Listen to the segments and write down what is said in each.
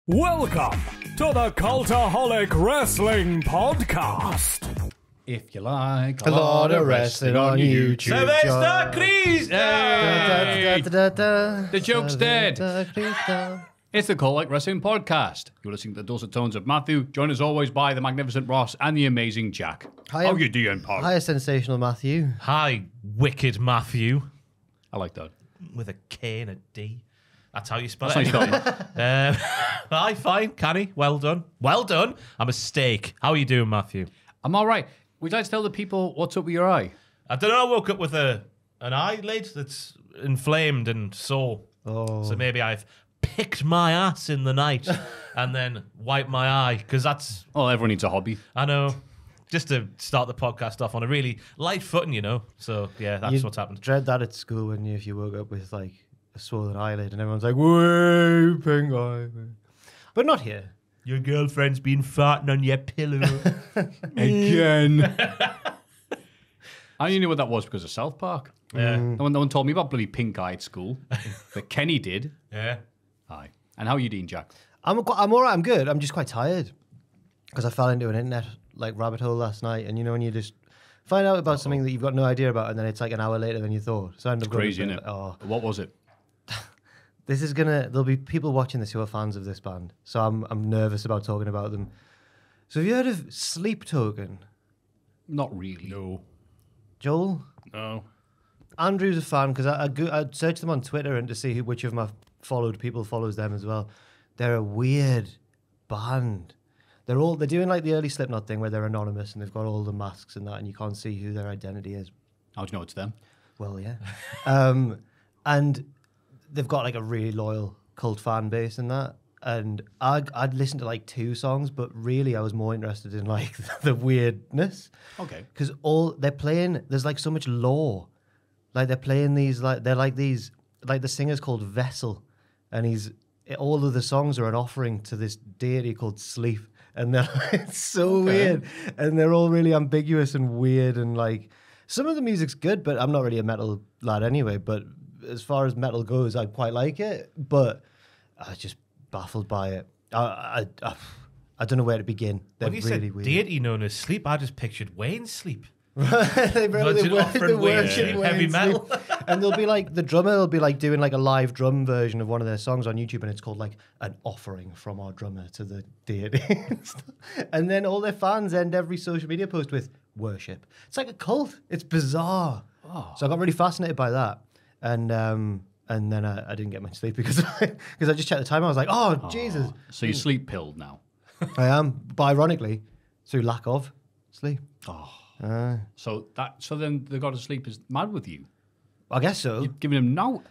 Welcome to the Cultaholic Wrestling Podcast. If you like A lot of wrestling on YouTube. Sylvester Crease! Hey! The The joke's dead. It's the Cultaholic Wrestling Podcast. You're listening to the dulcet tones of Matthew, joined as always by the magnificent Ross and the amazing Jack. How you doing, Pog? Hi, sensational Matthew. Hi, wicked Matthew. I like that. With a K and a D. That's how you spell That's it. how you spell it. Hi, fine, canny. Well done. Well done. I'm a steak. How are you doing, Matthew? I'm all right. Would you like to tell the people what's up with your eye? I don't know. I woke up with an eyelid that's inflamed and sore. Oh. So maybe I've picked my ass in the night and then wiped my eye because that's, Well, everyone needs a hobby. I know, just to start the podcast off on a really light footing, you know. So, yeah, that's what's happened. Dread that at school, wouldn't you, if you woke up with like a swollen eyelid and everyone's like, "Way, pink eye." But not here. Your girlfriend's been farting on your pillow. Again. I only knew what that was because of South Park. Yeah. No one told me about bloody pink-eye at school. But Kenny did. Yeah. Aye. And how are you doing, Jack? I'm all right. I'm good. I'm just quite tired because I fell into an internet like rabbit hole last night, and you know when you just find out about something that you've got no idea about, and then it's like an hour later than you thought. So I end up going Crazy, to isn't bed it? like, oh, What was it? there'll be people watching this who are fans of this band, so I'm nervous about talking about them. So have you heard of Sleep Token? Not really. No. Joel? No. Andrew's a fan because I searched them on Twitter and to see which of my followed people follows them as well. They're a weird band. They're doing like the early Slipknot thing where they're anonymous and they've got all the masks and that, and you can't see who their identity is. How do you know it's them? Well, yeah. And they've got like a really loyal cult fan base and that. And I'd listened to like 2 songs, but really I was more interested in like the weirdness. Okay. Because they're playing, there's like so much lore. Like they're playing these, like the singer's called Vessel, and all of the songs are an offering to this deity called Sleep, and it's so weird, and they're all really ambiguous and weird, and like some of the music's good, but I'm not really a metal lad anyway. But as far as metal goes, I quite like it, but I was just baffled by it. I don't know where to begin. They're When you really said weird. deity known as Sleep, I just pictured Wayne's Sleep. They Virgin offering worship Wayne heavy Wayne metal. Sleep. And they'll be like, the drummer will be like doing like a live drum version of one of their songs on YouTube, and it's called like an offering from our drummer to the deity. And then all their fans end every social media post with worship. It's like a cult. It's bizarre. So I got really fascinated by that. And then I didn't get much sleep because I just checked the time. I was like, oh, Jesus. So you sleep pilled now? I am, but ironically, through lack of sleep. So then the God of Sleep is mad with you. I guess so. You're giving him no.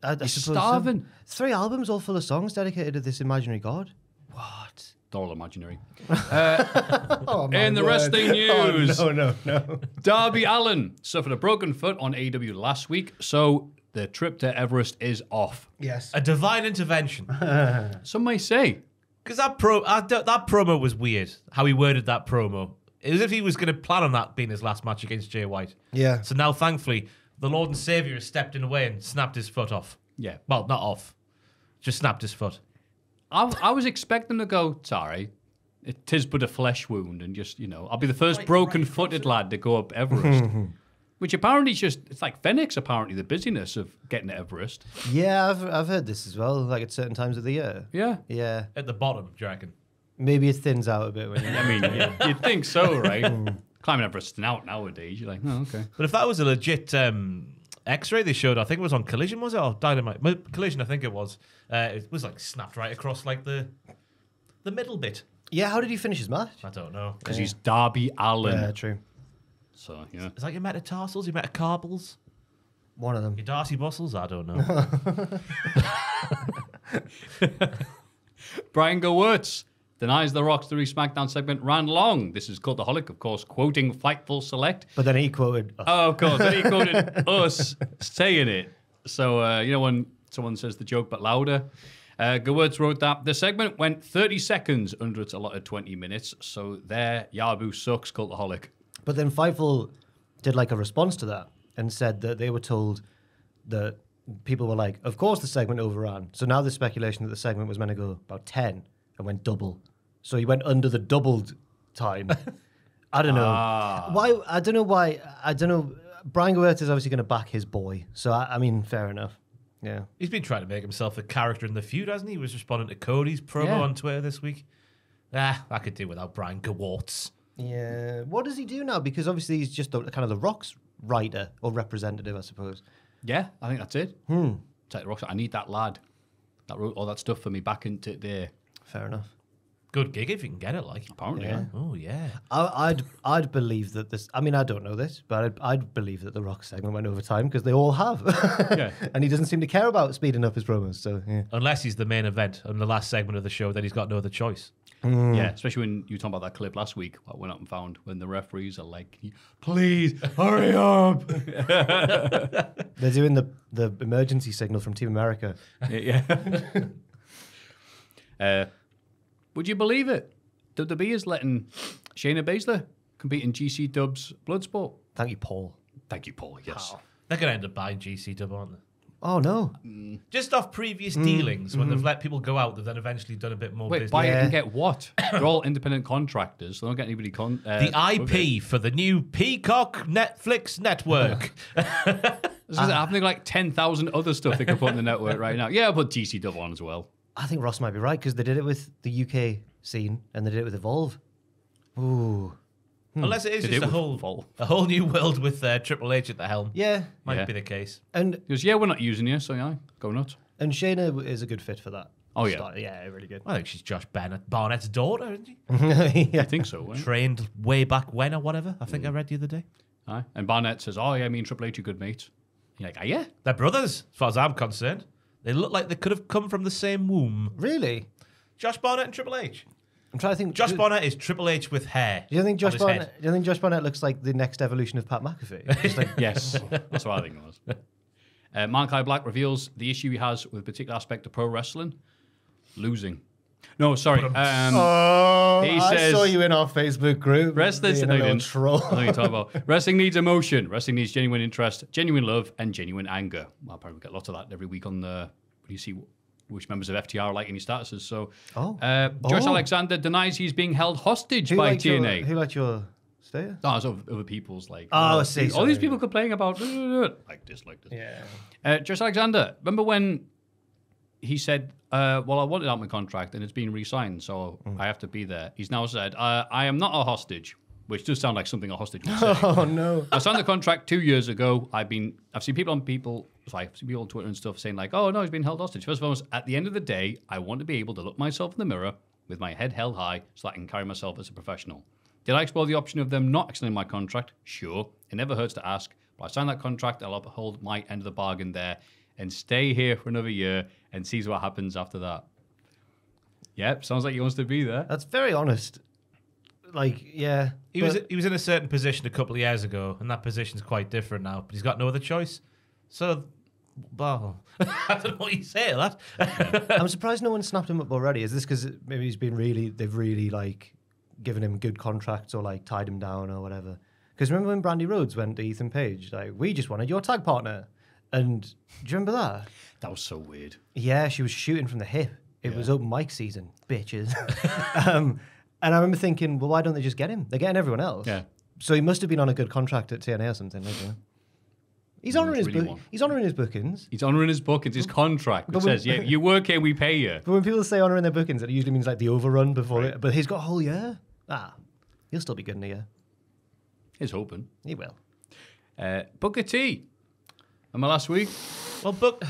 I He's suppose starving. So. 3 albums all full of songs dedicated to this imaginary god. What? They're all imaginary. Oh, In the wrestling news, No. Darby Allin suffered a broken foot on AEW last week, so the trip to Everest is off. Yes. A divine intervention. Some may say. Because that promo was weird, how he worded that promo. It was as if he was going to plan on that being his last match against Jay White. Yeah. So now, thankfully, the Lord and Saviour has stepped in the way and snapped his foot off. Yeah. Well, not off. Just snapped his foot. I was expecting to go, sorry, it is but a flesh wound, and just, I'll be the first broken-footed lad to go up Everest. Which apparently it's like Phoenix, apparently, the busyness of getting to Everest. Yeah, I've heard this as well, like at certain times of the year. Yeah. Yeah. At the bottom, do you reckon? Maybe it thins out a bit when you I mean, you'd think so, right? Climbing Everest nowadays, you're like, oh, okay. But if that was a legit X-ray they showed, I think it was on Collision, was it? Or Dynamite? Collision, I think it was. It was like snapped right across like the middle bit. Yeah, how did he finish his match? I don't know. Because he's Darby Allin. Yeah, true. So, yeah. Is that your metatarsals, your metacarpals, One of them. your Darcy Bustles? I don't know. Brian Gewirtz denies The Rock's 3 SmackDown segment ran long. This is Cultaholic, of course, quoting Fightful Select. But then he quoted us. Oh, of course. Then he quoted us saying it. So, when someone says the joke but louder, Gewirtz wrote that the segment went 30 seconds under its allotted 20 minutes. So there, Yabu sucks, Cultaholic. But then Fightful did like a response to that and said that they were told that people were like, of course the segment overran. So now there's speculation that the segment was meant to go about 10 and went double. So he went under the doubled time. I don't know. Why? I don't know why. I don't know. Brian Gewirtz is obviously going to back his boy. So, I mean, fair enough. Yeah. He's been trying to make himself a character in the feud, hasn't he? He was responding to Cody's promo on Twitter this week. I could do without Brian Gewirtz. Yeah. What does he do now? Because obviously he's just kind of the Rock's writer or representative, I suppose. Yeah, I think that's it. Take the Rocks. I need that lad that wrote all that stuff for me back into there. Fair enough. Good gig if you can get it, like. Apparently, Yeah. Oh, yeah. I'd believe that this. I mean, I don't know this, but I'd believe that the Rock segment went over time because they all have. Yeah. And he doesn't seem to care about speeding up his promos. So yeah. Unless he's the main event and the last segment of the show, then he's got no other choice. Yeah, especially when you were talking about that clip last week, what went up and found when the referees are like, please hurry up. They're doing the emergency signal from Team America. Yeah. Would you believe it? WWE is letting Shayna Baszler compete in GC Dub's Bloodsport. Thank you, Paul. Thank you, Paul. Yes. They're going to end up buying GC Dub, aren't they? Oh no. Just off previous dealings, when they've let people go out, they've then eventually done a bit more Wait, business. buy it Yeah. and get what? They're all independent contractors. So they don't get anybody. The IP for the new Peacock Netflix network. This is happening like 10,000 other stuff they could put on the network right now. Yeah, I'll put GC Dub on as well. I think Ross might be right because they did it with the UK scene and they did it with Evolve. Ooh. Unless it is They just did with Vol. a whole new world with Triple H at the helm. Yeah. Might Yeah. be the case. And He goes, yeah, we're not using you, so yeah, go nuts. Shayna is a good fit for that. Oh, yeah. Yeah, really good. I think she's Josh Barnett's daughter, isn't she? Yeah. I think so, right? Trained way back when or whatever. I think I read the other day. Aye. And Barnett says, oh, yeah, me and Triple H are good mates. You're like, yeah. They're brothers, as far as I'm concerned. They look like they could have come from the same womb. Really? Josh Barnett and Triple H. I'm trying to think. Josh Barnett is Triple H with hair. Do you think on his head. Josh Barnett looks like the next evolution of Pat McAfee? Just like, Yes, that's what I think it was. Malachi Black reveals the issue he has with a particular aspect of pro wrestling: losing. No, sorry. He I says- saw you in our Facebook group. Wrestlers, being no, a you little didn't. troll. I know what you're talking about. Wrestling needs emotion. Wrestling needs genuine interest, genuine love, and genuine anger. Well, I'll probably get lots of that every week on the when you see which members of FTR are liking your statuses. So, Josh Alexander denies he's being held hostage by TNA. Who liked your stay? Oh, it's other people's like. Oh, I see, All these sorry. people complaining about like this. Yeah. Josh Alexander, remember when he said, well, I wanted out my contract and it's been re-signed, so I have to be there. He's now said, I am not a hostage, which does sound like something a hostage would say. Oh no. I signed the contract 2 years ago. I've seen people on Twitter and stuff saying like, oh no, he's been held hostage. First of all, at the end of the day, I want to be able to look myself in the mirror with my head held high so that I can carry myself as a professional. Did I explore the option of them not extending my contract? Sure. It never hurts to ask. But I signed that contract. I'll uphold my end of the bargain there and stay here for another year and see what happens after that. Yep, sounds like he wants to be there. That's very honest. Like, yeah. He was in a certain position a couple of years ago, and that position's quite different now. But he's got no other choice. So, well, I don't know what you say to that. I'm surprised no one snapped him up already. Is this because maybe they've really like given him good contracts or like tied him down or whatever? Because remember when Brandy Rhodes went to Ethan Page, like, we just wanted your tag partner. And do you remember that? That was so weird. Yeah, she was shooting from the hip. It was open mic season, bitches. And I remember thinking, well, why don't they just get him? They're getting everyone else. Yeah. So he must have been on a good contract at TNA or something. Like, you know. He's honouring his really one. he's honouring his bookings. He's honouring his book. It's his contract, which But we- says, yeah, you work here, we pay you. But when people say honouring their bookings, it usually means like the overrun before it. But he's got a whole year. He'll still be good in a year. He's hoping. He will. Booker T. Remember last week? Well, but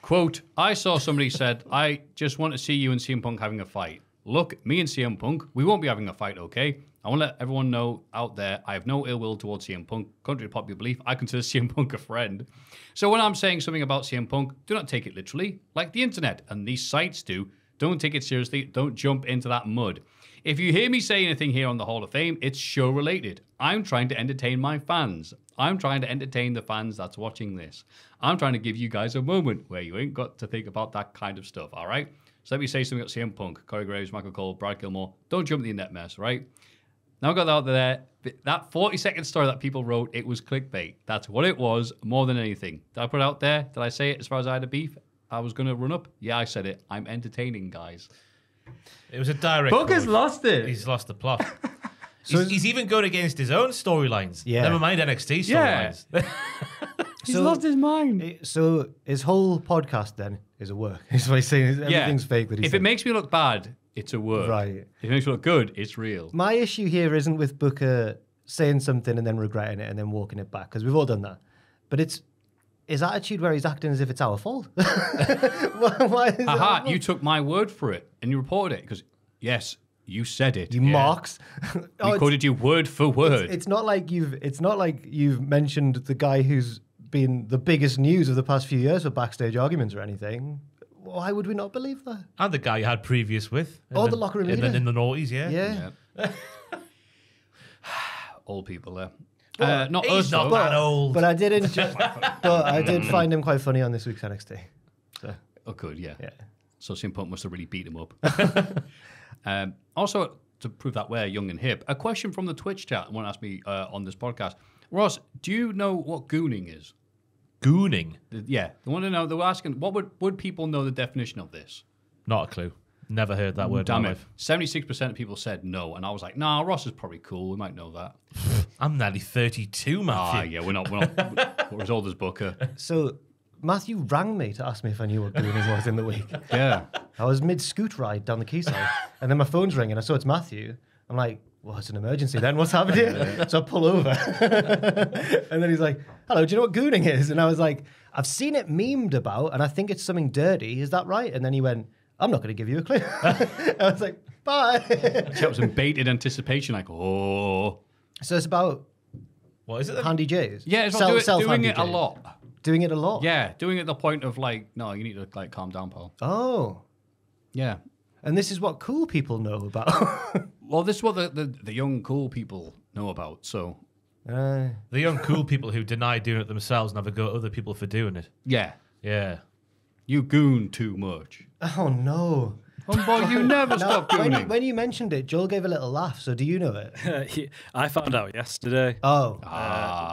Quote, I saw somebody said, I just want to see you and CM Punk having a fight. Look, me and CM Punk, we won't be having a fight, okay? I want to let everyone know out there, I have no ill will towards CM Punk. Contrary to popular belief, I consider CM Punk a friend. So when I'm saying something about CM Punk, do not take it literally, like the internet and these sites do. Don't take it seriously. Don't jump into that mud. If you hear me say anything here on the Hall of Fame, it's show related. I'm trying to entertain my fans. I'm trying to entertain the fans that's watching this. I'm trying to give you guys a moment where you ain't got to think about that kind of stuff, all right? So let me say something about CM Punk, Corey Graves, Michael Cole, Brad Gilmore. Don't jump in the net mess, right? Now I got that out there. That 40-second story that people wrote, it was clickbait. That's what it was, more than anything. Did I put it out there? Did I say it as far as I had a beef? I was going to run up? Yeah, I said it. I'm entertaining, guys. It was a direct. Booker's quote. lost it. He's lost the plot. He's even going against his own storylines. Yeah. Never mind NXT Yeah. storylines. He's So- lost his mind. So his whole podcast then is a work. Is what he's saying. Everything's fake that he If said. it makes me look bad, it's a word. Right. If it makes me look good, it's real. My issue here isn't with Booker saying something and then regretting it and then walking it back, because we've all done that. But it's his attitude where he's acting as if it's our fault. Why is it our Aha, fault? you took my word for it and you reported it because, yes, you said it. You marks. We Oh, it's- quoted you word for word. It's not like you've mentioned the guy who's been the biggest news of the past few years for backstage arguments or anything. Why would we not believe that? And the guy you had previous with. Oh, the locker room in leader. in the noughties, yeah. Yeah. Yeah. Old people there. Not He's us, not though. that old. But I did enjoy, but I did find him quite funny on this week's NXT. So, Oh, good, yeah. yeah. So CM Punk must have really beat him up. Also, to prove that we're young and hip, a question from the Twitch chat. One asked me on this podcast. Ross, do you know what gooning is? Gooning. Yeah, they want to know. They were asking, what would people know the definition of this? Not a clue. Never heard that word in Damn my it. life. 76% of people said no, and I was like, nah, Ross is probably cool. We might know that. I'm nearly 32, Matthew. Ah, yeah, we're not we're as old as Booker. So Matthew rang me to ask me if I knew what gooning was in the week. Yeah. I was mid-scoot ride down the quayside, and then my phone's ringing. I saw it's Matthew. I'm like, well, it's an emergency then. What's happening here? So I pull over. And then he's like, hello, do you know what gooning is? And I was like, I've seen it memed about, and I think it's something dirty. Is that right? And then he went, I'm not going to give you a clue. I was like, bye. That was in bated anticipation, like, oh. So it's about What is it then? handy J's. Yeah, it's about doing Self-handy it a J's. lot. Doing it a lot? Yeah, doing it at the point of like, no, you need to like calm down, pal. Oh. Yeah. And this is what cool people know about. Well, this is what the young cool people know about. So Uh, The young cool people who deny doing it themselves and have a go at other people for doing it. yeah, Yeah. you goon too much. oh, no. Oh boy, you never Now, stop when, gooning. when you mentioned it, Joel gave a little laugh. So do you know it? I found out yesterday. Oh.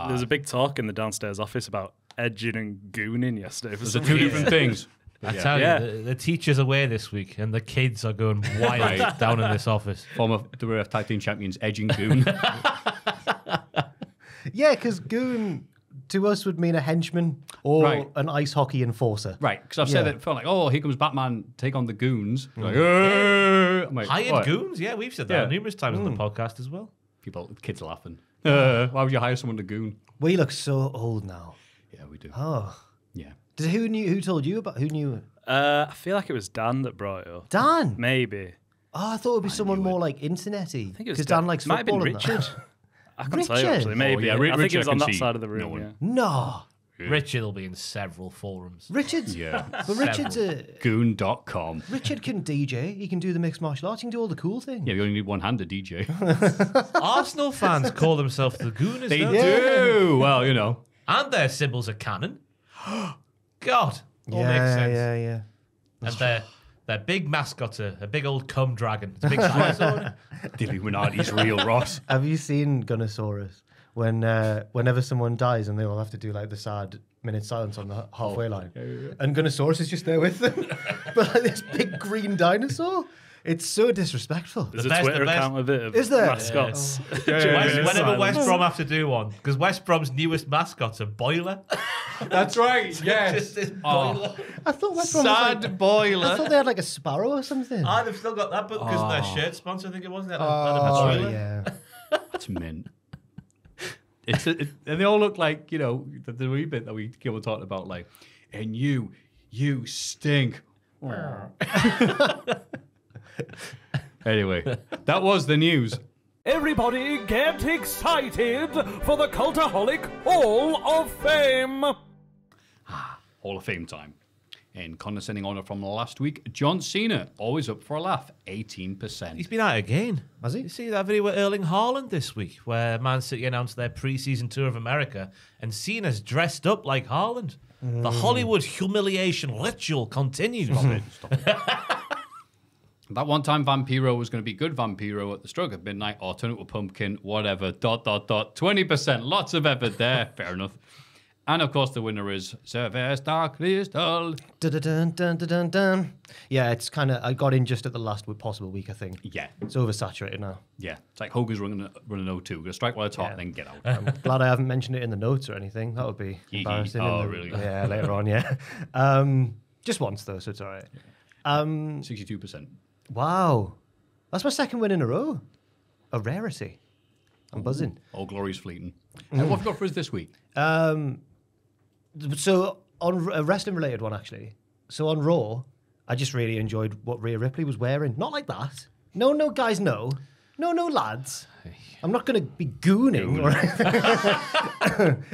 There was a big talk in the downstairs office about edging and gooning yesterday. For Those are some two reason. different things. I Yeah. tell Yeah. you, the teacher's away this week and the kids are going wild Right. down in this office. Former WWF Tag Team Champions edging goon. Yeah, because goon to us would mean a henchman or Right. an ice hockey enforcer. Right, because I've said Yeah. it felt like, oh, here comes Batman, take on the goons. Like, "Eh." I'm like, Hired "What?" goons? Yeah, we've said that Yeah. numerous times on the podcast as well. People, kids are laughing. Why would you hire someone to goon? We look so old now. Yeah, we do. Oh. Yeah. Who told you about? Who knew? I feel like it was Dan that brought it up. Dan. Maybe. Oh, I thought it would be someone more like internety. I think it was Because Dan likes Might have football. been and that. Richard. I can't tell you Richard? actually. Maybe. yeah, I think Richard it was I on can that see. side of the No room. one. Yeah. No. Richard will be in several forums. Richard's. Yeah. But Richard's Goon.com. Richard can DJ. He can do the mixed martial arts. He can do all the cool things. Yeah, you only need one hand to DJ. Arsenal fans call themselves the Gooners, They don't do. Well, you know. And their symbols are canon. God. All yeah, makes sense. yeah. And their big mascot's a big old cum dragon. It's a big dinosaur. The Illuminati's real, Ross. Have you seen Gunnosaurus? Whenever someone dies and they all have to do like the sad minute silence on the halfway line, and Gunnosaurus is just there with them, but like this big green dinosaur. It's so disrespectful. There's The a best- Twitter the best- account of it. Of Is there? mascots? Whenever West Brom have to do one, because West Brom's newest mascot's a boiler. That's right. Just this boiler. I thought West Brom was like, Sad I boiler. thought they had like a sparrow or something. Ah, they've still got that, but because of their shirt sponsor, I think it wasn't. They had a Oh boiler. yeah. That's mint. And they all look like, you know, the wee bit that we keep on talking about, like, and you stink. Anyway, that was the news. Everybody get excited for the Cultaholic Hall of Fame! Hall of Fame time. In condescending honour from last week, John Cena, always up for a laugh, 18%. He's been out again. Has he? You see that video with Erling Haaland this week, where Man City announced their pre-season tour of America, and Cena's dressed up like Haaland. The Hollywood humiliation ritual continues. That one time Vampiro was going to be good Vampiro at the Stroke at midnight, or turn it to Pumpkin, whatever, ... 20%. Lots of effort there. Fair enough. And of course, the winner is Sylvester Crystal. Dun, dun, dun, dun, dun, dun, dun. Yeah, it's kind of. I got in just at the last possible week, I think. Yeah, It's oversaturated now. yeah. It's like Hogan's running O2. Gonna strike while it's hot, Yeah. and then get out. I'm glad I haven't mentioned it in the notes or anything. That would be Hee hee. embarrassing. Oh, in the- really? Yeah, later on, yeah. Just once, though, so it's all right. 62%. Wow. That's my second win in a row. A rarity. I'm buzzing. All glory's fleeting. What have you got for us this week? So, on a wrestling related one, actually. So, on Raw, I just really enjoyed what Rhea Ripley was wearing. Not like that. No, guys, no. No, lads. I'm not going to be gooning. Or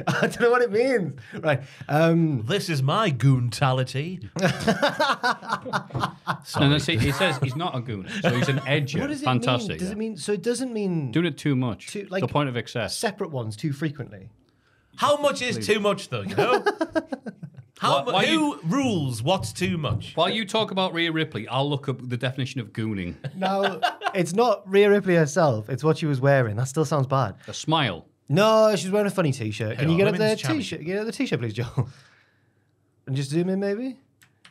I don't know what it means. Right. This is my goontality. No, see, he says he's not a gooner, so he's an edger. What does it Fantastic. mean? Does yeah. it mean... So, it doesn't mean Doing it too much. Too, like, the point of excess. separate ones too frequently. How much is too much, though, you know? Why Who rules what's too much? While you talk about Rhea Ripley, I'll look up the definition of gooning. No, it's not Rhea Ripley herself. It's what she was wearing. That still sounds bad. A smile. No, she's wearing a funny T-shirt. Can Hang you on, get up the women's champion. T-shirt? Get up the T-shirt, please, Joel. And just zoom in, maybe.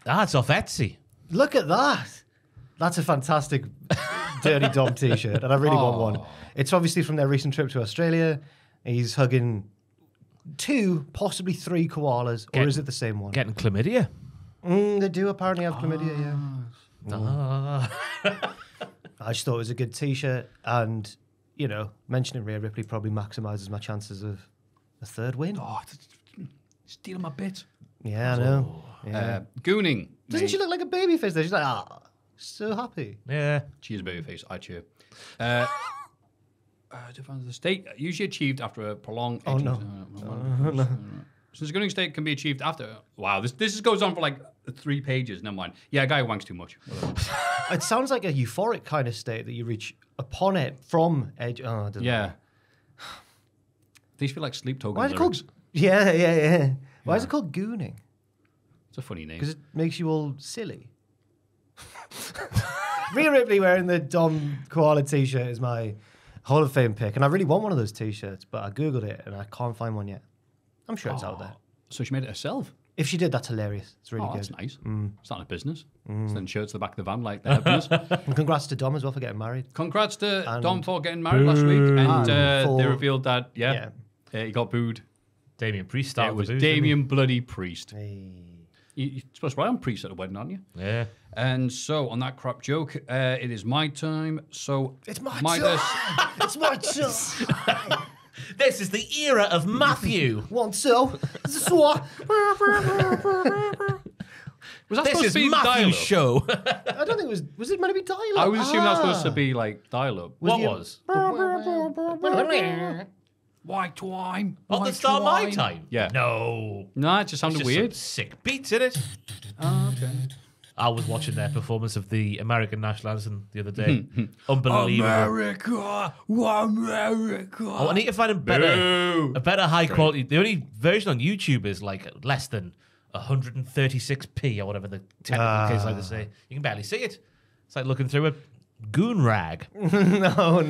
It's off Etsy. Look at that. That's a fantastic Dirty Dom T-shirt, and I really want one. It's obviously from their recent trip to Australia. He's hugging 2, possibly 3 koalas, or is it the same one? Getting chlamydia. They do apparently have chlamydia, yeah. I just thought it was a good T-shirt, and, you know, mentioning Rhea Ripley probably maximises my chances of a third win. Oh, stealing my bit. Yeah, I know. Yeah. Gooning. Doesn't she look like a baby face there? She's like, so happy. Yeah. She is a babyface. I cheer. Defines the state usually achieved after a prolonged. Oh, no. Since a gooning state can be achieved after. Wow, this goes on for like 3 pages. Never mind. Yeah, a guy who wanks too much. It sounds like a euphoric kind of state that you reach upon it from edge. Oh, it doesn't Yeah. matter. These feel like sleep token Why is it lyrics. called? Yeah. Why is it called gooning? It's a funny name. Because it makes you all silly. Rhea Ripley wearing the Dom Koala T-shirt is my Hall of Fame pick, and I really want one of those T-shirts, but I googled it and I can't find one yet. I'm sure it's out there. So she made it herself. If she did, that's hilarious. It's really Oh, good. that's nice. Starting a business. Sending shirts to the back of the van like the business. And congrats to Dom as well for getting married. Congrats to And- Dom for getting married last week. And for- they revealed that, he got booed. Damien Priest It started was the booze, didn't he? Damien bloody Priest. Hey. You're supposed to write on Priest at a wedding, aren't you? Yeah. And so, on that crap joke, it is my time. So, It's my Midas, time. It's my time. This is the era of Matthew. One, so. Swat. Was that This supposed is to be Matthew's dial-up? show. I don't think it was it meant to be dial-up? I was assuming that was supposed to be like dial-up. What the- was? White twine. On the start of my time? Yeah. No. No, it just sounded Just weird. some sick beats in it. Oh, okay. I was watching their performance of the American national anthem the other day. Unbelievable. America. Oh, I need to find a better high quality. The only version on YouTube is like less than 136p or whatever the technical case like to say. You can barely see it. It's like looking through a goon rag. No.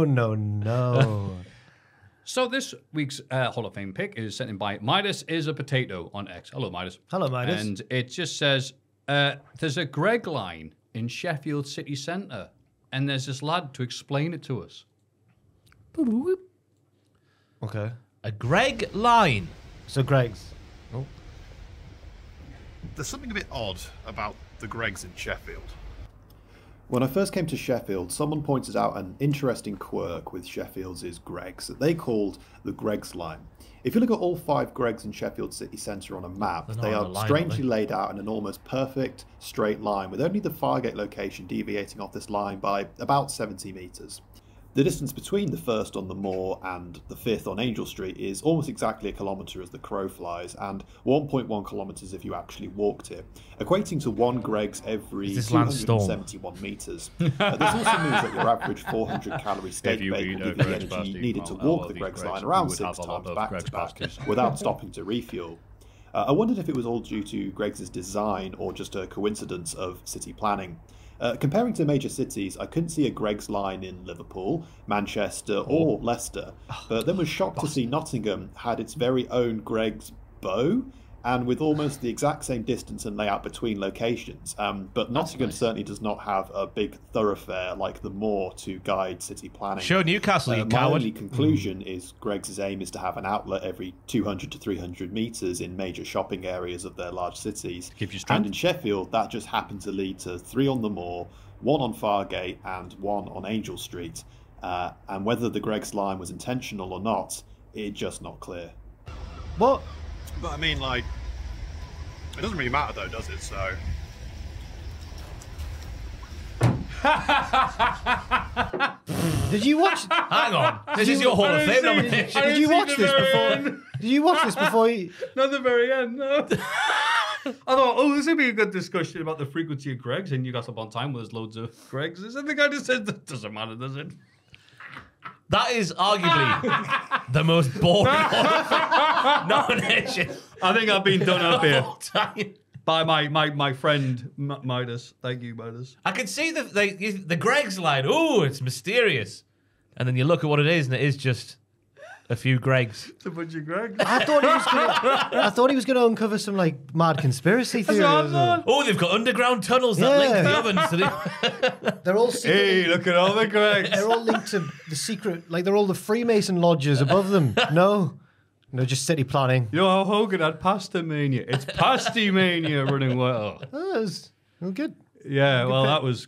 No. So this week's Hall of Fame pick is sent in by Midas is a Potato on X. Hello, Midas. Hello, Midas. And it just says, there's a Greg line in Sheffield city centre, and there's this lad to explain it to us. Okay. A Greg line. So Greg's. Oh. There's something a bit odd about the Gregs in Sheffield. When I first came to Sheffield, someone pointed out an interesting quirk with Sheffield's Greggs that they called the Greggs line. If you look at all 5 Greggs in Sheffield city centre on a map, They're not they on are a line, strangely are they? laid out in an almost perfect straight line, with only the Fargate location deviating off this line by about 70 metres. The distance between the first on the moor and the 5th on Angel Street is almost exactly a kilometre as the crow flies, and 1.1 kilometres if you actually walked it, equating to 1 Greggs every Is this Lance Storm? 271 metres. This also means that your average 400-calorie steak you bake eat will a give you the Greggs energy pasty needed to from all walk of the these Greggs Greggs, line you around would 6 have a lot times of back Greggs to back pasties. without stopping to refuel. I wondered if it was all due to Greggs' design or just a coincidence of city planning. Comparing to major cities, I couldn't see a Greggs line in Liverpool, Manchester, or Leicester, but then was shocked to see Nottingham had its very own Greggs Bow, and with almost the exact same distance and layout between locations. But Nottingham certainly does not have a big thoroughfare like the Moor to guide city planning. Show Newcastle, you My coward. only conclusion is Greggs' aim is to have an outlet every 200 to 300 metres in major shopping areas of their large cities. Give you strength. And in Sheffield, that just happened to lead to 3 on the Moor, 1 on Fargate, and 1 on Angel Street. And whether the Greggs line was intentional or not, it's just not clear. What? But I mean, like, it doesn't really matter though, does it? So. Did you watch? Hang on. This is your Hall of Fame nomination. Did you watch this before? Did you watch this before? Not the very end, no. I thought, this would be a good discussion about the frequency of Greggs in Newcastle upon Tyne, where there's loads of Greggs. And the guy just said, that doesn't matter, does it? That is arguably the most boring nomination I think I've been done up of here all time. by my friend Midas. Thank you, Midas. I can see the Greggs line. Ooh, it's mysterious. And then you look at what it is, and it is just a few Greggs. It's a bunch of Greggs. I thought he was gonna uncover some like mad conspiracy theory. Oh, they've got underground tunnels that link the ovens to the... They're all Hey, look at all the Greggs. They're all linked to the secret, like they're all the Freemason lodges above them. No, just city planning. You know how Hogan had Pasta Mania? It's Pasty Mania running well. Oh, it was good. Yeah, well, that was...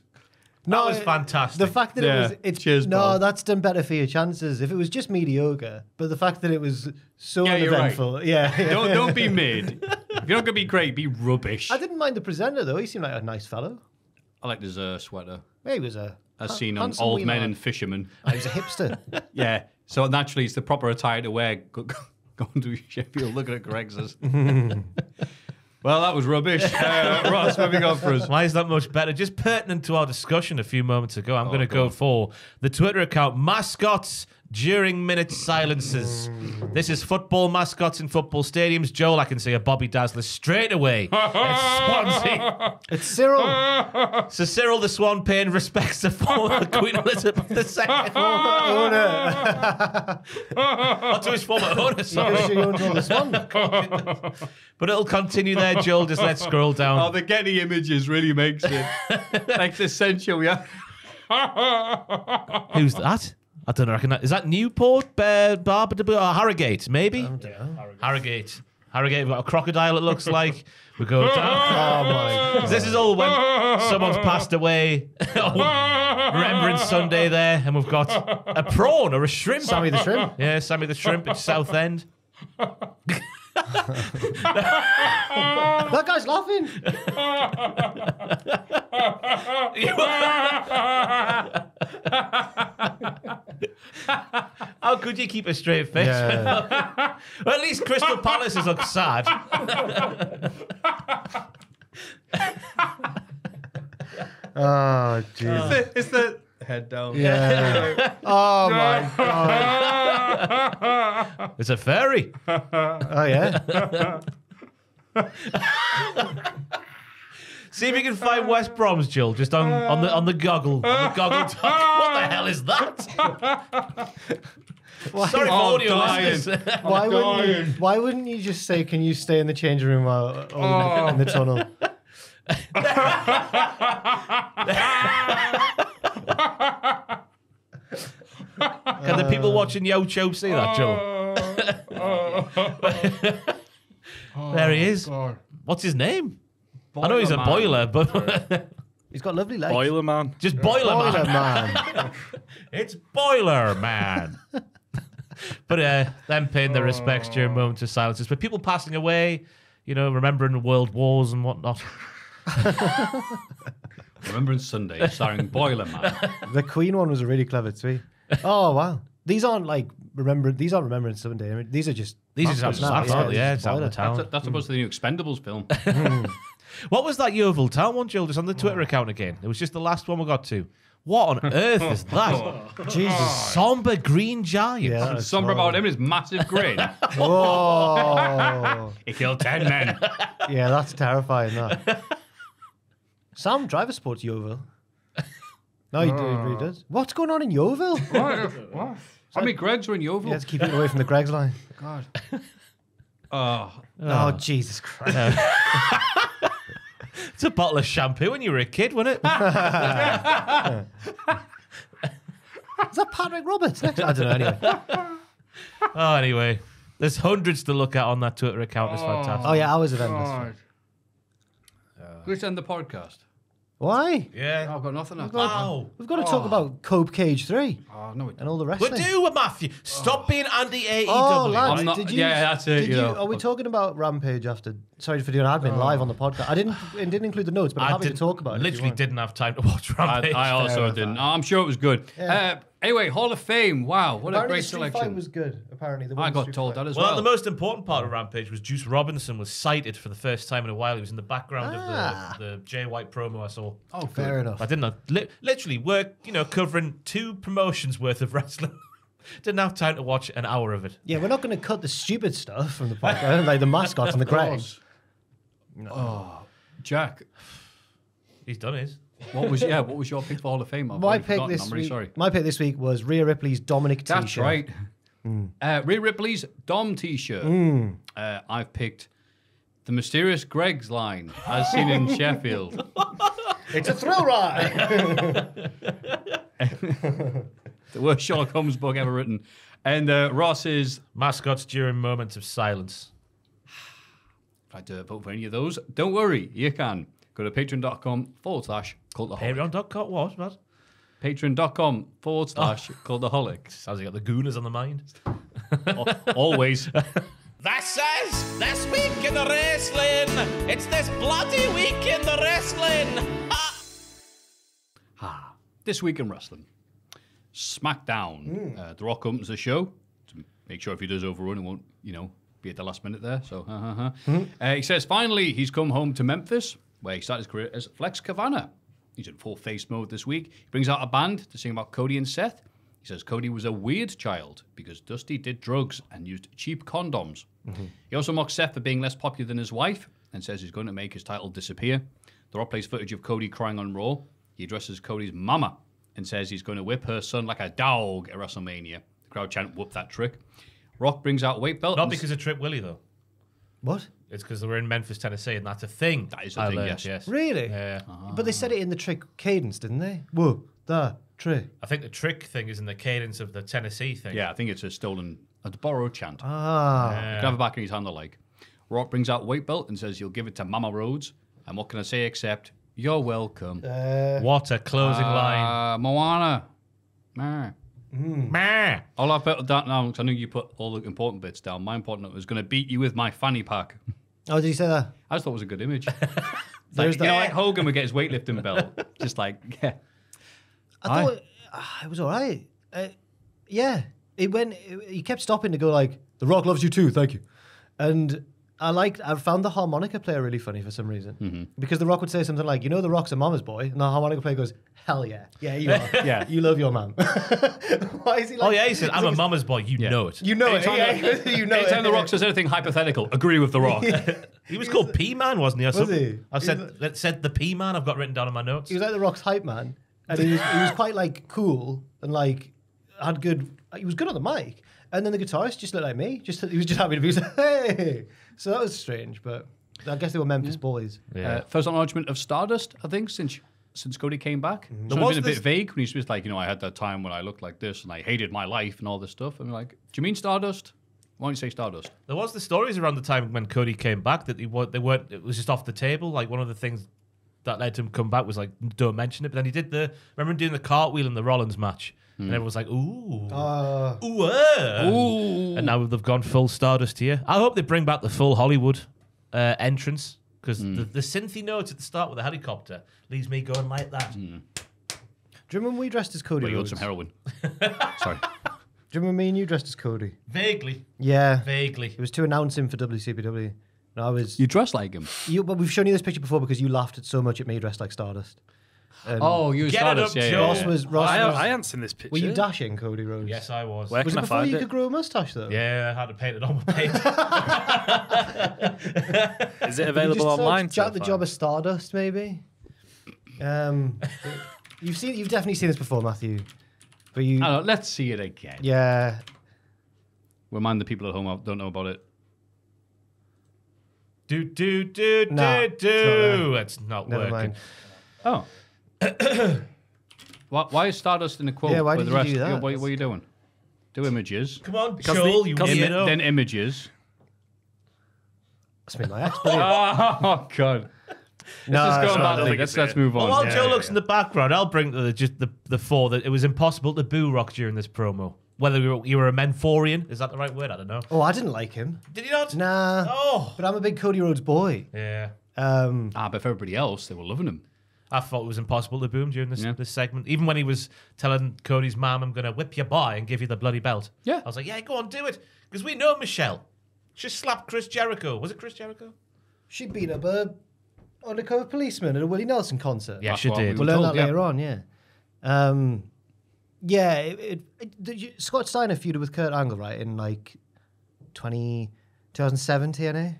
That was fantastic. The fact that Cheers, Bob. that's done better for your chances. If it was just mediocre, but the fact that it was so you're uneventful, right. Don't be mid. If you're not gonna be great, be rubbish. I didn't mind the presenter though. He seemed like a nice fellow. I liked his sweater. He was As seen on handsome Old wee Men man. and Fishermen. He was a hipster. Yeah, so naturally it's the proper attire to wear going to Sheffield looking at Greggs'. Well, that was rubbish. Ross, what have you got for us? Why is that much better? Just pertinent to our discussion a few moments ago, I'm going to go for the Twitter account Mascots During Minute Silences. This is football mascots in football stadiums. Joel, I can see a Bobby Dazzler straight away at Swansea. It's Cyril. So Cyril the Swan Payne respects the former Queen Elizabeth II. Or to his former owner, sorry. Because you owned all this one. But it'll continue there, Joel. Just let's scroll down. Oh, the Getty Images really makes it like essential. Yeah. Who's that? I don't know. Is that Newport, Harrogate? Maybe. Harrogate. Harrogate. We've got a crocodile. It looks like we go down. Oh my! This is all when someone's passed away. Remembrance Sunday there, and we've got a prawn or a shrimp. Sammy the shrimp. Yeah, Sammy the shrimp at Southend. That guy's laughing. How could you keep a straight face? Yeah. Well, at least Crystal Palace is look sad. Oh jeez. It's the head down. Yeah. Oh my god. It's a fairy. Oh yeah. See if you can find West Brom's, Jill, just on the goggle. On the goggle talk. What the hell is that? Sorry for I'm audio dying. listeners. Why wouldn't you just say, "Can you stay in the changing room while in the tunnel"? Can the people watching Yo Cho see that, Jill? There he is. What's his name? I know he's a boiler, but He's got lovely legs. Boiler Man. just Boiler Boiler Man. man. It's Boiler Man. But them paying their respects during moments of silences. But people passing away, you know, remembering world wars and whatnot. Remembrance Sunday, starring Boiler Man. The Queen one was a really clever tweet. Oh wow. These aren't Remembrance Sunday. I mean, these are just Mascots now, aren't they? Yeah, it's out of the town. That's supposed to be the new Expendables film. What was that Yeovil Town one, Jill? Just on the Twitter account again. It was just the last one we got to. What on earth is that? Jesus. Somber green giant. Yeah. Something about him, his massive grin. Whoa. He killed 10 men. Yeah, that's terrifying. That. Sam Driver Sports Yeovil. No, he really does. What's going on in Yeovil? How many Gregs are in Yeovil? Yeah, let's keep it away from the Greg's line. God. Oh, Oh, Jesus Christ. It's a bottle of shampoo when you were a kid, wasn't it? Is that Patrick Roberts? I don't know, anyway. Oh, anyway. There's hundreds to look at on that Twitter account. It's fantastic. Oh, yeah, hours of endless. let's end the podcast. Why? Yeah. I've got nothing else. Wow. We've got to talk about Cope Cage 3 Oh, no, and all the We wrestling. do, Matthew. Stop being anti-AEW. Oh, lads, I'm not- did you, yeah, that's it, did you know. Are we talking about Rampage after? Sorry for doing admin live on the podcast. It didn't include the notes, but I'm happy to talk about it. if you Literally want. didn't have time to watch Rampage. I also enough. didn't. I'm sure it was good. Anyway, Hall of Fame. Wow, what a Apparently great the Street selection. Fight was good. Apparently, the I women's got Street told Fight. that as Well, well. the most important part of Rampage was Juice Robinson was cited for the first time in a while. He was in the background of the Jay White promo I saw. Oh, Fair enough. I didn't know. Literally, we're covering 2 promotions worth of wrestling. Didn't have time to watch an hour of it. Yeah, we're not going to cut the stupid stuff from the podcast, like the mascots and the Gregs. Oh, Jack, He's done his. what was your pick for Hall of Fame? I've My already pick forgotten. this I'm really week. sorry. My pick this week was Rhea Ripley's Dominic That's T-shirt. right. Rhea Ripley's Dom T-shirt. I've picked the mysterious Greg's line, as seen in Sheffield. It's a thrill ride. The worst Sherlock Holmes book ever written. And Ross's. Mascots during moments of silence. If I'd vote for any of those, don't worry, you can. Go to patreon.com/cultaholic. Patreon.com. What? Patreon.com/cultaholic. Sounds like you got the Gooners on the mind. Always. This is This Week in the Wrestling. It's this bloody week in the wrestling. This week in wrestling. SmackDown. The Rock opens the show to make sure if he does overrun, it won't, be at the last minute there. So, he says finally he's come home to Memphis, where he started his career as Flex Kavana. He's in full face mode this week. He brings out a band to sing about Cody and Seth. He says Cody was a weird child because Dusty did drugs and used cheap condoms. He also mocks Seth for being less popular than his wife and says he's going to make his title disappear. The Rock plays footage of Cody crying on Raw. He addresses Cody's mama and says he's going to whip her son like a dog at WrestleMania. The crowd chant, "Whoop that trick." Rock brings out a weight belt. Not because of Trip Willie, though. What? It's because they were in Memphis, Tennessee, and that's a thing. That is a I thing, learned, yes. Really? Yeah. But they said it in the trick cadence, didn't they? Whoa, the trick. I think the trick thing is in the cadence of the Tennessee thing. Yeah, I think it's a borrowed chant. Ah. He can have it back in his hand, like. Rock brings out a weight belt and says he'll give it to Mama Rhodes. And what can I say except, you're welcome. What a closing line. Moana. Meh. Meh. All I put that now, because I knew you put all the important bits down. My important note was going to beat you with my fanny pack. Oh, did he say that? I just thought it was a good image. There's like Hogan would get his weightlifting belt. Just like, yeah. I thought it was all right. Yeah, he kept stopping to go like, "The Rock loves you too, thank you," and I found the harmonica player really funny for some reason because the Rock would say something like, "You know, the Rock's a mama's boy," and the harmonica player goes, "Hell yeah, yeah, you are, Yeah. you love your mum." Why is he like? Oh, yeah, he said, I'm a mama's boy. You know it. You know it. Anytime Yeah, you know Anytime it. The Rock says anything hypothetical, agree with The Rock. He was called P-Man, wasn't he? Or Was something? he? I said the P-Man I've got written down in my notes. He was like the Rock's hype man, and he was quite like cool and like had good. He was good on the mic, and then the guitarist just looked like me. He was just happy to be like, hey. So that was strange, but I guess they were Memphis boys. Yeah. First acknowledgement of Stardust, I think, since Cody came back. It's was been a bit this- vague when he's just like, I had that time when I looked like this and I hated my life and all this stuff. And I'm like, do you mean Stardust? Why don't you say Stardust? There was the stories around the time when Cody came back that they weren't. It was just off the table. Like one of the things that led him come back was like, don't mention it. But then he did remember him doing the cartwheel in the Rollins match, and everyone was like, ooh, ooh. And now they've gone full Stardust here. I hope they bring back the full Hollywood entrance because the synthy notes at the start with the helicopter leaves me going like that. Do you remember we dressed as Cody? Well, you got Rhodes? some heroin. Sorry. Do you remember me and you dressed as Cody? Vaguely. Yeah. Vaguely. It was to announce him for WCPW. And I was. You dress like him. But we've shown you this picture before because you laughed at so much at me dressed like Stardust. Oh, you Get it Stardust. up, Yeah, Joe. yeah, Ross yeah. was. I haven't seen this picture. Were you dashing, Cody Rhodes? Yes, I was. Where Was can it I before find you it? could grow a mustache though? Yeah, I had to paint it on my page. Is it Could you available just, online? Jack to the find? job of Stardust, maybe. You've definitely seen this before, Matthew. But you, I don't know, let's see it again. yeah. Remind the people at home who don't know about it. Do. Nah, It's not Never working. mind. Oh. Why is Stardust in a quote Yeah, why with did the you rest? do that? Yeah, what are you doing? Do images. Come on, Because Joel, the- you because the- weirdo. Then images. That's been my ex. Brilliant. Oh, God. No, Let's it's go not. back. Let's move on. Well, while Joe looks in the background, I'll bring the four that it was impossible to boo Rock during this promo. Whether you were a Menforian, is that the right word? I don't know. Oh, I didn't like him. Did you not? Nah. Oh. But I'm a big Cody Rhodes boy. Yeah. But for everybody else, they were loving him. I thought it was impossible to boo him during this segment. Even when he was telling Cody's mom, I'm going to whip your boy and give you the bloody belt. Yeah. I was like, yeah, go on, do it. Because we know Michelle. She slapped Chris Jericho. Was it Chris Jericho? She beat up a undercover policeman at a Willie Nelson concert. Yeah, That's she what did. we We'll learn told, that later on, yeah. Scott Steiner feuded with Kurt Angle, right, in like 2007 TNA?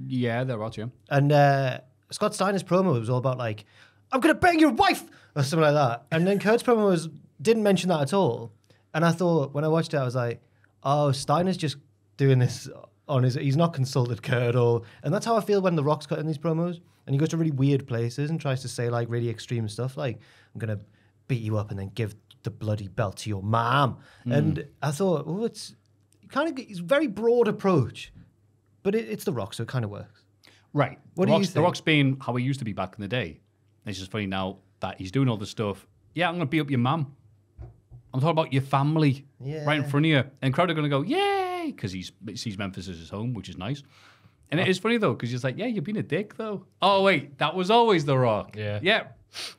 Yeah, they're right, yeah. And Scott Steiner's promo was all about like, I'm going to bang your wife! Or something like that. And then Kurt's promo didn't mention that at all. And I thought, when I watched it, I was like, oh, Steiner's just doing this on he's not consulted Kurt at all. And that's how I feel when The Rock's cutting these promos. And he goes to really weird places and tries to say like really extreme stuff like, I'm going to beat you up and then give the bloody belt to your mom. And I thought, oh, it's a very broad approach. But it's The Rock, so it kind of works. Right. What the do you Rock's, The think? Rock's being how he used to be back in the day. It's just funny now that he's doing all this stuff. Yeah, I'm going to beat up your mum. I'm talking about your family right in front of you. And the crowd are going to go, yay, because he sees Memphis as his home, which is nice. And it is funny, though, because he's like, yeah, you've been a dick, though. Oh, wait, that was always The Rock. Yeah. Yeah.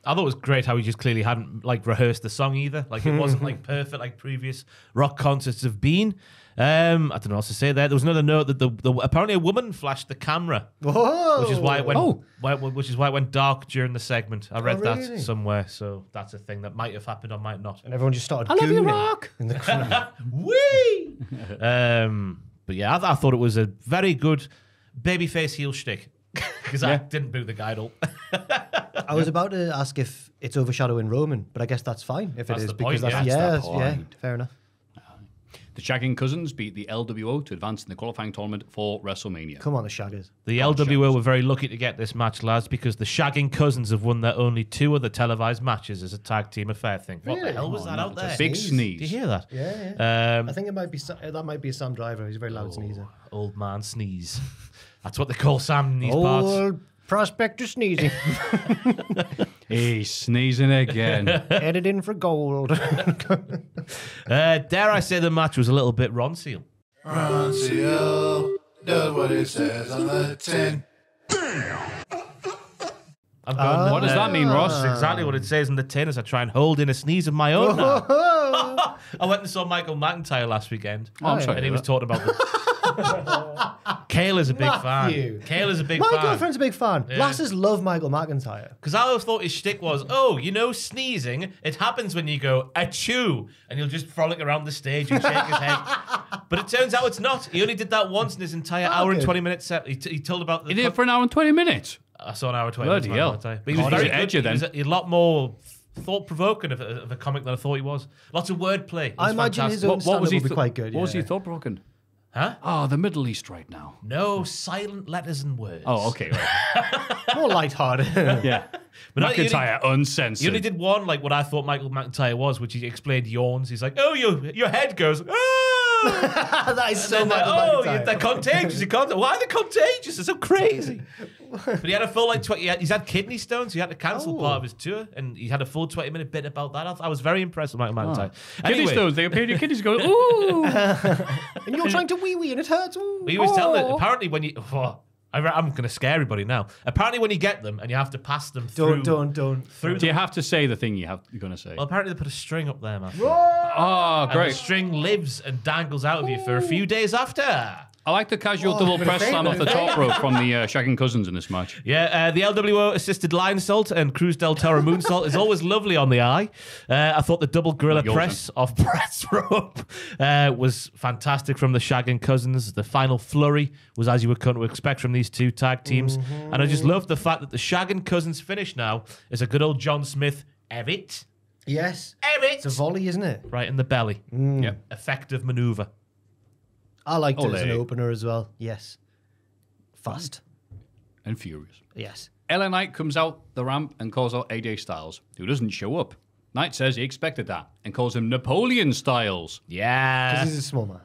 I thought it was great how he just clearly hadn't like rehearsed the song either. Like it wasn't like perfect like previous Rock concerts have been. I don't know what else to say there. There was another note that the apparently a woman flashed the camera, Whoa! which is why it went dark during the segment. I read really? that somewhere, so that's a thing that might have happened or might not. And everyone just started I love you, gooning Rock. in the crowd. Whee! But yeah, I thought it was a very good babyface heel shtick because I didn't boo the guy at all. I was about to ask if it's overshadowing Roman, but I guess that's fine if That's it is the point, because that's yeah. That's the point. fair enough. The Shagging Cousins beat the LWO to advance in the qualifying tournament for WrestleMania. Come on, the Shaggers. The LWO were very lucky to get this match, lads, because the Shagging Cousins have won their only 2 other televised matches as a tag team affair thing. What the Really? hell was Oh, that no, out it's a there? big sneeze. Did you hear that? Yeah. I think it might be that might be a Sam Driver. He's a very loud sneezer. Old man sneeze. That's what they call Sam in these parts. Old prospector sneezing, He's sneezing again. headed in for gold. Dare I say the match was a little bit Ron Seal. Roncio does what it says on the tin. I'm going What does that mean, Ross? That's exactly what it says in the tin as I try and hold in a sneeze of my own now. I went and saw Michael McIntyre last weekend. Oh, I'm sorry and he to was hear talking about the... Kayla's a big Matthew. fan. Kayla's a big My fan. girlfriend's a big fan. Yeah. Lasses love Michael McIntyre. Because I always thought his shtick was, oh, you know, sneezing, it happens when you go, achoo, and he'll just frolic around the stage and shake his head. But it turns out it's not. He only did that once in his entire hour and good. 20-minute set. He told about... He did it for an hour and 20 minutes. I saw an hour and 20 Bloody minutes. hell. But he was God, very he's an good. edger then. He was a lot more thought-provoking of a comic than I thought he was. Lots of wordplay. It was I imagine his fantastic. own stand-up he will be quite good. What was yeah. he thought-provoking? Huh? Oh, the Middle East right now. No silent letters and words. Oh, okay. Right. More lighthearted. Yeah. But no, McIntyre uncensored. He only did one, like what I thought Michael McIntyre was, which he explained yawns. He's like, oh, your head goes, oh! That is so And then, Michael oh, McIntyre. they're contagious. You can't, why are they contagious? They're so crazy. But he had a full, like, he's had kidney stones. So he had to cancel part of his tour. And he had a full 20-minute bit about that. I was very impressed with Michael McIntyre. Kidney stones. They appear in your kidneys going, ooh. And you're trying to wee-wee and it hurts. Ooh. He was telling it, apparently when you... I'm going to scare everybody now. Apparently when you get them and you have to pass them through... Don't. Do you have to say the thing you're going to say? Well, apparently they put a string up there, man. Oh, And the great. string lives and dangles out of you for a few days after. I like the casual double press slam off the top rope from the Shagging Cousins in this match. Yeah, the LWO assisted line salt and Cruz del Toro moonsault is always lovely on the eye. I thought the double gorilla Not yours, press off press rope was fantastic from the Shagging Cousins. The final flurry was as you would come to expect from these two tag teams. And I just love the fact that the Shagging Cousins finish now is a good old John Smith, Evit. Yes. Emmett! It's a volley, isn't it? Right in the belly. Yep. Effective maneuver. I liked it as an Ole. opener as well. Yes. Fast. And furious. Yes. LA Knight comes out the ramp and calls out AJ Styles, who doesn't show up. Knight says he expected that and calls him Napoleon Styles. Yeah. Because he's a small man.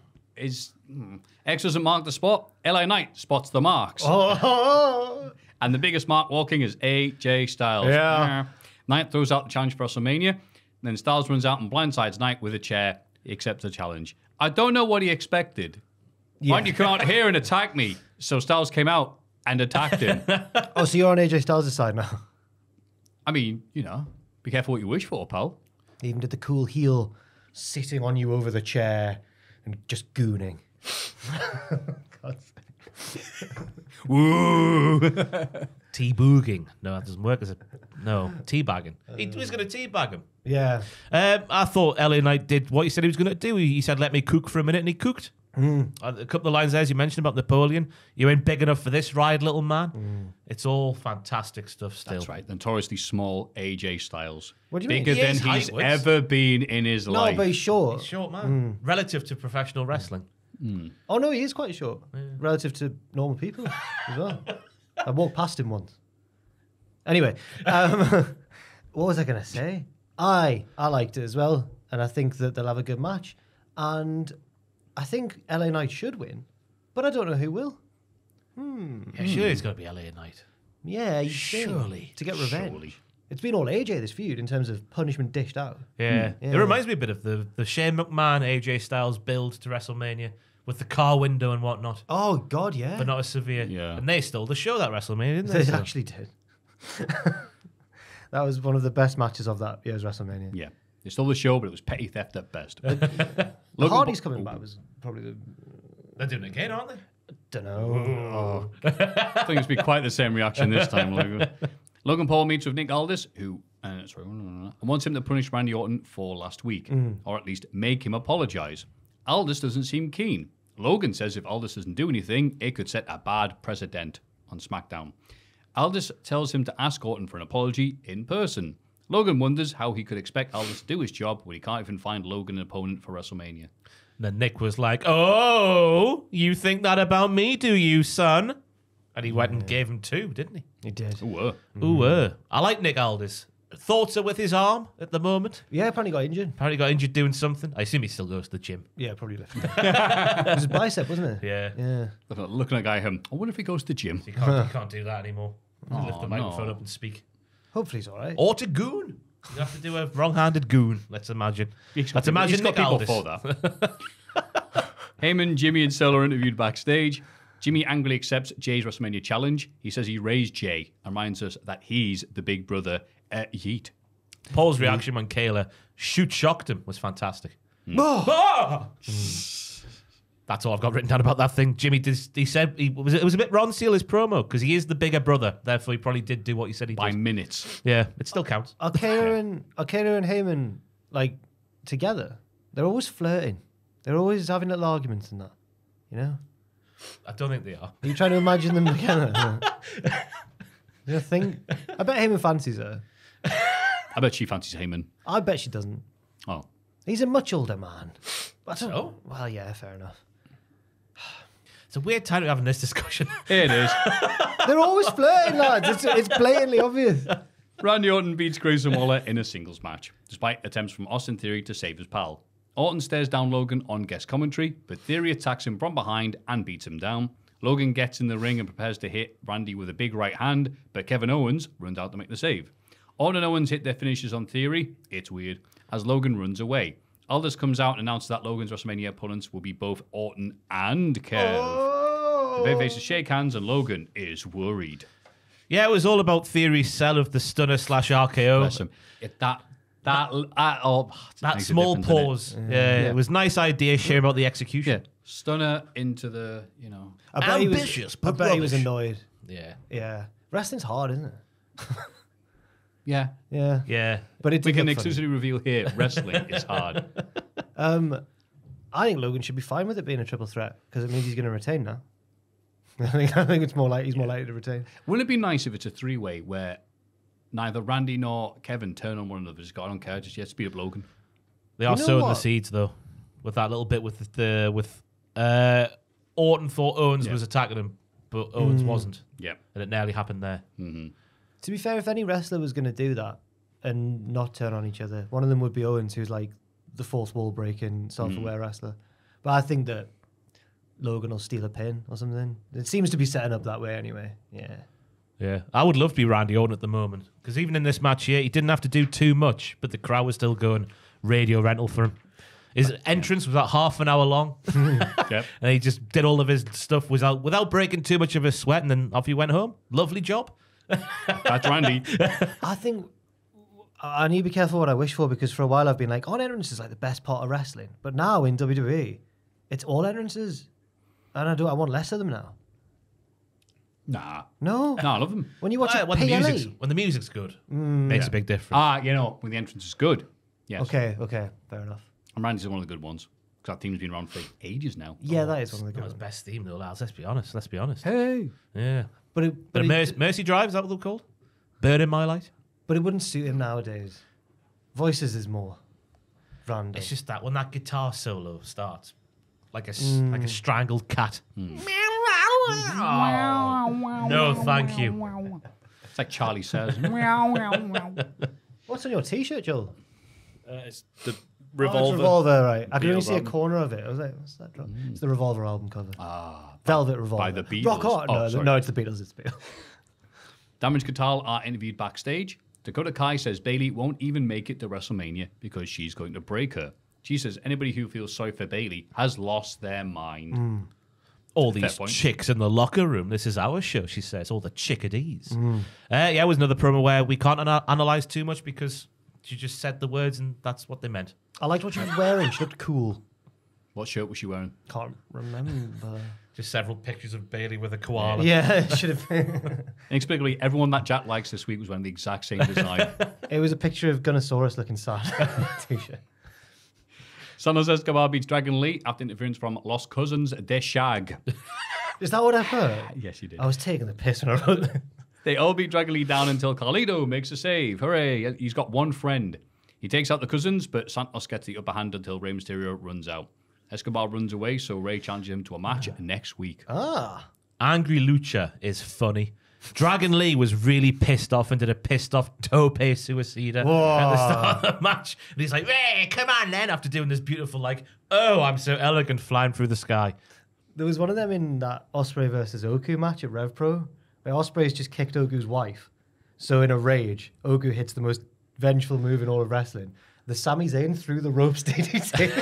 X doesn't mark the spot. LA Knight spots the marks. Oh. And the biggest mark walking is AJ Styles. Yeah. Knight throws out the challenge for WrestleMania. Then Styles runs out and blindsides Knight with a chair. He accepts the challenge. I don't know what he expected. Why don't you come out here and attack me? So Styles came out and attacked him. Oh, so you're on AJ Styles' side now? I mean, be careful what you wish for, pal. He even did the cool heel sitting on you over the chair and just gooning. Woo! Teabooging. No, that doesn't work as a... No, teabagging. He was going to teabag him. Yeah. I thought LA Knight did what he said he was going to do. He said, let me cook for a minute, and he cooked. A couple of lines there, as you mentioned, about Napoleon. You ain't big enough for this ride, little man. It's all fantastic stuff still. That's right. Notoriously small AJ Styles. What do you mean? Bigger He than is he's height-wise. ever been in his No, life. but he's short. He's short, man. Relative to professional wrestling. Oh, no, he is quite short. Relative to normal people as well. I walked past him once. Anyway, what was I going to say? I liked it as well. And I think that they'll have a good match. And I think LA Knight should win. But I don't know who will. Yeah, sure, it's got to be LA Knight. Yeah, you Surely. to get revenge. It's been all AJ, this feud, in terms of punishment dished out. Yeah. It reminds me a bit of the Shane McMahon, AJ Styles build to WrestleMania with the car window and whatnot, Oh, God, yeah. but not as severe. Yeah. And they stole the show that WrestleMania, didn't they? They So- actually did. That was one of the best matches of that year's WrestleMania. Yeah. They stole the show, but it was petty theft at best. The Logan Hardys Paul- coming back was probably the... They're doing it again, aren't they? Don't know. I think it's been quite the same reaction this time, Logan. Logan Paul meets with Nick Aldis, who and wants him to punish Randy Orton for last week, or at least make him apologize. Aldis doesn't seem keen. Logan says if Aldis doesn't do anything, it could set a bad precedent on SmackDown. Aldis tells him to ask Orton for an apology in person. Logan wonders how he could expect Aldis to do his job when he can't even find Logan an opponent for WrestleMania. And then Nick was like, "Oh, you think that about me, do you, son?" And he went and gave him 2, didn't he? He did. Ooh, I like Nick Aldis. Thoughts are with his arm at the moment. Yeah, apparently got injured. Apparently got injured doing something. I assume he still goes to the gym. Yeah, probably lifted. It was his bicep, wasn't it? Yeah. Yeah. Looking at a guy, I wonder if he goes to the gym. He can't do that anymore. Lift the microphone up and speak. Hopefully he's all right. Or to goon. You have to do a wrong-handed goon, let's imagine. Let's imagine He's got Nick people Aldis. for that. Heyman, Jimmy, and Solo are interviewed backstage. Jimmy angrily accepts Jay's WrestleMania challenge. He says he raised Jay and reminds us that he's the big brother. Yeet. Paul's reaction when Kayla shocked him was fantastic. Oh! That's all I've got written down about that thing. Jimmy, he said it was a bit Ron Seal, his promo, because he is the bigger brother. Therefore, he probably did do what he said he By did. minutes. Yeah, it still counts. Are Kayla and Heyman, like, together? They're always flirting. They're always having little arguments and that. You know? I don't think they are. Are you trying to imagine them together? You think? I bet Heyman fancies her. I bet she fancies Heyman. I bet she doesn't. Oh. He's a much older man. But I don't- So? Well, yeah, fair enough. It's a weird time to be having this discussion. It is. They're always flirting, lads. It's blatantly obvious. Randy Orton beats Grayson Waller in a singles match, despite attempts from Austin Theory to save his pal. Orton stares down Logan on guest commentary, but Theory attacks him from behind and beats him down. Logan gets in the ring and prepares to hit Randy with a big right hand, but Kevin Owens runs out to make the save. Orton and Owens hit their finishes on Theory. It's weird, as Logan runs away. Aldis comes out and announces that Logan's WrestleMania opponents will be both Orton and Kev. The babyfaces shake hands and Logan is worried. Yeah, it was all about Theory's sell of the stunner / RKO. Bless him. That That small pause. Yeah, it was a nice idea, share about the execution. Stunner into the, I bet Ambitious, I but bet he was rubbish. annoyed. Yeah. Yeah. Wrestling's hard, isn't it? Yeah. Yeah. Yeah. But it We did can look funny. exclusively reveal here, wrestling is hard. I think Logan should be fine with it being a triple threat because it means he's going to retain now. I think it's more like he's more likely to retain. Wouldn't it be nice if it's a three-way where neither Randy nor Kevin turn on one another. Just go, I don't care, just yet speed up Logan. They are sowing the seeds though, with that little bit with Orton thought Owens was attacking him, but Owens wasn't. Yeah, and it nearly happened there. To be fair, if any wrestler was going to do that and not turn on each other, one of them would be Owens, who's like the fourth wall breaking, self-aware wrestler. But I think that Logan will steal a pin or something. It seems to be setting up that way anyway. Yeah, I would love to be Randy Orton at the moment, because even in this match here, he didn't have to do too much, but the crowd was still going radio rental for him. His entrance was about half an hour long, and he just did all of his stuff without breaking too much of his sweat, and then off he went home. Lovely job. That's Randy. I think I need to be careful what I wish for, because for a while I've been like, on entrance is like the best part of wrestling, but now in WWE, it's all entrances, and I want less of them now. Nah. No, I love them. When you watch it, when the music's good, makes a big difference. When the entrance is good. Yes. Okay, fair enough. And Randy's one of the good ones, because that team's been around for ages now. Yeah, that is one of the good Not his ones. best theme though, lads. Let's be honest. Hey. Yeah. But Mercy Drive, is that what they're called? Burn in My Light? But it wouldn't suit him nowadays. Voices is more random. It's just that when that guitar solo starts, like a strangled cat. No, thank you. It's like Charlie says. What's on your T-shirt, Joel? It's the Revolver. Revolver. It's Revolver, right. I could only Beatles see a album. corner of it. I was like, what's that? It's the Revolver album cover. Velvet Revolver. by the Beatles. Rock on. Oh, sorry. No, it's the Beatles. It's the Beatles. Damage Control are interviewed backstage. Dakota Kai says Bayley won't even make it to WrestleMania because she's going to break her. She says anybody who feels sorry for Bayley has lost their mind. All Fair these point. chicks in the locker room. This is our show, she says. All the chickadees. It was another promo where we can't analyze too much because she just said the words and that's what they meant. I liked what she was wearing. She looked cool. What shirt was she wearing? Can't remember. Just several pictures of Bayley with a koala. Yeah, it should have been. Inexplicably, everyone that Jack likes this week was wearing the exact same design. It was a picture of Gunnosaurus looking sad. T-shirt. Santos Escobar beats Dragon Lee after interference from Lost Cousins De Shag. Is that what I heard? Yes, you did. I was taking the piss when I wrote it. They all beat Dragon Lee down until Carlito makes a save. Hooray! He's got one friend. He takes out the Cousins, but Santos gets the upper hand until Rey Mysterio runs out. Escobar runs away, so Rey challenges him to a match next week. Angry Lucha is funny. Dragon Lee was really pissed off and did a pissed off tope suicida at the start of the match. And he's like, hey, come on then, after doing this beautiful, like, oh, I'm so elegant flying through the sky. There was one of them in that Ospreay versus Oku match at Rev Pro, where Ospreay's just kicked Oku's wife. So in a rage, Oku hits the most vengeful move in all of wrestling. The Sami Zayn through the ropes DDT.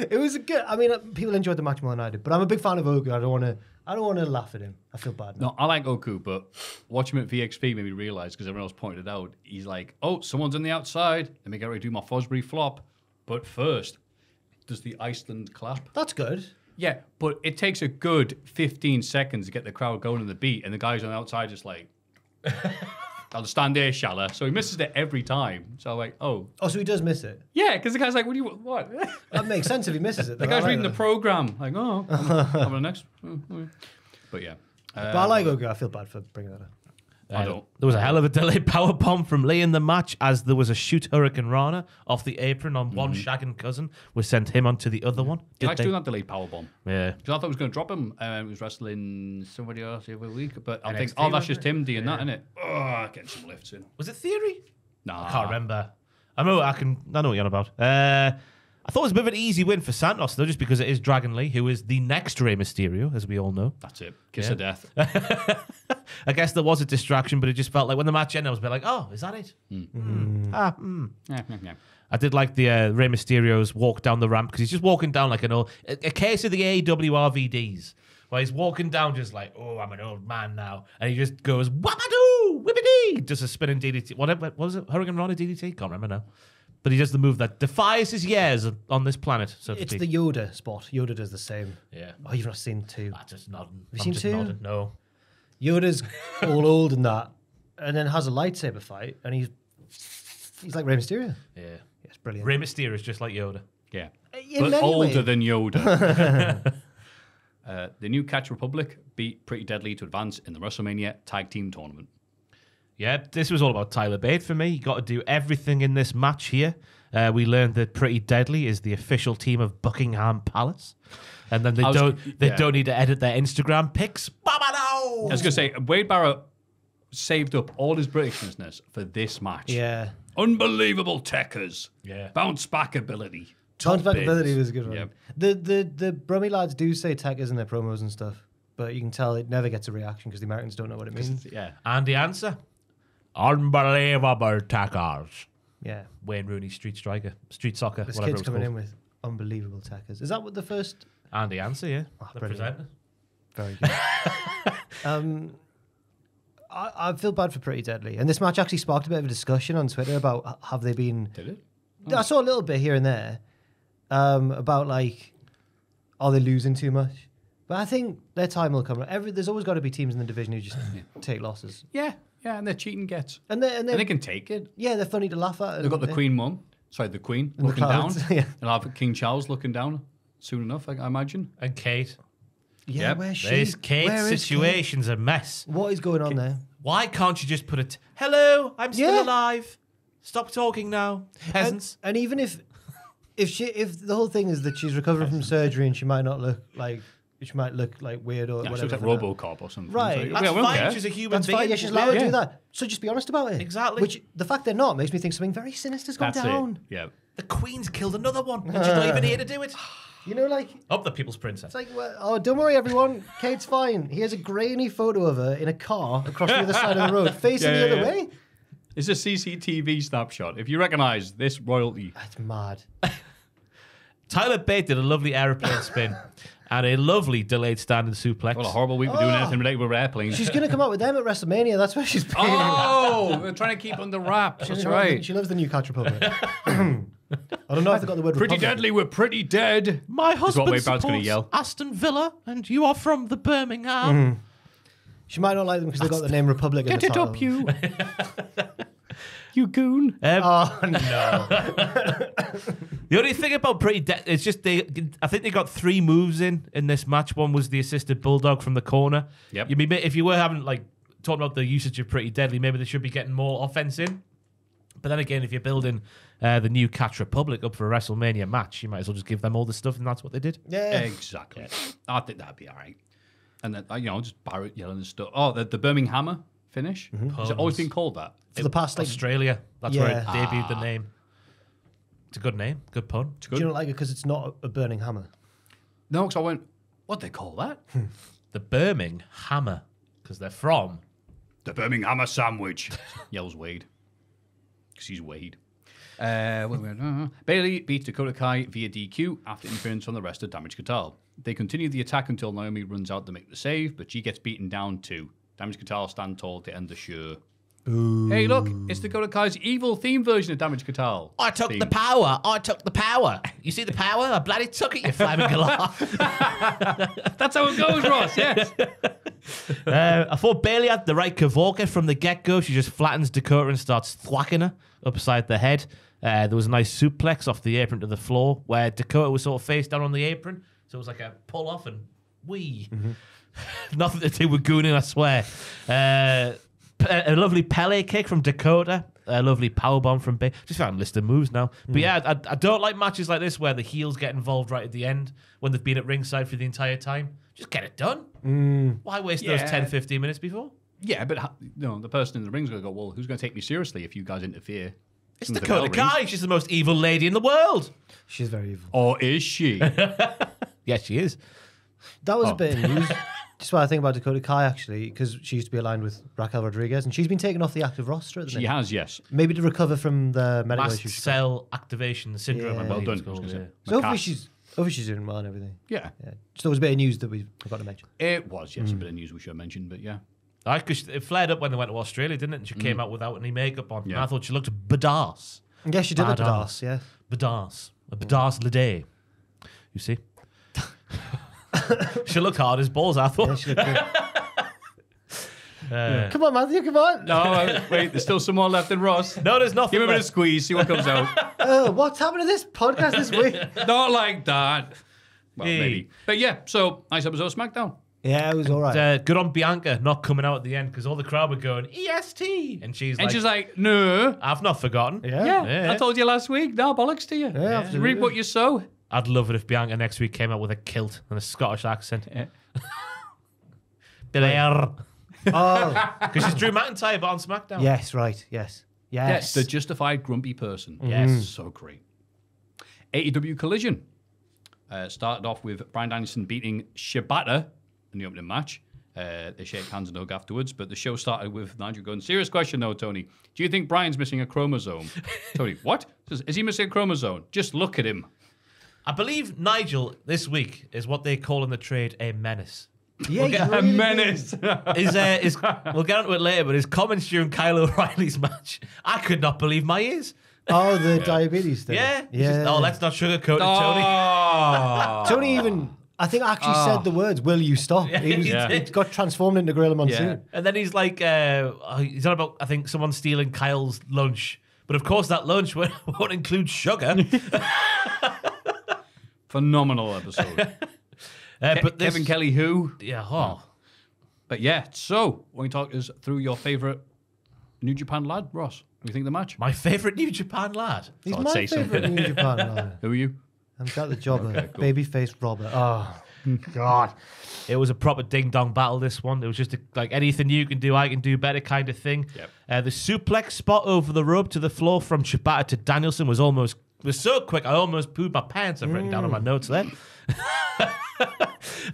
It was a good. I mean, people enjoyed the match more than I did, but I'm a big fan of Oku. I don't want to laugh at him. I feel bad now. No, I like Oku, but watching him at VXP made me realize, because everyone else pointed it out, he's like, oh, someone's on the outside. Let me get ready to do my Fosbury flop. But first, does the Iceland clap? That's good. Yeah, but it takes a good 15 seconds to get the crowd going on the beat, and the guys on the outside just like, I'll just stand there, Shala. So he misses it every time. So I'm like, oh. Oh, so he does miss it. Yeah, because the guy's like, what? That makes sense if he misses it. The guy's reading the program. Like, oh, I'm the next. But yeah. But I like Oku. I feel bad for bringing that up. I don't. There was a hell of a delayed powerbomb from Lee in the match, as there was a shoot Hurricane Rana off the apron on one shagging cousin, which sent him onto the other one. He likes doing that delayed powerbomb. Yeah. Because I thought he was going to drop him. He was wrestling somebody else every week. But I think, NXT, that's just wasn't it? him doing that, isn't it? Oh, getting some lifts in. Was it Theory? Nah. I can't remember. I know what you're on about. I thought it was a bit of an easy win for Santos, though, just because it is Dragon Lee, who is the next Rey Mysterio, as we all know. That's it. Kiss of death. I guess there was a distraction, but it just felt like when the match ended, I was a bit like, oh, is that it? Yeah. I did like the Rey Mysterio's walk down the ramp, because he's just walking down like a case of the AEW RVDs, where he's walking down just like, oh, I'm an old man now. And he just goes, wabadoo, whippity, does a spinning DDT. What was it? Hurricane Rana DDT? Can't remember now. But he does the move that defies his years on this planet, so to It's speak. the Yoda spot. Yoda does the same. Yeah. Oh, you've not seen 2. I'm just nodding. Have you seen 2? Nodding. No. Yoda's all old and that, and then has a lightsaber fight, and he's like Rey Mysterio. Yeah. It's brilliant. Rey Mysterio is just like Yoda. Yeah. In But many older ways. than Yoda. The new Catch Republic beat Pretty Deadly to advance in the WrestleMania Tag Team Tournament. Yeah, this was all about Tyler Bate for me. You got to do everything in this match here. We learned that Pretty Deadly is the official team of Buckingham Palace. And then they don't need to edit their Instagram pics. I was going to say, Wade Barrett saved up all his Britishness for this match. Yeah. Unbelievable techers. Yeah. Bounce back ability. Bounce back bins. ability was a good one. Yep. The Brummy lads do say techers in their promos and stuff, but you can tell it never gets a reaction because the Americans don't know what it means. Yeah. And the answer? Unbelievable tackers. Yeah. Wayne Rooney, street striker, street soccer, This whatever kid's it's coming called. in with unbelievable techers. Is that what the first? And the answer, yeah. Oh, The brilliant. presenter. Very good. I feel bad for Pretty Deadly. And this match actually sparked a bit of a discussion on Twitter about have they been... Did it? I saw a little bit here and there about like, are they losing too much? But I think their time will come. There's always got to be teams in the division who just take losses. Yeah, and they're cheating gets. And they can take it. Yeah, they're funny to laugh at. They've got the Queen Mum. Sorry, the Queen In the looking down. clouds, yeah. They'll have King Charles looking down soon enough, I imagine. And Kate. Yeah, Yep. where's she? This Kate's Where is situation's a mess. Kate? What is going on there? Why can't you just put it? Hello, I'm still Yeah. alive. Stop talking now, peasants. And even if the whole thing is that she's recovering from surgery and she might look like weird or Yeah, whatever. so it's like RoboCop or something. Right. So, That's yeah, we don't fine. care. She's a human That's being. fine. Yeah, she's allowed to Yeah. do that. So just be honest about it. Exactly. Which the fact they're not makes me think something very sinister's gone That's down. it. Yeah. The Queen's killed another one, and she's not even here to do it. You know, like Up the People's Princess. it's like, well, oh, don't worry, everyone. Kate's fine. Here's a grainy photo of her in a car across the other side of the road, facing the other way. It's a CCTV snapshot. If you recognise this royalty, That's mad. Tyler Bate did a lovely aeroplane spin and a lovely delayed standing suplex. what a horrible week for doing anything related with airplanes. She's gonna come out with them at WrestleMania. That's where she's been. Oh, we're trying to keep under wraps. That's right. She loves the Newcastle Republic. I don't know if they got the word Pretty Republic. deadly, we're pretty dead. My Is what husband Wade Barrett's gonna supports yell. Aston Villa, and you are from the Birmingham. She might not like them because they got the name Republic in Get the it title. up, you. You goon. Oh no! The only thing about Pretty Dead is just I think they got 3 moves in this match. One was the assisted bulldog from the corner. Yep. If you were having talking about the usage of Pretty Deadly, maybe they should be getting more offense in. But then again, if you're building the new Catch Republic up for a WrestleMania match, you might as well just give them all the stuff, and that's what they did. Yeah. Exactly. I think that'd be all right. And then, just Barrett yelling and stuff. Oh, the Birmingham Hammer finish? Has it always been called that? For the past, like, Australia. That's Yeah. where it debuted the name. It's a good name. Good pun. do you not like it because it's not a burning hammer? No, because I went, what'd they call that? The Birmingham Hammer, because they're from. The Birmingham Hammer sandwich, yells Wade. Because he's Wade. Bailey beats Dakota Kai via DQ after interference from the rest of Damage Katal. They continue the attack until Naomi runs out to make the save, but she gets beaten down too. Damage Katal stand tall to end the show. Hey, look, it's Dakota Kai's evil theme version of Damage Katal. I took the power. I took the power. You see the power? I bloody took it, you flaming galah. That's how it goes, Ross, yes. I thought Bailey had the right Kavorka from the get-go. She just flattens Dakota and starts thwacking her upside the head. There was a nice suplex off the apron to the floor where Dakota was sort of face down on the apron. So it was like a pull-off and wee. Nothing to do with gooning, I swear. A lovely Pele kick from Dakota. A lovely powerbomb from Bailey. Just found a list of moves now. But yeah, I don't like matches like this where the heels get involved right at the end when they've been at ringside for the entire time. Just get it done. Why waste those 10, 15 minutes before? Yeah, but the person in the ring's going to go, well, who's going to take me seriously if you guys interfere? It's Dakota Kai. She's the most evil lady in the world. She's very evil. Or is she? Yes, she is. That was a bit of news. Just what I think about Dakota Kai, actually, because she used to be aligned with Raquel Rodriguez, and she's been taken off the active roster at the She minute. has, yes. Maybe to recover from the medical Mast issues. cell activation syndrome. Yeah. I Well believe done. it's I was called, gonna yeah. say. So hopefully she's doing well and everything. Yeah. Yeah. So there was a bit of news that we forgot to mention. It was, yes, a bit of news we should have mentioned, but yeah. Because it flared up when they went to Australia, didn't it? And she came out without any makeup on. And Yeah. I thought she looked badass. Yeah, she did look Badass. badass, yeah. Badass. A badass lady. You see? She looked hard as balls, I thought. Yeah, she looked good. Come on, Matthew, come on. No, wait, there's still some more left in Ross. No, there's nothing Give him a bit of left. squeeze, see what comes out. What's happened to this podcast this week? Not like that. Well, Hey. maybe. But yeah, so nice episode of SmackDown. Yeah, it was all right. Good on Bianca not coming out at the end because all the crowd were going EST, and she's like, no, I've not forgotten. Yeah, I told you last week. No bollocks to you. Yeah, absolutely. Reap what you sow. I'd love it if Bianca next week came out with a kilt and a Scottish accent. Blair. Oh, Because she's Drew McIntyre, but on SmackDown. yes, right. Yes. Yes. The justified grumpy person. Yes. So great. AEW Collision started off with Bryan Danielson beating Shibata in the opening match. They shake hands and hug afterwards, but the show started with Nigel going, serious question though, Tony. Do you think Bryan's missing a chromosome? Tony, what? Is he missing a chromosome? Just look at him. I believe Nigel this week is what they call in the trade a menace. Yeah, We'll get he A really menace. We'll get onto it later, but his comments during Kyle O'Reilly's match, I could not believe my ears. Oh, the diabetes thing. Yeah. He's Yeah. just, let's not sugarcoat it, Oh. Tony even, I think, actually said the words, will you stop? He got transformed into Gorilla Monsoon. Yeah. And then he's like, he's on about, I think, someone stealing Kyle's lunch. But of course, that lunch won't include sugar. Phenomenal episode. But this, Kevin Kelly, who? Yeah, oh. But yeah, so when you talk us through your favourite New Japan lad, Ross, what do you think of the match? My favourite New Japan lad. He's I'd my say favourite something. New Japan lad. Who are you? I've got the jobber. Okay, cool. Babyface Robert. Oh, God. It was a proper ding-dong battle, this one. It was just like anything you can do, I can do better kind of thing. Yep. The suplex spot over the rope to the floor from Shibata to Danielson was so quick, I almost pooed my pants. I've written down on my notes there.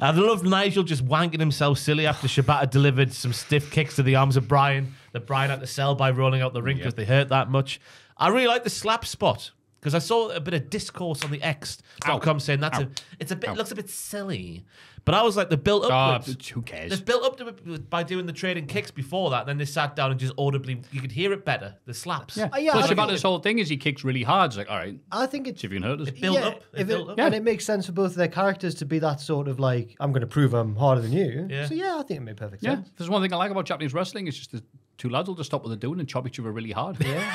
I love Nigel just wanking himself silly after Shibata delivered some stiff kicks to the arms of Bryan that Bryan had to sell by rolling out the ring because they hurt that much. I really like the slap spot because I saw a bit of discourse on the X.com saying looks a bit silly. But I was like, the built up. Who cares? They've built up to it by doing the trading kicks before that. Then they sat down and just audibly, you could hear it better. The slaps. Yeah. yeah, Plus I about think- this whole thing is he kicks really hard. It's like, all right, I think it's see if you can hurt us. Built up. if built up. And it makes sense for both of their characters to be that sort of like, I'm going to prove I'm harder than you. Yeah. So yeah, I think it made perfect Yeah, sense. there's one thing I like about Japanese wrestling. It's just the two lads will just stop what they're doing and chop each other really hard. Yeah.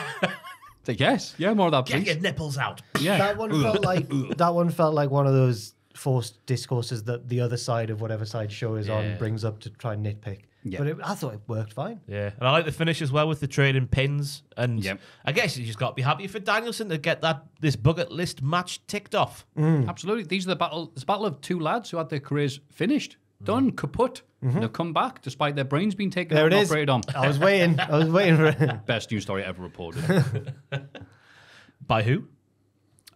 It's like, yes, yeah, more of that, Get please. your nipples out. Yeah. That one felt like one of those forced discourses that the other side of whatever side show is on brings up to try and nitpick. Yeah. But I thought it worked fine. Yeah, and I like the finish as well with the trading pins. And Yep. I guess you just got to be happy for Danielson to get this bucket list match ticked off. Absolutely. These are the battle of two lads who had their careers finished, done, kaput. And they've come back despite their brains being taken There out it and is. operated on. I was waiting for it. Best news story ever reported. By who?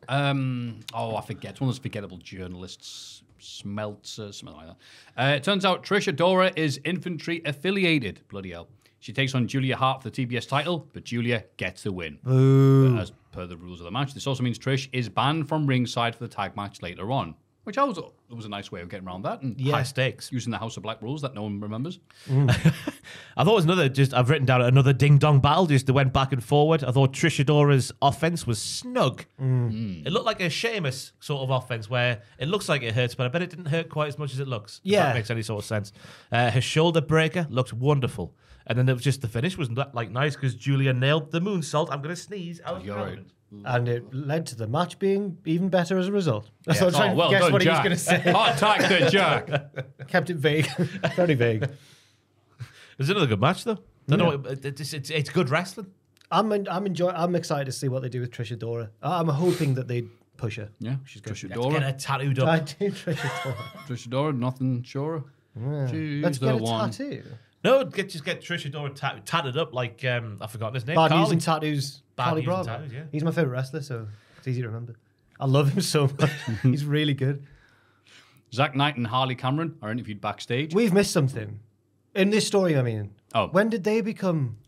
I forget. It's one of those forgettable journalists, Smeltzer, something like that. It turns out Trish Adora is infantry affiliated. Bloody hell. She takes on Julia Hart for the TBS title, but Julia gets the win. But as per the rules of the match, this also means Trish is banned from ringside for the tag match later on, which it was a nice way of getting around that. And High stakes. using the House of Black rules that no one remembers. I thought it was I've written down another ding-dong battle, just that went back and forward. I thought Trish Adora's offense was snug. It looked like a Sheamus sort of offense where it looks like it hurts, but I bet it didn't hurt quite as much as it looks. If Yeah. that makes any sort of sense. Her shoulder breaker looked wonderful. And then it was just the finish was like nice because Julia nailed the moonsault. I'm going to sneeze. You're right. And it led to the match being even better as a result. That's what I'm trying well to guess done, what Jack. he was going to say. Hot tag to Jack. Kept it vague. Very vague. It was another good match, though. Don't know. It's good wrestling. I'm excited to see what they do with Trish Adora. I'm hoping that they push her. Yeah, She's good. Trish Get Adora. her tattooed I up. do Trish Adora. Trish Adora, nothing sure. She's Let's the get a one. tattoo. No, just get Trish Adora tatted up like I've forgotten his name. Bad Carly. using tattoos. Bad Carly using Bravo. tattoos, yeah. He's my favorite wrestler, so it's easy to remember. I love him so much. He's really good. Zack Knight and Harley Cameron are interviewed backstage. We've missed something in this story. I mean, Oh. when did they become?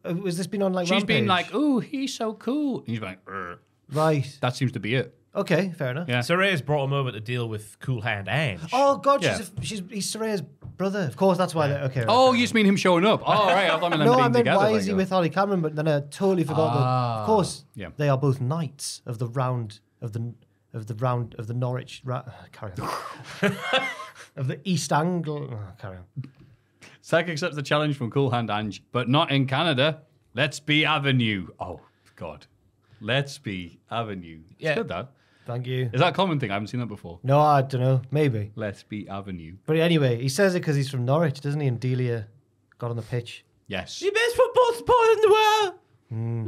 Was this been on like? She's been Rampage? like, "Ooh, he's so cool." And he's like, "Ugh." right. That seems to be it. Okay, fair enough. Yeah. Saraya's brought him over to deal with Cool Hand Ange. Oh God, Yeah. he's Saraya's brother. Of course, that's why. Okay. Oh, right. you just mean him showing up? Oh, right. I thought them No, being I meant together. why There is he you go. with Holly Cameron? But then I totally forgot that. Of course, Yeah. they are both knights of the round of the Norwich. Carry on. Of the East Angle. Carry on. Zack accepts the challenge from Cool Hand Ange, but not in Canada. Let's be Avenue. Oh God, Let's be Avenue. It's Yeah. good, that. Thank you. Is that a common thing? I haven't seen that before. No, I don't know. Maybe. Let's be Avenue. But anyway, he says it because he's from Norwich, doesn't he? And Delia got on the pitch. Yes. The best football sport in the world.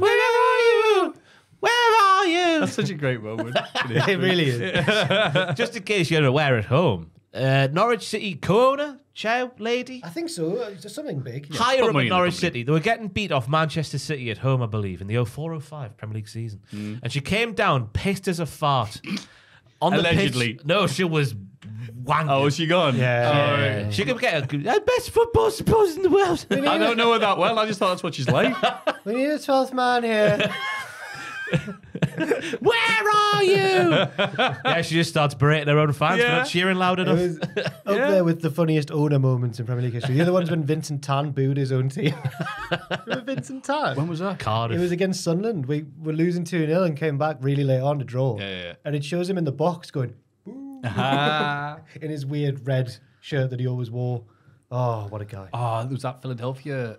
Where are you? Where are you? That's such a great moment. It really is. Just in case you're aware at home, Norwich City co-owner, Chow lady, I think so. It's something big. higher put up money at in the Norwich company. City. They were getting beat off Manchester City at home, I believe, in the 04-05 Premier League season. And she came down pissed as a fart. On Allegedly. the pitch. No, she was wanking. Oh, is she gone? Yeah. She could get a best football suppose in the world. I don't know her that well. I just thought that's what she's like. We need a 12th man here. Where are you? Yeah, she just starts berating her own fans for not cheering loud It enough. was up there with the funniest owner moments in Premier League history. The other one's when Vincent Tan booed his own team. Remember Vincent Tan? When was that? Cardiff. It was against Sunderland. We were losing 2-0 and came back really late on to draw. Yeah. And it shows him in the box going, in his weird red shirt that he always wore. Oh, what a guy. Oh, there was that Philadelphia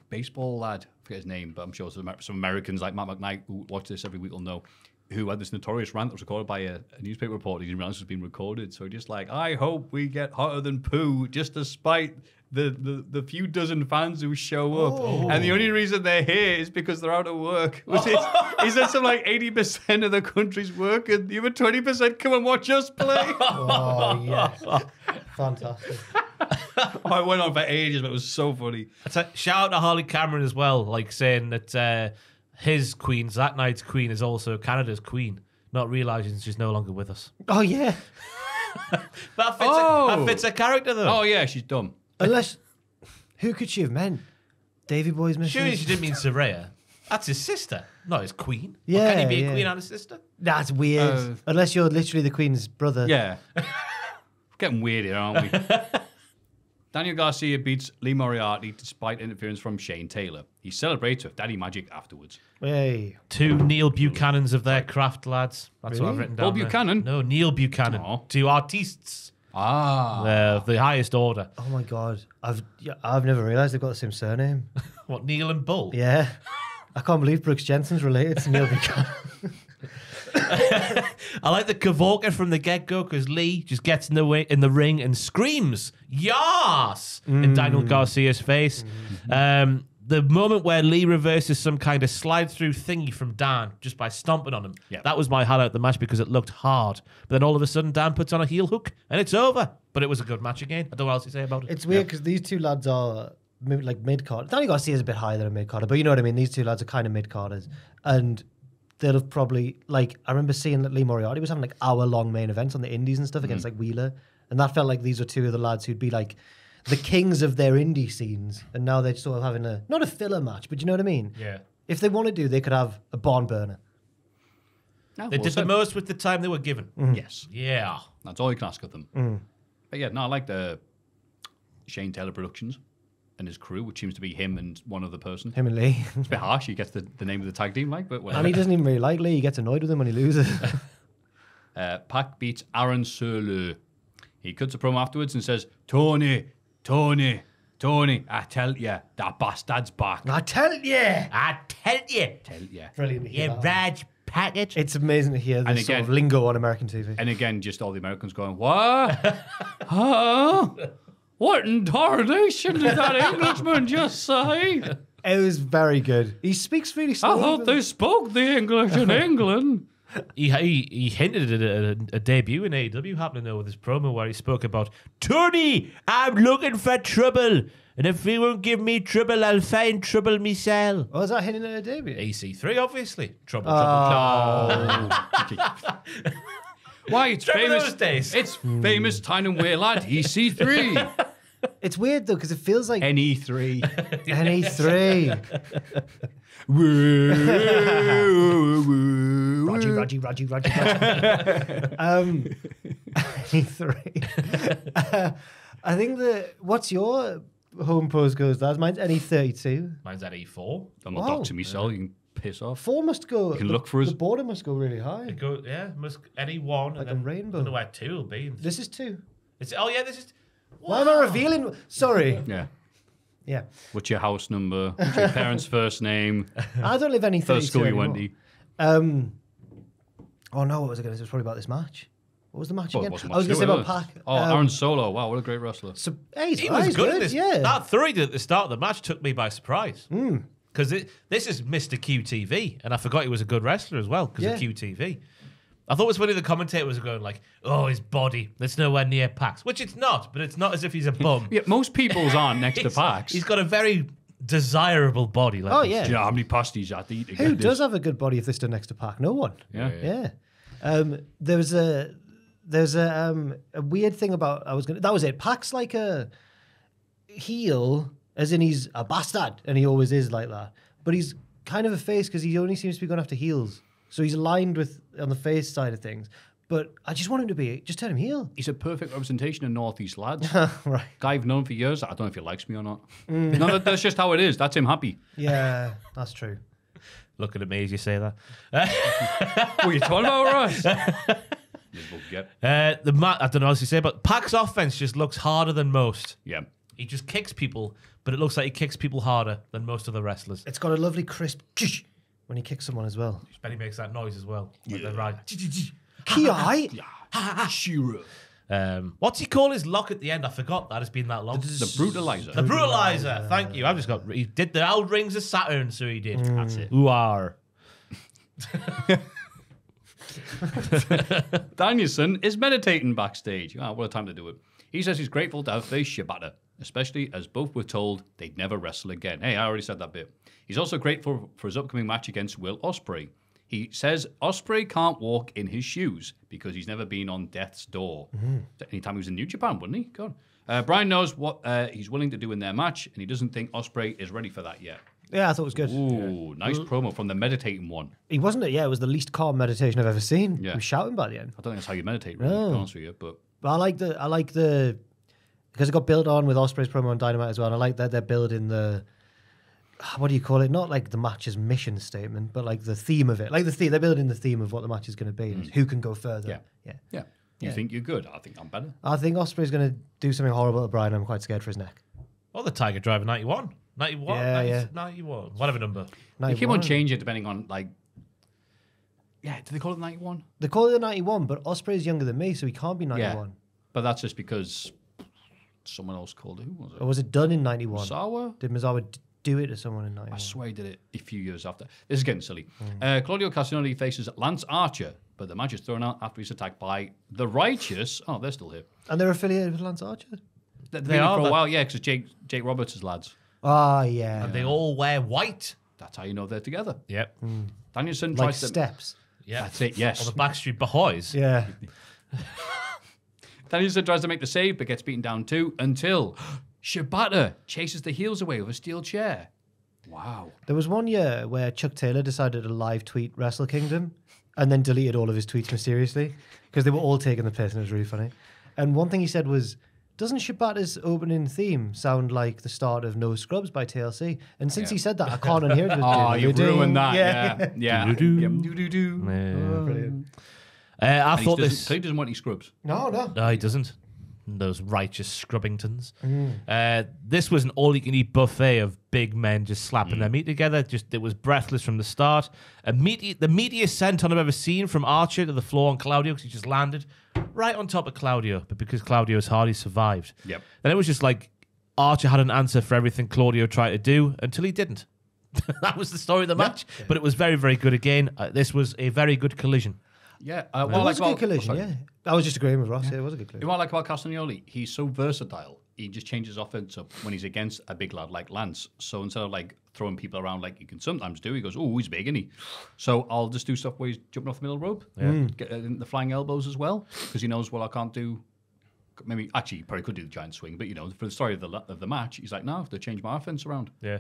baseball lad. I forget his name, but I'm sure some Americans like Matt McKnight who watch this every week will know, who had this notorious rant that was recorded by a newspaper reporter. He didn't realize it was being recorded. So just like, I hope we get hotter than poo, just despite the few dozen fans who show up. And the only reason they're here is because they're out of work. He said something like 80% of the country's working. The other 20% come and watch us play. Oh, yes. Fantastic. I went on for ages, but it was so funny. Shout out to Harley Cameron as well, like saying that his queen, that night's queen, is also Canada's queen, not realising she's no longer with us. Oh, yeah. That fits her character, though. Oh, yeah, she's dumb. Unless, who could she have meant? Davy Boy's missus? Surely she didn't mean Soraya. That's his sister, not his queen. Or Yeah, can he be a yeah. queen and a sister? That's weird. Unless you're literally the Queen's brother. Yeah. Getting weird here, aren't we? Daniel Garcia beats Lee Moriarty despite interference from Shane Taylor. He celebrates with Daddy Magic afterwards. Hey. 2 Neil Buchanans of their craft, lads. That's what I've written down. Paul there. Buchanan? No, Neil Buchanan. Aw. 2 artistes of the highest order. Oh, my God. I've never realised they've got the same surname. What, Neil and Bull? Yeah. I can't believe Brooks Jensen's related to Neil Buchanan. I like the Kavorka from the get-go because Lee just gets in the ring and screams, "Yas!" in Daniel Garcia's face. The moment where Lee reverses some kind of slide-through thingy from Dan just by stomping on him, that was my highlight of the match because it looked hard. But then all of a sudden, Dan puts on a heel hook and it's over. But it was a good match again. I don't know what else to say about it. It's weird because these two lads are like mid-card. Danny Garcia's a bit higher than a mid-carder, but you know what I mean? These two lads are kind of mid-carders. And they'll have probably, like, I remember seeing that Lee Moriarty was having like hour-long main events on the indies and stuff against like Wheeler. And that felt like these were two of the lads who'd be like the kings of their indie scenes. And now they're sort of having not a filler match, but you know what I mean? Yeah. If they want to they could have a barn burner. They did the most with the time they were given. Yes. Yeah. That's all you can ask of them. But yeah, no, I like the Shane Taylor Productions and his crew, which seems to be him and one other person. Him and Lee. It's a bit harsh. He gets the name of the tag team, like, but whatever. And he doesn't even really like Lee. He gets annoyed with him when he loses. Pac beats Aaron Solo. He cuts a promo afterwards and says, Tony, I tell ya, that bastard's back. I tell you. I tell you. Brilliant. to hear You that. Raj package. It's amazing to hear this sort again- of lingo on American TV. And again, just all the Americans going, what? Huh? What in tarnation did that Englishman just say? It was very good. He speaks really I slowly. thought they spoke the English in England. He hinted at a debut in AEW happening though with his promo where he spoke about Tony, I'm looking for trouble, and if he won't give me trouble, I'll find trouble myself. Oh, is that hinting at a debut? EC3, obviously. Trouble. Why, it's Remember famous. those days? It's famous Tynan Way lad, EC3. It's weird though because it feels like NE3. NE3. Roger. NE3. I think what's your home postcode, Dad? Mine's NE32. Mine's at E4. I'm not doxing myself, you can piss off. 4 must go. You can look for us. The border must go really high. It go, yeah, NE1. Like and a then rainbow. I don't know where 2 will be. This is 2. This is. Why am I revealing? Sorry. Yeah. Yeah. What's your house number? What's your parents' first name? I don't live NE32 First school you anymore. went to? Oh no, what was I going to say? It was probably about this match. What was the match Well, it again? wasn't I was much going to say to about it, Pac. Oh, Aaron Solo. Wow, what a great wrestler. So, He was good at this. Yeah. That throw he did at the start of the match took me by surprise. Because this is Mr. QTV, and I forgot he was a good wrestler as well because of QTV. I thought it was funny the commentator was going like, "Oh, his body, that's nowhere near Pax," which it's not, but it's not as if he's a bum. Yeah, most people's aren't next to Pax. He's got a very desirable body. Like Oh, this. yeah. Do you know how many pasties you had to eat to Who get does this? have a good body if they stood next to Pac? No one. Yeah. There's a weird thing about that was it. Pac's like a heel, as in he's a bastard, and he always is like that. But he's kind of a face because he only seems to be going after heels. So he's aligned with on the face side of things. But I just want him to just turn him heel. He's a perfect representation of Northeast lads. Right. Guy I've known for years. I don't know if he likes me or not. No, that's just how it is. That's him happy. Yeah, that's true. Looking at me as you say that. What are you talking about, Ross? I don't know what to say, but Pac's offense just looks harder than most. Yeah. He just kicks people, but it looks like he kicks people harder than most of the wrestlers. It's got a lovely crisp when he kicks someone as well. Benny makes that noise as well. Like they're right. Ki-ai? What's he call his lock at the end? I forgot that. It's been that long. The brutalizer. The brutalizer. Thank you. I've just got. He did the old rings of Saturn, so he did. That's it. Who are? Danielson is meditating backstage. Ah, what a time to do it. He says he's grateful to have faced Shibata, especially as both were told they'd never wrestle again. Hey, I already said that bit. He's also grateful for his upcoming match against Will Ospreay. He says Ospreay can't walk in his shoes because he's never been on death's door. Anytime he was in New Japan, wouldn't he? God. Brian knows what he's willing to do in their match, and he doesn't think Ospreay is ready for that yet. Yeah, I thought it was good. Ooh, nice promo from the meditating one. He wasn't it? Yeah, it was the least calm meditation I've ever seen. Yeah. He was shouting by the end. I don't think that's how you meditate, really, to be honest with you, but... But I like the because it got built on with Ospreay's promo on Dynamite as well. And I like that they're building the, what do you call it? Not like the match's mission statement, but like the theme of it. Like they're building the theme of what the match is going to be. Who can go further? Yeah. You think you're good? I think I'm better. I think Ospreay's going to do something horrible to Brian. I'm quite scared for his neck. Oh, the Tiger Driver 91. 91? Yeah. 91. Whatever number. They keep on changing it depending on, like... Yeah, do they call it 91? They call it the 91, but Ospreay's younger than me, so he can't be 91. Yeah, but that's just because someone else called it. Who was it? Or was it done in 91? Misawa? Did Misawa do it to someone in 91? I swear he did it a few years after. This is getting silly. Claudio Castagnoli faces Lance Archer, but the match is thrown out after he's attacked by The Righteous. Oh, they're still here. And they're affiliated with Lance Archer? They've been are, for a but- while, yeah, because Jake Roberts' lads. Ah, yeah. And they all wear white. That's how you know they're together. Yep. Danielson like tries to... steps. Yeah. That's it, yes. Or the Backstreet Boys. Yeah. Danielson tries to make the save, but gets beaten down too, until Shibata chases the heels away with a steel chair. Wow. There was one year where Chuck Taylor decided to live tweet Wrestle Kingdom and then deleted all of his tweets mysteriously because they were all taking the piss and it was really funny. And one thing he said was, doesn't Shibata's opening theme sound like the start of No Scrubs by TLC? And since he said that, I can't unhear it. Oh, you ruined that. Yeah. Yeah. Do-do-do. Brilliant. I He thought doesn't, this. he doesn't want any scrubs. No. No, he doesn't. Those righteous Scrubbingtons. This was an all-you-can-eat buffet of big men just slapping their meat together. It was breathless from the start. The meatiest senton I've ever seen from Archer to the floor on Claudio because he just landed right on top of Claudio. But because Claudio's hard, he survived. Yep. Then it was just like Archer had an answer for everything Claudio tried to do until he didn't. That was the story of the match. But it was very, very good again. This was a very good collision. Yeah. It was a good collision, yeah. I was just agreeing with Ross. Yeah, it was a good collision. What I like about Castagnoli, he's so versatile. He just changes offense up when he's against a big lad like Lance. So instead of like throwing people around like you can sometimes do, he goes, "Oh, he's big, isn't he?" So I'll just do stuff where he's jumping off the middle rope, get the flying elbows as well, because he knows, well, I can't do. Maybe actually, he probably could do the giant swing, but you know, for the story of the match, he's like, "No, I have to change my offense around." Yeah.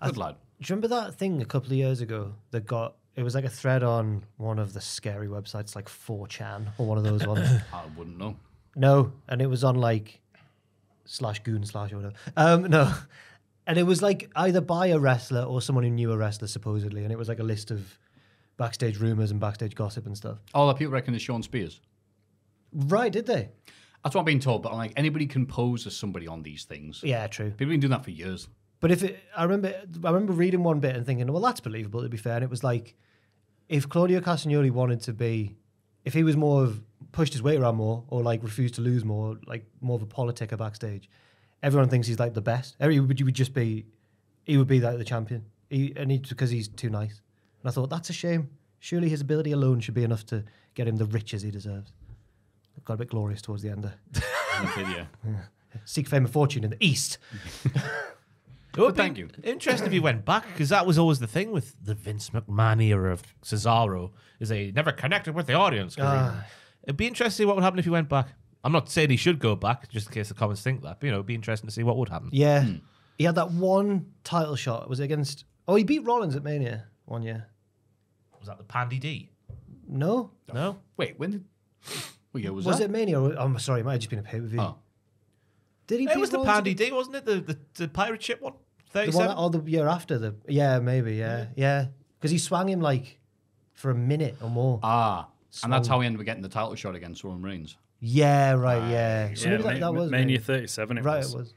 Good lad. Do you remember that thing a couple of years ago that got... It was like a thread on one of the scary websites, like 4chan or one of those ones. I wouldn't know. No, and it was on like /goon/ or whatever. No, and it was like either by a wrestler or someone who knew a wrestler supposedly, and it was like a list of backstage rumors and backstage gossip and stuff. All the people reckon it's Sean Spears. Right? Did they? That's what I'm being told. But I'm like, anybody can pose as somebody on these things. Yeah, true. People have been doing that for years. But I remember reading one bit and thinking, well, that's believable to be fair. And it was like, if Claudio Castagnoli wanted to be if he was more of pushed his weight around more, or like refused to lose more, like more of a politicker backstage, everyone thinks he's like the best. He would be like the champion. Because he's too nice. And I thought that's a shame. Surely his ability alone should be enough to get him the riches he deserves. Got a bit glorious towards the end there. Yeah. Seek fame and fortune in the East. Thank you. Interesting if he went back, because that was always the thing with the Vince McMahon era of Cesaro, is they never connected with the audience. It'd be interesting to see what would happen if he went back. I'm not saying he should go back, just in case the comments think that, but it'd be interesting to see what would happen. Yeah. He had that one title shot. Was it against... Oh, he beat Rollins at Mania one year. Was that the Pandy D? No. No? Wait, when did... What year was Was that? it Mania? I'm sorry, it might have just been a pay-per-view. Oh. Did he It beat was the Rollins? Pandy D, wasn't it? The pirate ship one? The 37? one the year after. Yeah, maybe, yeah. Because he swung him like for a minute or more. And that's how he ended up getting the title shot against Roman Reigns. Yeah, right, yeah. So Yeah, maybe that was Mania 37 it right, was. it was.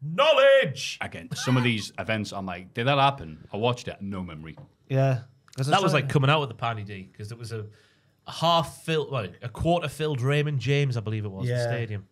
Knowledge! Again, some of these events, I'm like, did that happen? I watched it, no memory. Yeah. That was like coming out with the Pandy D, because it was a quarter-filled Raymond James, I believe it was, the Yeah. stadium.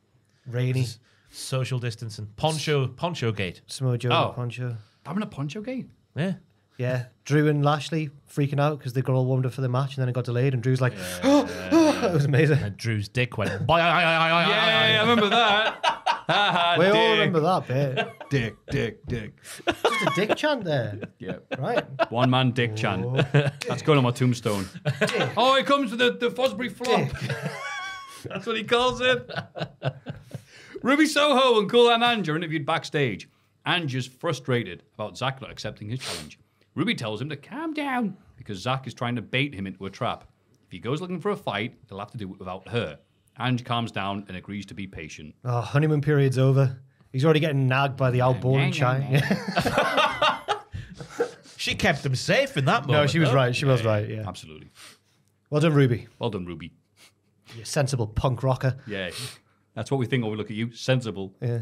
rainy. Social distancing. Poncho Gate. Samoa Joe Oh. Poncho. Having a poncho game? Yeah. Yeah. Drew and Lashley freaking out because they got all warmed up for the match and then it got delayed and Drew's like, it was amazing. And Drew's dick went, Yeah, I remember that. We all remember that bit. Dick. Just a dick chant there. Yeah. Right. One man dick chant. That's going on my tombstone. Oh, he comes with the Fosbury flop. That's what he calls it. Ruby Soho and Cool and Ange are interviewed backstage. Ange is frustrated about Zack not accepting his challenge. Ruby tells him to calm down because Zack is trying to bait him into a trap. If he goes looking for a fight, he'll have to do it without her. Ange calms down and agrees to be patient. Oh, honeymoon period's over. He's already getting nagged by the outborn chine. She kept him safe in that moment. No, she was right. She was right, yeah. Absolutely. Well done, Ruby. Well done, Ruby. You sensible punk rocker. Yeah. That's what we think when we look at you. Sensible. Yeah.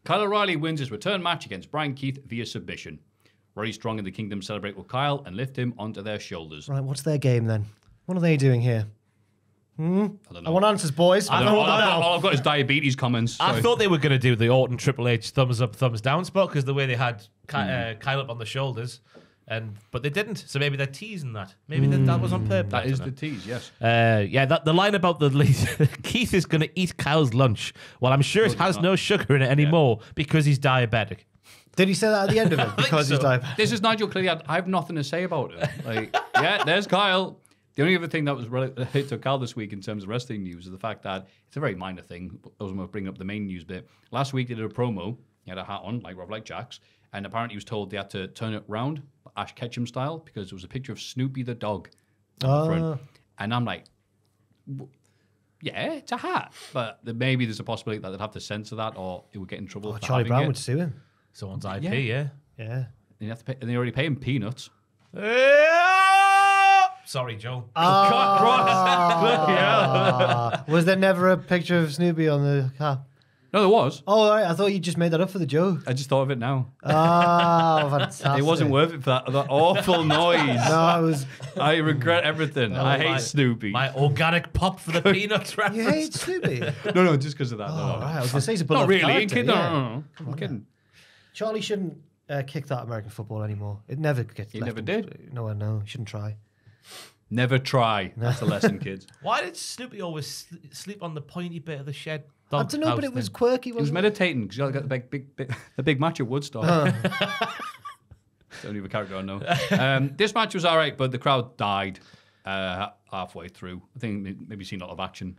Kyle O'Reilly wins his return match against Brian Keith via submission. Roddy Strong and the Kingdom celebrate with Kyle and lift him onto their shoulders. Right, what's their game then? What are they doing here? I don't know. I want answers, boys. I don't know. All I've got is diabetes comments. I so- thought they were going to do the Orton Triple H thumbs up, thumbs down spot because the way they had Kyle up on the shoulders, but they didn't. So maybe they're teasing that. Maybe that was on purpose. That is the tease, yes. The line about the Keith is going to eat Kyle's lunch. Well, I'm sure it has no sugar in it anymore because he's diabetic. Did he say that at the end of it? Because he's diabetic. This is Nigel Cleary. I have nothing to say about it. Like, yeah, there's Kyle. The only other thing that was related to Kyle this week in terms of wrestling news is the fact that it's a very minor thing. I was going to bring up the main news bit. Last week they did a promo. He had a hat on, like Jack's, and apparently he was told they had to turn it round, Ash Ketchum style, because there was a picture of Snoopy the dog on the front. And I'm like, yeah, it's a hat, but maybe there's a possibility that they'd have to censor that, or it would get in trouble. for Charlie having Brown it. would sue him. Someone's IP, Yeah. And you have to pay, and they already pay him peanuts. Sorry, Joe. Was there never a picture of Snoopy on the cap? No, there was. Oh, all right. I thought you just made that up for the joke. I just thought of it now. Oh, fantastic. It wasn't worth it for that awful noise. No, it was. I regret everything. I hate my- Snoopy. My organic pop for the peanuts reference. You hate Snoopy? No, just because of that. Oh, no. right. I was going to say he's a Not beloved really. character, Kid, yeah. no. I'm kidding. Charlie shouldn't kick that American football anymore. It never gets. He left never him. did. No, I know. He shouldn't try. Never try. That's the lesson, kids. Why did Snoopy always sleep on the pointy bit of the shed? I don't know, but it was quirky. He was Wasn't it? meditating because you got the big match at Woodstock. Don't even character I know. This match was all right, but the crowd died halfway through. I think maybe seen a lot of action.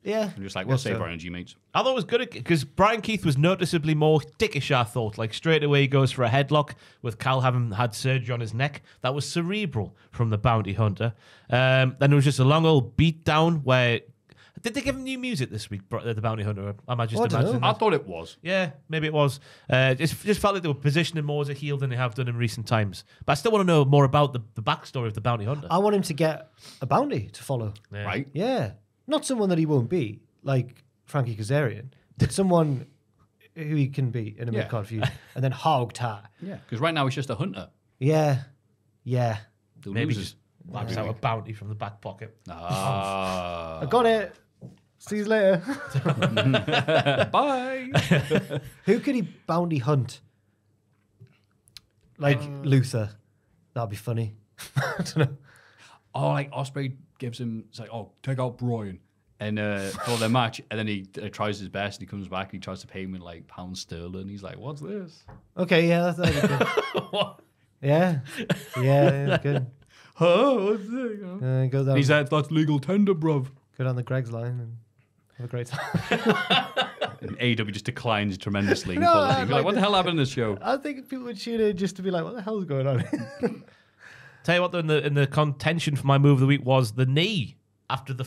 Yeah. I'm just like, we'll save our energy, mates. I thought it was good because Brian Keith was noticeably more dickish, I thought. Like straight away he goes for a headlock with Cal having had surgery on his neck. That was cerebral from the Bounty Hunter. Then there was just a long old beat down where... Did they give him new music this week, the Bounty Hunter? Am I just I don't imagining know. I that? thought it was. Yeah, maybe it was. Just felt like they were positioning more as a heel than they have done in recent times. But I still want to know more about the backstory of the Bounty Hunter. I want him to get a bounty to follow. Yeah. Right? Yeah. Not someone that he won't beat, like Frankie Kazarian, but someone who he can beat in a Yeah. mid-card feud. And then Hog Tie. Yeah. Because right now it's just a hunter. Yeah. Yeah. The Maybe losers. Wipes out a bounty from the back pocket. Ah. I got it. See you later. Bye. Who could he bounty hunt? Like Luther. That'd be funny. I don't know. Oh, like Osprey gives him, it's like, oh, take out Brian. And for their match, and then he tries his best, and he comes back, and he tries to pay him in like pounds sterling. He's like, "What's this?" Okay, yeah, that'd be good. What? Yeah, yeah, good. Oh, what's this? Go down. He's like, "That's legal tender, bruv." Go down the Greg's line and have a great time. And AEW just declines tremendously in No, quality. I You're like, like what the hell happened in this show? I think people would tune in just to be like, "What the hell's going on?" Tell you what, though, in the contention for my move of the week was the knee after the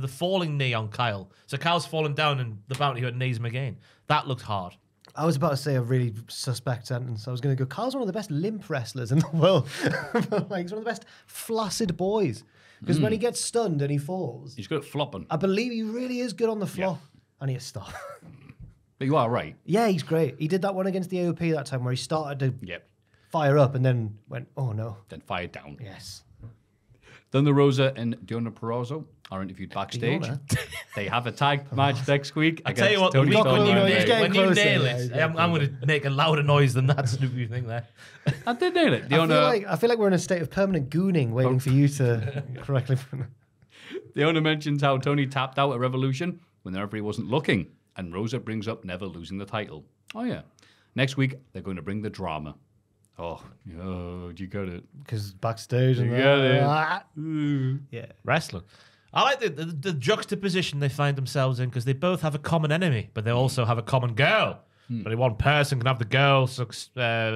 falling knee on Kyle. So Kyle's fallen down, and the bounty hunter knees him again. That looked hard. I was about to say a really suspect sentence. I was going to go, Kyle's one of the best limp wrestlers in the world. Like, he's one of the best flaccid boys. Because when he gets stunned and he falls, He's good at flopping. I believe he really is good on the flop. I need to stop. But you are right. Yeah, he's great. He did that one against the AOP that time where he started to Yep. fire up and then went, oh no. Then fire down. Yes. Thunder Rosa and Deonna Purrazzo are interviewed backstage. Deonna? They have a tag match next week. I tell you what, Tony the week Storm when you and he's Ray. getting when you closer, nail yeah, he's it, getting I'm going to make a louder noise than that stupid thing there. I did nail it. I feel like we're in a state of permanent gooning waiting for you to correctly pronounce. The owner mentions how Tony tapped out at Revolution when the referee wasn't looking, and Rosa brings up never losing the title. Oh, yeah. Next week, they're going to bring the drama. Oh, you got it. Because backstage and You got it. Ah. Ooh. Yeah. Wrestling. I like the juxtaposition they find themselves in because they both have a common enemy, but they also have a common girl. Only one person can have the girl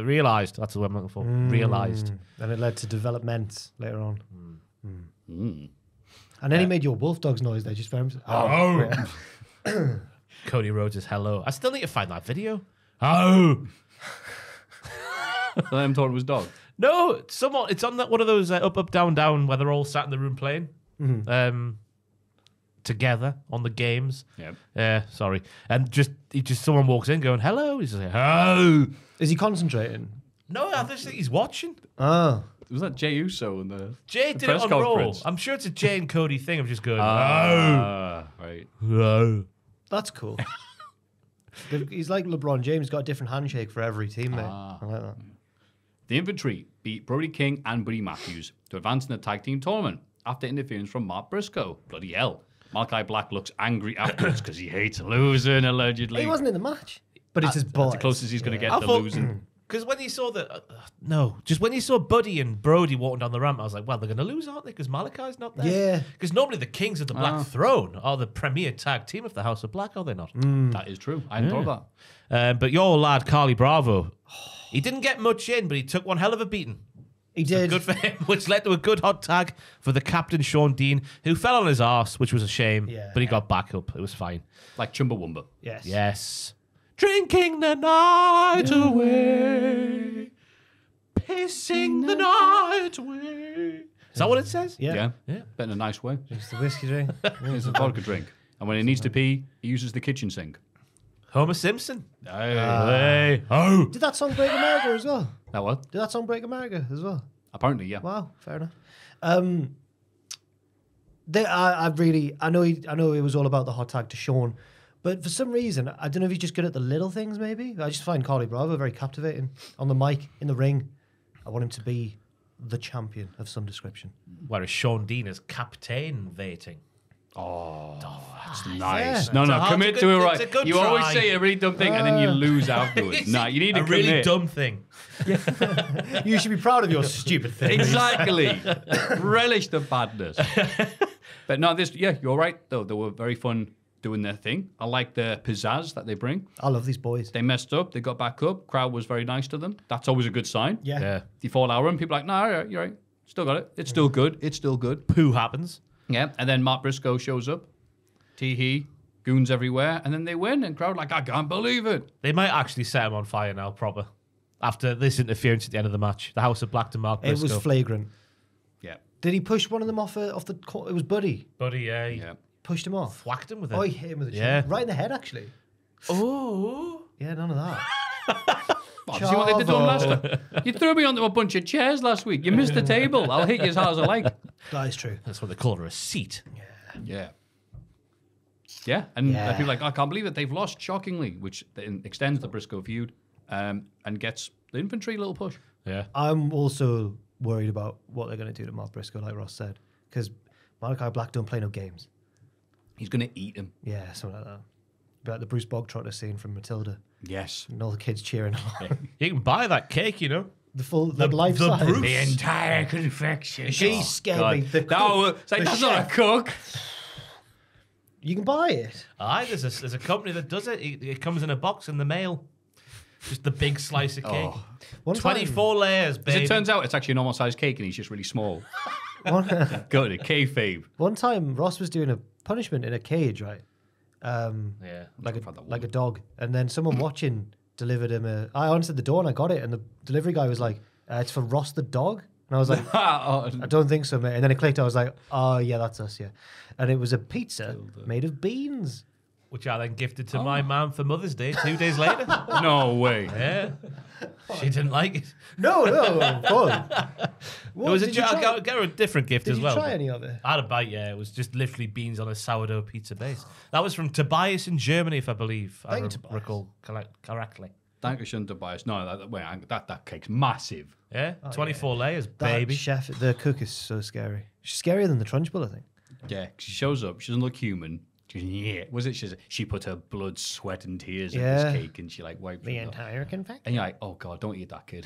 realised. That's the word I'm looking for. Realised. And it led to development later on. And then he made your wolf dog's noise there just for him. Oh. Cody Rhodes' hello. I still need to find that video. Oh. So I'm told it was dog. No, it's on that one of those up, down, down where they're all sat in the room playing together on the games. Yep. Sorry. And just someone walks in going, hello. He's just like, oh. Is he concentrating? No, I just think he's watching. Oh. Was that Jey Uso in the Jay the did it press on Raw. conference? I'm sure it's a Jay and Cody thing of just going, Right. oh. That's cool. He's like LeBron James. He's got a different handshake for every teammate. I like that. The Infantry beat Brody King and Buddy Matthews to advance in the tag team tournament after interference from Mark Briscoe. Bloody hell. Malachi Black looks angry afterwards because he hates losing, allegedly. He wasn't in the match. But it's his boy. That's the closest he's going to get I to thought- losing. Because when you saw when you saw Buddy and Brody walking down the ramp, I was like, well, they're going to lose, aren't they? Because Malachi's not there. Yeah. Because normally the Kings of the Black Throne are the premier tag team of the House of Black, are they not? That is true. I hadn't thought of that. But your lad, Carly Bravo, he didn't get much in, but he took one hell of a beating. He did. Good for him, which led to a good hot tag for the captain, Sean Dean, who fell on his arse, which was a shame, Yeah. but he got back up. It was fine. Like Chumbawamba. Yes. Yes. Drinking the night away. Pissing the night away. Is that what it says? Yeah. Yeah. But in a nice way. It's the whiskey drink. It's a vodka drink. And when he needs to pee, he uses the kitchen sink. Homer Simpson. Hey. Oh. Did that song break America as well? That what? Did that song break America as well? Apparently, yeah. Wow, fair enough. I know it was all about the hot tag to Sean, but for some reason I don't know if he's just good at the little things. Maybe I just find Carly Bravo very captivating on the mic, in the ring. I want him to be the champion of some description. Whereas Sean Dean is captain vating. That's nice. Yeah. No, It's a no, hard- commit it's a to it good- right. it's a good You always try. say a really dumb thing and then you lose afterwards. Nah, you need to A commit. really dumb thing. You should be proud of your stupid thing. Exactly. Relish the badness. But no, you're right, though. They were very fun doing their thing. I like the pizzazz that they bring. I love these boys. They messed up. They got back up. Crowd was very nice to them. That's always a good sign. Yeah. Yeah. If you fall out and people are like, no, you're right. Still got it. It's still good. It's still good. Poo happens. Yeah. And then Mark Briscoe shows up. Tee-hee. Goons everywhere. And then they win. And crowd like, I can't believe it. They might actually set him on fire now, proper. After this interference at the end of the match. The House of Black to Mark It Briscoe. was flagrant. Yeah. Did he push one of them off the court? It was Buddy. Buddy, Yeah. Pushed him off. whacked him with it. Oh, he hit him with a chair. Yeah. Right in the head, actually. Oh. Yeah, none of that. Oh, see what they did to him last time? You threw me onto a bunch of chairs last week. You missed the table. I'll hit you as hard as I like. That is true. That's what they call her, a seat. Yeah. Yeah, and people are like, I can't believe it. They've lost shockingly, which then extends the Briscoe feud and gets the infantry a little push. Yeah. I'm also worried about what they're going to do to Mark Briscoe, like Ross said, because Malachi Black don't play no games. He's going to eat him. Yeah, something like that. Like the Bruce Bogtrotter scene from Matilda. Yes. And all the kids cheering along. You can buy that cake, you know. The life the size. Bruce. The entire confection. She scared me. The No, cook, it's like, the that's not a chef. cook. You can buy it. Aye, there's a company that does it. It comes in a box in the mail. Just the big slice of cake. One 24 layers, As baby. it turns out, it's actually a normal sized cake and he's just really small. One, Got it. Kayfabe. one time, Ross was doing a punishment in a cage, right? Yeah. Like a dog, and then someone watching delivered him a. I answered the door and I got it, and the delivery guy was like, "It's for Ross the dog," and I was like, "I don't think so, mate." And then it clicked. I was like, "Oh yeah, that's us, yeah." And it was a pizza made of beans. Which I then gifted to my mum for Mother's Day 2 days later. No way. Yeah. She didn't like it. No, fun. It was I got her a different gift Did as you well. try any of it? I had a bite, yeah. It was just literally beans on a sourdough pizza base. That was from Tobias in Germany, if I believe I recall correctly. Dankeschön, Tobias. No, that cake's massive. Yeah, 24 layers, That baby. chef, the cook is so scary. She's scarier than the Trunchbull, I think. Yeah, 'cause she shows up. She doesn't look human. She goes, yeah. Was it? She put her blood, sweat, and tears in Yeah. this cake, and she like wiped The it off. entire confection. And you're like, oh god, don't eat that kid.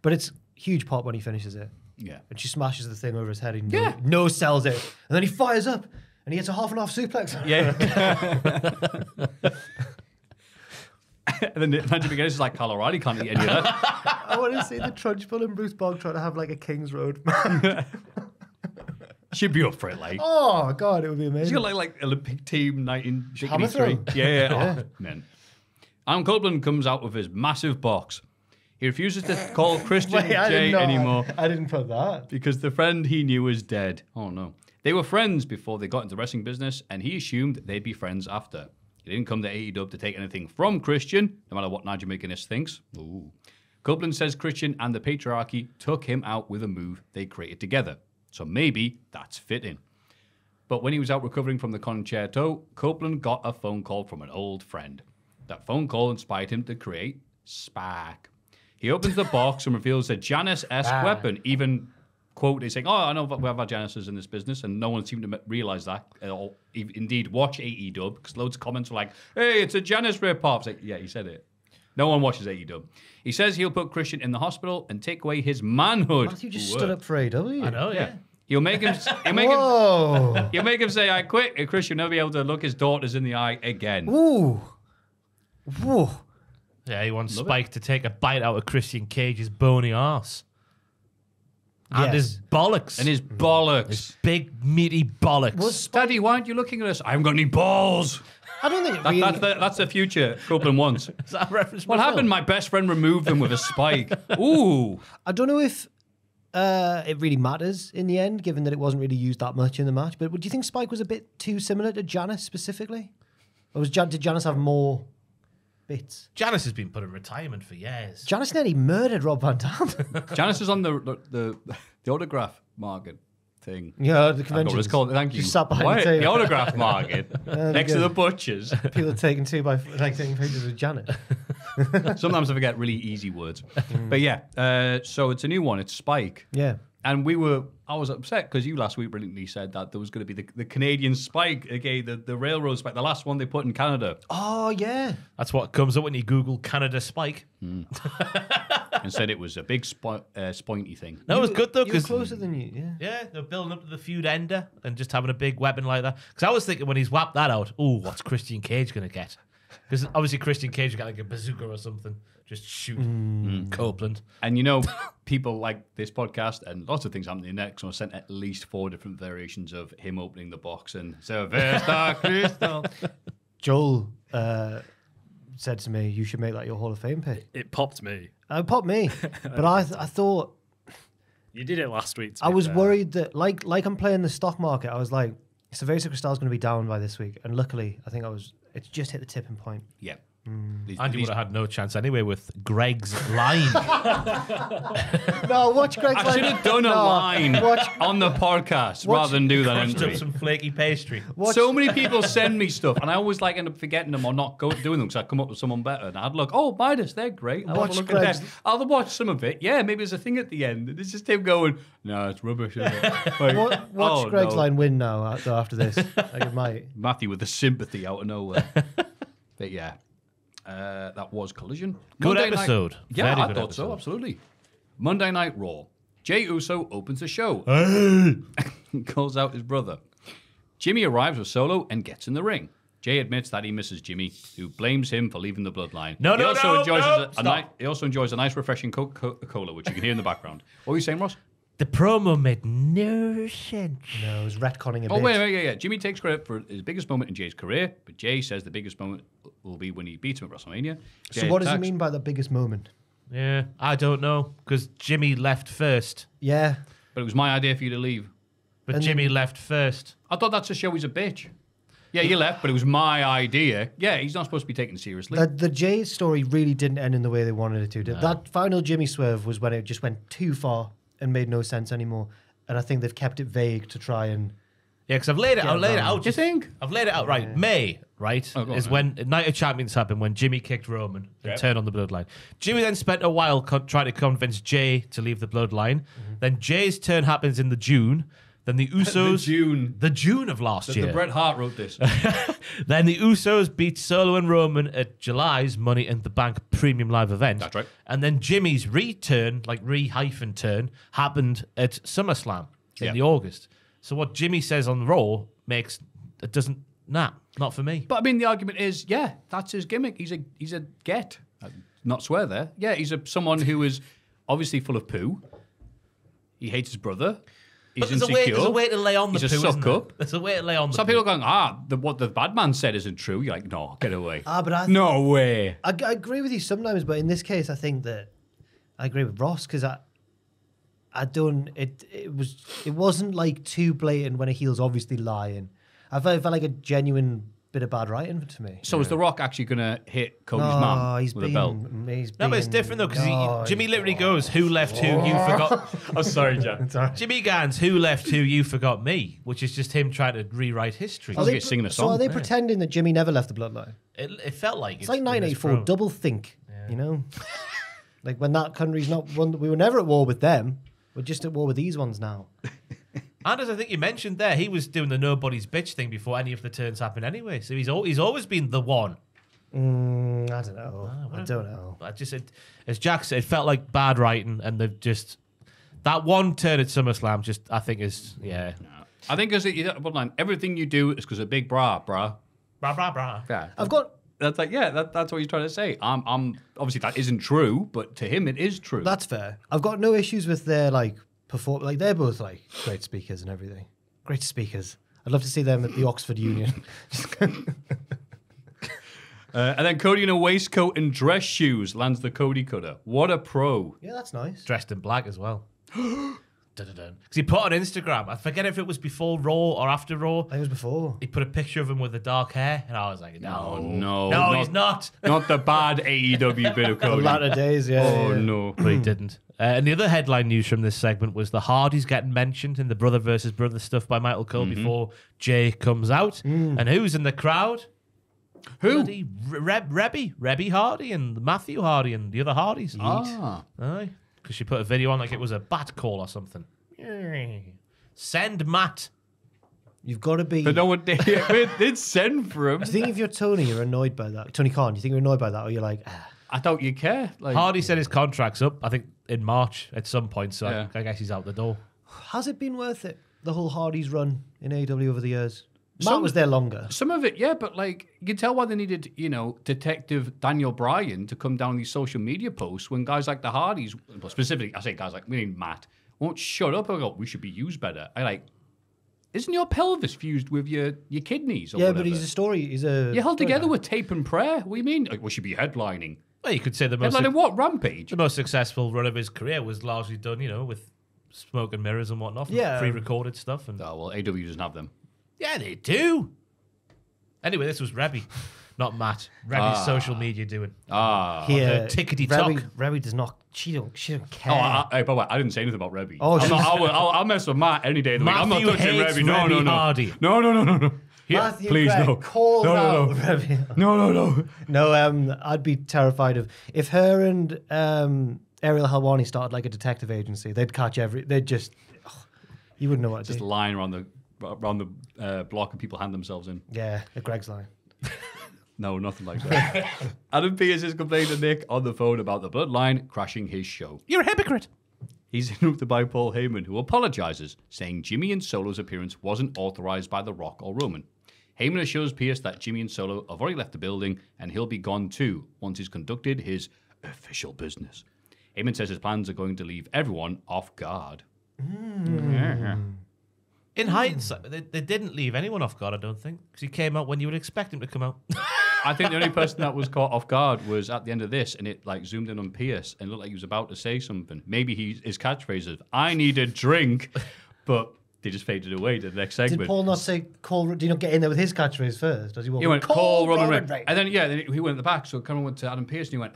But it's huge pop when he finishes it. Yeah. And she smashes the thing over his head. He Yeah. no sells it. And then he fires up and he gets a half and half suplex. Yeah. And then imagine again, it's like Colorado, you can't eat any of that. I want to see the Trunchbull and Bruce Bog trying to have like a King's Road. She'd be up for it, like. Oh, God, it would be She's amazing. got like Olympic team 1983. Hammer throw. Yeah. Oh, man. Adam Copeland comes out with his massive box. He refuses to call Christian Wait, I J didn't know. anymore I didn't put that. because the friend he knew is dead. Oh no. They were friends before they got into the wrestling business, and he assumed they'd be friends after. He didn't come to AEW to take anything from Christian, no matter what Nigel McGuinness thinks. Ooh. Copeland says Christian and the patriarchy took him out with a move they created together. So maybe that's fitting. But when he was out recovering from the concerto, Copeland got a phone call from an old friend. That phone call inspired him to create Spark. He opens the box and reveals a Janus-esque weapon. Even, quote, he's saying, oh, I know we have our Januses in this business, and no one seemed to realize that, or indeed watch AEW, because loads of comments were like, hey, it's a Janus rip-off. It's like, yeah, he said it. No one watches AEW. He says he'll put Christian in the hospital and take away his manhood. Matthew just stood up for AEW. I know, yeah. He'll make him. Whoa. He'll make him say, "I quit." And Christian will never be able to look his daughters in the eye again. Ooh. Whoa. Yeah, he wants Spike to take a bite out of Christian Cage's bony arse. And Yes. his bollocks. And his bollocks. His big, meaty bollocks. Daddy, why aren't you looking at us? I haven't got any balls. I don't think it really... That's the future Copeland wants. Is that a reference? What happened? My best friend removed them with a spike. Ooh. I don't know if it really matters in the end, given that it wasn't really used that much in the match. But do you think Spike was a bit too similar to Janus specifically? Or did Janus have more bits? Janus has been put in retirement for years. Janus nearly murdered Rob Van Dam. Janice is on the autograph market thing. Yeah, the I forgot convention. what it's called. Thank you. Just sat behind What? the table. The autograph market next to good. the butchers. People are taking taking pictures of Janet. Sometimes I forget really easy words. But yeah, so it's a new one. It's Spike. Yeah. And I was upset because you last week brilliantly said that there was going to be the Canadian Spike, okay, the railroad Spike, the last one they put in Canada. Oh, yeah. That's what comes up when you Google Canada Spike. And said it was a big spointy thing. No, it was good though You were because closer than you, yeah. yeah, they're building up to the feud ender and just having a big weapon like that. Because I was thinking when he's whapped that out, ooh, what's Christian Cage gonna get? Because obviously Christian Cage got like a bazooka or something, just shoot Copeland. And you know, people like this podcast and lots of things happening next. So I sent at least 4 different variations of him opening the box and Sylvester Crystal. Joel said to me, you should make that your Hall of Fame pick. It popped me. It popped me. But I thought, You did it last week. to I be was fair. worried that, like I'm playing the stock market, I was like, Sylvester Crystal's going to be down by this week. And luckily, I think it's just hit the tipping point. Yeah. Andy would have had no chance anyway with Greg's line. No, watch Greg's I line. should have done a line on the podcast rather than do that Crushed up entry. some flaky pastry. So many people send me stuff, and I always like end up forgetting them or not doing them because I come up with someone better. And I'd look, oh, Midas, they're great. I'll have a Watch look at Greg's- that. I'll watch some of it. Yeah, maybe there's a thing at the end. It's just him going, no, it's rubbish. Isn't it? Like, Watch oh, Greg's no. line win now after this. Like it might. Matthew with the sympathy out of nowhere. But yeah, that was Collision. Good Monday night- episode. Yeah, Very I good thought so, episode. absolutely. Monday Night Raw. Jey Uso opens the show. Calls out his brother. Jimmy arrives with Solo and gets in the ring. Jay admits that he misses Jimmy, who blames him for leaving the bloodline. No, he also enjoys stop. he also enjoys a nice, refreshing Coca-Cola, which you can hear in the background. What were you saying, Ross? The promo made no sense. No, it was retconning a Oh, bit. wait, yeah. Jimmy takes credit for his biggest moment in Jay's career, but Jay says the biggest moment will be when he beats him at WrestleMania. So Jay what does he attacks- mean by the biggest moment? Yeah, I don't know, because Jimmy left first. Yeah. But it was my idea for you to leave. But And Jimmy left first. I thought that's to show he's a bitch. Yeah, you left, but it was my idea. Yeah, he's not supposed to be taken seriously. The Jay story really didn't end in the way they wanted it to. That final Jimmy swerve was when it just went too far and made no sense anymore. And I think they've kept it vague to try and... Yeah, because I've laid it out. Do you think? I've laid it out right. May, right, Oh, go is on, when Night of Champions happened, when Jimmy kicked Roman and turned on the bloodline. Jimmy then spent a while trying to convince Jay to leave the bloodline. Then Jay's turn happens in the June. Then the Usos... The June of last year. The Bret Hart wrote this. Then the Usos beat Solo and Roman at July's Money in the Bank Premium Live event. That's right. And then Jimmy's return, like re-turn, happened at SummerSlam in the August. So what Jimmy says on Raw not for me. But I mean, the argument is, yeah, that's his gimmick. He's a get. Not swear there. Yeah, he's someone who is obviously full of poo. He hates his brother. He's But there's insecure. a way to lay on the He's a poo, suck isn't there? up. There's a way to lay on the Some poo. people are going, what the bad man said isn't true. You're like, no, get away. but no way. I agree with you sometimes, but in this case, I think that I agree with Ross because I don't. It wasn't like too blatant when a heel's obviously lying. I felt like a genuine bit of bad writing to me. So is The Rock actually going to hit Cody's No, mum he's with a being, belt? No, but it's different though, because Jimmy literally goes, "Who left who? You forgot." I'm sorry, Jack. Jimmy Gans, "Who left who? You forgot me," which is just him trying to rewrite history. Sounds like he's singing a So are song. they pretending that Jimmy never left the bloodline? It felt like It's like 1984, double think, you know? Like when that country's not one, we were never at war with them. We're just at war with these ones now. And as I think you mentioned there, he was doing the nobody's bitch thing before any of the turns happened anyway. So he's always been the one. I don't know. I don't know. I just, as Jack said, it felt like bad writing, and they've just that one turn at SummerSlam. Just I think is I think because everything you do is because of big bra. Bra bra bra. Yeah, I've got. that's like that's what he's trying to say. I'm obviously that isn't true, but to him it is true. That's fair. I've got no issues with their perform. Like they're both great speakers and everything. Great speakers. I'd love to see them at the Oxford Union. And then Cody in a waistcoat and dress shoes lands the Cody cutter. What a pro! Yeah, that's nice. Dressed in black as well. Because he put on Instagram, I forget if it was before Raw or after Raw. I think it was before. He put a picture of him with the dark hair, and I was like, no, he's not. Not the bad AEW bit of The Cody. latter days, yeah. Oh yeah. no! But he didn't. And the other headline news from this segment was the Hardys getting mentioned in the brother versus brother stuff by Michael Cole before Jay comes out. And who's in the crowd? Who? Bloody Rebby Hardy and Matthew Hardy and the other Hardys. Ah. Aye. Because she put a video on like it was a bat call or something. Send Matt. You've got to be. But no one did send for him. I think if you're Tony, you're annoyed by that. Tony Khan, you think you're annoyed by that, or you're like, I thought you care. Like, Hardy said his contract's up, I think, in March at some point, so Yeah. I guess he's out the door. has it been worth it? The whole Hardys run in AEW over the years. Matt was there longer. Some of it, yeah, but like you can tell why they needed, Detective Daniel Bryan to come down these social media posts when guys like the Hardys, well, specifically, I say guys like me and Matt, won't shut up and go, we should be used better. Isn't your pelvis fused with your kidneys? Or Yeah, whatever? but he's a story. He's a. You're held story together guy. with tape and prayer. What do you mean? Like, we should be headlining. Well, you could say the most Headlining what? Rampage? the most successful run of his career was largely done, with smoke and mirrors and whatnot, Yeah. pre-recorded stuff. And Oh, well, AW doesn't have them. yeah, they do. Anyway, this was Rebby. not Matt. Revy's social media doing. Here, tickety-tock. Remy does not. She don't care. By the way, I didn't say anything about Revy. Oh, I'll mess with Matt any day of the week. I'm not Matthew touching hates Revy. No. Hardy. No. Matthew please, Gregg no. calls out Remy. No. No, I'd be terrified of if her and Ariel Helwani started like a detective agency. They'd catch they'd just. You wouldn't know what to Just do. lying around the block and people hand themselves in. Yeah, a Greg's line. No, nothing like that. Adam Pearce is complaining to Nick on the phone about the Bloodline crashing his show. You're a hypocrite. He's interrupted by Paul Heyman, who apologizes, saying Jimmy and Solo's appearance wasn't authorized by The Rock or Roman. Heyman assures Pearce that Jimmy and Solo have already left the building and he'll be gone too once he's conducted his official business. Heyman says his plans are going to leave everyone off guard. In hindsight, they didn't leave anyone off guard, I don't think, because he came out when you would expect him to come out. I think the only person that was caught off guard was at the end of this, and it like zoomed in on Pierce and looked like he was about to say something. Maybe his catchphrase is "I need a drink," but they just faded away to the next segment. Did Paul not say call? Did he not get in there with his catchphrase first? Does he went call Roman Reigns, and then he went at the back. So Cameron went to Adam Pearce and he went.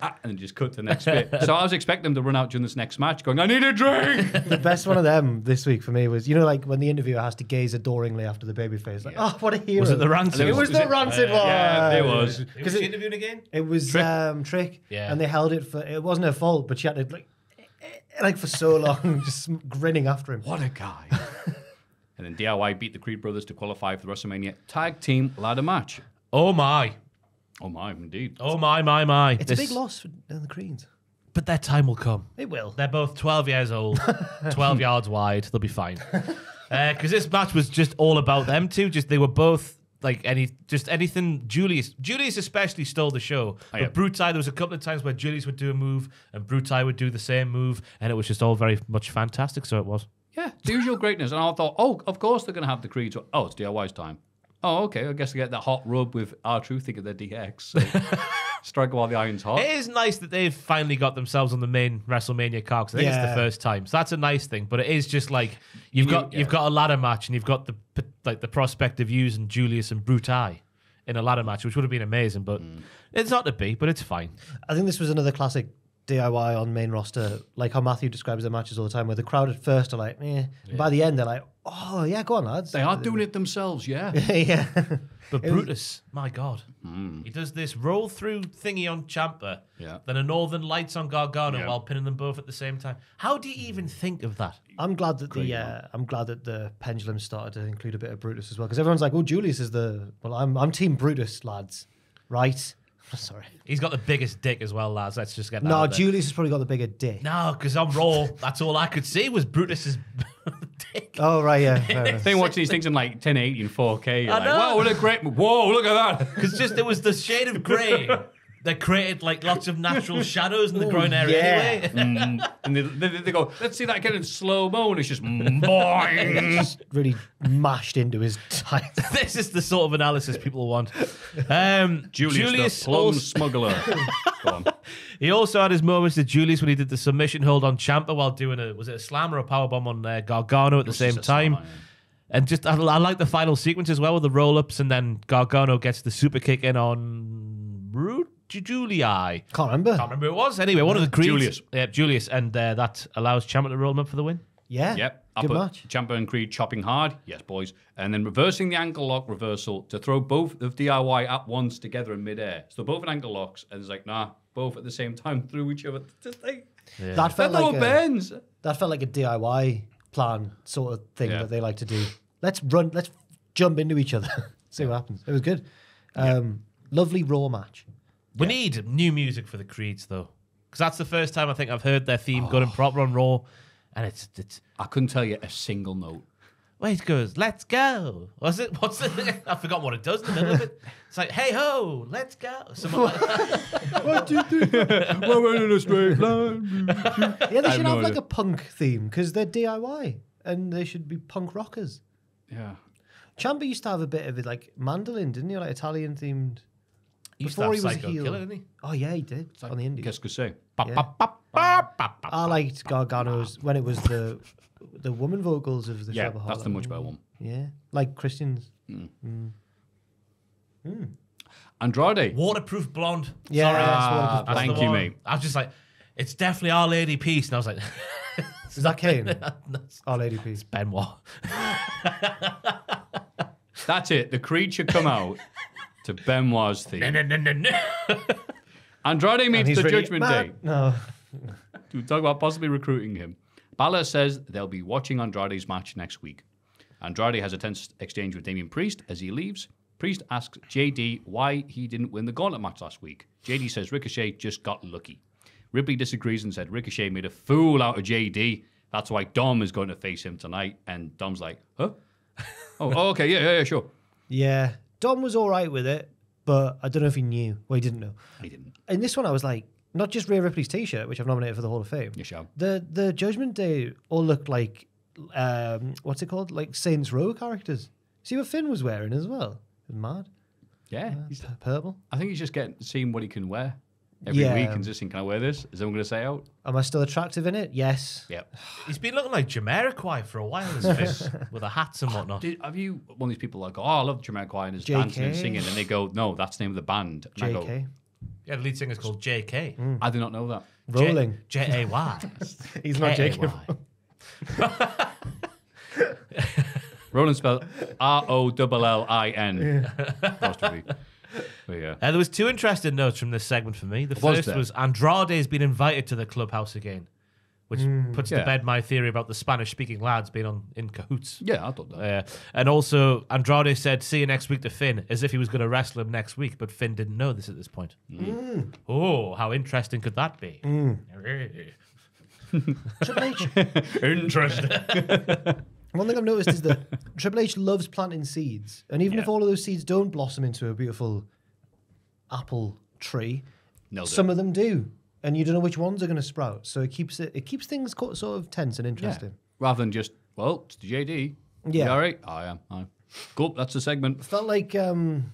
And then just cut to the next bit. So I was expecting them to run out during this next match going, I need a drink! The best one of them this week for me was, like when the interviewer has to gaze adoringly after the babyface. Like, oh, what a hero. Was it the Rancid? It was the Rancid one. Yeah, it was. Who was she interviewing again? It was Trick. Yeah. And they held it for, it wasn't her fault, but she had to like for so long, just grinning after him. What a guy. And then DIY beat the Creed brothers to qualify for the WrestleMania Tag Team Ladder Match. Oh my. Oh my, indeed. Oh my. It's a big loss for the Creeds. But their time will come. It will. They're both 12 years old, 12 yards wide. They'll be fine. Because this match was just all about them two. They were both like anything. Julius especially stole the show. But Brutai, there was a couple of times where Julius would do a move and Brutai would do the same move, and it was just all very much fantastic. So it was. Yeah, the usual greatness. And I thought, of course they're going to have the Creeds. Oh, it's DIY's time. Oh, okay. I guess they get that hot rub with R-Truth thinking they're DX. So strike while the iron's hot. It is nice that they've finally got themselves on the main WrestleMania card. 'Cause I think it's the first time, so that's a nice thing. But it is just like you've got a ladder match, and you've got the prospect of using Julius and Brutai in a ladder match, which would have been amazing. But it's not to be. But it's fine. I think this was another classic DIY on main roster, like how Matthew describes their matches all the time, where the crowd at first are like, eh. Yeah. By the end, they're like, oh, yeah, go on, lads. They are doing it themselves, yeah. Yeah. But Brutus, my God. He does this roll-through thingy on Ciampa, then a Northern Lights on Gargano while pinning them both at the same time. How do you even think of that? I'm glad that the pendulum started to include a bit of Brutus as well, because everyone's like, oh, Julius is I'm Team Brutus, lads, right? Sorry. He's got the biggest dick as well, lads. Let's just get that. No, Julius has probably got the bigger dick. No, because on Raw, that's all I could see was Brutus's dick. Oh, right, yeah. I think watching these things in like 1080 and 4K, you're I like, know. wow, what a great... Whoa, look at that. Because it was the shade of grey that created like lots of natural shadows in the groin area anyway. And they go, let's see that again in slow-mo, and it's just boing. Just really mashed into his tights. This is the sort of analysis people want. Julius the plum smuggler. Go on. He also had his moments to Julius when he did the submission hold on Ciampa while doing was it a slam or a powerbomb on Gargano at the same time. And just I like the final sequence as well with the roll-ups, and then Gargano gets the super kick in on Julii. Can't remember who it was. Anyway, one of the Creeds. Julius. Yeah, Julius. And that allows Ciampa to roll him up for the win. Yeah. Yep. Good match. Ciampa and Creed chopping hard. Yes, boys. And then reversing the ankle lock reversal to throw both of DIY at once together in midair. So both in ankle locks, and it's like, nah, both at the same time through each other. Just like, That felt like a DIY plan sort of thing that they like to do. Let's jump into each other. See what happens. It was good. Lovely Raw match. We need new music for the Creeds, though. Because that's the first time I think I've heard their theme good and proper on Raw. And it's I couldn't tell you a single note. Wait, it goes, let's go. What's it? I forgot what it does in the middle of it. It's like, hey ho, let's go. Something like that. 1, 2, 3. We're in a straight line. Yeah, they should have like a punk theme because they're DIY and they should be punk rockers. Yeah. Ciampa used to have a bit of it like mandolin, didn't he? Like Italian themed. He used to have Psycho heel. Killer, didn't he? Oh yeah, he did on the Indies. Qu'est-ce que c'est? I liked Gargano's when it was the woman vocals of the Yeah, Shabba that's the much better one. Yeah, like Christian's. Andrade. Waterproof blonde. Yeah, Sorry. that's waterproof That's Thank the you, one. mate. I was just like, it's definitely Our Lady Peace. And I was like, Is that Kane? that's Our Lady Peace. Benoit. That's it. The creature come out to Benoit's theme. Andrade meets He's the really Judgment mad. Day. No. To talk about possibly recruiting him. Balor says they'll be watching Andrade's match next week. Andrade has a tense exchange with Damian Priest as he leaves. Priest asks JD why he didn't win the gauntlet match last week. JD says Ricochet just got lucky. Ripley disagrees and said Ricochet made a fool out of JD. That's why Dom is going to face him tonight. And Dom's like, huh? Oh, okay, yeah, sure. Yeah. Dom was all right with it, but I don't know if he knew. Well, he didn't know. He didn't. In this one, I was like, not just Rhea Ripley's t-shirt, which I've nominated for the Hall of Fame. You shall. The Judgment Day all looked like, what's it called? Like Saints Row characters. See what Finn was wearing as well? It was mad. Yeah. Purple. I think he's just seeing what he can wear every week and just saying, can I wear this? Is anyone going to say out? Am I still attractive in it? Yes. Yep. He's been looking like Jamiroquai for a while, his Finn, with the hats and whatnot. Have you, one of these people like, oh, I love Jamiroquai and his dancing and singing, and they go, no, that's the name of the band. And I go, JK. Yeah, the lead singer's called JK. I did not know that. Rolling. J-A-Y. He's not Jacob. Roland spelled R-O-L-L-I-N. Apostrophe. But yeah. There was two interesting notes from this segment for me. The first was Andrade's been invited to the clubhouse again, which puts to bed my theory about the Spanish-speaking lads being in cahoots. Yeah, I thought that. And also, Andrade said, see you next week to Finn, as if he was going to wrestle him next week, but Finn didn't know this at this point. Oh, how interesting could that be? Triple H. Interesting. One thing I've noticed is that Triple H loves planting seeds, and even if all of those seeds don't blossom into a beautiful apple tree, some of them do, and you don't know which ones are going to sprout. So it keeps things sort of tense and interesting. Yeah. Rather than just, well, it's the JD. Yeah. You all right? I am. Cool. That's the segment. Felt like JD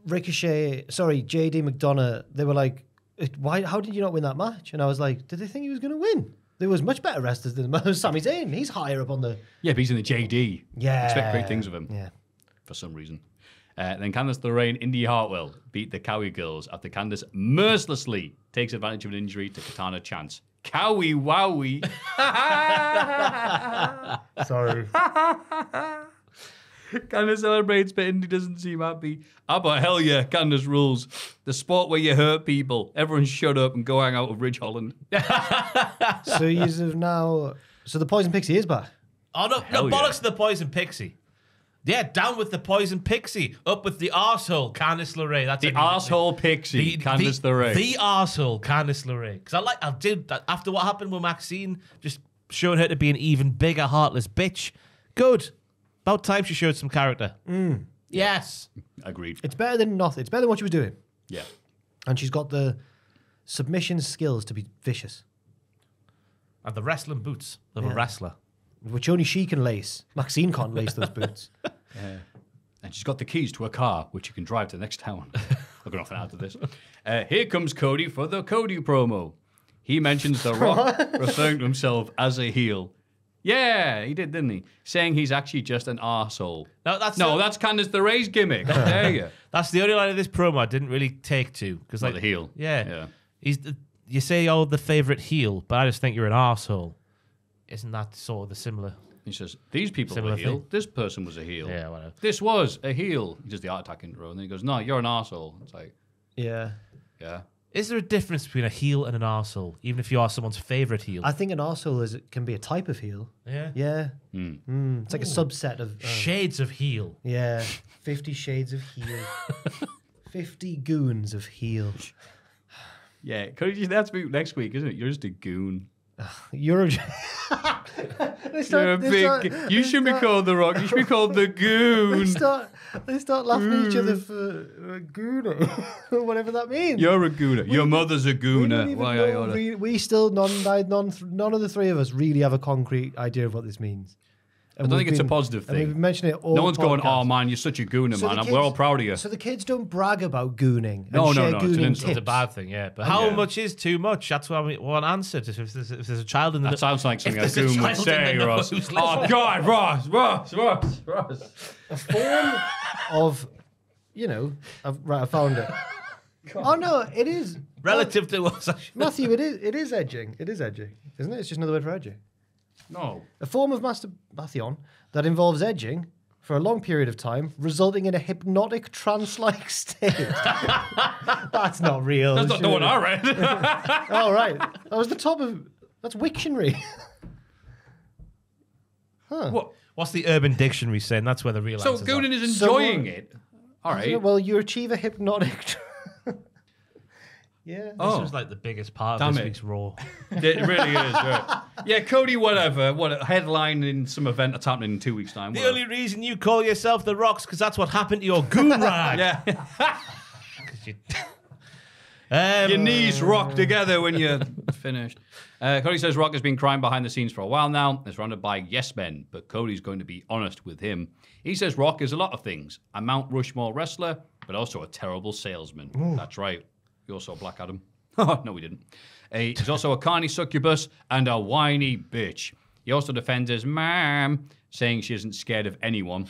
McDonough. They were like, "Why? How did you not win that match?" And I was like, "Did they think he was going to win?" There was much better wrestlers than Sami Zayn. He's higher up on the... Yeah, but he's in the JD. Yeah. Expect great things of him. Yeah. For some reason. Then Candice LeRae and Indy Hartwell beat the Cowie girls after Candice mercilessly takes advantage of an injury to Katana Chance. Cowie wowie. Sorry. Candice celebrates, but Indy doesn't seem happy. But hell yeah, Candice rules. The sport where you hurt people. Everyone shut up and go hang out with Ridge Holland. So you have now... So the Poison Pixie is back. Oh, no, bollocks to the Poison Pixie. Yeah, down with the Poison Pixie. Up with the arsehole, Candice LeRae. That's the arsehole pixie, Candice LeRae. The arsehole, Candice LeRae. Because I did that after what happened with Maxine, just showing her to be an even bigger, heartless bitch. Good. About time she showed some character. Yes. Agreed. It's better than nothing. It's better than what she was doing. Yeah. And she's got the submission skills to be vicious. And the wrestling boots of a wrestler. Which only she can lace. Maxine can't lace those boots. And she's got the keys to a car, which you can drive to the next town. I've got nothing out of this. Here comes Cody for the Cody promo. He mentions The Rock referring to himself as a heel. Yeah, he did, didn't he? Saying he's actually just an arsehole. That's Candice LeRae's gimmick. How dare you? That's the only line of this promo I didn't really take to. Because the heel. Yeah. You say, the favourite heel, but I just think you're an arsehole. Isn't that sort of the similar? He says, these people were a heel. This person was a heel. Yeah, whatever. This was a heel. He does the art attack intro, and then he goes, no, you're an arsehole. It's like, yeah. Is there a difference between a heel and an arsehole, even if you are someone's favourite heel? I think an arsehole can be a type of heel. Yeah. Yeah. It's like a subset of... Shades of heel. Yeah. 50 shades of heel. 50 goons of heel. Yeah, that's me next week, isn't it? You're just a goon. You're a... You should be called The Rock. You should be called The Goon. They start laughing at each other for gooner, or whatever that means. You're a gooner. Your mother's a gooner. We still, none of the three of us really have a concrete idea of what this means. I don't think it's a positive thing. We've mentioned it all. No one's going, oh man, you're such a gooner, man. We're all proud of you. So the kids don't brag about gooning. No, it's a bad thing, yeah. But how much is too much? That's what I want answered. If there's a child in the... That sounds like something a goon would say, Ross. Oh God, Ross. A form of... I found it. Oh no, it is Relative to what's actually... Matthew. It is edging. It is edging, isn't it? It's just another word for edging. No. A form of masturbation that involves edging for a long period of time, resulting in a hypnotic trance-like state. That's not real. That's not the one I read. Oh, right. That was the top of... That's Wiktionary. What? What's the Urban Dictionary saying? That's where the real So answers Goonan are. is enjoying it. All right. Well, you achieve a hypnotic... Yeah. This Oh. was like the biggest part Damn of this it. week's Raw. It really is. Right. Yeah, Cody, whatever. What a headline in some event that's happening in 2 weeks' time. The whatever. only reason you call yourself the Rocks because that's what happened to your goon rag. Yeah. 'Cause you- Your knees rock together when you're finished. Cody says Rock has been crying behind the scenes for a while now. Is surrounded by yes men, but Cody's going to be honest with him. He says Rock is a lot of things. A Mount Rushmore wrestler, but also a terrible salesman. That's right. You also Black Adam. No, we didn't. He's also a carny succubus and a whiny bitch. He also defends his mom, saying she isn't scared of anyone.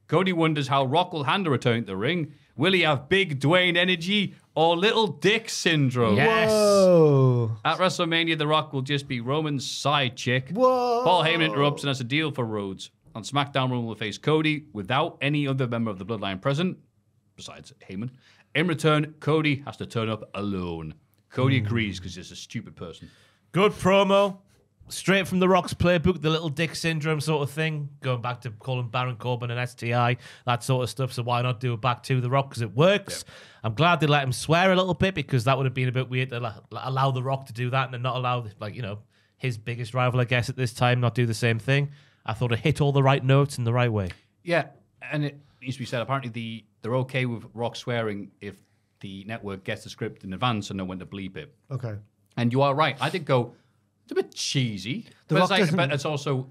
Cody wonders how Rock will handle returning to the ring. Will he have big Dwayne energy or little dick syndrome? Yes. Whoa. At WrestleMania, The Rock will just be Roman's side chick. Whoa. Paul Heyman interrupts and has a deal for Rhodes. On SmackDown, Roman will face Cody without any other member of the Bloodline present, besides Heyman. In return, Cody has to turn up alone. Cody agrees because he's a stupid person. Good promo. Straight from the Rock's playbook, the little dick syndrome sort of thing. Going back to calling Baron Corbin an STI, that sort of stuff. So why not do it back to the Rock? Because it works. Yep. I'm glad they let him swear a little bit because that would have been a bit weird to allow the Rock to do that and then not allow, his biggest rival, I guess, at this time, not do the same thing. I thought it hit all the right notes in the right way. Yeah, and it needs to be said, apparently they're okay with Rock swearing if the network gets the script in advance and know when to bleep it. Okay. And you are right. I did go, it's a bit cheesy. But it's also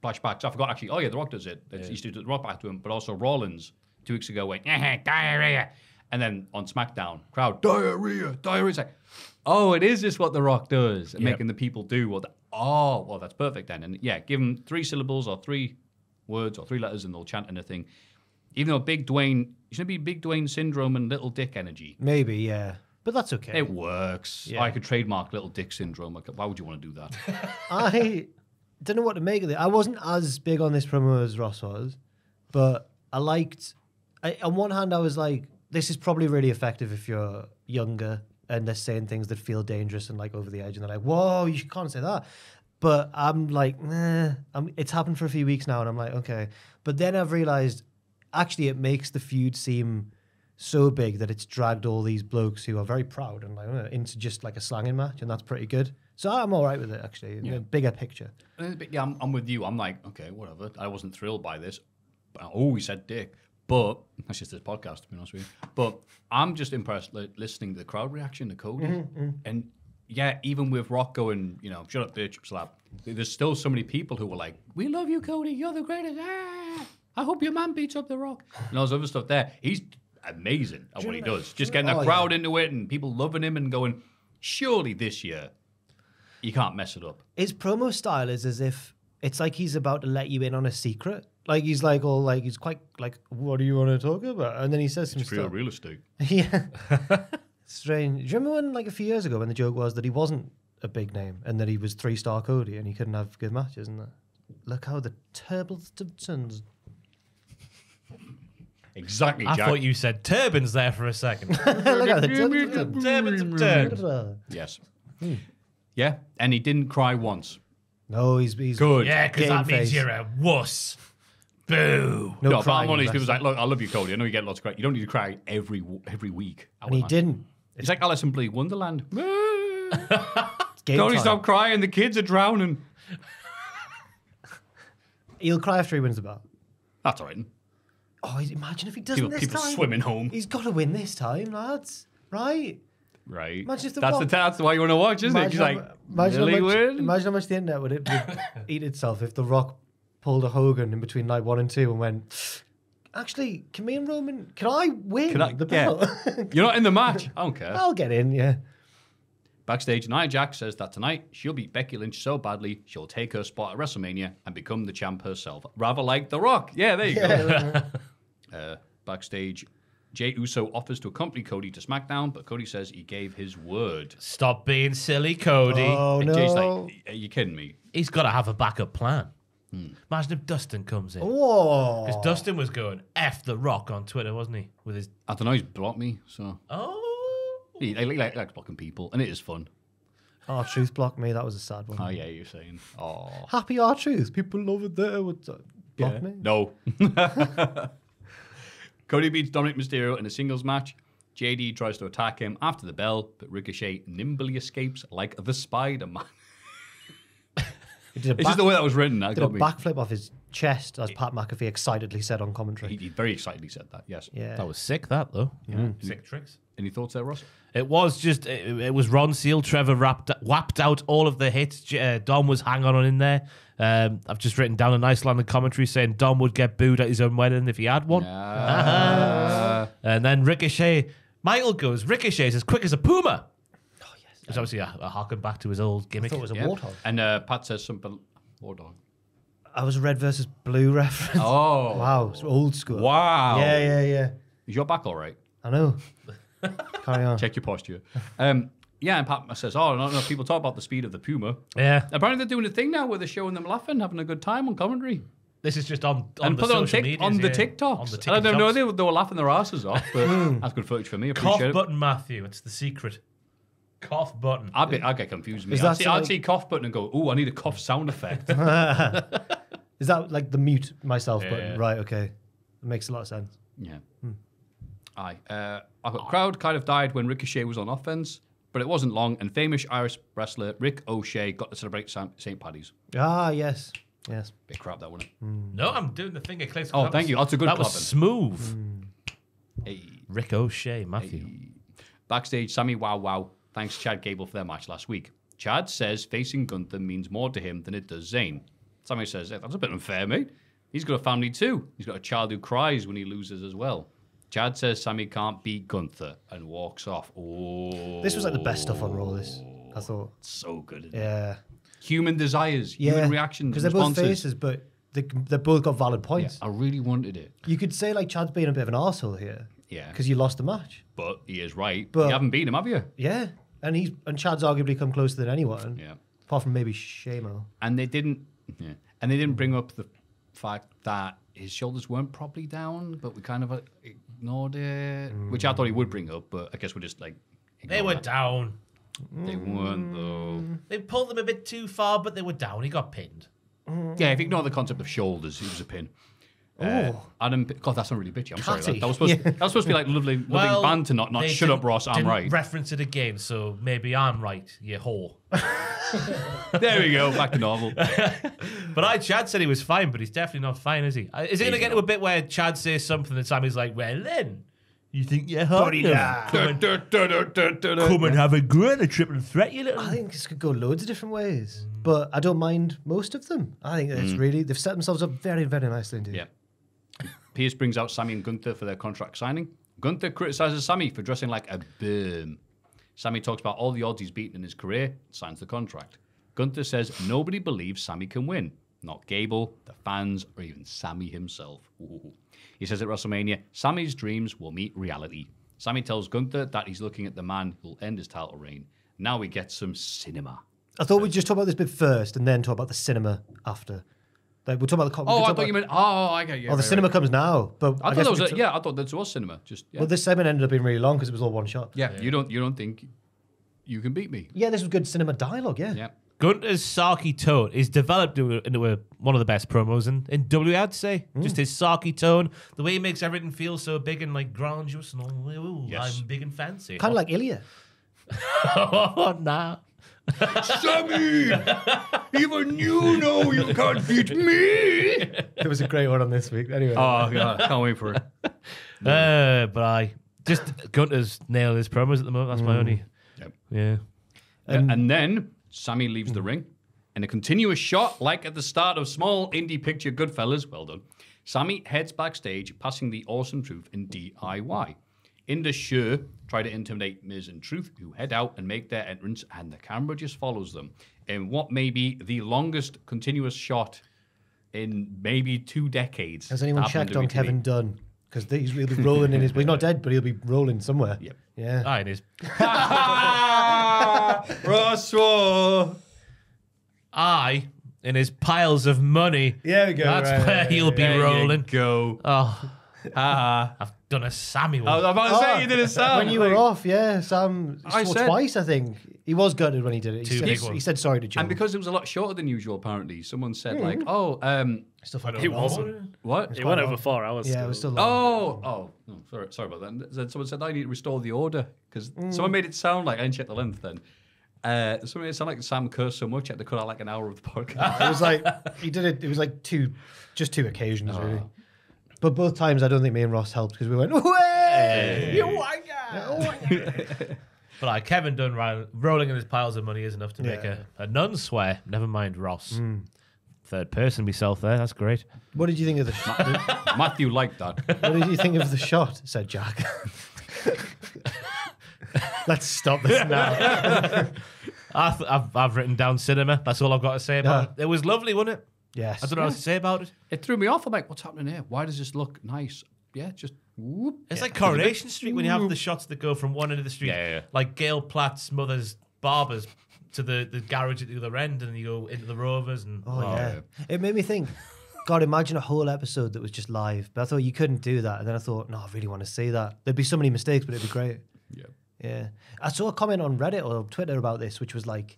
flashbacks. I forgot actually. Oh, yeah, The Rock does it. He used to do The Rock back to him. But also Rollins 2 weeks ago went, diarrhea. And then on SmackDown, crowd, diarrhea. It's like, oh, it is just what The Rock does. And making the people do what well, that's perfect then. And yeah, give them 3 syllables or 3 words or 3 letters and they'll chant anything. Even though Big Dwayne, it should be Big Dwayne syndrome and Little Dick energy. Maybe, yeah. But that's okay. It works. Yeah. I could trademark Little Dick syndrome. Why would you want to do that? I don't know what to make of it. I wasn't as big on this promo as Ross was, but I liked... on one hand, I was like, this is probably really effective if you're younger and they're saying things that feel dangerous and like over the edge and they're like, whoa, you can't say that. But I'm like, nah. It's happened for a few weeks now and I'm like, okay. But then I've realized... Actually, it makes the feud seem so big that it's dragged all these blokes who are very proud and like into just like a slanging match, and that's pretty good. So I'm all right with it, actually. Yeah. Bigger picture. Yeah, I'm with you. I'm like, okay, whatever. I wasn't thrilled by this. I always said dick, but that's just this podcast, to be honest with you. But I'm just impressed listening to the crowd reaction to Cody. And yeah, even with Rock going, shut up, bitch, slap, there's still so many people who were like, we love you, Cody. You're the greatest. I hope your man beats up The Rock. And all this other stuff there. He's amazing at what he does. Just getting that crowd into it and people loving him and going, surely this year you can't mess it up. His promo style is as if it's like he's about to let you in on a secret. Like he's like all like he's quite like, what do you want to talk about? And then he says some stuff. Real estate. Yeah. Strange. Do you remember when like a few years ago when the joke was that he wasn't a big name and that he was 3-star Cody and he couldn't have good matches and that? Look how the turbulence. Exactly, Jack. I thought you said turbans there for a second. Look at the Turbans have turned. Yes. Yeah, and he didn't cry once. No, he's good. Yeah, because that Game means face. you're a wuss. Boo. No, but crying I'm one of these in people like, look, I love you, Cody. I know you get lots of cry. You don't need to cry every week. And he didn't. It's like Alice in Bleak Wonderland. Game Cody, time. stop crying. The kids are drowning. He'll cry after he wins the belt. That's all right. Oh, imagine if he doesn't this People time. swimming home. He's got to win this time, lads. Right? Right. Imagine if the That's why you want to watch, isn't it? He's like, imagine how much the internet would eat itself if The Rock pulled a Hogan in betwing night 1 and 2 and went, actually, can me and Roman, can I win the belt? You're not in the match. I don't care. I'll get in, yeah. Backstage, Nia Jax says that tonight she'll beat Becky Lynch so badly she'll take her spot at WrestleMania and become the champ herself. Rather like The Rock. Yeah, there you go. Backstage, Jey Uso offers to accompany Cody to SmackDown, but Cody says he gave his word. Stop being silly, Cody. Oh, And no. Jay's like, are you kidding me? He's got to have a backup plan. Imagine if Dustin comes in. Whoa. Because Dustin was going F The Rock on Twitter, wasn't he? With his... I don't know, he's blocked me, so... Oh. He likes blocking people, and it is fun. R-Truth blocked me. That was a sad one. Oh, yeah, you're saying. Oh. Happy R-Truth. People love it there. Block me? No. Cody beats Dominic Mysterio in a singles match. JD tries to attack him after the bell, but Ricochet nimbly escapes like the Spider-Man. He did a It's just the way that was written. That did a got me. backflip off his chest, as Pat McAfee excitedly said on commentary. He very excitedly said that, yes. Yeah. That was sick, that, though. Sick tricks. Any thoughts there, Ross? It was just, it was Ron Seal. Trevor whapped out all of the hits. Dom was hanging on in there. I've just written down an Icelandic commentary saying Dom would get booed at his own wedding if he had one. And then Ricochet, Michael goes, Ricochet's as quick as a puma. Oh, yes. It's obviously a harken back to his old I gimmick. thought it was a Yeah. warthog. And Pat says something... Warthog. I was a red versus blue reference. Oh. Wow. It's old school. Wow. Yeah. Is your back all right? I know. Carry on. Check your posture. Yeah, and Pat says, oh, no, people talk about the speed of the Puma. Yeah. Apparently they're doing a thing now where they're showing them laughing, having a good time on commentary. This is just on And the put it on, social medias, on the yeah. TikToks. On the I don't know, TikToks. they were laughing their asses off, but that's good footage for me. Cough Appreciate it. button, Matthew. It's the secret. Cough button. I get confused. Is I'd that see cough button and go, ooh, I need a cough sound effect. Is that like the mute myself Yeah. button? Right, okay. It makes a lot of sense. Yeah. Aye. The crowd kind of died when Ricochet was on offense, but it wasn't long, and famous Irish wrestler Rick O'Shea got to celebrate St. Paddy's. Ah, yes. Yes. Bit crap, that wasn't it? No, I'm doing the finger clicks. Oh, That thank was- you. That's a good That was clapping. smooth. Hey. Rick O'Shea, Matthew. Backstage, Sammy Wow thanks Chad Gable for their match last week. Chad says facing Gunther means more to him than it does Zayn. Sammy says, that's a bit unfair, mate. He's got a family too. He's got a child who cries when he loses as well. Chad says Sammy can't beat Gunther and walks off. Oh, This was like the best stuff on Raw, this, I thought. so good. Isn't it? Yeah. Human desires, Yeah. human reactions, Because they're both responses. faces, but they both got valid Yeah, points. I really wanted it. You could say like Chad's being a bit of an arsehole here. Yeah. Because you lost the match. But he is right. But- you haven't beat him, have you? Yeah. And Chad's arguably come closer than anyone. Yeah. Apart from maybe Shamo. And they didn't. Yeah. And they didn't bring up the fact that his shoulders weren't properly down, but we kind of ignored it, which I thought he would bring up, but I guess we're just like. They ignore were that. down. They weren't though. They pulled them a bit too far, but they were down. He got pinned. Yeah, if you ignore the concept of shoulders, it was a pin. Adam, God, that's not really bitchy. I'm sorry. Catty. That was supposed to be like lovely band to not they shut up, didn't- Ross. I'm didn't right. Reference it again, so maybe I'm right. You whore. There we go. Back to normal. But Chad said he was fine, but he's definitely not fine, is he? Is it going to get to a bit where Chad says something and Sammy's like, well then, you think you're hot? Come and have a go at a triple threat, you little... I think this could go loads of different ways. But I don't mind most of them. I think it's really, they've set themselves up very, very nicely indeed. Yeah. Pierce brings out Sammy and Gunther for their contract signing. Gunther criticizes Sammy for dressing like a bum. Sammy talks about all the odds he's beaten in his career, signs the contract. Gunther says nobody believes Sammy can win. Not Gable, the fans, or even Sammy himself. Ooh. He says at WrestleMania, Sammy's dreams will meet reality. Sammy tells Gunther that he's looking at the man who'll end his title reign. Now we get some cinema. I thought we'd just talk about this bit first and then talk about the cinema after. Like, we'll talk about the... Oh, I thought you meant... Oh, I get you. Oh, the cinema comes now. But I thought guess that was... we could Yeah, I thought that was cinema. Just, yeah. Well, this segment ended up being really long because it was all one shot. Yeah, you don't think you can beat me? Yeah, this was good cinema dialogue, yeah. Yeah. Gunther's sarky tone is developed into one of the best promos in WWE, I'd say. Just his sarky tone, the way he makes everything feel so big and like grandiose and all. Ooh, Yes. I'm big and fancy. Kind of like Ilya. Oh, nah. Sammy! Even you know you can't beat me! There was a great one on this week. Anyway. Oh, God, I can't wait for it. But Gunther's nailed his promos at the moment. That's my only. Yep. Yeah. And then Sammy leaves the ring. In a continuous shot, like at the start of small indie picture Goodfellas, well done, Sammy heads backstage, passing the Awesome Truth in DIY. Indus Sher try to intimidate Miz and Truth, who head out and make their entrance, and the camera just follows them in what may be the longest continuous shot in maybe 2 decades. Has anyone happened checked in on WWE. Kevin Dunn? because he'll be rolling in his. Well, he's not dead, but he'll be rolling somewhere. Yep. Yeah. Ah, it is. Roswell. In his piles of money. There we go. That's where he'll be rolling. Go. Oh, I've done a Sammy one. I was about to say you did a sound. When you were off, yeah, Sam I swore said- twice, I think. He was gutted when he did it. Two big ones. He said sorry to Joe. And because it was a lot shorter than usual, apparently, someone said like, "Oh, Stuff like It wasn't. what? It went over 4 hours. Yeah, still. it was still long. Oh, sorry about that. Then someone said I need to restore the order because someone made it sound like I didn't check the length then. Someone made it sound like Sam cursed so much I had to cut out like an hour of the podcast. It was like he did it. It was like two occasions really. But both times I don't think me and Ross helped because we went, "Way, you wanker!" But Kevin Dunn rolling in his piles of money is enough to make a nun swear. Never mind Ross. Third person myself there. That's great. What did you think of the shot? Matthew liked that. What did you think of the shot? Said Jack. Let's stop this now. I've written down cinema. That's all I've got to say about it. It was lovely, wasn't it? Yes. I don't know what to say about it. It threw me off. I'm like, what's happening here? Why does this look nice? Yeah, just whoop. It's like Coronation Street when you have the shots that go from one end of the street, Yeah. like Gail Platt's mother's barbers, to the garage at the other end, and then you go into the Rovers. And Oh, yeah. It made me think, God, imagine a whole episode that was just live. But I thought you couldn't do that. And then I thought, no, I really want to see that. There'd be so many mistakes, but it'd be great. Yeah. Yeah. I saw a comment on Reddit or Twitter about this, which was like,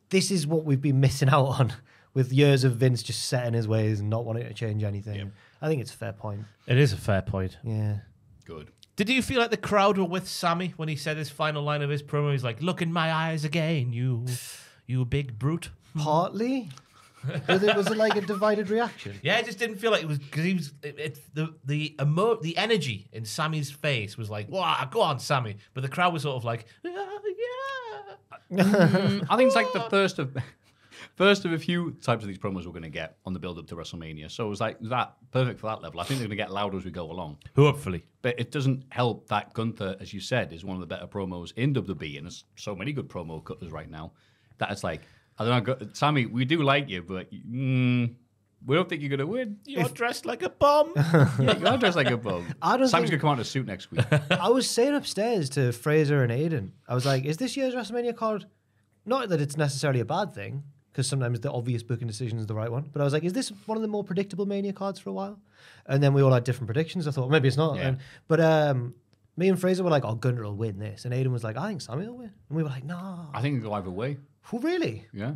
this is what we've been missing out on with years of Vince just set in his ways and not wanting to change anything. Yep. I think it's a fair point. It is a fair point. Yeah. Good. Did you feel like the crowd were with Sammy when he said his final line of his promo? He's like, "Look in my eyes again, you big brute." Partly. was it like a divided reaction? Yeah, it just didn't feel like it was because he was. The energy in Sammy's face was like, "Wow, go on, Sammy!" But the crowd was sort of like, "Yeah." I think it's like the first of a few types of these promos we're going to get on the build up to WrestleMania. So it was like that perfect for that level. I think they're going to get louder as we go along. Hopefully. But it doesn't help that Gunther, as you said, is one of the better promos in WWE, and there's so many good promo cutters right now that it's like, I don't know, Sammy, we do like you, but we don't think you're going to win. You're dressed like a bum. Yeah, you are dressed like a bum. Sammy's going to come out in a suit next week. I was saying upstairs to Fraser and Aiden, I was like, is this year's WrestleMania card, not that it's necessarily a bad thing, because sometimes the obvious booking decision is the right one, but I was like, is this one of the more predictable Mania cards for a while? And then we all had different predictions. I thought, well, maybe it's not. Yeah. But me and Fraser were like, oh, Gunther will win this. And Aiden was like, I think Sammy will win. And we were like, nah. I think it'll go either way. Oh, really? Yeah.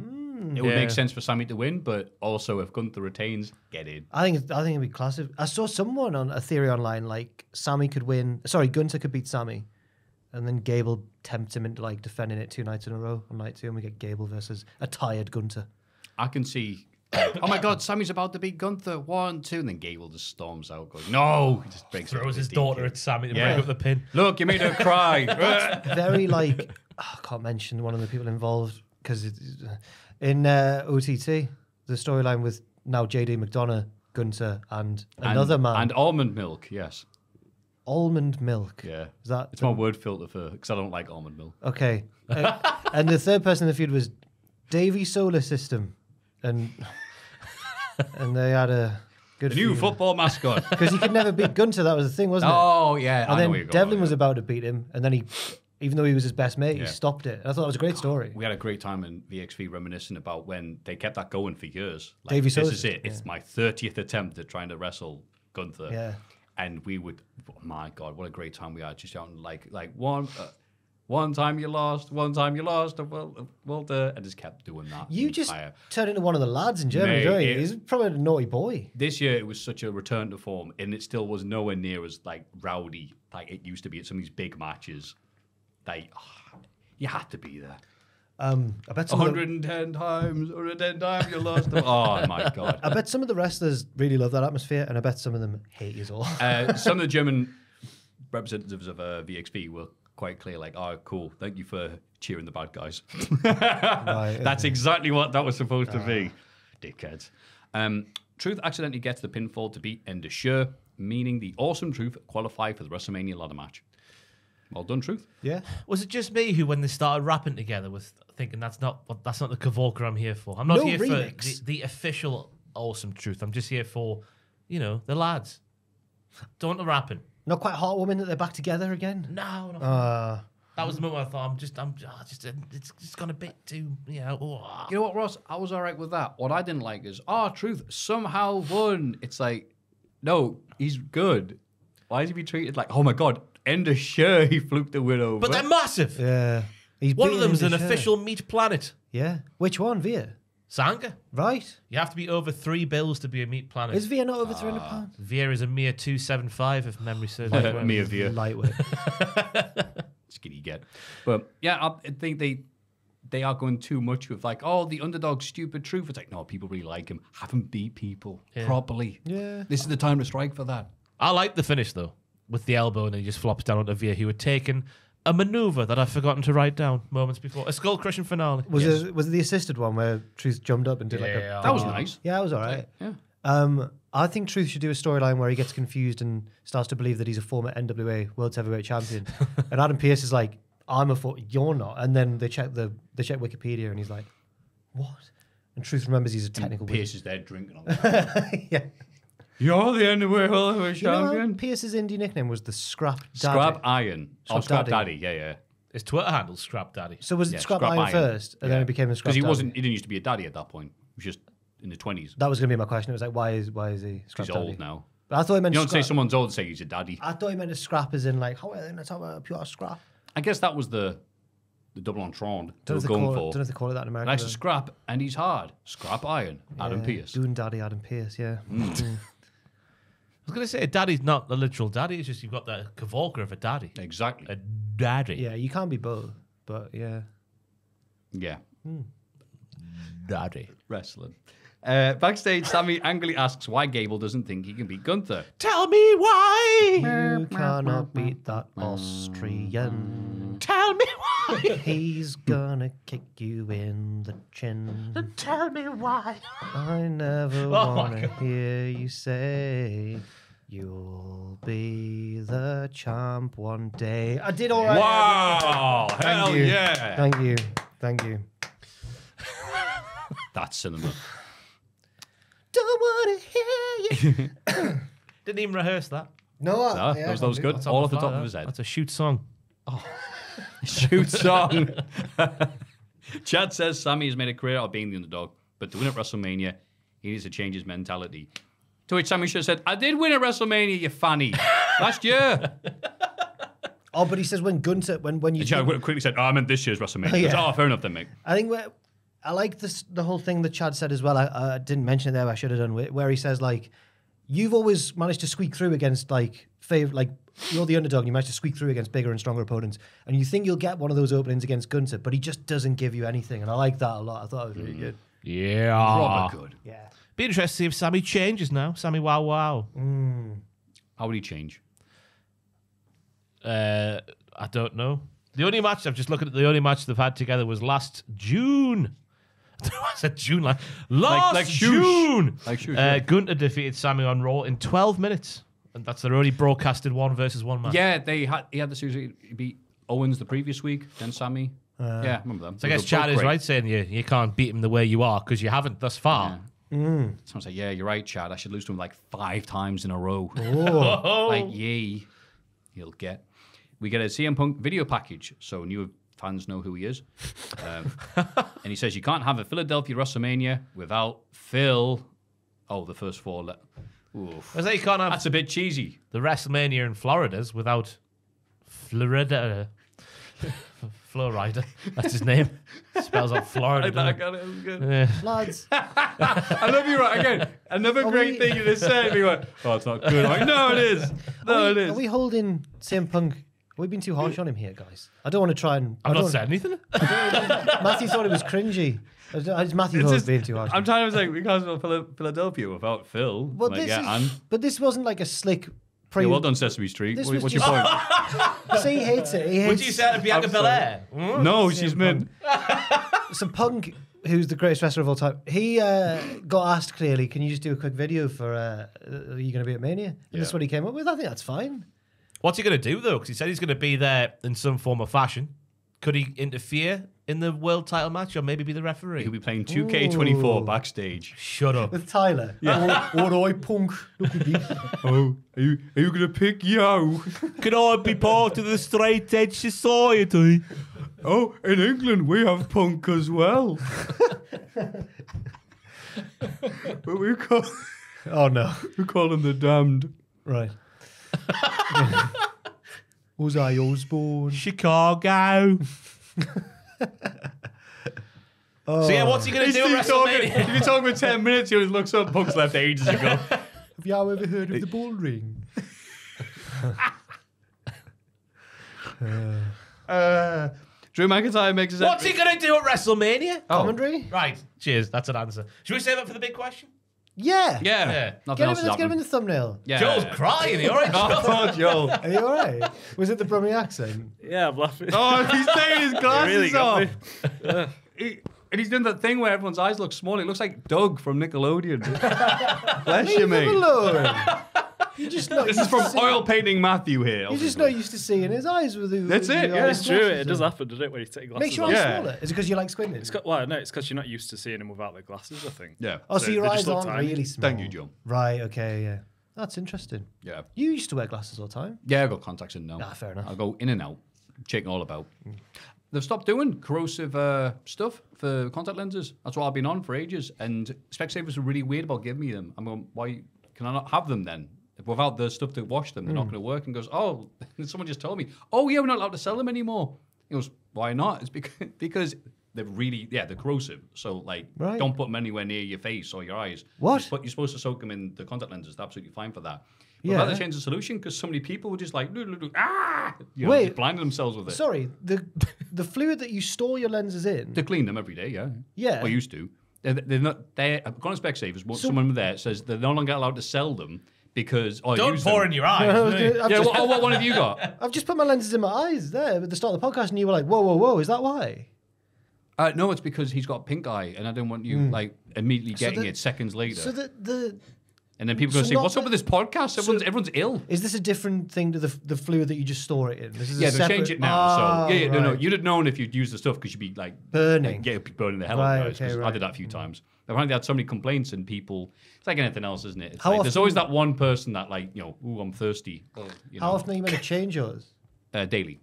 It would make sense for Sammy to win, but also if Gunther retains, get in. I think it'd be classic. I saw someone on a theory online, like Gunther could beat Sammy. And then Gable tempts him into like defending it 2 nights in a row on night 2, and we get Gable versus a tired Gunther. I can see, oh my God, Sammy's about to beat Gunther. 1, 2, and then Gable just storms out, going, no! He just breaks Throws up his the daughter DQ. at Sammy to Yeah. break up the pin. Look, you made her cry. Very like, I can't mention one of the people involved because in OTT, the storyline with now JD McDonough, Gunther, and another man. And almond milk, yes. Almond milk. Yeah. Is that It's my word filter for, because I don't like almond milk. okay? And the third person in the feud was Davey Solar System, and they had a good The new feud. football mascot. Because he could never beat Gunther. That was the thing, wasn't it? Oh, yeah. And then Devlin was about to beat him, and then he, even though he was his best mate, he Yeah. stopped it. And I thought it was a great story. We had a great time in VXV reminiscing about when they kept that going for years. Like, Davey this Solis, is it. It's my 30th attempt at trying to wrestle Gunther. Yeah. And we would, oh my God, what a great time we had. Just shouting like one time you lost, Walter, and just kept doing that. You just turned into one of the lads in Germany, Mate, don't you? it- He's probably a naughty boy. This year it was such a return to form, and it still was nowhere near as like rowdy like it used to be at some of these big matches. Like, you had to be there. I bet some of the, 110 times you lost. Oh my God. I bet some of the wrestlers really love that atmosphere, and I bet some of them hate you all. Some of the German representatives of VXP were quite clear, like, "Oh, cool, thank you for cheering the bad guys." That's exactly what that was supposed to be, dickheads. Truth accidentally gets the pinfall to beat Ender Sure, meaning the Awesome Truth qualify for the WrestleMania ladder match. Well done, Truth. Yeah. Was it just me who, when they started rapping together, was thinking that's not the Kavolka I'm here for? I'm not No here remix. for the official Awesome Truth. I'm just here for, the lads. Don't want the rapping. Not quite heartwarming that they're back together again. No. That was the moment I thought it's just gone a bit too, You know what, Ross? I was all right with that. What I didn't like is, Truth somehow won. It's like, no, he's good. Why is he being treated like, oh my God, Ender Sure he fluked the win over. But they're massive. Yeah. He's One of beaten them's an Ender Sure. official meat planet. Yeah. Which one, Via? Sanga. Right. You have to be over 3 bills to be a meat planet. Is Via not over 300 pounds? Via is a mere 275 if memory serves me correctly. Mia Via. Lightweight. Skinny get. But yeah, I think they are going too much with like, the underdog, stupid Truth. It's like, no, people really like him. Have him beat people properly. Yeah. This is the time to strike for that. I like the finish though, with the elbow and he just flops down onto Via, who had taken a maneuver that I've forgotten to write down moments before. A skull crushing finale. Was it the assisted one where Truth jumped up and did like a... That was nice. Yeah, that was all right. Yeah. I think Truth should do a storyline where he gets confused and starts to believe that he's a former NWA World Heavyweight Champion. And Adam Pearce is like, you're not. And then they check Wikipedia and he's like, what? And Truth remembers he's a technical Pearce is there drinking on that. Yeah. You're the NWA World Heavyweight Champion. Pierce's indie nickname was the Scrap Daddy. Scrap Iron. Scrap Daddy. Yeah. His Twitter handle Scrap Daddy. So was it Yeah, Scrap Scrap Iron Iron. first, and then it became a Scrap Because Daddy? he didn't used to be a daddy at that point. He was just in the 20s. That was going to be my question. It was like, why is he Scrap He's Daddy? old now. But I thought he meant You don't say scrap. someone's old, say he's a daddy. I thought he meant a scrap as in like, oh, well, let's have a pure scrap. I guess that was the double entendre they Don't were know going if for. they call it that in America. Nice to though. scrap, and he's hard. Scrap Iron. Adam Yeah, Pearce. Dune Daddy Adam Pearce, yeah. I was going to say, a daddy's not the literal daddy. It's just you've got the cavalca of a daddy. Exactly. A daddy. Yeah, you can't be both, but yeah. Yeah. Daddy. Wrestling. Backstage, Sammy angrily asks why Gable doesn't think he can beat Gunther. Tell me why. You cannot beat that Austrian. Tell me why. He's gonna kick you in the chin. Tell me why. I never my wanna hear you say you'll be the champ one day. I did all right. Wow! Hell you. yeah! Thank you. That's cinema. Don't wanna hear you. Didn't even rehearse that. No, No, that was good. That's All on off the top fly, of his head. That's a shoot song. Shoot song. Chad says Sammy has made a career out of being the underdog, but to win at WrestleMania, he needs to change his mentality. To which Sammy should have said, I did win at WrestleMania, you fanny, last year. Oh, but he says when Gunther, when you... And Chad quickly said, I meant this year's WrestleMania. He goes, Yeah. fair enough then, mate. I think I like the whole thing that Chad said as well. I didn't mention it there, but I should have done, where he says, like, you've always managed to squeak through against, like, you're the underdog and you managed to squeak through against bigger and stronger opponents. And you think you'll get one of those openings against Gunther, but he just doesn't give you anything. And I like that a lot. I thought it was really good. Yeah. Proper good. Yeah. Be interested to see if Sammy changes now. Sammy wow. How would he change? I don't know. The only match, I'm just looking at the only match they've had together was last June. I said June. Last June. Like Shush, yeah. Gunther defeated Sammy on Raw in 12 minutes. And that's their only broadcasted 1-versus-1 match. Yeah, he had the series. He beat Owens the previous week, then Sammy. Yeah, remember them. So I guess Chad is right saying you can't beat him the way you are because you haven't thus far. Someone's like, yeah, you're right, Chad. I should lose to him like 5 times in a row. Like, yay. He'll get. We get a CM Punk video package, so new fans know who he is. And he says, you can't have a Philadelphia WrestleMania without Phil. Oh, the first 4 letters. I say you can't have That's a bit cheesy. the WrestleMania in Florida's without Florida. Florida. That's his name. Spells out Florida. I got it. It was good. Yeah. Lads, I love you, right? Again, another great thing you just said. We went, oh, it's not good. I'm like, no, it is. No, it are is. we holding CM Punk? Have we been too harsh on him here, guys? I don't want to try and... I've not said anything. Matthew thought it was cringy. It's Matthew It's thought it was just- being too harsh. I'm trying to say, we can't spell Philadelphia without Phil. But Like, this yeah, is, but this wasn't like a slick... yeah, well done, Sesame Street. This What's was your just- point? See, he hates it. He hates Would you say to Bianca Belair? No, she's mid. So Punk, who's the greatest wrestler of all time, he got asked clearly, can you just do a quick video for are you going to be at Mania? And that's what he came up with. I think that's fine. What's he going to do, though? Because he said he's going to be there in some form or fashion. Could he interfere in the world title match, or maybe be the referee? He'll be playing 2K24 Ooh. backstage. Shut up. With Tyler. Yeah. All right, punk. Look at me. Oh, are you gonna pick Yo? Can I be part of the straight edge society? Oh, in England we have Punk as well. But we call Oh, no. him the Damned. Right. Was I Osborne? Chicago. So yeah, what's he going to do at WrestleMania? You've been talking for 10 minutes. He always looks up. Punk's left ages ago. Have y'all ever heard of the bull ring? Drew McIntyre makes his What's he going to do at WrestleMania? Commentary? Right. Cheers. That's an answer. Should we save that for the big question? Yeah. Yeah. Yeah. Nothing else Let's is get him in happening. the thumbnail. Yeah. Joel's crying. Are you all right, Joel? Oh, Joel. Are you all right? Was it the Brummy accent? Yeah, I'm laughing. Oh, he's taking his glasses really got off. And he's doing that thing where everyone's eyes look small. It looks like Doug from Nickelodeon. Bless you, Leave him mate. alone. You're just not This used is from to seeing- Oil Painting Matthew here. You're just obviously. not used to seeing his eyes with the. That's with it, the yeah. eyes It's true. glasses It does on. happen, doesn't it, when you take glasses Makes your off? eyes Yeah. smaller. Is it because you like squinting? No, it's because you're not used to seeing him without the glasses, I think. Yeah. Oh, so So your they eyes just look aren't tiny. really small. Thank you, Joe. Right. Okay. Yeah. That's interesting. Yeah. You used to wear glasses all the time. Yeah, I got contacts in now. Ah, fair enough. I'll go in and out, checking all about. They've stopped doing corrosive stuff for contact lenses. That's what I've been on for ages. And Specsavers were really weird about giving me them. I'm going, why can I not have them then? Without the stuff to wash them, they're not going to work. And goes, oh, someone just told me, oh, yeah, we're not allowed to sell them anymore. He goes, why not? It's because they're really, they're corrosive. So, like, Right. don't put them anywhere near your face or your eyes. What? But you're supposed to soak them in the contact lenses. They're absolutely fine for that. But Yeah. yeah. That changed the solution because so many people were just like, ah! You know, Wait. just blinding themselves with it. Sorry, the fluid that you store your lenses in. To clean them every day, yeah. Yeah. Or used to. They're not. They're according to Specsavers. Someone there says they're no longer allowed to sell them because. Oh, Don't use pour them. in your eyes. do you? I've, Yeah. just, What one have you got? I've just put my lenses in my eyes there at the start of the podcast, and you were like, "Whoa, whoa, whoa!" Is that why? No, it's because he's got pink eye, and I don't want you like immediately getting the- it seconds later. So the and then people are going so to say, not "What's up the- with this podcast? Everyone's ill." is this a different thing to the fluid that you just store it in? This is Yeah, a they separate... change it now. Ah, so no, right. you'd have known if you'd used the stuff because you'd be like Burning. burning the hell Right, out of it. okay, 'cause I right. did that a few times. Apparently, they had so many complaints and people. It's like anything else, isn't it? It's How like, there's often- always that one person that like ooh, I'm thirsty. You know, How often are you going to change yours? daily.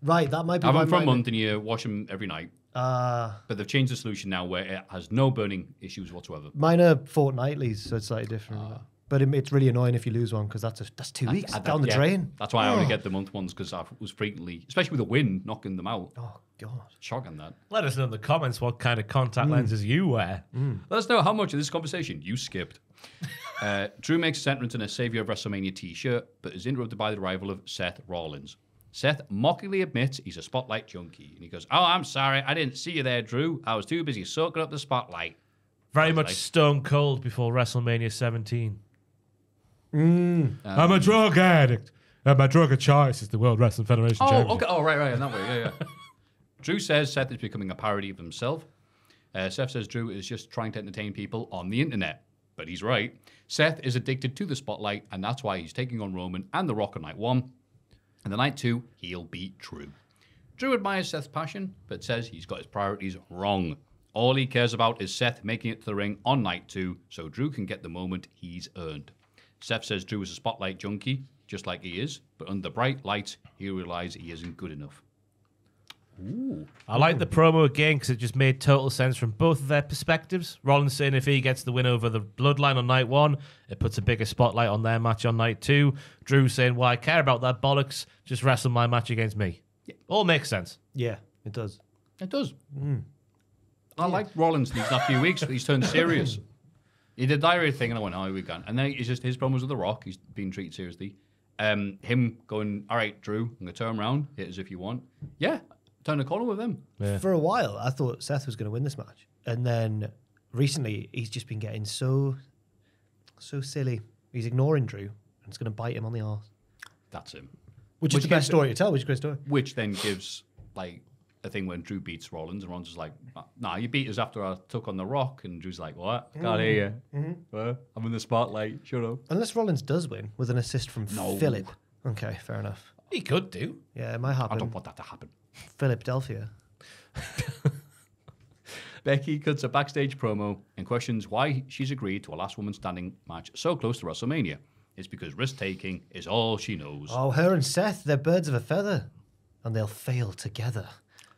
Right, that might be. Have why them for a mine- month and you wash them every night. Ah, But they've changed the solution now where it has no burning issues whatsoever. mine are fortnightlies, so it's slightly different. But it's really annoying if you lose one because that's 2 weeks down the Yeah. drain. That's why I only get the month ones because I was frequently, especially with the wind knocking them out. Oh God. Shocking that. Let us know in the comments what kind of contact lenses you wear. Let us know how much of this conversation you skipped. Drew makes his entrance in a Savior of WrestleMania t-shirt, but is interrupted by the arrival of Seth Rollins. Seth mockingly admits he's a spotlight junkie. And he goes, oh, I'm sorry. I didn't see you there, Drew. I was too busy soaking up the spotlight. Very much nice. stone cold before WrestleMania 17. I'm a drug addict. And my drug of choice is the World Wrestling Federation Oh, Championship. okay. Oh, right. In that way. Yeah. Drew says Seth is becoming a parody of himself. Seth says Drew is just trying to entertain people on the internet. But he's right. Seth is addicted to the spotlight, and that's why he's taking on Roman and The Rock on night 1. And the night 2, he'll beat Drew. Drew admires Seth's passion, but says he's got his priorities wrong. All he cares about is Seth making it to the ring on night 2, so Drew can get the moment he's earned. Seth says Drew is a spotlight junkie, just like he is, but under bright lights, he realizes he isn't good enough. Ooh. I like the promo again because it just made total sense from both of their perspectives. Rollins saying if he gets the win over the Bloodline on night 1, it puts a bigger spotlight on their match on night 2. Drew saying, well, I care about that bollocks, just wrestle my match against me. Yeah. All makes sense. Yeah, it does. It does. I liked Rollins these last few weeks, but he's turned serious. He did the diary thing, and I went, oh, here we go. And then it's just his promos with The Rock. He's being treated seriously. Him going, all right, Drew, I'm going to turn around, hit as if you want. Yeah, turn the corner with him. Yeah. For a while, I thought Seth was going to win this match, and then recently he's just been getting so silly. He's ignoring Drew, and it's going to bite him on the arse. That's him. Which is the best story to tell. Which is a great story. Which then gives, like, a thing when Drew beats Rollins, and Rollins is like, nah, you beat us after I took on The Rock. And Drew's like, what? Can't hear you. I'm in the spotlight. Shut up. Unless Rollins does win with an assist from No. Philip. Okay, fair enough. He could do. Yeah, it might I happen. don't want that to happen. Philadelphia. Becky cuts a backstage promo and questions why she's agreed to a last woman standing match so close to WrestleMania. It's because risk-taking is all she knows. Oh, her and Seth, they're birds of a feather. And they'll fail together.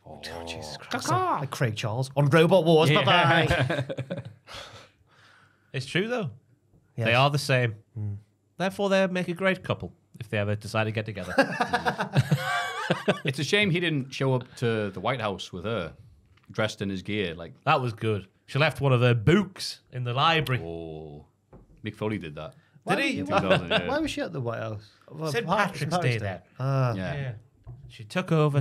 Oh, Jesus Christ. Like Craig Charles on Robot Wars. Yeah. Bye-bye. It's true, though. Yes. They are the same. Therefore, they make a great couple if they ever decide to get together. It's a shame he didn't show up to the White House with her, dressed in his gear. Like, That was good. She left one of her books in the library. oh, Mick Foley did that. Did he? In 2000, yeah. Why was she at the White House? St. Patrick's Day there. Yeah. Yeah. She took over.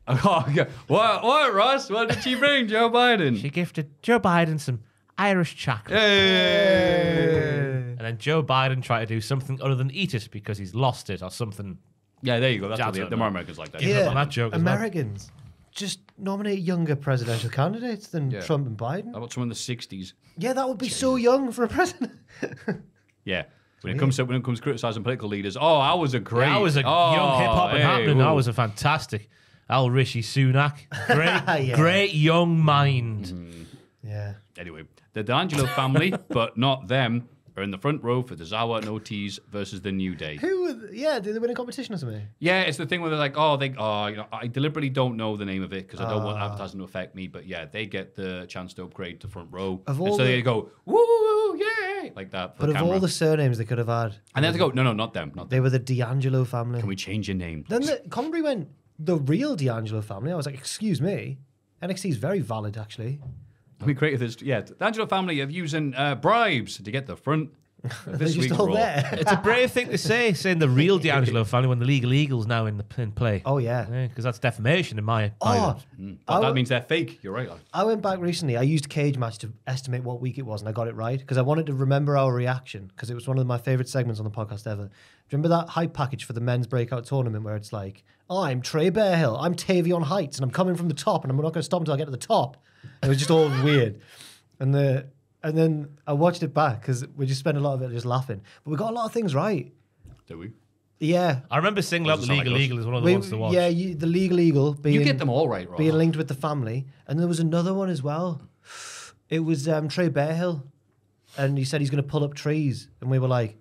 Oh, yeah. What, Ross? What did she bring, Joe Biden? She gifted Joe Biden some Irish chocolate. Hey! And then Joe Biden tried to do something other than eat it because he's lost it or something. Yeah, there you go. That's what That's the more Americans like that. Yeah. on that joke as well. Americans just nominate younger presidential candidates than Yeah. Trump and Biden. How about someone in the 60s? Yeah, that would be so young for a president. Yeah. When it comes to criticizing political leaders, I was a great. I was a young hip hop and happening. I was a fantastic Al Rishi Sunak. Great, Yeah. great young mind. Yeah. Anyway, the D'Angelo family, but not them, are in the front row for Tozawa and Ortiz versus the New Day. Did they win a competition or something? Yeah, it's the thing where they're like, I deliberately don't know the name of it because I don't want advertising to affect me. But yeah, they get the chance to upgrade to front row. Of And all so the- they go, woo, yay, like that. For But the of camera. all the surnames they could have had, And then they go, no, not them. they were the D'Angelo family. Can we change your name? Then the commentary went, the real D'Angelo family. I was like, excuse me. NXT is very valid, actually. We created this. Yeah, the D'Angelo family of using bribes to get the front of They're this just week's all Raw. there. It's a brave thing to say, saying the real D'Angelo family when the legal eagle's now in play. Oh, yeah. Because that's defamation in my Oh, But that means they're fake. You're right. I went back recently. I used Cage Match to estimate what week it was, and I got it right because I wanted to remember our reaction because it was one of my favorite segments on the podcast ever. Remember that hype package for the men's breakout tournament where it's like, I'm Trey Bearhill, I'm Tavion Heights, and I'm coming from the top, and I'm not going to stop until I get to the top. It was just all weird. And then I watched it back because we just spent a lot of it just laughing. But we got a lot of things right. Do we? Yeah. I remember singling out the Doesn't sound legal like us. eagle as one of the ones to watch. Yeah, the legal eagle being You get them all right, Rob. being linked with the family, and there was another one as well. It was Trey Bearhill, and he said he's going to pull up trees, and we were like,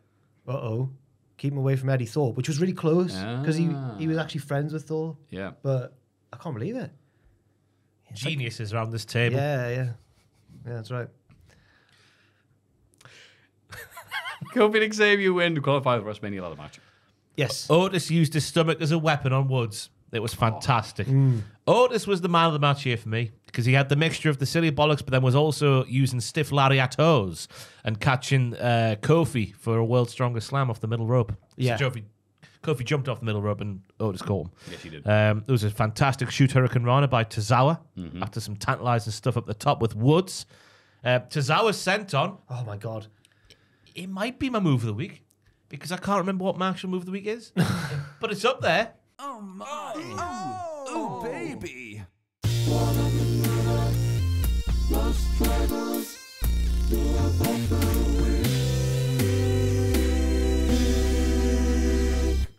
keep him away from Eddie Thorpe, which was really close because he was actually friends with Thorpe. Yeah. But I can't believe it. Geniuses around this table. Yeah, that's right. Kofi and Xavier win to qualify for the WrestleMania ladder match. Yes. Otis used his stomach as a weapon on Woods. It was fantastic. Otis was the man of the match here for me because he had the mixture of the silly bollocks, but then was also using stiff lariatos and catching Kofi for a world's strongest slam off the middle rope. Yeah. So Kofi jumped off the middle rope and Otis caught him. Yes, he did. There was a fantastic shoot Hurricane Rana by Tozawa after some tantalizing stuff up the top with Woods. Tozawa's sent on. Oh my God. It might be my move of the week because I can't remember what my actual move of the week is, but it's up there. Oh my. Oh, baby.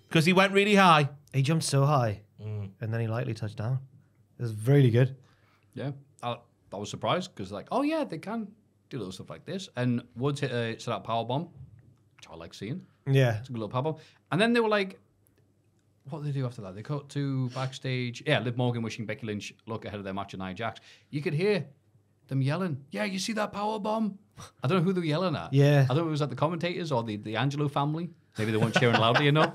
Because he went really high. He jumped so high, and then he lightly touched down. It was really good. Yeah. I was surprised because, like, oh, yeah, they can do little stuff like this. And Woods hit a set out power bomb, which I like seeing. Yeah. It's a good little power bomb. And then they were like, what did they do after that? They cut to backstage. Yeah, Liv Morgan wishing Becky Lynch luck ahead of their match with Nia Jax. You could hear them yelling, yeah, you see that power bomb? I don't know who they were yelling at. Yeah. I don't know if it was like the commentators or the Angelo family. Maybe they weren't cheering loudly enough.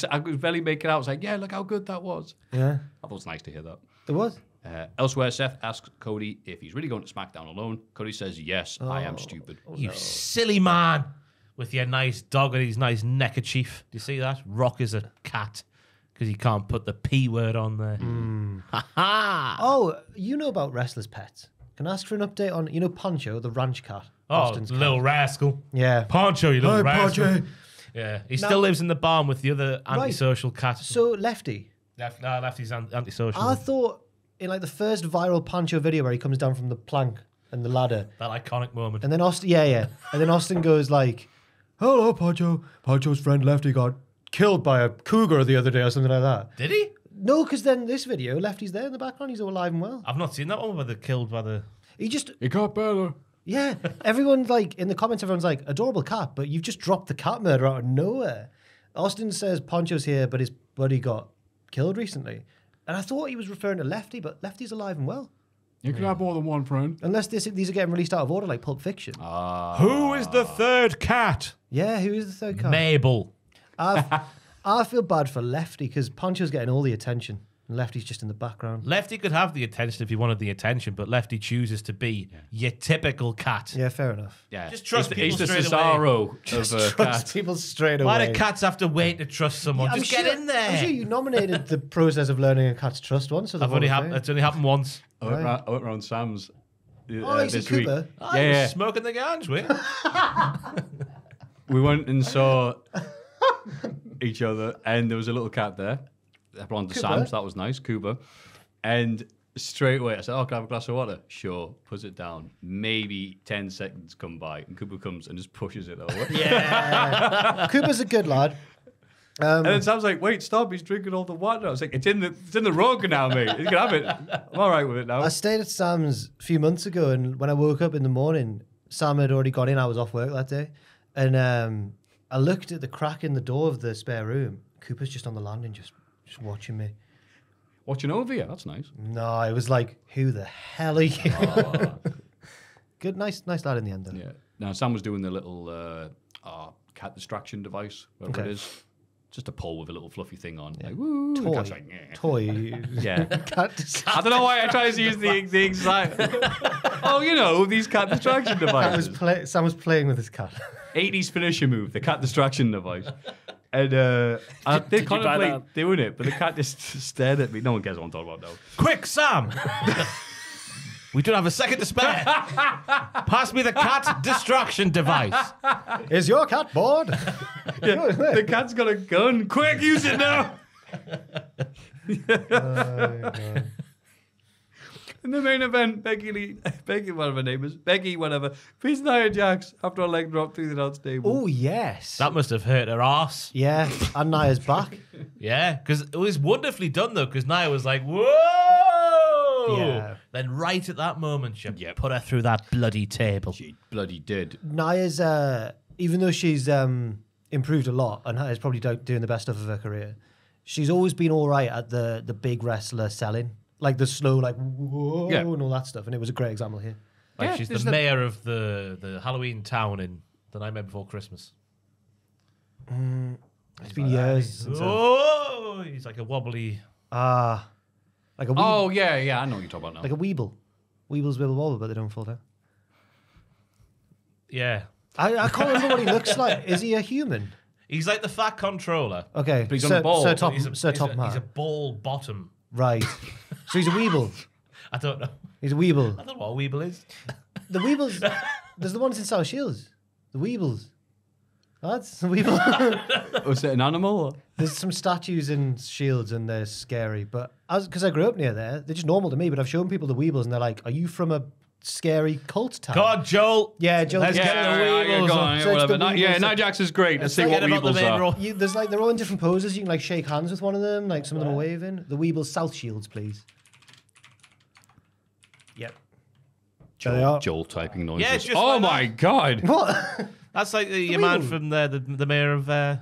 I could barely make it out. I was like, yeah, look how good that was. Yeah. I thought it was nice to hear that. It was. Elsewhere, Seth asks Cody if he's really going to SmackDown alone. Cody says, yes, I am stupid. You silly man with your nice dog and his nice neckerchief. Do you see that? Rock is a cat because he can't put the P word on there. Ha ha! Oh, you know about wrestlers' pets. Can I ask for an update on, Poncho, the ranch cat? Oh, Austin's little cat. rascal. Yeah. Poncho, you little Hi, rascal. Poncho. Yeah, he Now- still lives in the barn with the other antisocial cat. So, Lefty, Lefty's antisocial. I thought in like the first viral Poncho video where he comes down from the plank and the ladder, that iconic moment. and then Austin, and then Austin goes like, "Hello, Poncho. Poncho's friend Lefty got killed by a cougar the other day or something like that." Did he? No, because then this video, Lefty's there in the background. He's all alive and well. I've not seen that one where they're killed by the. It got better. Yeah, everyone like in the comments, everyone's like adorable cat, but you've just dropped the cat murder out of nowhere. Austin says Poncho's here, but his buddy got killed recently, and I thought he was referring to Lefty, but Lefty's alive and well. You can have more than one friend. Unless these are getting released out of order, like Pulp Fiction. Who is the third cat? Yeah, who is the third cat? Mabel. I feel bad for Lefty because Poncho's getting all the attention, and Lefty's just in the background. Lefty could have the attention if he wanted the attention, but Lefty chooses to be your typical cat. Yeah, fair enough. Yeah, Just trust he's people the straight Cesaro Just of trust cats. people straight away. Why do cats have to wait to trust someone? I'm Just get sure- in there. I'm sure you nominated the process of learning a cat's trust once. So It's only happened once. I went round Sam's Oh, he's a this week. Cooper. I Yeah, was smoking the ganj with. we went and saw each other, and there was a little cat there. I belonged to Cooper? Sam's. That was nice, Cooper. And straight away, I said, "Oh, can I have a glass of water?" Sure. Puts it down. Maybe 10 seconds come by, and Cooper comes and just pushes it over. Yeah. Cooper's a good lad. And then Sam's like, "Wait, stop! He's drinking all the water." I was like, "It's in the rug now, mate. You can have it. I'm all right with it now." I stayed at Sam's a few months ago, and when I woke up in the morning, Sam had already gone in. I was off work that day, and I looked at the crack in the door of the spare room. Cooper's just on the landing, just watching me. Watching over you. That's nice. No, it was like, who the hell are you? Good, nice lad in the end, though. Yeah. Now Sam was doing the little cat distraction device, whatever Okay. it is. Just a pole with a little fluffy thing on. Like, woo, the cat's like, "Yeah." Toy. Yeah. Cat I don't know why I try to use the exact. Oh, you know, these cat distraction devices. Sam was playing with his cat. 80s finisher move, the cat distraction device. And I did you buy contemplate that? doing it, but the cat just stared at me. No one cares what I'm talking about now. Quick, Sam! We don't have a second to spare. Pass me the cat distraction device. Is your cat bored? The cat's got a gun. Quick, use it now. In the main event, Becky, whatever her name is, Becky, whatever, beats Nia Jax after a leg drop through the announce table. Oh, yes. That must have hurt her ass. Yeah, and Nia's back. Yeah, because it was wonderfully done, though, because Nia was like, whoa! Yeah. Then right at that moment, she Yep. put her through that bloody table. She bloody did. Nia's, even though she's improved a lot and is probably doing the best stuff of her career, she's always been all right at the big wrestler selling. Like the slow, like, whoa, Yeah. and all that stuff. And it was a great example here. Like Yeah, she's there's the the- mayor of the Halloween town in The Nightmare Before Christmas. It's been years since Oh, he's like a wobbly. like a Oh, yeah, I know what you're talking about now. like a weeble. Weebles wibble wobble, but they don't fall down. Yeah. I can't remember what he looks like. Is he a human? He's like the fat controller. Okay, But he's on a ball. Sir Top, He's Sir Top he's a ball bottom. Right. So he's a weeble. I don't know. He's a weeble. I don't know what a weeble is. The Weebles, there's the ones in South Shields. The Weebles. That's the Weeble. Was it an animal? There's some statues in Shields and they're scary. But because I grew up near there, they're just normal to me. But I've shown people the Weebles and they're like, are you from a scary cult town? God, Joel. Yeah, Joel. Let's yeah, get the yeah, Weebles go on. on, So it's whatever. the Yeah, Weebles Nia Jax is great. Let's see Forget what about the Weebles main are. role. There's like, they're all in different poses. You can like shake hands with one of them. Like some of them are waving. The Weebles South Shields, please. Yep. There they are. Joel typing noises. Yeah, it's just oh like my God. What? That's like the man Weeble. from the mayor of Yeah,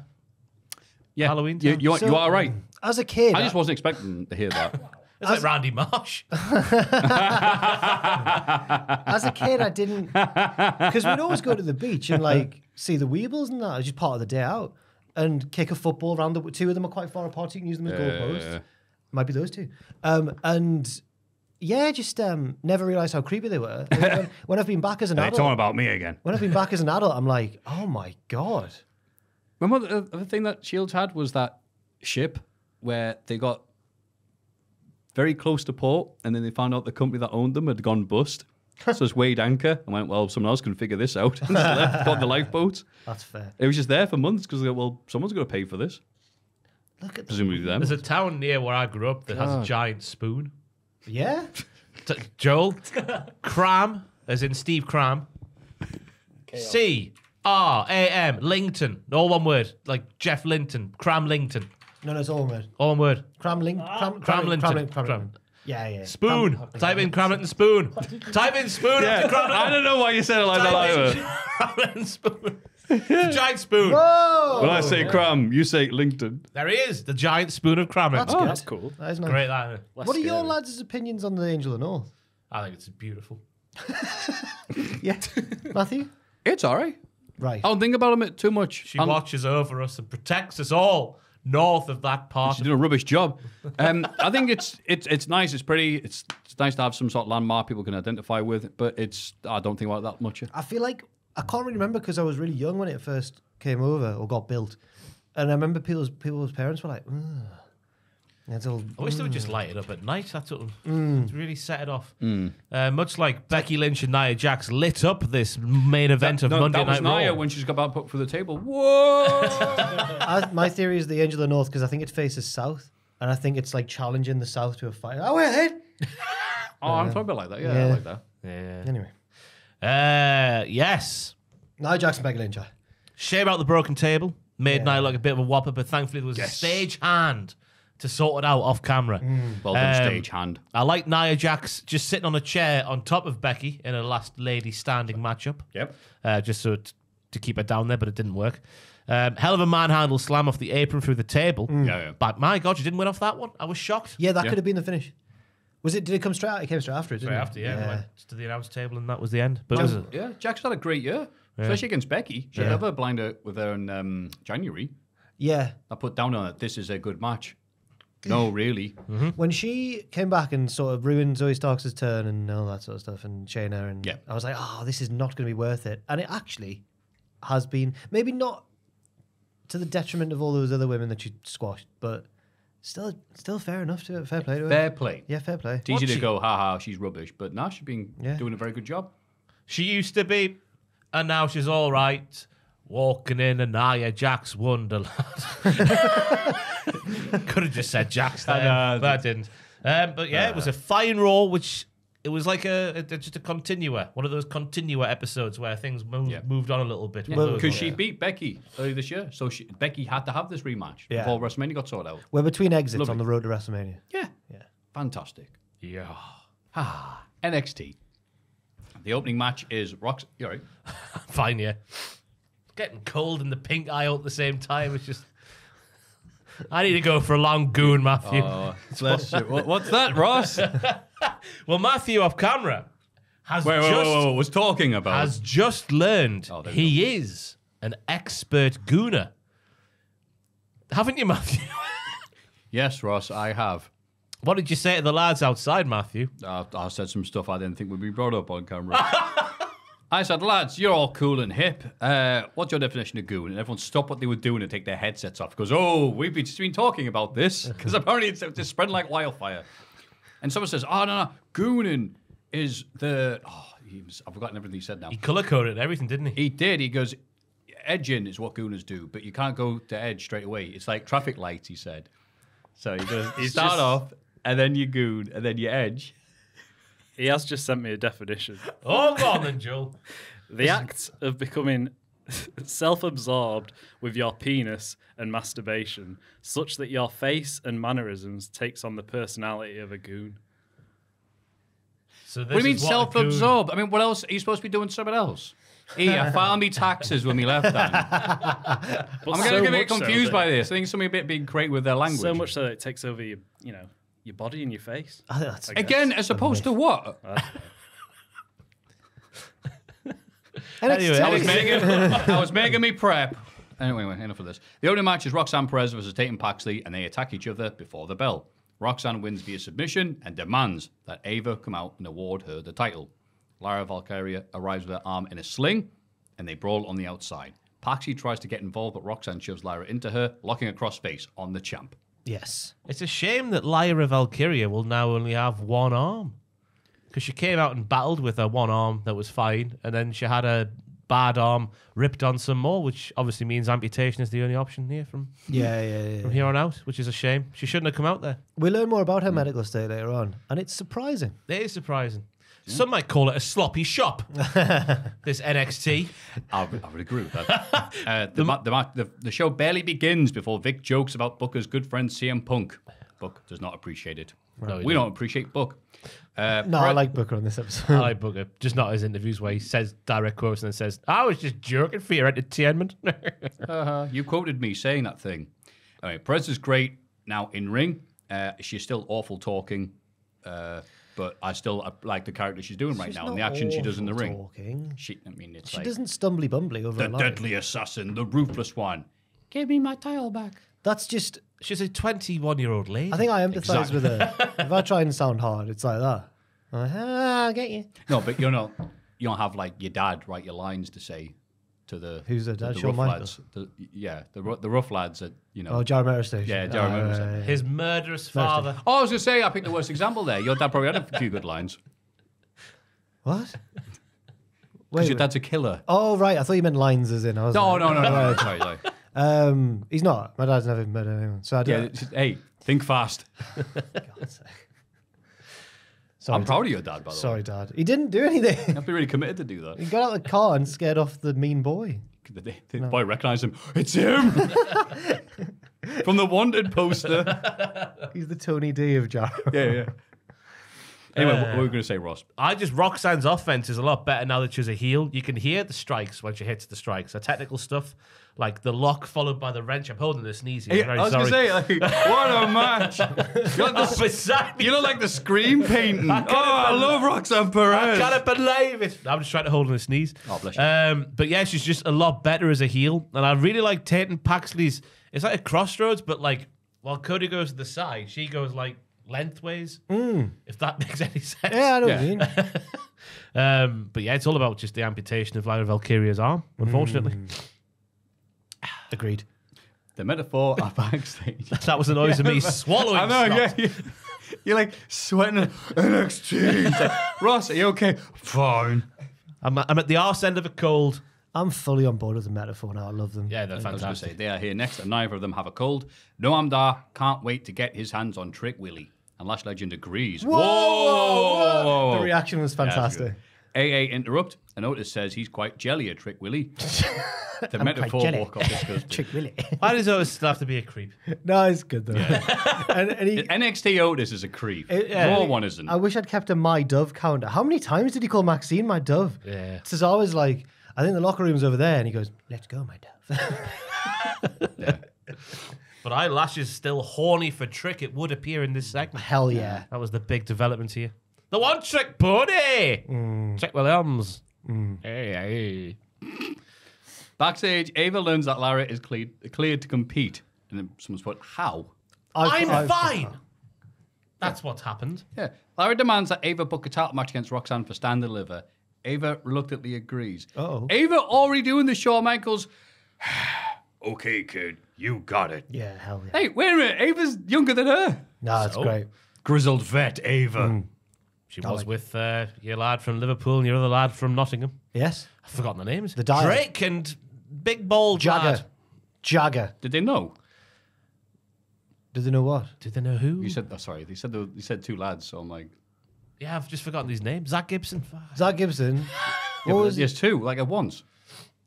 Halloween You, town. you So- are right. As a kid, I just wasn't expecting to hear that. It's like Randy Marsh. as a kid, I didn't, because we'd always go to the beach and like see the Weebles and that. It was just part of the day out and kick a football around. The two of them are quite far apart. So you can use them as goalposts. Might be those two. And yeah, just never realized how creepy they were. When I've been back as an They're adult, talking about me again. when I've been back as an adult, I'm like, oh my god. Remember the other thing that Shields had was that ship where they got very close to port and then they found out the company that owned them had gone bust. So it's weighed anchor and went, well, someone else can figure this out. And just left, got the lifeboats. That's fair. It was just there for months because, well, someone's going to pay for this. Look at that. Presumably them. There's a town near where I grew up that has a giant spoon. Yeah. Joel, Cram, as in Steve Cram. C-R-A-M, Lington. All one word, like Jeff Linton, Cram Lington. No, it's all one word. All one word. Cramlington. Yeah. Spoon. Type in Cramlington spoon. Type in spoon. Yeah, I don't know why you said it like that either. Cramlington spoon. The giant spoon. Whoa! When I say cram, you say Linkton. There he is. The giant spoon of Cramlington. That's cool. That is nice. Great line. What are your lads' opinions on the Angel of the North? I think it's beautiful. Yeah. Matthew? It's all right. Right. I don't think about him too much. She watches over us and protects us all north of that part. She's doing a rubbish job. I think it's nice. It's pretty. It's nice to have some sort of landmark people can identify with. But I don't think about it that much. I feel like I can't really remember because I was really young when it first came over or got built, and I remember people's parents were like, "Ugh." It's all, I wish they would just light it up at night. That's what really set it off. Much like Becky Lynch and Nia Jax lit up this main event of Monday Night Raw. That was Nia when she's got about put through the table. Whoa! my theory is the Angel of the North because I think it faces south, and I think it's like challenging the south to a fight. Oh, wait, I'm probably like that. Yeah, I like that. Yeah. Anyway, yes. Nia Jax and Becky Lynch. Shame out the broken table. Made Nia look a bit of a whopper, but thankfully there was a stage hand to sort it out off camera. Well done, stage hand. I like Nia Jax just sitting on a chair on top of Becky in a last lady standing matchup. Yep. Just so to keep her down there, but it didn't work. Hell of a manhandle slam off the apron through the table. Yeah. But my God, you didn't win off that one. I was shocked. Yeah, that could have been the finish. Did it come straight out? It came straight after it, didn't it? After, we went to the announce table and that was the end. But it was Jax had a great year, especially against Becky. She had a blinder with her in January. Yeah. I put down on it, this is a good match. No, really. When she came back and sort of ruined Zoe Starks' turn and all that sort of stuff, and Shayna, and I was like, oh, this is not going to be worth it. And it actually has been, maybe not to the detriment of all those other women that she squashed, but still fair enough to it. Fair play to her. Fair play. Yeah, fair play. It's easy to go, haha, she's rubbish. But now she's been doing a very good job. she used to be, and now she's all right. Walking in a Nia Jax Wonderland. Could have just said Jax there, but I didn't. But yeah, it was a fine Raw, which it was like just a continua, one of those continua episodes where things moved on a little bit. Because she beat Becky earlier this year, so Becky had to have this rematch before WrestleMania got sorted out. We're between exits on the road to WrestleMania. Yeah. Fantastic. Yeah. NXT. The opening match is Roxanne. You all right? Fine, yeah. Getting cold in the pink eye all at the same time. It's just. I need to go for a long goon, Matthew. Oh, bless you. What's that, Ross? Well, Matthew off camera has was talking about has just learned he is an expert gooner. Haven't you, Matthew? Yes, Ross, I have. What did you say to the lads outside, Matthew? I said some stuff I didn't think would be brought up on camera. I said, lads, you're all cool and hip. What's your definition of goon? And everyone stopped what they were doing and take their headsets off. Because, we've just been talking about this. Because apparently it's spread like wildfire. And someone says, no, gooning is the... I've forgotten everything he said now. He colour-coded everything, didn't he? He did. He goes, edging is what gooners do, but you can't go to edge straight away. It's like traffic lights, he said. So he goes, you start off, and then you goon, and then you edge. He has just sent me a definition. Oh, go on then, Joel. The act of becoming self-absorbed with your penis and masturbation, such that your face and mannerisms takes on the personality of a goon. So this What do you mean is what self-absorbed? I mean, what else? Are you supposed to be doing something else? I filed me taxes when we left then. I'm going to get confused by this. I think something a bit being creative with their language. So much so that it takes over your body and your face. Again, as opposed to what? Anyway, I was making me prep. Anyway, enough of this. The opening match is Roxanne Perez versus Tatum Paxley, and they attack each other before the bell. Roxanne wins via submission and demands that Ava come out and award her the title. Lyra Valkyria arrives with her arm in a sling, and they brawl on the outside. Paxley tries to get involved, but Roxanne shoves Lyra into her, locking a crossface on the champ. Yes. It's a shame that Lyra Valkyria will now only have one arm. Because she came out and battled with her one arm that was fine, and then she had a bad arm ripped on some more, which obviously means amputation is the only option here from here on out, which is a shame. She shouldn't have come out there. We learn more about her medical state later on, and it's surprising. It is surprising. Some might call it a sloppy shop. This NXT. I would agree with that. The show barely begins before Vic jokes about Booker's good friend CM Punk. Book does not appreciate it. No, We don't appreciate Book. No, I like Booker on this episode. I like Booker, just not his interviews where he says direct quotes and then says, "I was just joking for your entertainment." You quoted me saying that thing. Anyway, Perez is great now in ring. She's still awful talking, but I still like the character she's doing right She's now and the not action she does in the awful ring. talking. She She doesn't stumbly bumbly over the a line. deadly assassin, the ruthless one. Give me my title back. That's just. She's a 21-year-old lady. I think I empathise Exactly. with her. If I try and sound hard, it's like that. I'm like, I get you. No, but you don't have like your dad write your lines to say to the Who's the dad? the Shawn rough Michaels? lads. The rough lads that Oh, Jarrett Metro Station. Yeah, Jarrett Metro Station. his murderous father. Oh, I was gonna say I picked the worst example there. Your dad probably had a few good lines What? because your dad's a killer. Oh, right. I thought you meant lines as in. I was No, like, no. Sorry. He's not. My dad's never met anyone. So I Yeah, don't. hey, think fast. Sorry, I'm proud of your dad, by the way. Sorry, Dad. He didn't do anything. You have to be really committed to do that. He got out of the car and scared off the mean boy. The boy recognised him. It's him from the wanted poster. He's the Tony D of Jarrett. Yeah. Anyway, what were we going to say, Ross? Roxanne's offense is a lot better now that she's a heel. You can hear the strikes when she hits the strikes. The technical stuff, like the lock followed by the wrench. I'm holding the sneeze here. I was going to say, like, what a match. You look like the Scream painting. I love Roxanne Perez. I can't believe it. I'm just trying to hold on a sneeze. Oh, bless you. But yeah, she's just a lot better as a heel. And I really like Tatum Paxley's. It's like a crossroads, but like while Cody goes to the side, she goes like lengthways. If that makes any sense. Yeah, I know what you mean. But yeah, it's all about just the amputation of Lyra Valkyria's arm, unfortunately. Agreed. The metaphor are backstage. That was the noise of me swallowing. I know, snot. yeah. You're like sweating. NXT. It's like, Ross, are you okay? Fine. I'm at the arse end of a cold. I'm fully on board with the metaphor now. I love them. Yeah, they're I was going to fantastic. say, they are here next, and neither of them have a cold. Noam Dar can't wait to get his hands on Trick Willie. And Lash Legend agrees. Whoa! The reaction was Yeah, that's fantastic. good. AA interrupt, and Otis says he's quite jelly at Trick Willie. The metaphor jelly. walk off disgusting. Trick Willie. Why does always still have to be a creep? No, it's good though. and he, NXT Otis is a creep. yeah, Raw one isn't. I wish I'd kept a My Dove counter. How many times did he call Maxine My Dove? Yeah. Cesaro's like, I think the locker room's over there, and he goes, "Let's go, My Dove." Yeah. But Lash is still horny for Trick. It would appear in this segment. Hell yeah. That was the big development here. The one trick pony! Trick Williams. Hey. Backstage, Ava learns that Lara is cleared to compete. And then someone's put, how? I'm fine! That's what's happened. Yeah. Lara demands that Ava book a title match against Roxanne for Stand Deliver. Ava reluctantly agrees. Uh-oh. Ava already doing the Shawn Michaels. Okay, kid, you got it. Yeah, hell yeah. Hey, wait a minute. Ava's younger than her. No, it's great. Grizzled vet, Ava. She was with your lad from Liverpool and your other lad from Nottingham. Yes. I've forgotten the names. The Dial. Drake and Big Bald Jagger. Lad. Jagger. Did they know? Did they know what? Did they know who? You said, sorry, they said two lads, so I'm like, Yeah, I've just forgotten these names. Zach Gibson. Zach Gibson. yeah, What but was there's two, like at once.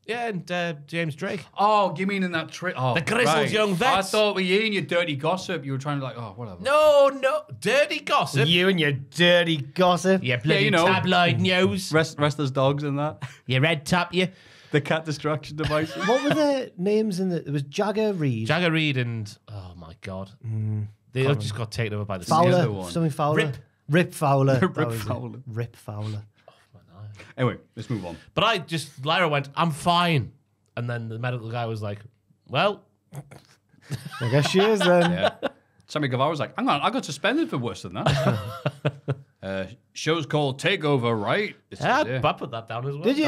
Yeah, and James Drake. Oh, you mean in that trick? Oh, The grizzled young vets. I thought with you and your dirty gossip, you were trying to like, oh, whatever. No. Dirty gossip. You and your dirty gossip. You bloody you know. tabloid news. Wrestlers' dogs and that. You red top you. The cat distraction device. What were the names in the? It was Jagger Reed. Jagger Reed and oh my god, they all just got taken over by the other Fowler. one. Something Fowler. Rip. Rip Fowler. That Rip was it. Fowler. Rip Fowler. Anyway, let's move on. But Lyra went, I'm fine, and then the medical guy was like, well, I guess she is then. Yeah. Sammy Guevara was like, hang on, I got suspended for worse than that. Show's called Takeover, right? It says I here. put that down as well. Did you?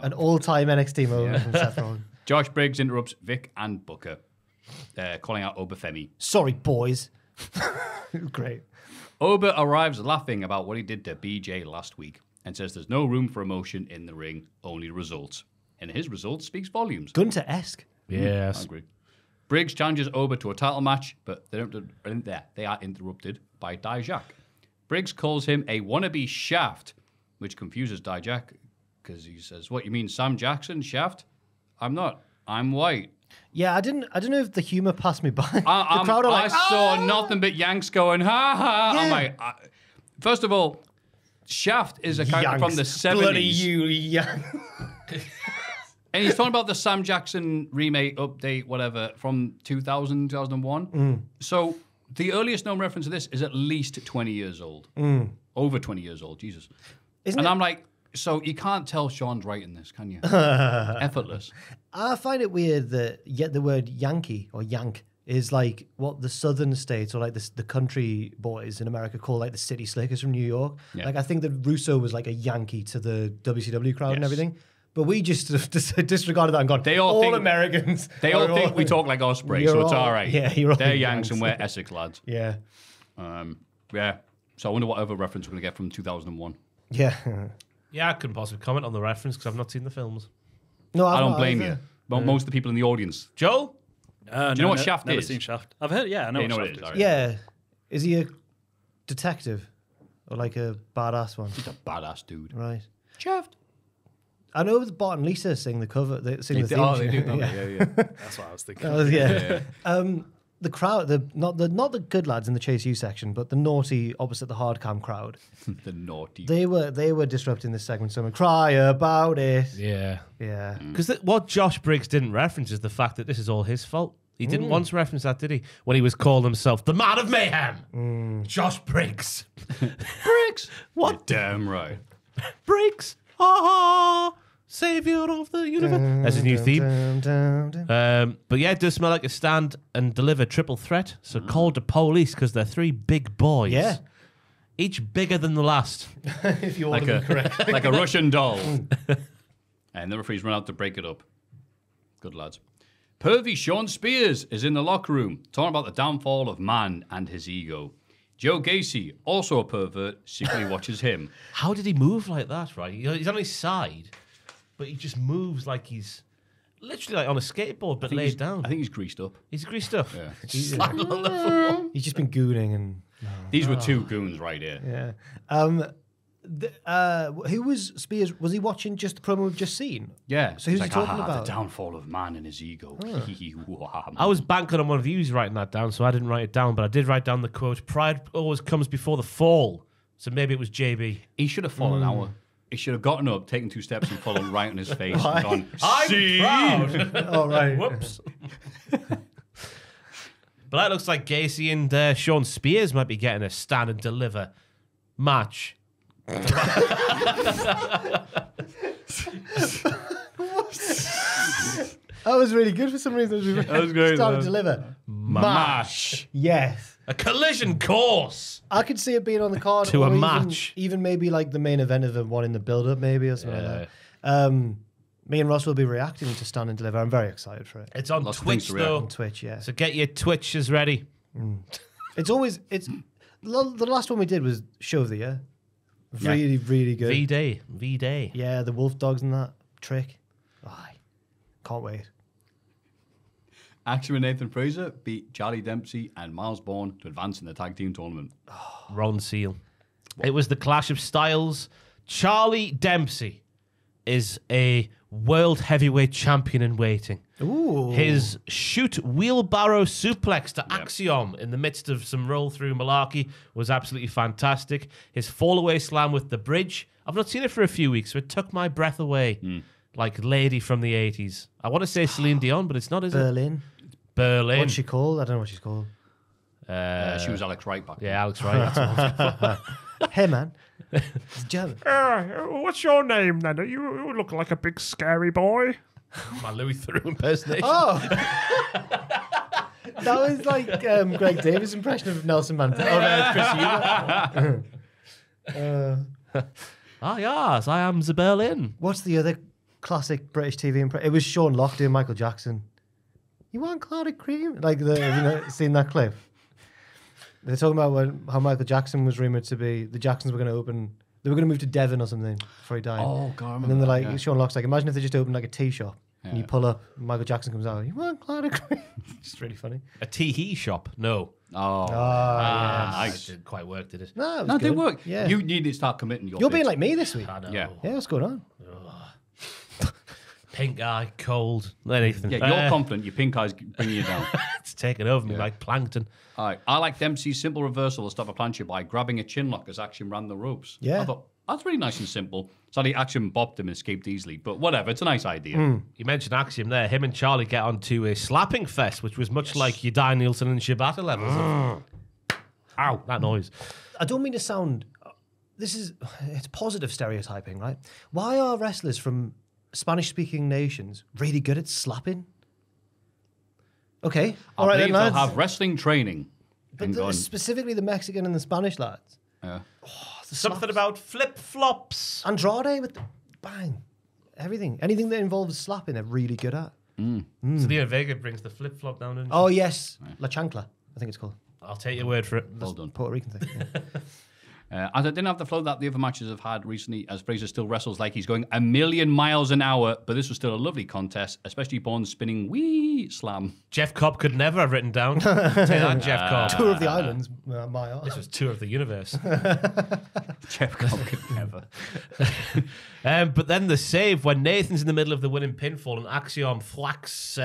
An all-time NXT moment from Seth Rollins. Josh Briggs interrupts Vic and Booker, calling out Obafemi. Sorry, boys. Great. Oba arrives laughing about what he did to BJ last week and says there's no room for emotion in the ring, only results. And his results speaks volumes. Gunter-esque. I Yes. agree. Briggs challenges Oba to a title match, but they are interrupted by Dijak. Briggs calls him a wannabe Shaft, which confuses Dijak because he says, "What, you mean Sam Jackson, Shaft? I'm not. I'm white." Yeah, I don't know if the humor passed me by. The I crowd are like, saw nothing but Yanks going, ha ha. Yeah. I'm like, first of all, Shaft is a character from the 70s. Bloody you, Yank. And he's talking about the Sam Jackson remake, update, whatever, from 2000, 2001. So the earliest known reference to this is at least 20 years old. Over 20 years old, Jesus. I'm like, so you can't tell Sean's writing this, can you? Effortless. I find it weird that yet the word Yankee or Yank is like what the southern states or like the country boys in America call like the city slickers from New York. Yeah. Like I think that Russo was like a Yankee to the WCW crowd and everything. But we just disregarded that and gone, all think, Americans. They all think we talk like Osprey, so it's all right. Yeah, you're all They're Yanks and we're Essex lads. Yeah. Yeah. So I wonder what other reference we're going to get from 2001. Yeah. Yeah, I couldn't possibly comment on the reference because I've not seen the films. No, I don't blame you. But most of the people in the audience. Joel? Do you know what Shaft never is? Seen Shaft. I've heard, I know you know what what it is. Shaft All is. right. Yeah. Is he a detective or like a badass one? He's a badass dude. Right. Shaft. I know Bart and Lisa sing the cover. They sing the theme. Oh, they do. tune. Yeah. That's what I was thinking. Yeah. The crowd, not the good lads in the Chase U section, but the naughty opposite the hard cam crowd. The naughty. They were disrupting this segment. Someone cry about it. Yeah. Yeah. Because what Josh Briggs didn't reference is the fact that this is all his fault. He didn't once reference that, did he? When he was calling himself the Man of Mayhem. Josh Briggs. Briggs. What? You're damn right. Briggs. Ha ha. Savior of the universe. That's his new theme. But yeah, it does smell like a stand and deliver triple threat. So call the police because they're three big boys. Yeah. Each bigger than the last. If you order them correctly. Like a Russian doll. And the referees run out to break it up. Good lads. Pervy Sean Spears is in the locker room talking about the downfall of man and his ego. Joe Gacy, also a pervert, secretly watches him. How did he move like that, right? He's on his side, but he just moves like he's literally like on a skateboard, but laid down. I think he's greased up. He's greased up. Yeah. He's sliding on the floor. He's just been gooning and. These were two goons right here. Yeah. Who was Spears? Was he watching just the promo we've just seen? Yeah. So who's he talking The about? downfall of man and his ego. I was banking on one of you writing that down, so I didn't write it down, but I did write down the quote, "Pride always comes before the fall." So maybe it was JB. He should have fallen out. He should have gotten up, taken 2 steps, and fallen right on his face Why? and gone, I'm "See?" proud. Oh, right. Whoops. But that looks like Gacy and Sean Spears might be getting a stand and deliver match. That was really good for some reason. That was great. Start man. to deliver. Mash. Yes. A collision course. I could see it being on the card. To a or even- match. Even maybe like the main event of the one in the build-up, maybe, or something like that. Me and Ross will be reacting to Stand and Deliver. I'm very excited for it. It's on Lots of things Twitch, to react though. On Twitch, yeah. So get your Twitches ready. It's always, the last one we did was Show of the Year. Really, really good. V-Day. V-Day. Yeah, the Wolf Dogs and that trick. Aye. Can't wait. Action with Nathan Fraser beat Charlie Dempsey and Miles Bourne to advance in the tag team tournament. Ron Seal. It was the clash of styles. Charlie Dempsey is a world heavyweight champion in waiting. Ooh. His shoot wheelbarrow suplex to Axiom in the midst of some roll through malarkey was absolutely fantastic. His fall away slam with the bridge. I've not seen it for a few weeks, so it took my breath away. Like Lady from the 80s. I want to say Celine Dion, but it's not, is Berlin. it? Berlin. What's she called? I don't know what she's called. She was Alex Wright back then. Yeah, Alex Wright. That's what Hey, man. It's German. What's your name then? You look like a big scary boy. my Louis Theroux impersonation. Oh. That was like Greg Davis' impression of Nelson Mandela. Chris Huber. Ah, yes, I am the Berlin. What's the other classic British TV impression? It was Sean Locke doing Michael Jackson. You want clouded cream? Like, have you seen that clip? They're talking about how Michael Jackson was rumored to be. The Jacksons were going to open. They were going to move to Devon or something before he died. Oh, God, I And remember then they're that, like, yeah. Sean Locke's like, imagine if they just opened like a tea shop and you pull up, and Michael Jackson comes out. You want clouded cream? It's really funny. A tee-hee shop? No. Oh, Nice. It didn't quite work, did it? No, it was no, it good. did work. Yeah. You need to start committing your You're being bits. like me this week. I know. Yeah. Yeah, what's going on? Pink eye, cold, anything. Yeah, you're confident. Your pink eyes bring you down. It's taken over me like plankton. All right. I like Dempsey's simple reversal to stop a plancher by grabbing a chin lock as Action ran the ropes. Yeah. I thought, that's really nice and simple. Sadly, Action bopped him and escaped easily. But whatever, it's a nice idea. You mentioned Axiom there. Him and Charlie get onto a slapping fest, which was much like your Di Nielsen and Shibata levels. Ow, that noise. I don't mean to sound. It's positive stereotyping, right? Why are wrestlers from Spanish-speaking nations really good at slapping? Okay, I all right believe then, they'll lads. have wrestling training. But specifically the Mexican and the Spanish lads. Yeah. Something about flip-flops. Andrade with the bang. Everything. Anything that involves slapping, they're really good at. So Leo Vega brings the flip-flop down. Oh, yes. La Chancla, I think it's called. I'll take your word for it. Well done. Puerto Rican thing. Yeah. As I didn't have the flow that the other matches have had recently, as Fraser still wrestles like he's going a million miles an hour, but this was still a lovely contest, especially Bourne's spinning wee slam. Jeff Cobb could never have written down. Take that, Jeff Cobb. Tour of the Islands, my art. This was Tour of the Universe. Jeff Cobb could never. But then the save when Nathan's in the middle of the winning pinfall and Axiom thwacks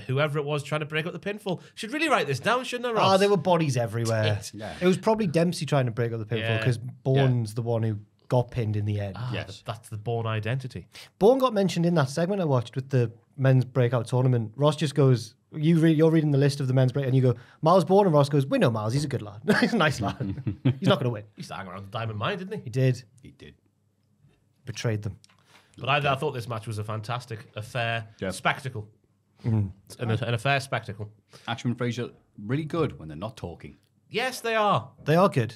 whoever it was trying to break up the pinfall. Should really write this down, shouldn't I, Ross? Oh, there were bodies everywhere. Yeah. It was probably Dempsey trying to break up the pinfall Yeah. because Bourne's the one who got pinned in the end. Yes. That's the Bourne identity. Bourne got mentioned in that segment I watched with the men's breakout tournament. Ross just goes, you're reading the list of the men's break, and you go, Miles Bourne, and Ross goes, we know Miles, he's a good lad. He's a nice lad. He's not going to win. He used to hang around the Diamond Mine, didn't he? He did. He did. Betrayed them. But I thought this match was a fantastic, a fair spectacle. And a fair spectacle. Action and Fraser, really good when they're not talking. Yes, they are. They are good.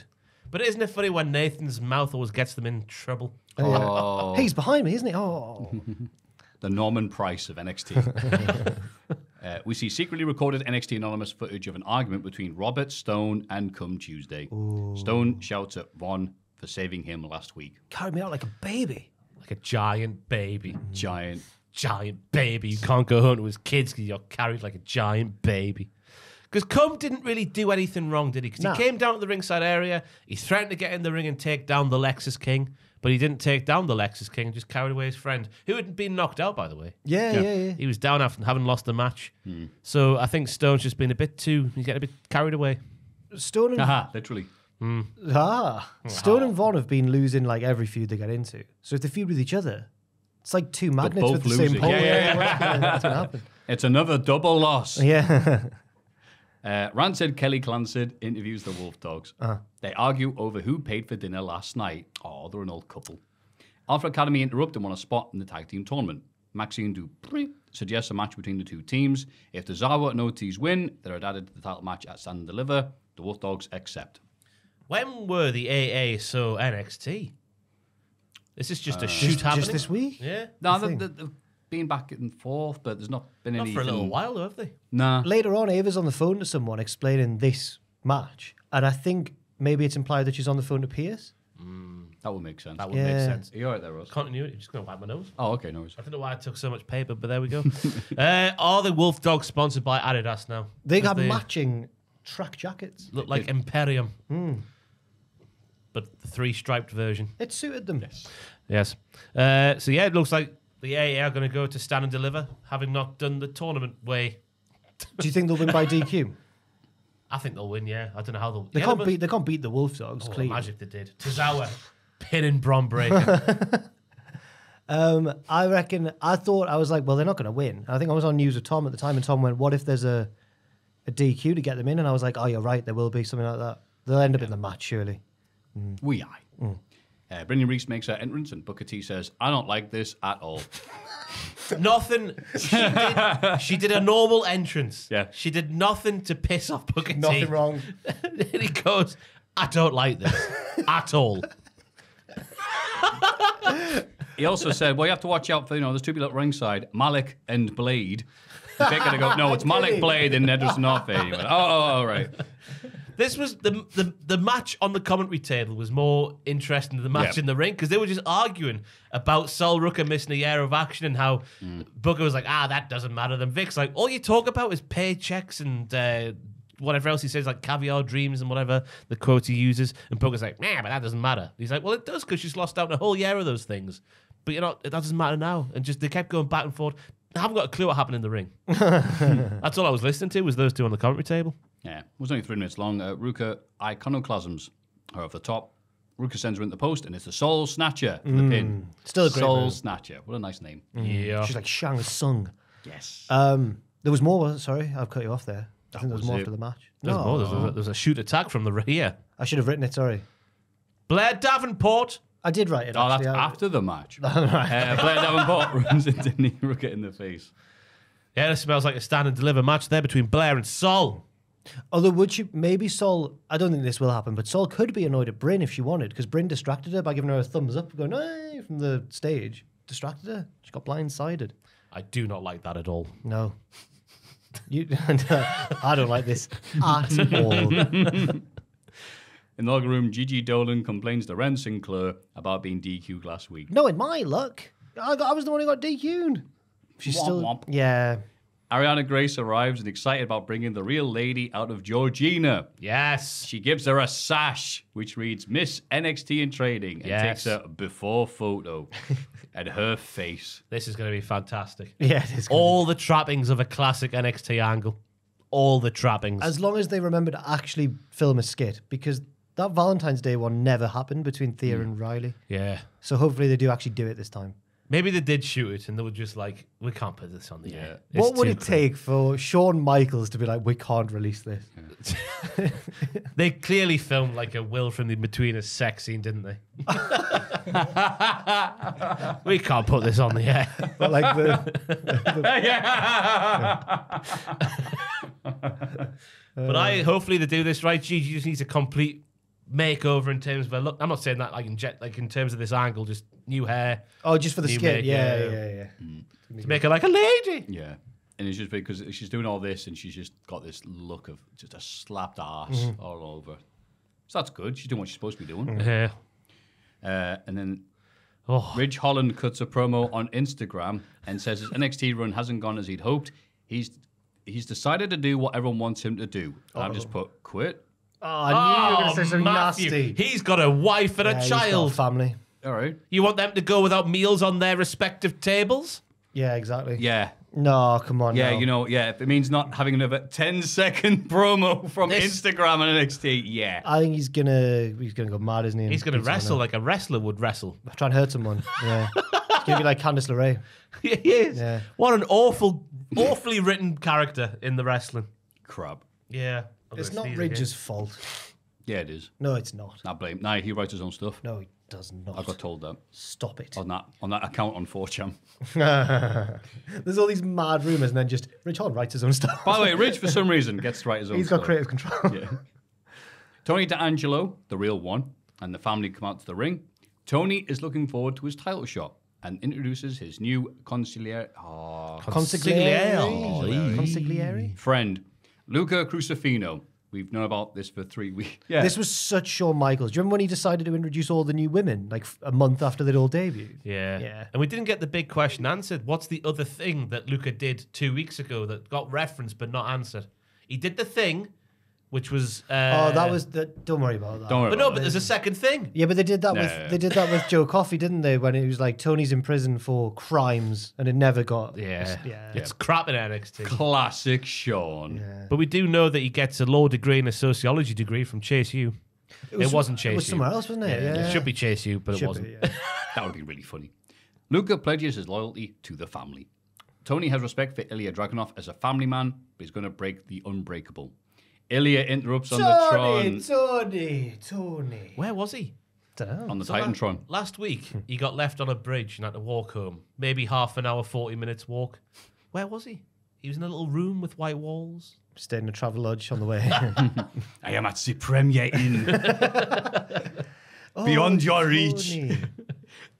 But isn't it funny when Nathan's mouth always gets them in trouble? Oh. Hey, he's behind me, isn't he? Oh. The Norman Price of NXT. We see secretly recorded NXT Anonymous footage of an argument between Robert, Stone, and Come Tuesday. Ooh. Stone shouts at Ron for saving him last week. Carried me out like a baby. Like a giant baby. Giant baby. You can't go home to his kids because you're carried like a giant baby. Because Cum didn't really do anything wrong, did he? Because he came down to the ringside area, he threatened to get in the ring and take down the Lexus King, but he didn't take down the Lexus King, just carried away his friend, who had been knocked out, by the way. Yeah. He was down after having lost the match. So I think Stone's just been he's getting a bit carried away. Stone and Haha, literally. Stone and Von have been losing like every feud they get into. So if they feud with each other, it's like two magnets both with the same losing. pole. Yeah. What's gonna happen? It's another double loss. Yeah. Rancid Kelly Clancid interviews the Wolf Dogs. They argue over who paid for dinner last night. Oh, they're an old couple. Alpha Academy interrupt them on a spot in the tag team tournament. Maxine Dupree suggests a match between the two teams. If the Zawa and Ortiz win, they're added to the title match at Stand and Deliver. The Wolf Dogs accept. When were the AA so NXT? This is just a shoot happening? Just this week? Yeah. No, they've been back and forth, but there's not been Not anything. for a little while, though, have they? Nah. Later on, Ava's on the phone to someone explaining this match, and I think maybe it's implied that she's on the phone to Pierce. That would make sense. That would make sense. Are you all right there, Ross? Continuity. I'm just going to wipe my nose. Oh, okay, no worries. I don't know why I took so much paper, but there we go. Are the Wolf Dogs sponsored by Adidas now? They have matching track jackets. Look like Imperium. But the 3-striped version. It suited them. Yes. So yeah, it looks like the AA are going to go to Stand and Deliver, having not done the tournament way. Do you think they'll win by DQ? I think they'll win. Yeah, I don't know how they'll. They can't beat the Wolf Dogs. Oh, clearly. magic they did. Tozawa pinning Bron Breakker. I reckon. I was like, well, they're not going to win. I think I was on news with Tom at the time, and Tom went, "What if there's a DQ to get them in?" And I was like, "Oh, you're right. There will be something like that. They'll end up in the match, surely." We are. Brendan Reese makes her entrance, and Booker T says, "I don't like this at all." Nothing. She did a normal entrance. Yeah. She did nothing to piss off Booker T. Nothing wrong. And he goes, "I don't like this at all." He also said, "Well, you have to watch out for, there's two people at ringside, Malik and Blade." They're going to go, "No, it's Malik, Blade, and Edris North." He went, "Oh, all right." This was the match on the commentary table was more interesting than the match in the ring because they were just arguing about Sol Rucker missing a year of action and how Booker was like, that doesn't matter. Then Vic's like, all you talk about is paychecks and whatever else he says, like caviar dreams and whatever the quote he uses. And Poker's like, nah, but that doesn't matter. He's like, well, it does because she's lost out a whole year of those things. But that doesn't matter now. And just they kept going back and forth. I haven't got a clue what happened in the ring. That's all I was listening to was those two on the commentary table. Yeah, it was only 3 minutes long. Ruka iconoclasms are off the top. Ruka sends her into the post, and it's the Soul Snatcher for the pin. Still a great Soul move. Snatcher. What a nice name. Yeah. She's like Shang Tsung. Yes. There was more. Sorry, I've cut you off there. I think there was was more it. after the match. There's No, more. There's a shoot attack from the rear. I should have written it. Sorry, Blair Davenport. I did write it. Oh, that's actually. after the match. Blair Davenport runs into Ruka in the face. Yeah, it smells like a stand and deliver match there between Blair and Sol. Although maybe Sol, I don't think this will happen, but Sol could be annoyed at Bryn if she wanted, because Bryn distracted her by giving her a thumbs up, going, hey, from the stage. Distracted her. She got blindsided. I do not like that at all. No. I don't like this at all. In the locker room, Gigi Dolan complains to Ren Sinclair about being DQ'd last week. No, in my luck, I was the one who got DQ'd. She's Womp still, womp. yeah. Ariana Grace arrives and excited about bringing the real lady out of Georgina. Yes. She gives her a sash, which reads Miss NXT in Training, and Yes. takes a before photo. And her face. This is going to be fantastic. Yeah, it is. All the trappings of a classic NXT angle. All the trappings. As long as they remember to actually film a skit, because that Valentine's Day one never happened between Thea and Riley. Yeah. So hopefully they do actually do it this time. Maybe they did shoot it and they were just like, we can't put this on the air. It's What would too it cringe. take for Shawn Michaels to be like, we can't release this? They clearly filmed like a Will from the Between Us sex scene, didn't they? We can't put this on the air. But like But hopefully they do this right. Gigi just needs a complete makeover in terms of her look. I'm not saying that like in terms of this angle, just new hair. Oh, just for the New skit. make, Yeah. To make her like a lady. Yeah. And it's just because she's doing all this and she's just got this look of just a slapped ass all over. So that's good. She's doing what she's supposed to be doing. Yeah. And then Oh. Ridge Holland cuts a promo on Instagram and says his NXT run hasn't gone as he'd hoped. He's decided to do what everyone wants him to do. And I've just put quit. Oh, I knew you were going to say something Matthew, nasty. He's got a wife and Yeah, a he's got child. family. All right. You want them to go without meals on their respective tables? Yeah, exactly. Yeah. No, come on. Yeah, no. you know, yeah. If it means not having another 10-second promo from Instagram and NXT, yeah. I think he's gonna go mad, isn't he? He's going to wrestle like a wrestler would wrestle. Try and hurt someone. Yeah. He's gonna be like Candice LeRae. He is. Yeah. What an awfully written character in the wrestling. Crap. Yeah. It's not Ridge's fault. Yeah, it is. No, it's not. I blame. Nah, he writes his own stuff. No, he does not. I got told that Stop it. on that account on 4chan. There's all these mad rumors, and then just Ridge Holland writes his own stuff. By the way, Ridge for some reason gets to write his own He's stuff. got creative control. Yeah. Tony D'Angelo, the real one, and the family come out to the ring. Tony is looking forward to his title shot and introduces his new consigliere Consigliere. friend, Luca Crucifino. We've known about this for 3 weeks. Yeah. This was such Shawn Michaels. Do you remember when he decided to introduce all the new women, like a month after they'd all debuted? Yeah. Yeah. And we didn't get the big question answered. What's the other thing that Luca did 2 weeks ago that got referenced but not answered? He did the thing, which was... that was the. Don't worry about that. Don't worry But no, about but there's a second thing. Yeah, but they did that Yeah. with Joe Coffey, didn't they? When it was like Tony's in prison for crimes, and it never got. Yeah. Yeah. It's crap in NXT. Classic Shawn. But we do know that he gets a law degree and a sociology degree from Chase U. It wasn't Chase U. It was somewhere else, wasn't it? Yeah. It should be Chase U, but it Should wasn't. be, yeah. That would be really funny. Luca pledges his loyalty to the family. Tony has respect for Ilya Dragunov as a family man, but he's going to break the unbreakable. Ilya interrupts on the Tron. Tony. Where was he? On the So Titantron. Last week, he got left on a bridge and had to walk home. Maybe half an hour, 40 minutes walk. Where was he? He was in a little room with white walls. Stayed in a travel lodge on the way. I am at the Premier Inn. Beyond your reach. Tony.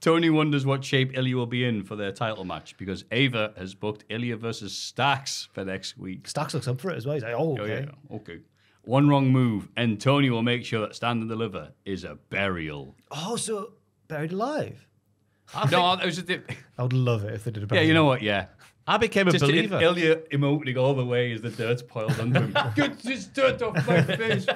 Tony wonders what shape Ilya will be in for their title match because Ava has booked Ilya versus Stax for next week. Stax looks up for it as well. He's like, oh, Oh, okay. yeah. Okay. One wrong move, and Tony will make sure that Stand and Deliver is a burial. Oh, so buried alive. No, it was just, I would love it if they did a yeah, burial. you know what? Yeah. I became a Just believer. Ilya emoting all the way as the dirt's piled under him. Get this dirt off my face.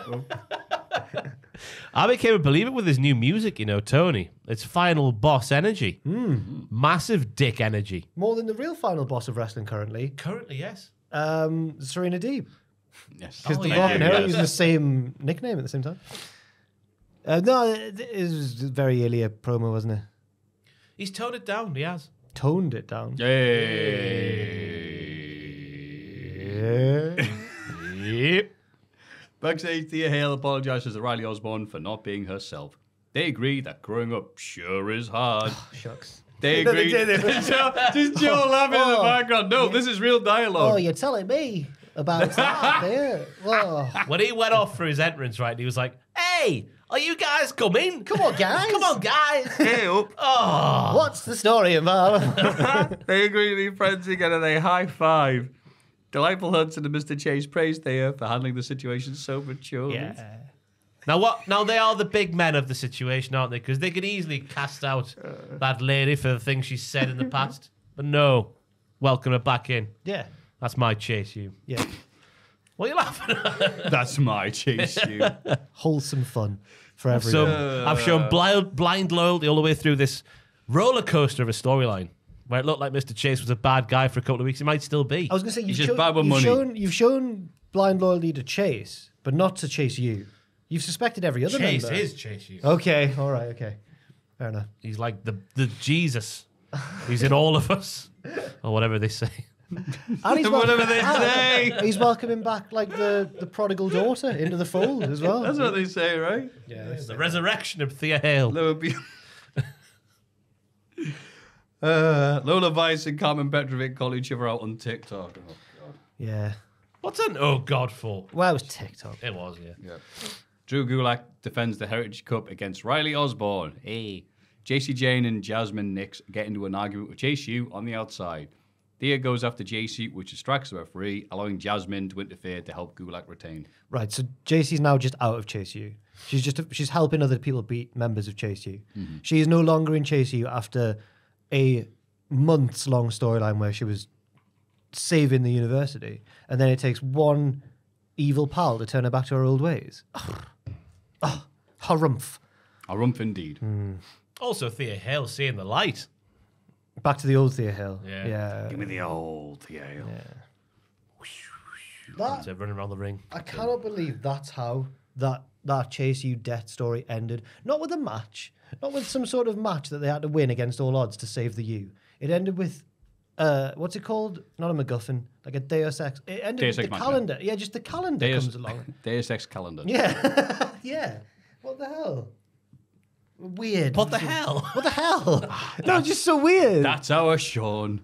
I became a believer with his new music, you know, Tony. It's final boss energy. Massive dick energy. More than the real final boss of wrestling currently. Currently, yes. Serena Deeb. Yes. Because The yeah, Rock and her yeah. are using the same nickname at the same time. No, it was a very Ilya promo, wasn't it? He's toned it down, he has. Toned it down. Yep. Backstage, Thea Hale apologizes to Riley Osborne for not being herself. They agree that growing up sure is hard. Shucks. They agree. Just Joe laughing in the background. No, this is real dialogue. Oh, you're telling me about that there? Whoa. When he went off for his entrance, right, he was like, hey, are you guys coming? Come on, guys. Come on, guys. Hey up. Oh. What's the story involved? They agree to be friends again and they high five. Delightful Hudson and Mr. Chase praise Thea for handling the situation so maturely. Yeah. Now what? Now they are the big men of the situation, aren't they? Because they could easily cast out that lady for the things she said in the past. But no, welcome her back in. Yeah. That's my chase you. Yeah. What are you laughing at? That's my chase you. Wholesome fun for everyone. I've shown blind loyalty all the way through this roller coaster of a storyline. Where it looked like Mr. Chase was a bad guy for a couple of weeks. He might still be. I was going to say, He's just bad with money. You've shown blind loyalty to Chase, but not to Chase you. You've suspected every other Chase member. is Chase you. Okay, all right, okay. Fair enough. He's like the Jesus. He's in all of us. Or whatever they say. And he's Whatever they say. He's welcoming back like the prodigal daughter into the fold as well. That's what they say, right? Yeah. The resurrection of Thea Hale. There would be... Lola Vice and Carmen Petrovic call each other out on TikTok. Oh, God. Yeah. What's an oh God for? Well, it was TikTok. It was, yeah. Yeah. Drew Gulak defends the Heritage Cup against Riley Osborne. Hey. JC Jane and Jasmine Nix get into an argument with Chase U on the outside. Thea goes after JC, which distracts the referee, allowing Jasmine to interfere to help Gulak retain. Right, so JC's now just out of Chase U. She's helping other people beat members of Chase U. Mm-hmm. She is no longer in Chase U after a months-long storyline where she was saving the university, and then it takes one evil pal to turn her back to her old ways. Oh, harumph. Harumph indeed. Also, Thea Hale seeing the light. Back to the old Thea Hill. Yeah. Give me the old Thea Hale. That, So running around the ring. I cannot believe that's how that Chase U death story ended. Not with a match, not with some sort of match that they had to win against all odds to save the U. It ended with, what's it called? Not a MacGuffin, like a Deus Ex. It ended Deus with Ex the Machina. calendar. Yeah, just the calendar comes along. Deus Ex calendar. Yeah, yeah. What the hell? Weird. What the hell? What the hell? No, just so weird. That's our Sean.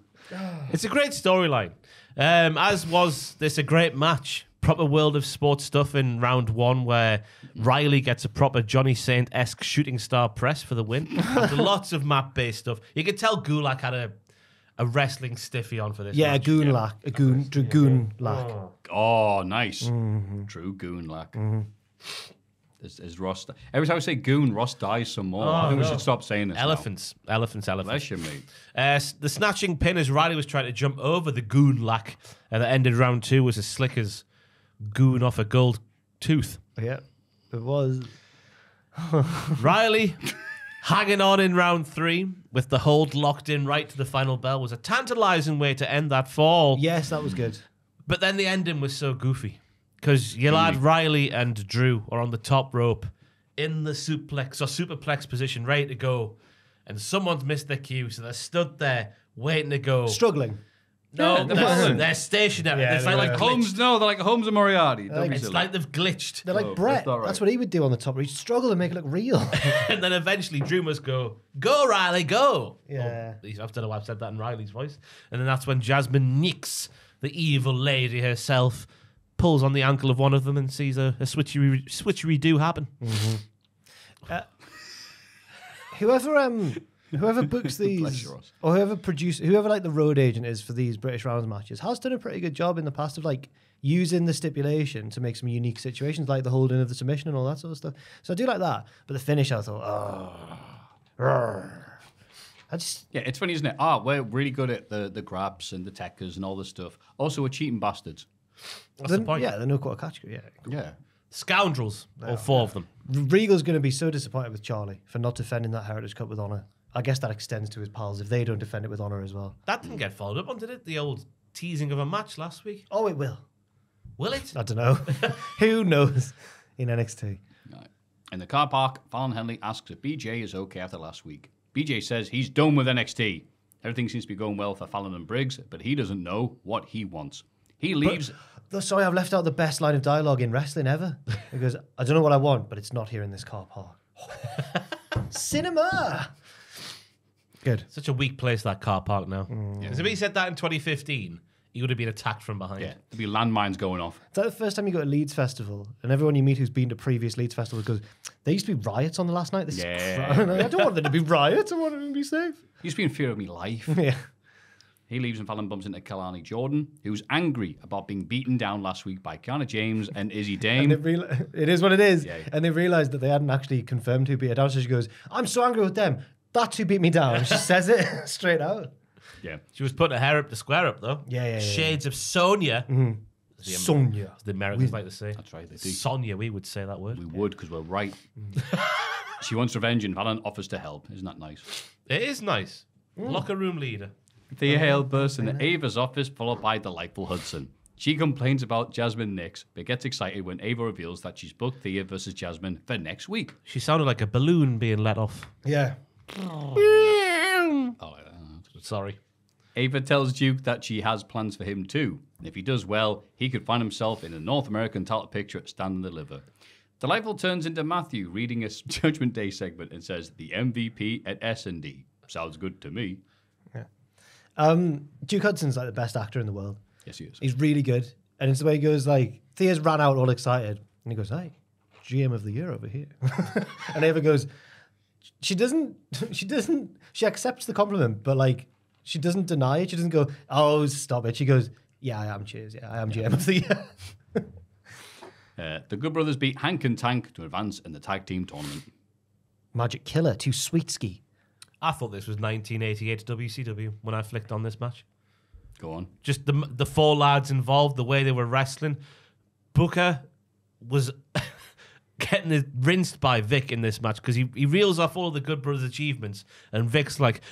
It's a great storyline. As was this a great match. Proper World of Sports stuff in round one where Riley gets a proper Johnny Saint-esque shooting star press for the win. After lots of map-based stuff. You could tell Gulak had a wrestling stiffy on for this Yeah, a match. goon lack. A dragoon lack. Oh, nice. True goon lack. Is Ross... Every time I say goon, Ross dies some more. I think we should stop saying this now. Elephants. Bless you, mate. The snatching pin as Riley was trying to jump over the goon lack that ended round two was as slick as goon off a gold tooth. Yeah, it was. Riley hanging on in round three with the hold locked in right to the final bell was a tantalizing way to end that fall. Yes, that was good. But then the ending was so goofy because your lad Riley and Drew are on the top rope in the suplex or superplex position, ready to go, and someone's missed their cue, so they're stood there waiting to go. Struggling. No, they're stationary. Yeah, it's they like were. Holmes, no, they're like Holmes and Moriarty. Don't be it's silly. like they've glitched. They're like Oh, Brett. that's not right. That's what he would do on the top. He'd struggle to make it look real. And then eventually Drew must go Riley, go. Yeah. I don't know why I've said that in Riley's voice. And then that's when Jasmine Nix, the evil lady herself, pulls on the ankle of one of them and sees a switchery do happen. Whoever books these, or whoever like the road agent is for these British rounds matches, has done a pretty good job in the past of like using the stipulation to make some unique situations, like the holding of the submission and all that sort of stuff. So I do like that. But the finish, I thought, Yeah, it's funny, isn't it? We're really good at the grabs and the techers and all this stuff. Also, we're cheating bastards. What's the point? Yeah, the no quarter catch. Yeah. Yeah. Scoundrels, all 4 of them. Regal's going to be so disappointed with Charlie for not defending that Heritage Cup with honour. I guess that extends to his pals if they don't defend it with honour as well. That didn't get followed up on, did it? The old teasing of a match last week. Oh, it will. Will it? I don't know. Who knows in NXT? Right. In the car park, Fallon Henley asks if BJ is okay after last week. BJ says he's done with NXT. Everything seems to be going well for Fallon and Briggs, but he doesn't know what he wants. He leaves... Sorry, I've left out the best line of dialogue in wrestling ever. He goes, I don't know what I want, but it's not here in this car park. Cinema! Good. Such a weak place, that car park now. Because if he said that in 2015, he would have been attacked from behind. Yeah, there'd be landmines going off. Is that the first time you go to Leeds Festival and everyone you meet who's been to previous Leeds Festival goes, there used to be riots on the last night? This is I don't want there to be riots. I want them to be safe. Used to be in fear of me life. Yeah. He leaves and Fallon bumps into Kalani Jordan, who's angry about being beaten down last week by Kiana James and Izzy Dame. And it is what it is. Yeah. And they realised that they hadn't actually confirmed who beat her down. So she goes, I'm so angry with them. That's who beat me down. She says it straight out. Yeah. She was putting her hair up to square up, though. Yeah. Shades of Sonia. Sonia. The Americans like to say. That's right, they do. Sonia, we would say that word. We would, because we're right. She wants revenge and Fallon offers to help. Isn't that nice? It is nice. Locker room leader. Thea Hale bursts into Ava's office, followed by delightful Hudson. She complains about Jasmine Nix, but gets excited when Ava reveals that she's booked Thea versus Jasmine for next week. She sounded like a balloon being let off. Yeah. Oh, Sorry. Ava tells Duke that she has plans for him too. And if he does well, he could find himself in a North American title picture at Stand and Deliver. Delightful turns into Matthew reading a Judgment Day segment and says, the MVP at S&D. Sounds good to me. Duke Hudson's like the best actor in the world. Yes, he is. He's really good. And it's the way he goes like, Thea's ran out all excited. And he goes, hey, GM of the year over here. And Ava goes, she accepts the compliment, but like, she doesn't deny it. She doesn't go, oh, stop it. She goes, yeah, I am. Cheers. Yeah, I am GM of the year. The Good Brothers beat Hank and Tank to advance in the tag team tournament. Magic Killer to Sweet Ski. I thought this was 1988 WCW when I flicked on this match. Go on. Just the 4 lads involved, the way they were wrestling. Booker was getting rinsed by Vic in this match because he reels off all of the Good Brothers achievements, and Vic's like,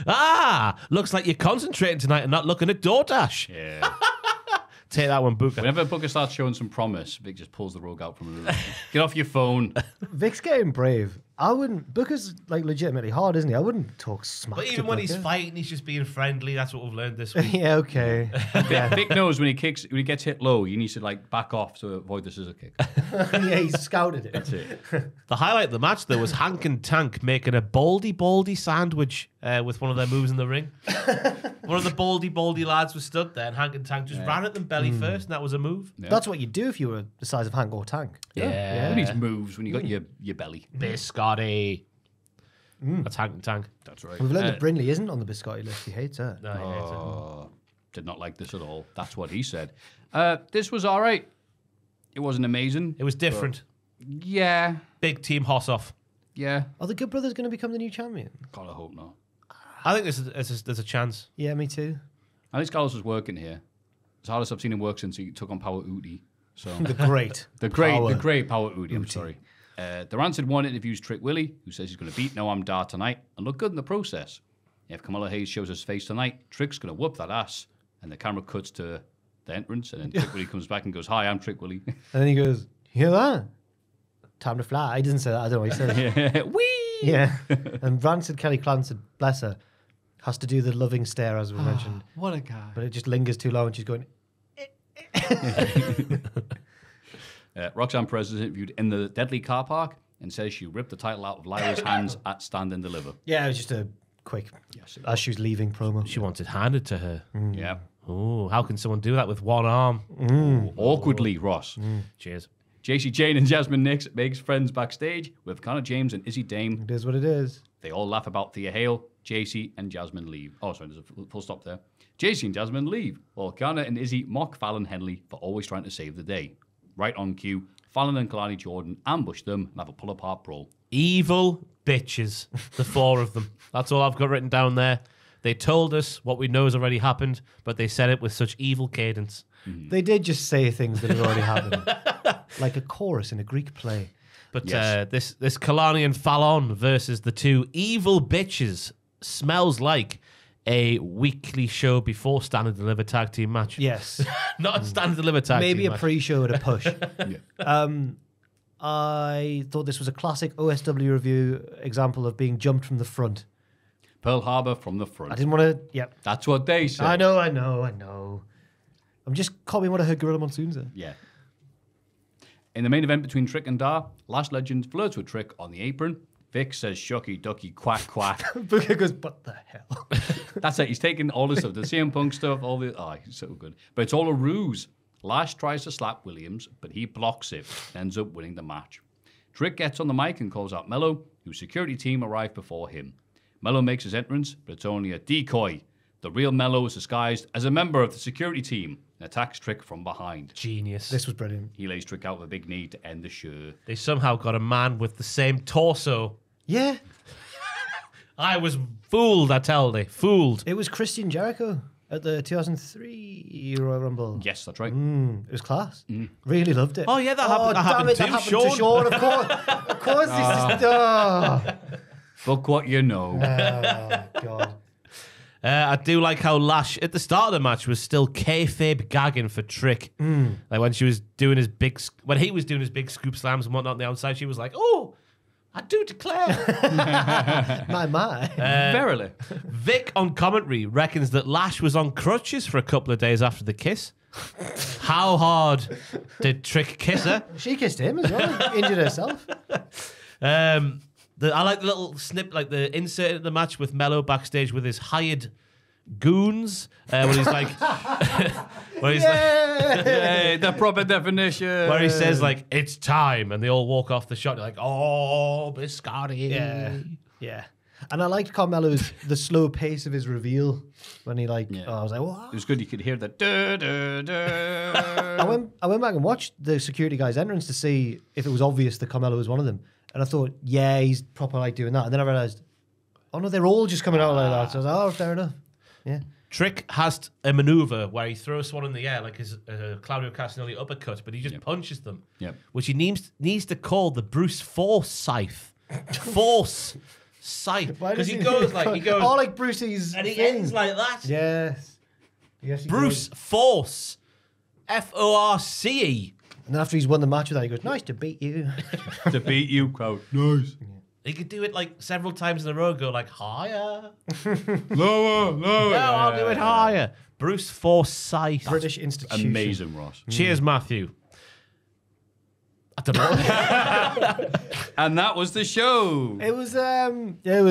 looks like you're concentrating tonight and not looking at DoorDash. Yeah. Take that one, Booker. Whenever Booker starts showing some promise, Vic just pulls the rug out from the room. Get off your phone. Vic's getting brave. I wouldn't. Booker's like legitimately hard, isn't he? I wouldn't talk smack. But to even when he's Booker. fighting, he's just being friendly. That's what we've learned this week. Yeah, okay. Vic knows when he gets hit low, he needs to like back off to avoid the scissor kick. Yeah, he scouted it. That's it. The highlight of the match, though, was Hank and Tank making a baldy sandwich with one of their moves in the ring. One of the baldy lads was stood there, and Hank and Tank just ran at them belly first, and that was a move. Yeah. That's what you do if you were the size of Hank or Tank. Yeah. Who needs moves when you got your belly? Biscotti. That's Hank and Tank. That's right. We've learned that Brindley isn't on the Biscotti list. He hates her. No, he hates it. Oh, did not like this at all. That's what he said. This was all right. It wasn't amazing. It was different. Yeah. Big team Hossoff. Yeah. Are the Good Brothers going to become the new champion? God, I hope not. I think there's a chance. Yeah, me too. I think Carlos was working here. It's the hardest I've seen him work since he took on Power Uti. So The great. the great Power Uti. I'm sorry. The Rancid One interviews Trick Willie, who says he's going to beat Noam Dar tonight and look good in the process. If Kamala Hayes shows his face tonight, Trick's going to whoop that ass. And the camera cuts to the entrance, and then Trick Willie comes back and goes, "Hi, I'm Trick Willie." And then he goes, "You hear that? Time to fly." He doesn't say that. I don't know what he said. Whee! Yeah. And Rancid Kelly Clancy, bless her, has to do the loving stare, as we mentioned. What a guy. But it just lingers too long, and she's going, Roxanne Perez is interviewed in the Deadly car park and says she ripped the title out of Lyra's hands at Stand and Deliver. yeah, it was just a quick, as she was leaving promo. She wants it handed to her. Yeah. Oh, how can someone do that with one arm? Awkwardly, Ross. Cheers. JC Jane and Jasmine Nix makes friends backstage with Connor James and Izzy Dame. It is what it is. They all laugh about Thea Hale. JC and Jasmine leave. Oh, sorry, there's a full stop there. JC and Jasmine leave, while Kiana and Izzy mock Fallon Henley for always trying to save the day. Right on cue, Fallon and Kalani Jordan ambush them and have a pull-apart brawl. Evil bitches. The 4 of them. That's all I've got written down there. They told us what we know has already happened, but they said it with such evil cadence. They did just say things that had already happened, like a chorus in a Greek play. But this Kalani and Fallon versus the two evil bitches smells like a weekly show before Stand and Deliver tag team match. Yes. Not a Stand and Deliver tag Maybe team a match. pre-show at a push. I thought this was a classic OSW review example of being jumped from the front. Pearl Harbor from the front. I didn't want to... Yep. That's what they say. I know. I'm just copying what I heard Gorilla Monsoon say. Yeah. In the main event between Trick and Dar, Lash Legends flirts with Trick on the apron. Vic says shucky ducky quack quack. Booker goes, what the hell? That's it. He's taking all this stuff, the CM Punk stuff, all the... Oh, he's so good. But it's all a ruse. Lash tries to slap Williams, but he blocks it and ends up winning the match. Trick gets on the mic and calls out Mello, whose security team arrived before him. Mello makes his entrance, but it's only a decoy. The real Mello is disguised as a member of the security team and attacks Trick from behind. Genius. This was brilliant. He lays Trick out with a big knee to end the show. They somehow got a man with the same torso. Yeah. I was fooled, I tell thee. Fooled. It was Christian Jericho at the 2003 Royal Rumble. Yes, that's right. It was class. Really loved it. Oh, yeah, that happened, that happened it, too, that happened to Sean, of course. Of course. Fuck what you know. Oh, God. I do like how Lash at the start of the match was still kayfabe gagging for Trick. Like when he was doing his big scoop slams and whatnot on the outside, she was like, "Oh, I do declare." My. Verily. Vic on commentary reckons that Lash was on crutches for a couple of days after the kiss. How hard did Trick kiss her? She kissed him as well. Injured herself. I like the little snip, like the insert in the match with Mello backstage with his hired goons, when he's like, Hey, the proper definition. where he says like, "It's time," and they all walk off the shot. They're like, "Oh, Biscotti." Yeah. And I liked Carmelo's the slow pace of his reveal when he I was like, what? It was good. You could hear the duh, duh, duh. I went back and watched the security guy's entrance to see if it was obvious that Carmelo was one of them. And I thought, yeah, he's proper like doing that. And then I realized, oh no, they're all just coming out like that. So I was like, oh, fair enough. Yeah. Trick has a maneuver where he throws someone in the air like his Claudio Castagnoli uppercut, but he just punches them, which he needs to call the Bruce Force scythe. Force scythe. Because he goes oh, like Brucey's and he thing. ends like that. Yes. Bruce Force. Force. And after he's won the match with that, he goes, nice to beat you. To beat you, crowd. Nice. He could do it like several times in a row, go like higher. Lower. No, I'll do it higher. Bruce Forsyth. British institution. Amazing, Ross. Cheers, Matthew. I don't know. And that was the show. It was fun. Well,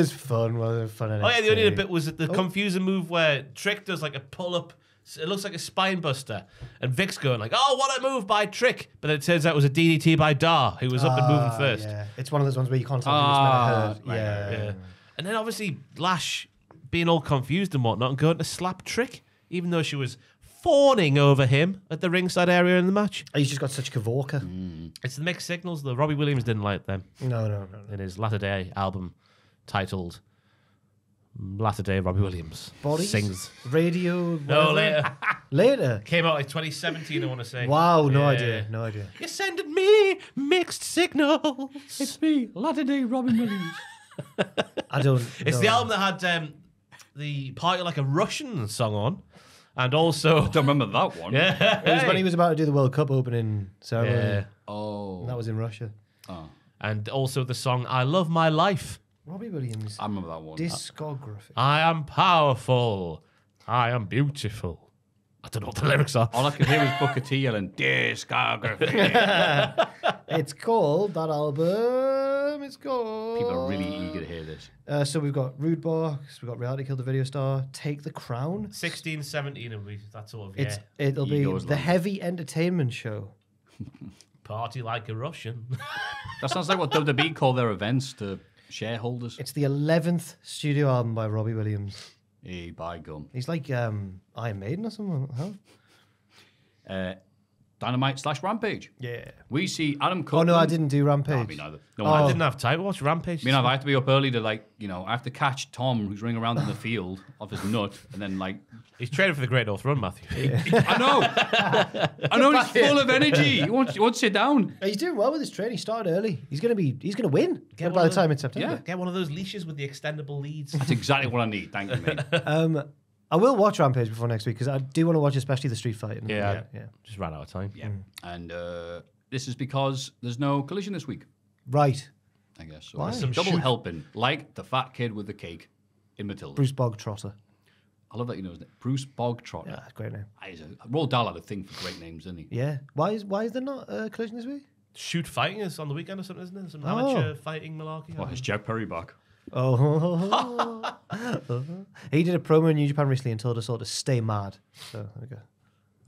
it was fun. Oh yeah, the only bit was the confusing move where Trick does like a pull up. It looks like a spine buster, and Vic's going like, "Oh, what a move by Trick!" But it turns out it was a DDT by Dar, who was up and moving first. Yeah. It's one of those ones where you can't tell what's meant to hurt. Yeah. And then obviously Lash being all confused and whatnot, and going to slap Trick, even though she was fawning over him at the ringside area in the match. He's just got such Kavorka. It's the mixed signals, though. Robbie Williams didn't like them. No. In his latter-day album titled Latter-day Robbie Williams. Bodies? Sings. Radio? No, whatever. later. Later? Came out like 2017, I want to say. Wow, no Yeah. idea. You're sending me mixed signals. It's me, latter-day Robin Williams. I don't It's know. the album that had the Party Like a Russian song on. And also... Don't remember that one. Yeah. It was when he was about to do the World Cup opening ceremony. Yeah. Oh. And that was in Russia. Oh. And also the song I Love My Life. Robbie Williams. I remember that one. Discography. I am powerful. I am beautiful. I don't know what the lyrics are. All I could hear was Booker T yelling, discography. It's called, that album, it's called... People are really eager to hear this. So we've got Rude Box, we've got Reality Killed the Video Star, Take the Crown. 16, 17 and that's all of It'll be Egos the long. Heavy Entertainment Show. Party Like a Russian. That sounds like what WWE call their events to shareholders. It's the 11th studio album by Robbie Williams. Hey, by gum. He's like Iron Maiden or something. Huh? Dynamite / Rampage. Yeah. We see Adam Oh Copeland. no, I didn't do Rampage. No, me neither. No, I didn't have time to watch Rampage. I have to be up early to I have to catch Tom who's running around in the field off his nut, and then He's training for the Great North Run, Matthew. I know he's full of energy. He won't sit down. He's doing well with his training. He started early. He's gonna win Get by one the time it's September. Yeah. Get one of those leashes with the extendable leads. That's exactly what I need. Thank you, mate. I will watch Rampage before next week because I do want to watch especially the street fight. Yeah. Just ran out of time. Yeah, and this is because there's no Collision this week, Right. I guess. So Why? there's some double helping, like the fat kid with the cake in Matilda. Bruce Bogtrotter. I love that you know his name. Bruce Bogtrotter. Yeah, great name. Roald Dahl had a thing for great names, didn't he? Yeah. Why is there not Collision this week? Shoot fighting is on the weekend or something, isn't it? Some amateur fighting malarkey. Oh, it's Jack Perry back. Oh. He did a promo in New Japan recently and told us all to stay mad. So there we go.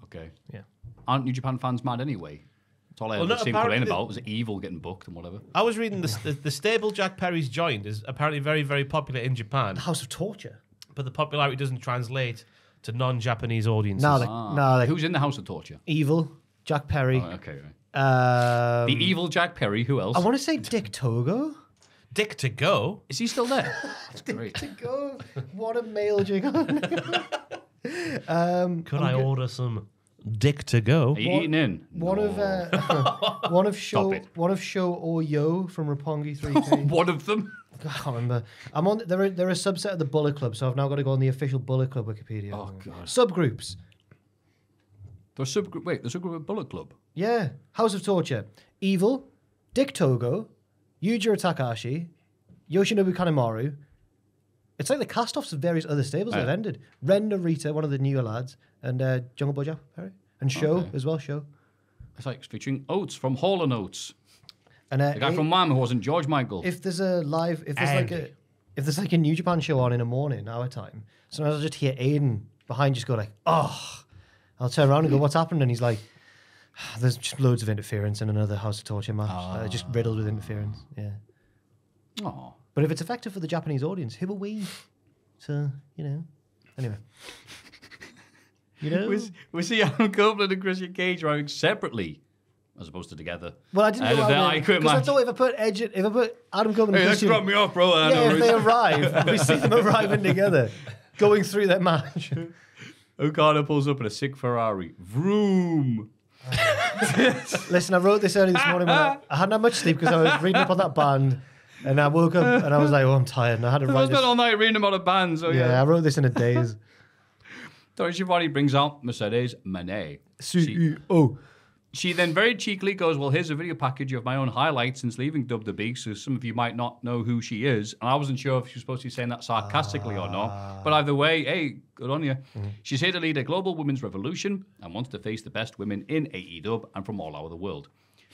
Okay. Yeah. Aren't New Japan fans mad anyway? That's all I Well, ever no, seen apparently complain about was Evil getting booked and whatever. I was reading the stable Jack Perry's joined is apparently very, very popular in Japan, The House of Torture. but the popularity doesn't translate to non-Japanese audiences. No, Who's in the House of Torture? Evil, Jack Perry. Oh, okay, right. The The evil Jack Perry. Who else? I want to say Dick Togo. Dick to go. Is he still there? That's great. Togo. What a male jig. Could I order some Dick to go? Are you eating in? One of Show or Yo from Roppongi 3K. One of them. I can't remember. I'm on. They're a subset of the Bullet Club, so I've now got to go on the official Bullet Club Wikipedia. Oh god. Subgroups. There's subgroup. Wait, there's a group of Bullet Club. Yeah. House of Torture. Evil. Dick Togo. Yujiro Takahashi. Yoshinobu Kanemaru. It's like the cast-offs of various other stables that have ended. Ren Narita, one of the newer lads, and Jungle Boy Jack Perry. And Show as well, Show. It's like featuring Oates from Hall & Oates. And The guy from Wham who wasn't George Michael. if there's a live, if there's like a New Japan show on in the morning, our time, sometimes I'll just hear Aiden behind just go like, oh. I'll turn around and go, what's happened? And he's like, there's just loads of interference in another House of Torture match. Just riddled with interference. Yeah. Aw. But if it's effective for the Japanese audience, who are we to, Anyway. We see Adam Copeland and Christian Cage arriving separately as opposed to together. Well, I didn't know because I thought if I put Adam Copeland and Hey, let's Christian... drop me off, bro. if they arrive, we see them arriving together, going through their match. Okada pulls up in a sick Ferrari. Vroom. Listen, I wrote this early this morning. I hadn't had much sleep because I was reading up on that band, and I woke up and I was like, "Oh, I'm tired." And I had to I write spent this. all night reading about a band. So Yeah, I wrote this in a daze. Tony Schiavone brings out Mercedes Moné. CEO. She then very cheekily goes, well, here's a video package of my own highlights since leaving WWE, so some of you might not know who she is. And I wasn't sure if she was supposed to be saying that sarcastically or not. But either way, hey, good on you. She's here to lead a global women's revolution and wants to face the best women in AEW and from all over the world.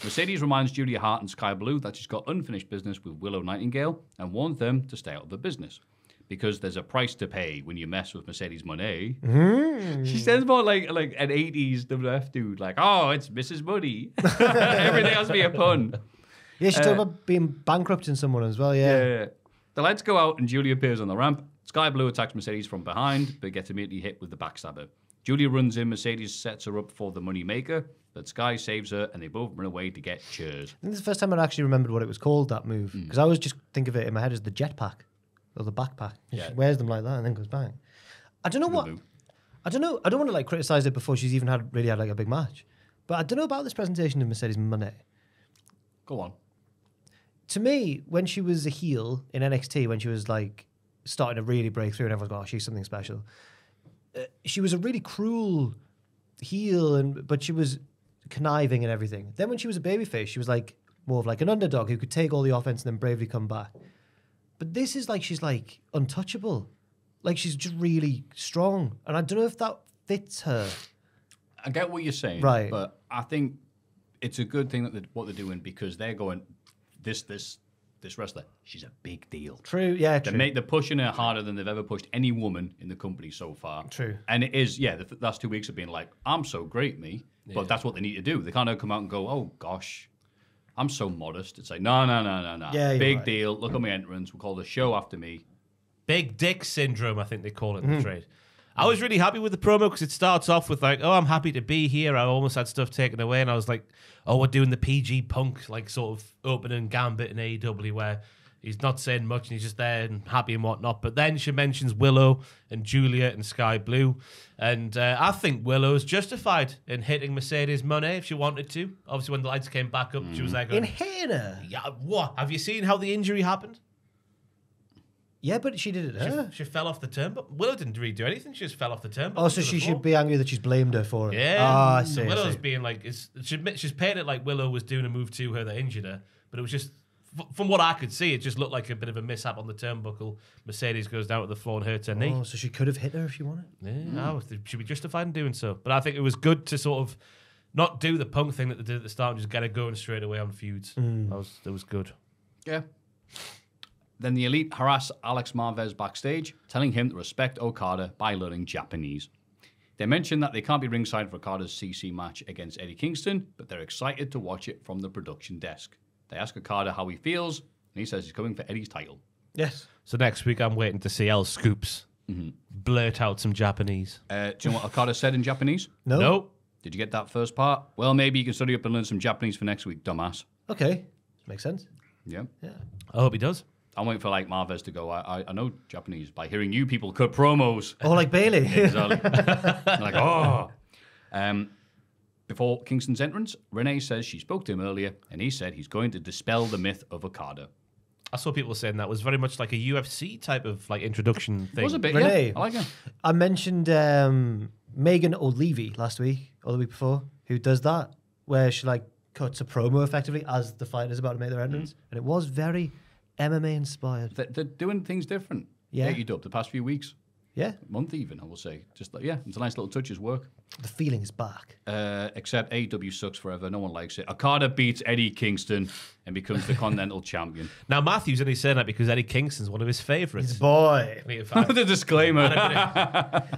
Mercedes reminds Julia Hart and Sky Blue that she's got unfinished business with Willow Nightingale and warns them to stay out of the business. Because there's a price to pay when you mess with Mercedes Moné. She sounds more like an 80s WF dude. Like, oh, it's Mrs. Money. Everything has to be a pun. Yeah, she's talking about being bankrupting someone as well. Yeah. The lights go out and Julia appears on the ramp. Sky Blue attacks Mercedes from behind, but gets immediately hit with the backstabber. Julia runs in. Mercedes sets her up for the money maker, but Sky saves her, and they both run away to get cheers. I think this is the first time I actually remembered what it was called, that move. Because I always just think of it in my head as the jetpack. Or the backpack. Yeah. She wears them like that and then goes bang. I don't know what. I don't know. I don't want to criticize it before she's even really had a big match. But I don't know about this presentation of Mercedes Moné. Go on. To me, when she was a heel in NXT, when she was starting to really break through and everyone's going, oh, she's something special. She was a really cruel heel, but she was conniving and everything. Then when she was a babyface, she was more of an underdog who could take all the offense and then bravely come back. But this is she's untouchable. She's just really strong. And I don't know if that fits her. I get what you're saying. Right. But I think it's a good thing that what they're doing because they're going, this wrestler, she's a big deal. True, yeah, true. They're pushing her harder than they've ever pushed any woman in the company so far. True. And it is, the last 2 weeks have been I'm so great, me. But that's what they need to do. They can't come out and go, oh, gosh. I'm so modest. It's no. Yeah, big deal. Look at my entrance. We'll call the show after me. Big dick syndrome, I think they call it in the trade. I was really happy with the promo because it starts off with like, oh, I'm happy to be here. I almost had stuff taken away, and I was like, oh, we're doing the PG Punk like sort of opening gambit in AEW where he's not saying much and he's just there and happy and whatnot. But then she mentions Willow and Julia and Sky Blue, and I think Willow's justified in hitting Mercedes money if she wanted to. Obviously, when the lights came back up, she was like, In Hannah. yeah, what? Have you seen how the injury happened? Yeah, but she did it. She fell off the turnbuckle. Willow didn't really do anything. She just fell off the turnbuckle. Oh, so to the she floor. should be angry that she's blamed her for it. Yeah. Ah, I see. Willow's being like, she's painted it like Willow was doing a move to her that injured her, but it was just, from what I could see, it just looked like a bit of a mishap on the turnbuckle. Mercedes goes down to the floor and hurts her knee. Oh, so she could have hit her if she wanted. Yeah, she'd be justified in doing so. But I think it was good to sort of not do the Punk thing that they did at the start and just get her going straight away on feuds. That was good. Yeah. Then the Elite harass Alex Marvez backstage, telling him to respect Okada by learning Japanese. They mention that they can't be ringside for Okada's CC match against Eddie Kingston, but they're excited to watch it from the production desk. They ask Okada how he feels, and he says he's coming for Eddie's title. Yes. So next week I'm waiting to see El Scoops blurt out some Japanese. Do you know what Okada said in Japanese? No. Nope. Did you get that first part? Well, maybe you can study up and learn some Japanese for next week, dumbass. Okay. Makes sense. Yeah. I hope he does. I'm waiting for like Marvez to go, I know Japanese by hearing you people cut promos. Oh, like Bailey. Exactly. I'm like, oh. Before Kingston's entrance, Renee says she spoke to him earlier, and he said he's going to dispel the myth of Okada. I saw people saying that was very much like a UFC type of like introduction thing. It was a bit, Renee. yeah. I like it. I mentioned Megan O'Leary last week or the week before, who does that, where she like cuts a promo effectively as the fighter's about to make their entrance, and it was very MMA inspired. They're doing things different. Yeah. AEW the past few weeks, Yeah, month even, I will say. Just like, yeah, it's a nice little touches work. the feeling is back. Except AEW sucks forever. No one likes it. Okada beats Eddie Kingston and becomes the Continental Champion. Now Matthew's only saying that because Eddie Kingston's one of his favourites. Boy. The disclaimer.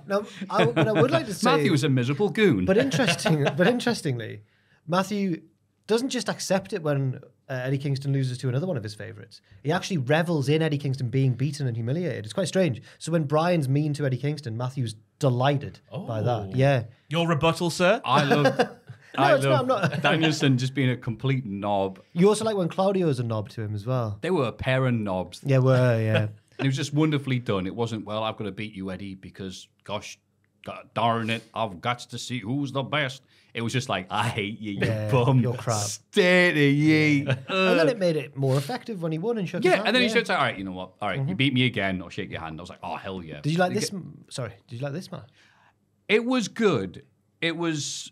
Now, but I would like to say Matthew is a miserable goon. But interestingly, Matthew doesn't just accept it when Eddie Kingston loses to another one of his favourites. He actually revels in Eddie Kingston being beaten and humiliated. It's quite strange. So when Brian's mean to Eddie Kingston, Matthew's delighted by that. Yeah. Your rebuttal, sir? I love I'm not. Danielson just being a complete knob. You also like when Claudio's a knob to him as well. They were a pair of knobs. Yeah, yeah. And it was just wonderfully done. It wasn't, well, I've got to beat you, Eddie, because, gosh, God darn it, I've got to see who's the best. It was just like, I hate you, you bum. you're crap. Steady ye. And then it made it more effective when he won and shook his Yeah, hand. and then he said, all right, you know what? All right, you beat me again, I'll shake your hand. I was like, oh, hell yeah. Did you like this? Sorry, did you like this match? It was good. It was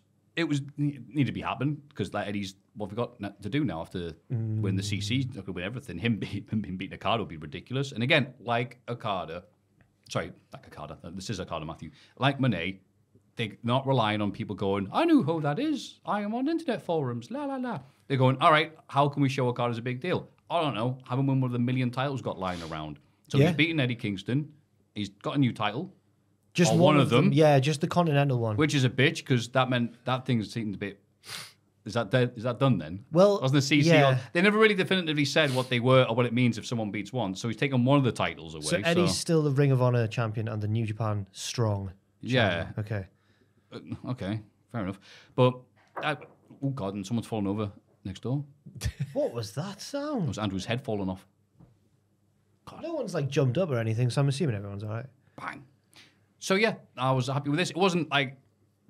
need to be happening because like Eddie's what we got to do now after win the CC, not gonna win everything. Him beating Okada would be ridiculous. And again, like Okada, this is Okada, Matthew. Like Monet, they're not relying on people going, I know who that is. I am on internet forums. La la la. They're going, all right, how can we show Okada's a big deal? I don't know. Have him win one of the million titles got lying around. So he's beaten Eddie Kingston. He's got a new title. Just one of them. Yeah, just the Continental one. Which is a bitch because that meant that thing seemed a bit. Is that dead? Is that done then? Well, wasn't the CC? yeah. They never really definitively said what they were or what it means if someone beats one. So he's taken one of the titles away. So Eddie's still the Ring of Honor champion and the New Japan Strong. Yeah. Okay. Okay. Fair enough. But oh god, and someone's fallen over next door. What was that It sound? was Andrew's head falling off. No one's like jumped up or anything, so I'm assuming everyone's all right. Bang. So yeah, I was happy with this. It wasn't like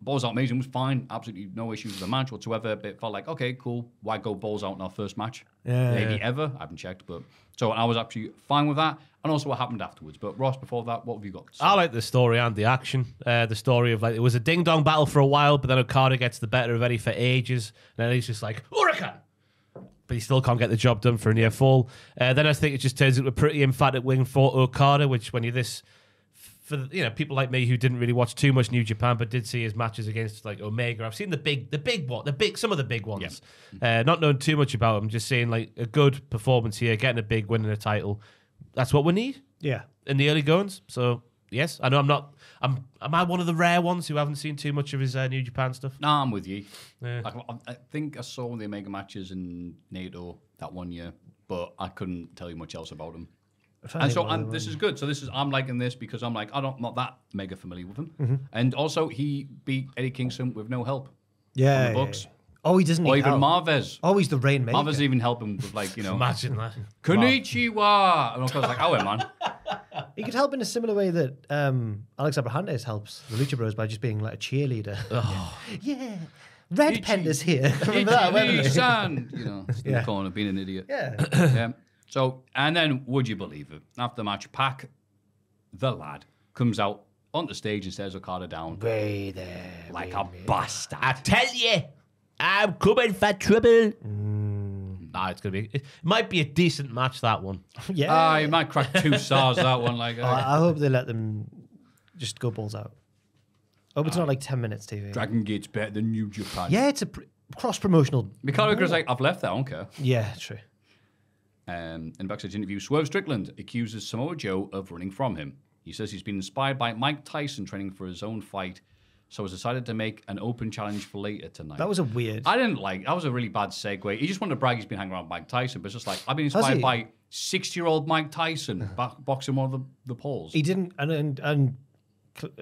balls out amazing. It was fine. Absolutely no issues with the match whatsoever. But it felt like, okay, cool. Why go balls out in our first match? Maybe ever. I haven't checked, but so I was actually fine with that. And also what happened afterwards. But Ross, before that, what have you got to say? I like the story and the action. The story of like it was a ding dong battle for a while, but then Okada gets the better of Eddie for ages. And then he's just like Hurricane, but he still can't get the job done for a near fall. Then I think it just turns into a pretty emphatic win for Okada, which when you're this. For people like me who didn't really watch too much New Japan, but did see his matches against like Omega. I've seen some of the big ones. Yeah. Not knowing too much about them, just seeing like a good performance here, getting a big win and a title. That's what we need. Yeah. In the early goings. So yes, I know I'm not. Am I one of the rare ones who haven't seen too much of his New Japan stuff? Nah, I'm with you. Yeah. I think I saw the Omega matches in NATO that one year, but I couldn't tell you much else about them. And so this is good. So I'm liking this because I'm like, I'm not that mega familiar with him. And also, he beat Eddie Kingston with no help. Yeah. On the books. Oh, he doesn't Or need even help. Marvez. Oh, he's the Rainmaker. Marvez even helping with, like, you know. Imagine that. Konnichiwa. And I was like, oh, man. He could help in a similar way that Alex Abrahantes helps the Lucha Bros by just being like a cheerleader. Yeah. Red Penda's here. Remember that, wasn't it? Ichi-san. You know, in the corner being an idiot. Yeah. Yeah. So, and then, would you believe it? After the match, Pac, the lad, comes out onto stage and stares Okada down. Way there. Like a bastard. I tell you, I'm coming for trouble. Nah, it's gonna be. It might be a decent match, that one. Yeah. You might crack 2 stars, that one. Like, I hope they let them just go balls out. I hope it's not like 10 minutes TV. Dragon Gate's better than New Japan. Yeah, it's a cross-promotional. Mikado like, I've left that, I don't care. Yeah, true. In a backstage interview, Swerve Strickland accuses Samoa Joe of running from him. He says he's been inspired by Mike Tyson training for his own fight, so has decided to make an open challenge for later tonight. That was a weird. I didn't like. That was a really bad segue. He just wanted to brag he's been hanging around with Mike Tyson, but it's just like I've been inspired by 60-year-old Mike Tyson boxing one of the poles. He didn't, and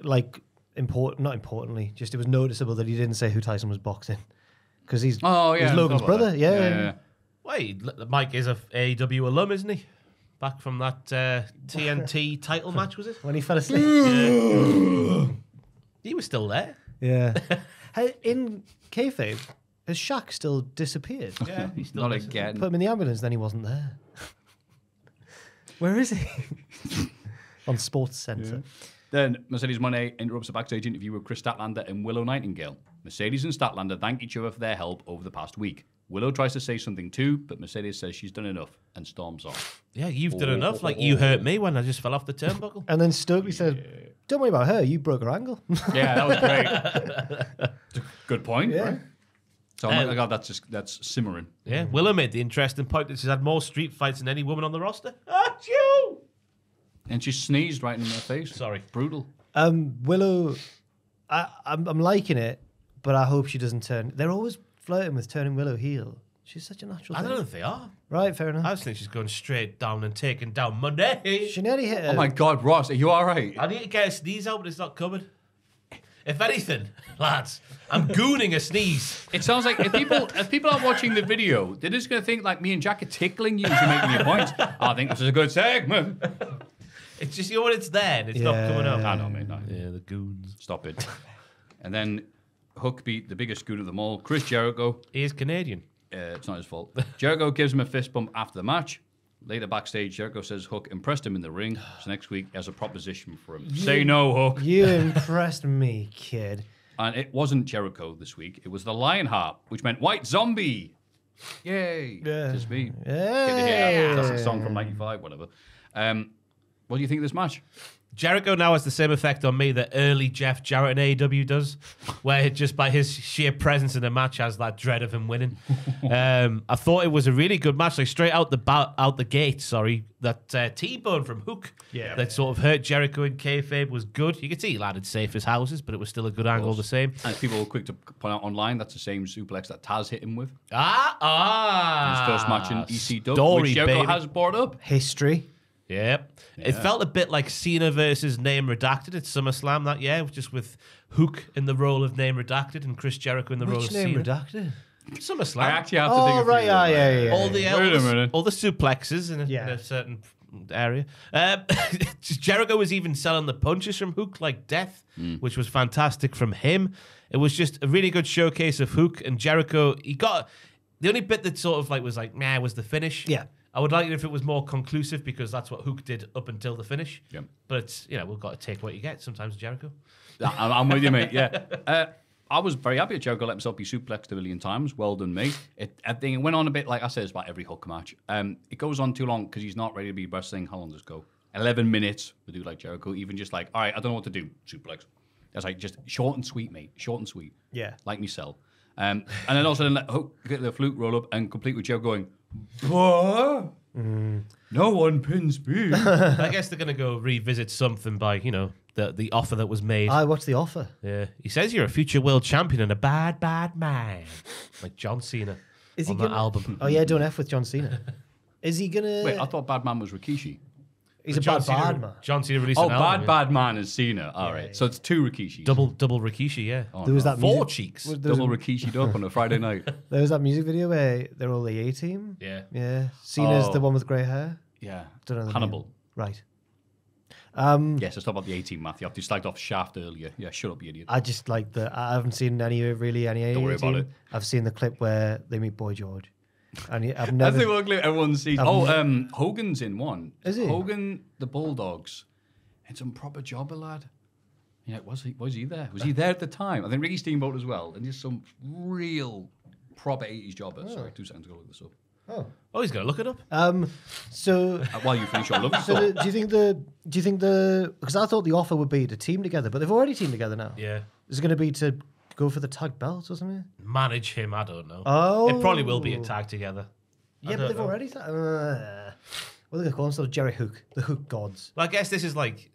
like not importantly, just it was noticeable that he didn't say who Tyson was boxing because he's Logan's brother. Yeah. Wait, Mike is a AEW alum, isn't he? Back from that TNT title match, was it? When he fell asleep. He was still there. Yeah. In kayfabe, has Shaq still disappeared? Yeah, he's still Not there. again. Put him in the ambulance, then he wasn't there. Where is he? On Sports Centre. Then Mercedes Moné interrupts a backstage interview with Chris Statlander and Willow Nightingale. Mercedes and Statlander thank each other for their help over the past week. Willow tries to say something too, but Mercedes says she's done enough and storms off. Yeah, you've done enough. Like, you hurt me when I just fell off the turnbuckle. And then Stokely said, don't worry about her, you broke her ankle. Yeah, that was great. Good point, right? So, oh my God, that's simmering. Yeah, Willow made the interesting point that she's had more street fights than any woman on the roster. Achoo! And she sneezed right in her face. Sorry. Brutal. Willow, I'm liking it, but I hope she doesn't turn. They're always flirting with turning Willow heel. She's such a natural I thing. don't know if they are. Right, fair enough. I just think she's going straight down and taking down Monday. She nearly hit her. Oh my God, Ross, are you all right? I need to get a sneeze out, but it's not coming. If anything, lads, I'm gooning a sneeze. It sounds like if people are watching the video, they're just going to think like me and Jack are tickling you to making your points. I think this is a good segment. It's just, you know, when it's there and it's not coming up. I know, mate. No. Yeah, the goons. Stop it. And then Hook beat the biggest goon of them all, Chris Jericho. He is Canadian. It's not his fault. Jericho gives him a fist bump after the match. Later backstage, Jericho says Hook impressed him in the ring. So next week, he has a proposition for him. Say no, Hook. You impressed me, kid. And it wasn't Jericho this week. It was the Lionheart, which meant White Zombie. Yay. Yeah. Just me. Yay. Get to hear that classic song from 95, whatever. What do you think of this match? Jericho now has the same effect on me that early Jeff Jarrett in AEW does, where just by his sheer presence in the match has that dread of him winning. I thought it was a really good match, like straight out the gate. Sorry, that T-bone from Hook, that sort of hurt Jericho in kayfabe was good. You could see he landed safe as houses, but it was still a good angle the same. And people were quick to point out online that's the same suplex that Taz hit him with. His first match in ECW, Story, which Jericho baby. has brought up. History. Yep. It felt a bit like Cena versus Name Redacted at SummerSlam that year, just with Hook in the role of Name Redacted and Chris Jericho in the role of Which name Cena. redacted? SummerSlam. I actually have to think of right, yeah. all the Wait a minute. all the suplexes in a certain area. Jericho was even selling the punches from Hook like death, which was fantastic from him. It was just a really good showcase of Hook and Jericho. He got the only bit that sort of like was like meh was the finish. Yeah. I would like it if it was more conclusive because that's what Hook did up until the finish. Yeah. But it's, we've got to take what you get sometimes, Jericho. I'm with you, mate. Yeah. I was very happy that Jericho let himself be suplexed a million times. Well done, mate. I think it went on a bit, like I said, it's about every Hook match. It goes on too long because he's not ready to be wrestling. How long does it go? 11 minutes with a dude like Jericho. Even just like, all right, I don't know what to do. Suplex. That's like just short and sweet, mate. Short and sweet. Yeah. Like me sell. And then also then let Hook get the flute roll up and complete with Jericho going, what? No one pins me. I guess they're going to go revisit something by, the offer that was made. What's the offer? Yeah. He says you're a future world champion and a bad, bad man. Like John Cena Is on he that gonna... album. Oh, yeah, don't F with John Cena. Is he going to... Wait, I thought Bad Man was Rikishi. He's a bad man. John Cena released Oh, an album. bad man is Cena. All right. So it's 2 Rikishis. Double Rikishi, yeah. Oh, There was no. that 4 music- cheeks. there was Double a- Rikishi'd up on a Friday night. There was that music video where they're all the A-team. Yeah. Yeah. Cena's Oh. the one with grey hair. Yeah. Don't know the Hannibal. name. Right. Yes, it's not about the 18, Matthew. After you slagged off Shaft earlier. Yeah, shut up, you idiot. I just like I haven't seen any A-team. Don't worry about it. I've seen the clip where they meet Boy George. And I've That's never... the one clip everyone sees. Hogan's in one. Is he? Hogan, the Bulldogs. It's some proper jobber, lad. Yeah, was he there? Was he there at the time? I think Ricky Steamboat as well. And just some real proper 80s jobber. Sorry, 2 seconds to go look this up. Oh, he's going to look it up. So... While you finish your love So story. do you think because I thought the offer would be to team together, but they've already teamed together now. Yeah. Is it going to be to go for the tag belts or something? Manage him, I don't know. Oh. It probably will be a tag together. Yeah, but they've already. What are they going to call themselves? Jerry Hook, the Hook Gods. Well, I guess this is like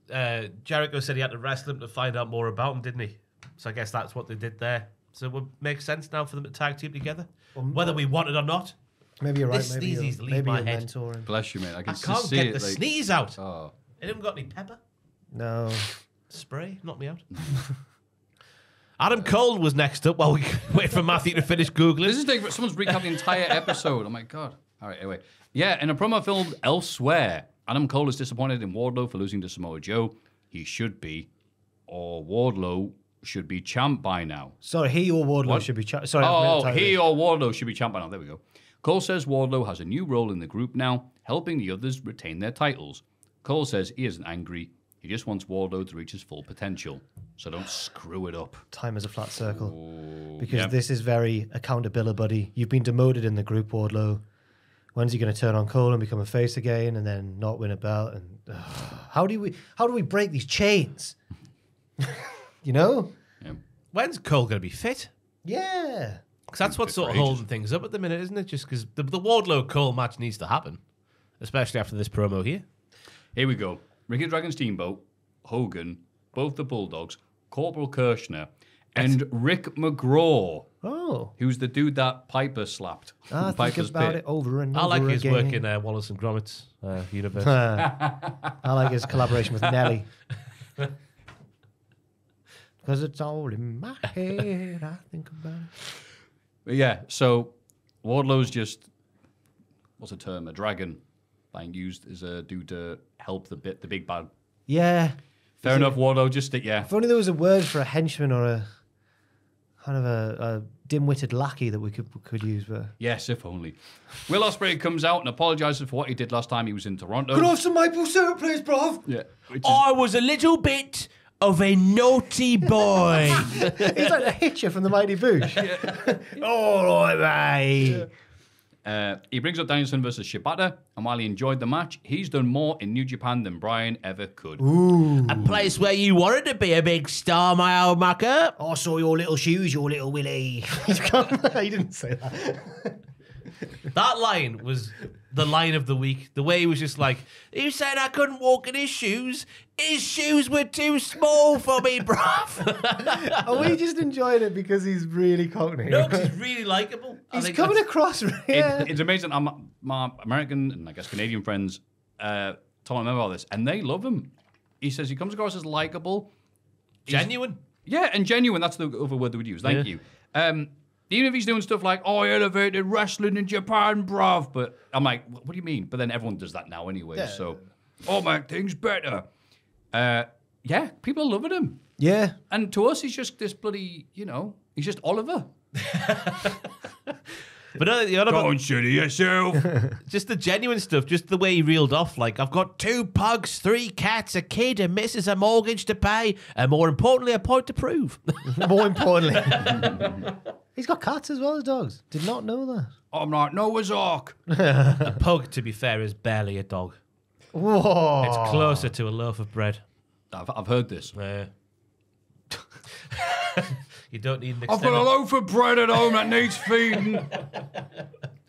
Jericho said he had to wrestle him to find out more about him, didn't he? So I guess that's what they did there. So it would make sense now for them to tag team together, whether we want it or not. Maybe you're right. This Maybe sneezes you're, leave maybe my you're head. mentoring. Bless you, mate. I I can just can't see get it. the like, sneeze out. Oh. They haven't got any pepper? No. Spray? Knock me out. Adam Cole was next up while we wait for Matthew to finish Googling. This is taking, someone's recapped the entire episode. Oh my god. All right, anyway. Yeah, in a promo filmed elsewhere, Adam Cole is disappointed in Wardlow for losing to Samoa Joe. He should be, or Wardlow should be champ by now. Sorry, he or Wardlow What? should be. Sorry. He or Wardlow should be champ by now. There we go. Cole says Wardlow has a new role in the group now, helping the others retain their titles. Cole says he isn't angry. He just wants Wardlow to reach his full potential. So don't screw it up. Time is a flat circle. Ooh, Because yeah. this is very accountability, buddy. You've been demoted in the group, Wardlow. When's he going to turn on Cole and become a face again, and then not win a belt? And how do we break these chains? You know? Yeah. When's Cole going to be fit? Yeah. Because that's what's sort of holding things up at the minute, isn't it? Just because the Wardlow Cole match needs to happen, especially after this promo here. Here we go. Ricky the Dragon Steamboat, Hogan, both the Bulldogs, Corporal Kirshner, and Rick McGraw, who's the dude that Piper slapped. I from think Piper's about Pit. it over and I over like his again. work in Wallace and Gromit's universe. I like his collaboration with Nelly. Because it's all in my head. I think about it. But yeah, so Wardlow's just, what's the term, a dragon being used as a dude to help the big bad. Yeah. Fair enough, Wardlow, just, yeah. If only there was a word for a henchman or a kind of a dim-witted lackey that we could use. But Yes, if only. Will Ospreay comes out and apologises for what he did last time he was in Toronto. Could I have some maple syrup, please, bruv? Yeah. Which is, I was a little bit of a naughty boy. He's like a hitcher from the Mighty Boosh. All right, mate. he brings up Danielson versus Shibata, and while he enjoyed the match, he's done more in New Japan than Bryan ever could. A place where you wanted to be a big star, my old mucker. I saw your little shoes, your little Willie. He didn't say that. That line was the line of the week. The way he was just like, he said I couldn't walk in his shoes. His shoes were too small for me, bruv. Are we just enjoying it because he's really cockney? No, because he's really likable. I He's think coming that's- across. Yeah. It's amazing. My American and I guess Canadian friends told him about this, and they love him. He says he comes across as likable. Genuine. Yeah, and genuine. That's the other word they would use. Thank you. Even if he's doing stuff like, I elevated wrestling in Japan, bruv. But I'm like, what do you mean? But then everyone does that now anyway. Yeah. So, I'll make things better. Yeah, people are loving him. Yeah. And to us, he's just this bloody, he's just Oliver. But the other Don't shitty yourself. just the genuine stuff, just the way he reeled off, like, I've got 2 pugs, 3 cats, a kid, a missus, a mortgage to pay, and more importantly, a point to prove. More importantly. He's got cats as well as dogs. Did not know that. I'm like Noah's Ark. A pug, to be fair, is barely a dog. Whoa. It's closer to a loaf of bread. I've heard this. You don't need an I've got a loaf of bread at home that needs feeding.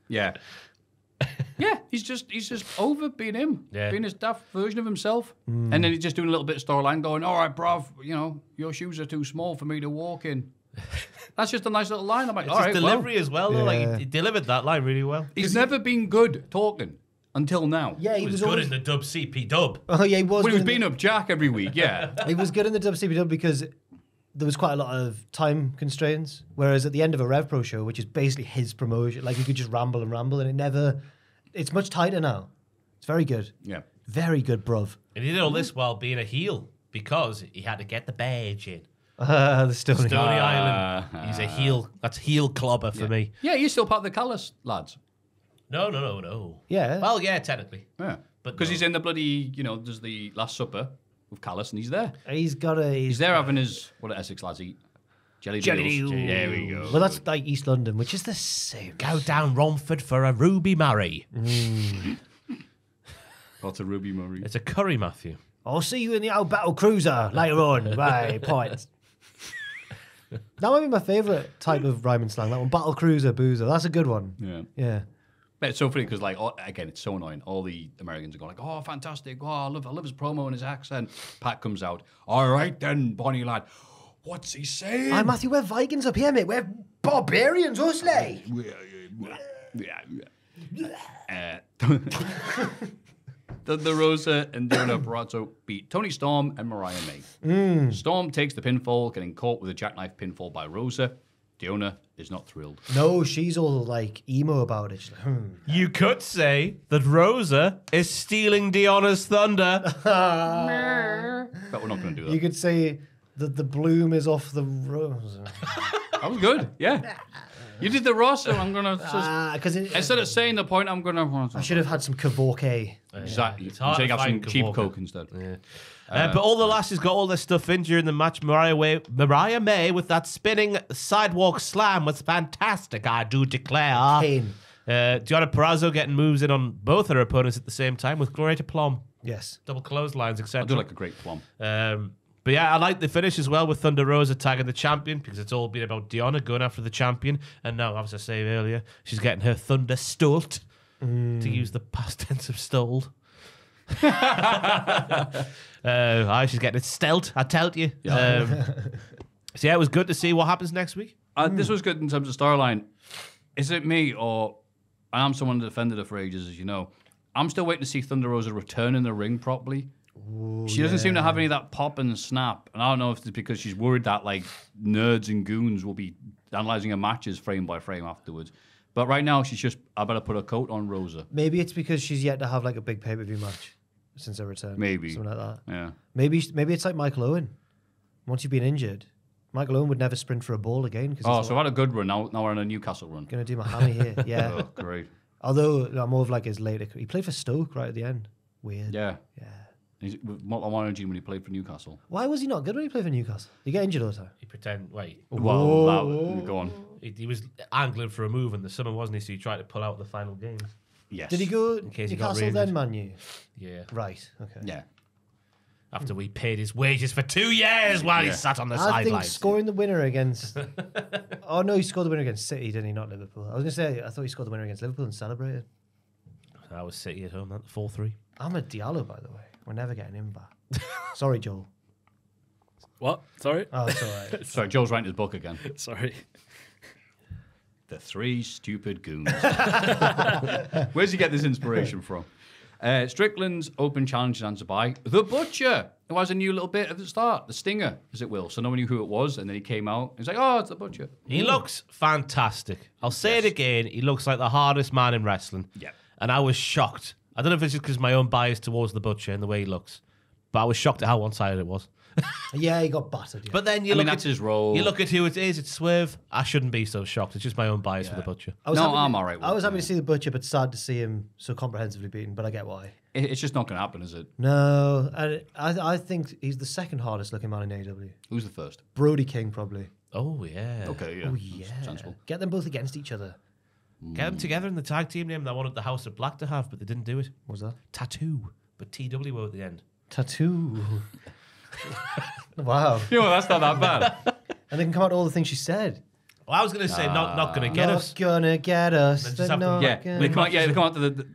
Yeah. Yeah, he's just over being him, being his daft version of himself. And then he's just doing a little bit of storyline going, all right, bruv, your shoes are too small for me to walk in. That's just a nice little line. I'm like, It's all his right, delivery well. as well, though. Like, he delivered that line really well. He's never been good talking. until now. Yeah, He was good in the dub CP dub. Oh yeah, he was. Well, he was good in beating up Jack every week. Yeah. He was good in the WCPW because there was quite a lot of time constraints. Whereas at the end of a Rev Pro show, which is basically his promotion, like he could just ramble and ramble, and it's much tighter now. It's very good. Yeah. Very good, bruv. And he did all this while being a heel because he had to get the badge in. The Stony Island. He's a heel. That's heel clobber for me. Yeah, you're still part of the Callus lads. No. Yeah. Well, yeah, technically. Yeah. But Because no. he's in the bloody, there's the Last Supper with Callus, and he's there. He's got a. He's there having his, what do Essex lads eat? Jelly Deals. There we go. Well, that's like East London, which is the same. Go down Romford for a Ruby Murray. Lots of Ruby Murray. It's a curry, Matthew. I'll see you in the old battle cruiser later on. Bye, points. That might be my favourite type of rhyming slang. That one, battle cruiser, boozer. That's a good one. Yeah. Yeah. But it's so funny because, again, it's so annoying. All the Americans are going like, "Oh, fantastic! Oh, I love his promo and his accent." Pat comes out. All right then, Bonnie lad. What's he saying? Hi, Matthew. We're Vikings up here, mate. We're barbarians, us, like. Thunder Rosa and Deonna Purrazzo beat Toni Storm and Mariah May. Storm takes the pinfall, getting caught with a jackknife pinfall by Rosa. Deonna is not thrilled. No, she's all like emo about it. She's like, You could say that Rosa is stealing Deonna's thunder. But we're not going to do that. You could say that the bloom is off the rose. That was good. Yeah. You did the Ross, so I'm going to... Because Instead of saying the point, I'm going to... I should have had some Kevork. Exactly. It's hard You to have some find cheap Kevork. Coke instead. Yeah. But all the lasses got all their stuff in during the match. Mariah May with that spinning sidewalk slam was fantastic, I do declare. Pain. Deonna Purrazzo getting moves in on both her opponents at the same time with Gloria Plum. Yes. Double clotheslines, etc. I do like a great plum. But yeah, I like the finish as well with Thunder Rosa tagging the champion because it's all been about Deonna going after the champion. And now, as I said earlier, she's getting her thunder stolt, to use the past tense of stole. She's getting it stelt, I tell you. So yeah, it was good to see what happens next week. This was good in terms of storyline. Is it me, or I am someone that defended her for ages, as you know. I'm still waiting to see Thunder Rosa return in the ring properly. She doesn't seem to have any of that pop and snap. And I don't know if it's because she's worried that like nerds and goons will be analysing her matches frame by frame afterwards. But right now, she's just, I better put a coat on Rosa. Maybe it's because she's yet to have like a big pay-per-view match since her return. Maybe. Something like that. Yeah. Maybe it's like Michael Owen. Once you've been injured, Michael Owen would never sprint for a ball again. Oh, so I had a good run. Now we're on a Newcastle run. Going to do my hammy here. Yeah. Oh, great. Although I'm more of like his later. He played for Stoke right at the end. Weird. Yeah. Yeah. He's with more energy when he played for Newcastle. Why was he not good when he played for Newcastle? You get injured all the time. He pretend, wait. Well, go on. He was angling for a move in the summer, wasn't he? So he tried to pull out the final games. Yes. Did he go case he got Newcastle then, re-injured. Man U? Yeah. Right. Okay. Yeah. After we paid his wages for 2 years while he sat on the I think sidelines. scoring the winner against. Oh no, he scored the winner against City, didn't he? Not Liverpool. I was going to say I thought he scored the winner against Liverpool and celebrated. I was City at home, that 4-3. Ahmed Diallo, by the way. We're never getting him back. Sorry, Joel. What? Sorry? Oh, it's all right. Sorry, Joel's writing his book again. Sorry. The Three Stupid Goons. Where's he get this inspiration from? Strickland's open challenge is answered by The Butcher, who has a new little bit at the start, the stinger, as it will. So no one knew who it was, and then he came out. He's like, oh, it's The Butcher. He looks fantastic. I'll say it again. He looks like the hardest man in wrestling. Yeah. And I was shocked. I don't know if it's just because my own bias towards The Butcher and the way he looks, but I was shocked at how one-sided it was. Yeah, he got battered. Yeah. But then you I mean, look that's at his role. You look at who it is. It's Swerve. I shouldn't be so shocked. It's just my own bias for The Butcher. I was No, happy I'm all right with I was it, happy to see the Butcher, but sad to see him so comprehensively beaten. But I get why. It's just not going to happen, is it? No, and I think he's the second hardest looking man in AEW. Who's the first? Brody King probably. Oh yeah. Okay, yeah. Oh That's yeah. sensible. Get them both against each other. Get them together in the tag team name that I wanted the House of Black to have, but they didn't do it. What was that? Tattoo, but TWO at the end. Tattoo. Wow. You know, that's not that bad. And they can come out to all the things she said. Well, I was going to say not going to get not us. gonna get us. Then just They're have to- not Yeah, gonna- they come out to the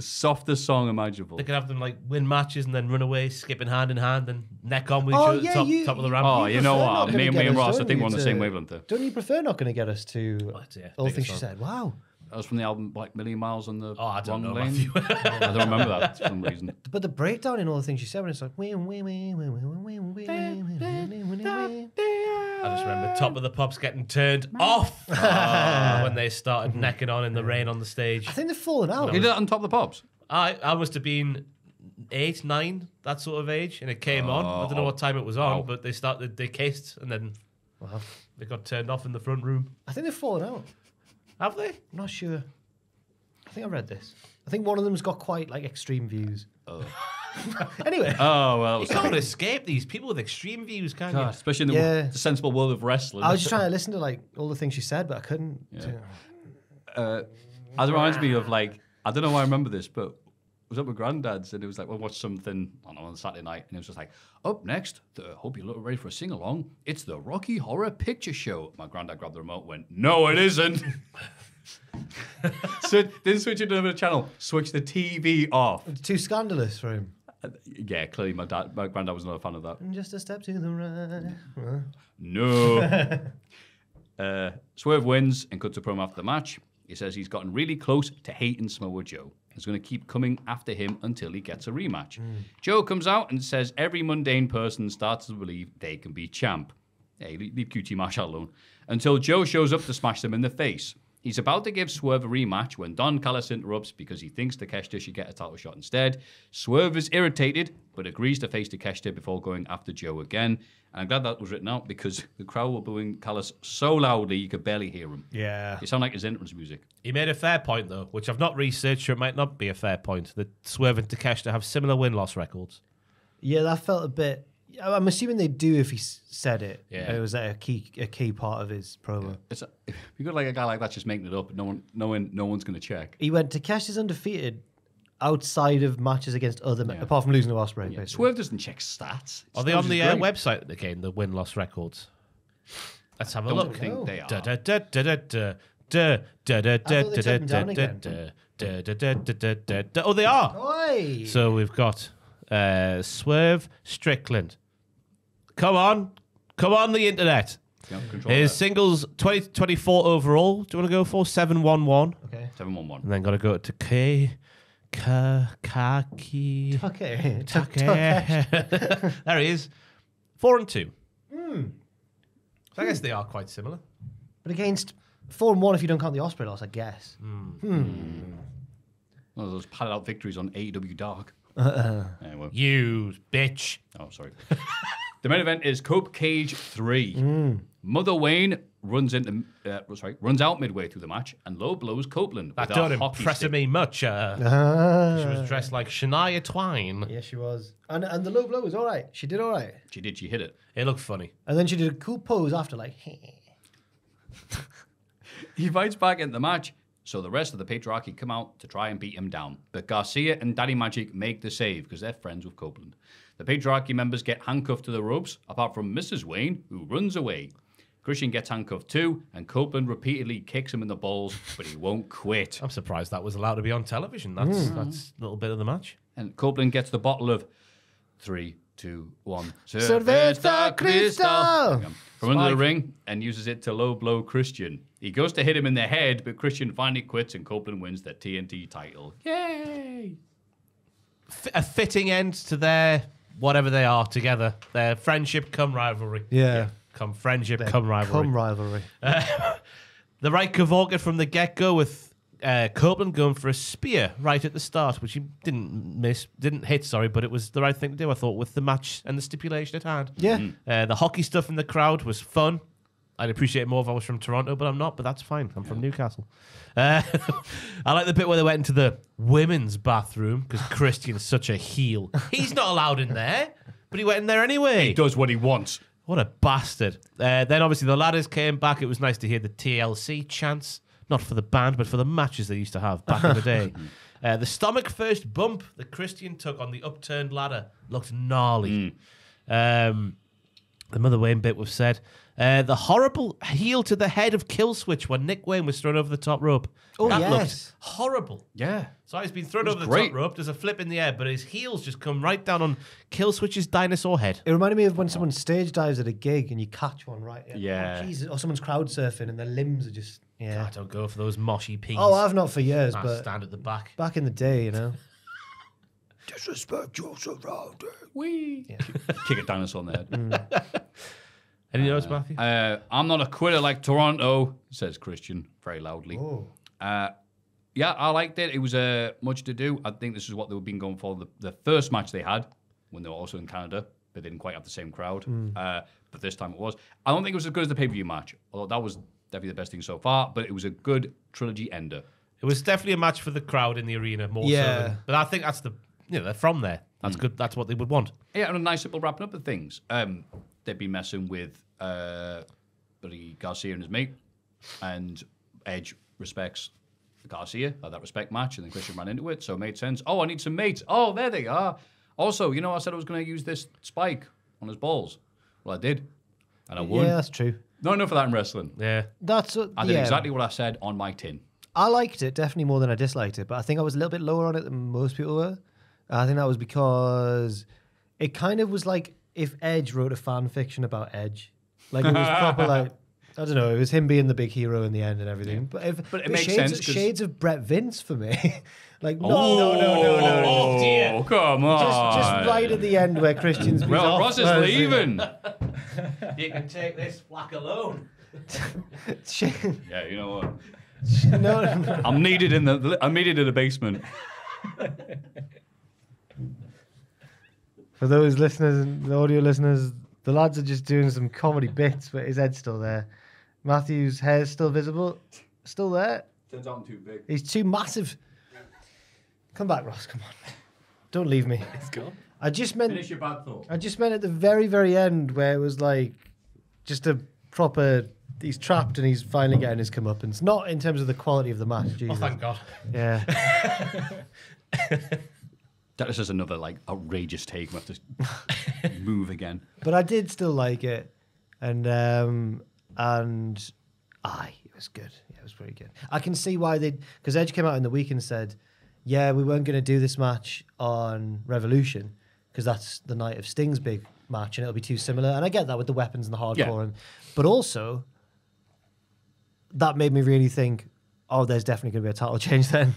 softest song imaginable. They could have them like win matches and then run away, skipping hand in hand and neck on with Oh, each other, yeah, top, you- top of the ramp. Oh, you know prefer Not what? Gonna Me Get and Us, Ross, I don't think you, we're on the to- same wavelength there. Don't you prefer Not Gonna Get Us to yeah, all the biggest things she song. said? Wow. That was from the album like Million Miles on the I don't Wrong know, Lane. Matthew. I don't remember that for some reason. But the breakdown in all the things she said when it's like, I I just remember Top of the Pops getting turned off when they started necking on in the rain on the stage. think they've fallen out. You did that on Top of the Pops? I must have been 8, 9, that sort of age, and it came on. I don't know what time it was on, but they kissed, and then they got turned off in the front room. I think they've fallen out. Have they? I'm not sure. I think I read this. I think one of them's got quite like extreme views. Anyway. Oh, well. You can't escape these people with extreme views, can you? Especially in the sensible world of wrestling. I was just trying to listen to like all the things she said, but I couldn't. It reminds me of like, I don't know why I remember this, but I was at my granddad's and it was like, we'll watch something on Saturday night, and it was just like, up next, hope you're ready for a sing along. It's the Rocky Horror Picture Show. My granddad grabbed the remote and went, no, it isn't. So didn't switch it to another channel, switch the TV off. It's too scandalous for him. Yeah, clearly my granddad was not a fan of that. And just a step to the right. No. Swerve wins and cuts a promo after the match. He says he's gotten really close to hating Samoa Joe. He's going to keep coming after him until he gets a rematch. Joe comes out and says every mundane person starts to believe they can be champ. Hey, leave QT Marshall alone. Until Joe shows up to smash them in the face. He's about to give Swerve a rematch when Don Callis interrupts because he thinks Takeshita should get a title shot instead. Swerve is irritated, but agrees to face Takeshita before going after Joe again. And I'm glad that was written out because the crowd were booing Callis so loudly you could barely hear him. Yeah. It sounded like his entrance music. He made a fair point, though, which I've not researched, so it might not be a fair point, that Swerve and Takeshita have similar win-loss records. Yeah, that felt a bit. I'm assuming they do if he said it. Yeah. It was a key part of his promo. It's you got like a guy like that just making it up, no one's going to check. He went, Takeshi's undefeated outside of matches against other men, apart from losing to Ospreay. Basically. Swerve doesn't check stats. Are they on the website again, the win-loss records? Let's have a look. I think they are. Oh, they are. Oi! So we've got Swerve Strickland. Come on, the internet. His singles 2024 overall. Do you want to go for 711? Okay. 711. And then got to go to Kaki. Okay. There he is. 4-2. So I guess they are quite similar. But against 4-1 if you don't count the Ospreay loss, I guess. One of those padded out victories on AEW Dark. Anyway. You bitch. Oh, sorry. The main event is Cope Cage 3. Mother Wayne runs out midway through the match and low blows Copeland. That with a don't hockey impress stick. me much. She was dressed like Shania Twain. Yeah, she was. And the low blow was all right. She did all right. She did. She hit it. It looked funny. And then she did a cool pose after, like, He fights back in the match, so the rest of the Patriarchy come out to try and beat him down. But Garcia and Daddy Magic make the save because they're friends with Copeland. The Patriarchy members get handcuffed to the ropes, apart from Mrs. Wayne, who runs away. Christian gets handcuffed too, and Copeland repeatedly kicks him in the balls, but he won't quit. I'm surprised that was allowed to be on television. That's a little bit of the match. And Copeland gets the bottle of 3, 2, 1. Cerveza Cristal! From under the ring and uses it to low blow Christian. He goes to hit him in the head, but Christian finally quits and Copeland wins the TNT title. Yay! A fitting end to their whatever they are together. Their friendship come rivalry. Yeah. Come friendship, come rivalry. Come rivalry. The right cavalcade from the get-go with Copeland going for a spear right at the start, which he didn't hit, but it was the right thing to do, I thought, with the match and the stipulation at hand. Yeah. The hockey stuff in the crowd was fun. I'd appreciate it more if I was from Toronto, but I'm not, but that's fine. I'm from Newcastle. I like the bit where they went into the women's bathroom because Christian's such a heel. He's not allowed in there, but he went in there anyway. He does what he wants. What a bastard. Then obviously the ladders came back. It was nice to hear the TLC chants, not for the band, but for the matches they used to have back in the day. The stomach first bump that Christian took on the upturned ladder looked gnarly. The Mother Wayne bit was said. The horrible heel to the head of Killswitch when Nick Wayne was thrown over the top rope. Oh, That yes. looked horrible. Yeah. So he's been thrown was over the great. top rope. There's a flip in the air, but his heels just come right down on Killswitch's dinosaur head. It reminded me of when someone stage dives at a gig and you catch one right. Yeah. Oh, Jesus. Or someone's crowd surfing and their limbs are just. Yeah. I don't go for those moshy peas. Oh, I've not for years, I but stand at the back. back in the day, you know. Disrespect your surroundings. Wee. Kick a dinosaur in the head. Any notes, Matthew? I'm not a quitter like Toronto, says Christian very loudly. Oh. Yeah, I liked it. It was much to do. I think this is what they were being going for. The first match they had when they were also in Canada, they didn't quite have the same crowd. But this time it was. I don't think it was as good as the pay-per-view match, although that was definitely the best thing so far. But it was a good trilogy ender. It was definitely a match for the crowd in the arena more so Yeah. than, but I think that's they're from there. That's good. That's what they would want. Yeah, and a nice simple wrapping up of things. They'd been messing with Buddy Garcia and his mate, and Edge respects Garcia at that respect match, and then Christian ran into it, so it made sense. Oh, I need some mates. Oh, there they are. Also, I said I was going to use this spike on his balls. Well, I did, and I won. Yeah, that's true. Not enough of that in wrestling. Yeah. That's what. I did yeah. exactly what I said on my tin. I liked it definitely more than I disliked it, but I think I was a little bit lower on it than most people were. I think that was because it kind of was like if Edge wrote a fan fiction about Edge. Like it was proper like, I don't know, it was him being the big hero in the end and everything. But it makes shades, sense 'cause- shades of Brett Vince for me. Like, no. Oh, dear. Come on. Just right at the end where Christian's been Well, off. Ross is leaving. You can take this flack alone. Yeah, you know what? no. I'm needed in the basement. For those listeners, the audio listeners, the lads are just doing some comedy bits, but his head's still there. Matthew's hair's still visible. Still there. Turns out I'm too big. He's too massive. Come back, Ross. Come on. Don't leave me. It's gone. I just meant. Finish your bad thought. I just meant at the very, very end where it was like just a proper. He's trapped and he's finally getting his comeuppance. Not in terms of the quality of the match. Jesus. Oh, thank God. Yeah. That is just another outrageous take. We have to move again. But I did still like it, and it was good. Yeah, it was pretty good. I can see why because Edge came out in the week and said, "Yeah, we weren't going to do this match on Revolution because that's the night of Sting's big match, and it'll be too similar." And I get that with the weapons and the hardcore, but also that made me really think, "Oh, there's definitely going to be a title change then."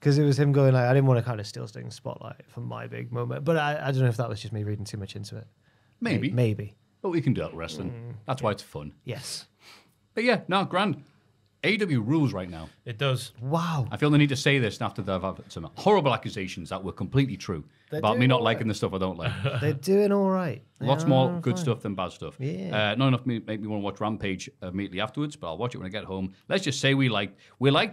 Because it was him going I didn't want to kind of steal Sting's spotlight for my big moment. But I don't know if that was just me reading too much into it. Maybe. Maybe. But we can do that with wrestling. That's why it's fun. Yes. But yeah, no, grand. AEW rules right now. It does. Wow. I feel the need to say this after they've had some horrible accusations that were completely true They're about me doing not all liking right. the stuff I don't like. They're doing all right. Lots more good stuff than bad stuff. Yeah. Not enough to make me want to watch Rampage immediately afterwards, but I'll watch it when I get home. Let's just say we liked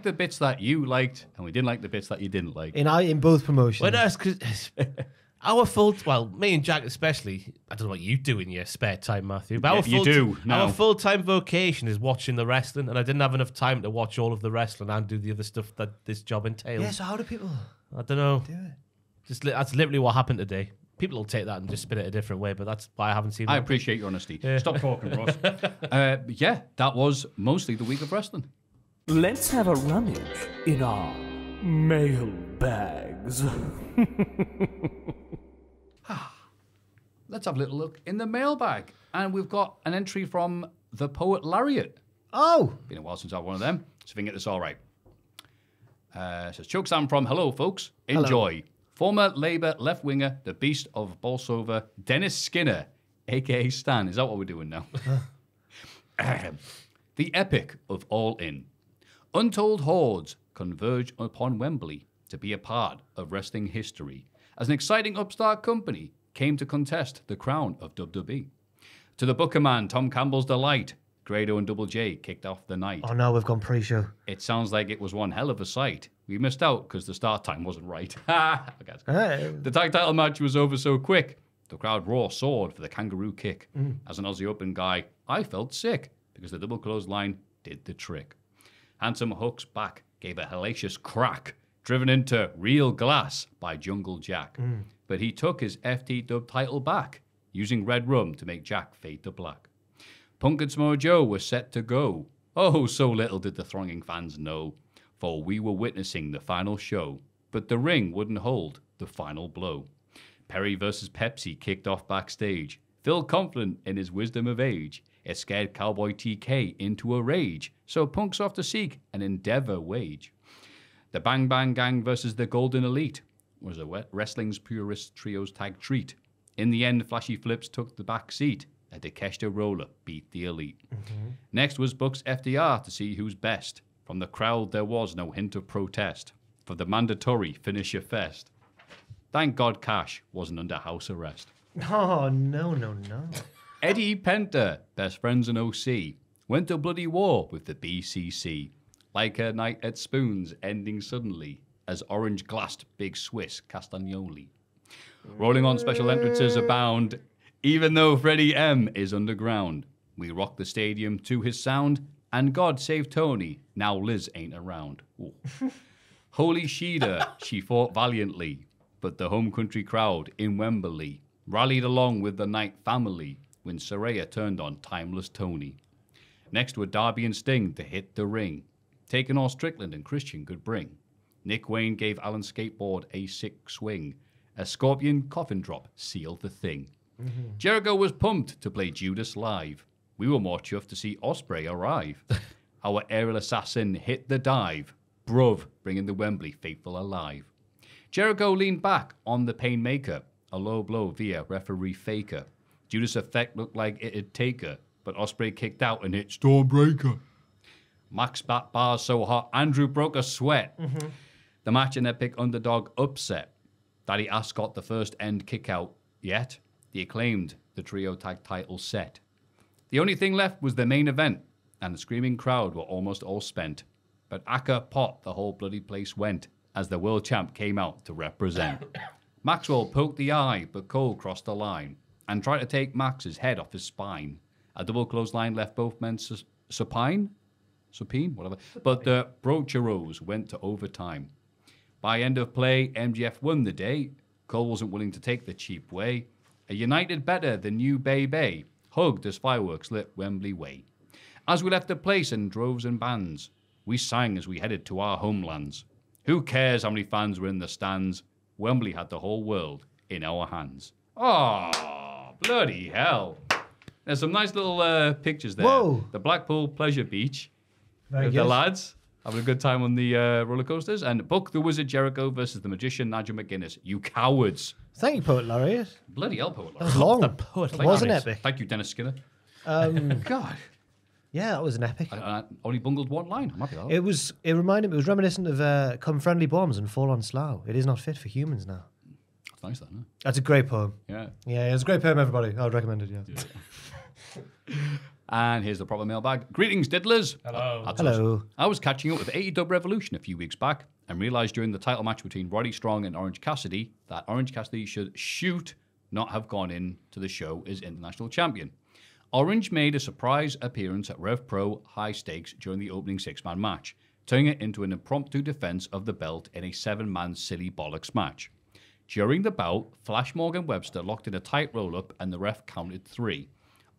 the bits that you liked, and we didn't like the bits that you didn't like. In both promotions. Well, no, because me and Jack especially, I don't know what you do in your spare time, Matthew, but Yeah, you do, our no. full-time vocation is watching the wrestling, and I didn't have enough time to watch all of the wrestling and do the other stuff that this job entails. Yeah, so how do people I don't know. do it? That's literally what happened today. People will take that and just spin it a different way, but that's why I haven't seen I it. appreciate your honesty. Stop talking, Ross. Yeah, that was mostly the week of wrestling. Let's have a rummage in our mail bags. Let's have a little look in the mailbag. And we've got an entry from the poet Lariat. Oh! Been a while since I had one of them, so I think it's all right. It says, Chokeslam from Hello, folks. Enjoy. Former Labour left-winger, the beast of Bolsover, Dennis Skinner, a.k.a. Stan. Is that what we're doing now? The epic of All In. Untold hordes converge upon Wembley to be a part of wrestling history as an exciting upstart company came to contest the crown of WWE. To the Booker man, Tom Campbell's delight, Grado and Double J kicked off the night. Oh no, we've gone pre-show. It sounds like it was one hell of a sight. We missed out because the start time wasn't right. Hey. The tag title match was over so quick. The crowd roar soared for the kangaroo kick. As an Aussie Open guy, I felt sick because the double clothesline did the trick. Handsome Hook's back gave a hellacious crack, driven into real glass by Jungle Jack. But he took his FT dub title back, using red rum to make Jack fade to black. Punk and Samoa Joe were set to go. Oh, so little did the thronging fans know, for we were witnessing the final show, but the ring wouldn't hold the final blow. Perry versus Pepsi kicked off backstage. Phil confident in his wisdom of age, it scared Cowboy TK into a rage, so Punk's off to seek an endeavor wage. The Bang Bang Gang versus the Golden Elite was a wrestling's purist trios tag treat. In the end, Flashy Flips took the back seat. A Takeshita roller beat the Elite. Next was Bucks FDR to see who's best. From the crowd there was no hint of protest for the mandatory finisher fest. Thank God Cash wasn't under house arrest. Oh, no. Eddie Penta, best friends in OC, went to bloody war with the BCC. Like a night at Spoons ending suddenly as Orange glassed Big Swiss Castagnoli. Rolling on special entrances abound, even though Freddie M is underground. We rock the stadium to his sound, and God save Tony, now Liz ain't around. Holy Sheeda, she fought valiantly, but the home country crowd in Wembley rallied along with the Knight family when Saraya turned on Timeless Tony. Next were Darby and Sting to hit the ring, taking all Strickland and Christian could bring. Nick Wayne gave Alan Skateboard a sick swing. A Scorpion coffin drop sealed the thing. Jericho was pumped to play Judas live. We were more chuffed to see Ospreay arrive. Our aerial assassin hit the dive. Bruv, bringing the Wembley faithful alive. Jericho leaned back on the Painmaker. A low blow via referee Faker. Judas' effect looked like it'd take her, but Ospreay kicked out and hit Stormbreaker. Max bat bars so hot, Andrew broke a sweat. The match an epic underdog upset. Daddy Ass got the first end kick out, yet the Acclaimed the trio tag title set. The only thing left was the main event, and the screaming crowd were almost all spent. But Aka pot the whole bloody place went, as the world champ came out to represent. Maxwell poked the eye, but Cole crossed the line, and tried to take Max's head off his spine. A double clothesline left both men supine, whatever. But the Brocheros went to overtime. By end of play, MJF won the day. Cole wasn't willing to take the cheap way. A United better than New Bay hugged as fireworks lit Wembley Way. As we left the place in droves and bands, we sang as we headed to our homelands. Who cares how many fans were in the stands? Wembley had the whole world in our hands. Oh, bloody hell. There's some nice little pictures there. Whoa. The Blackpool Pleasure Beach. Very The good. lads having a good time on the roller coasters. And Buck the Wizard Jericho versus the Magician Nigel McGuinness. You cowards. Thank you, Poet Laureate. Bloody hell, Poet That was long. The Poet It was an Laureate. epic. Thank you, Dennis Skinner. God. Yeah, that was an epic. I only bungled one line. I'm happy with that. It was reminiscent of Come Friendly Bombs and Fall on Slough. It is not fit for humans now. That's nice, that, isn't it? That's a great poem. Yeah. Yeah, it's a great poem, everybody. I would recommend it, yeah. And here's the proper mailbag. Greetings, diddlers. Hello. That's us. Hello. I was catching up with AEW Revolution a few weeks back and realised during the title match between Roddy Strong and Orange Cassidy that Orange Cassidy should not have gone in to the show as International Champion. Orange made a surprise appearance at Rev Pro High Stakes during the opening six-man match, turning it into an impromptu defense of the belt in a seven-man silly bollocks match. During the bout, Flash Morgan Webster locked in a tight roll-up and the ref counted 3.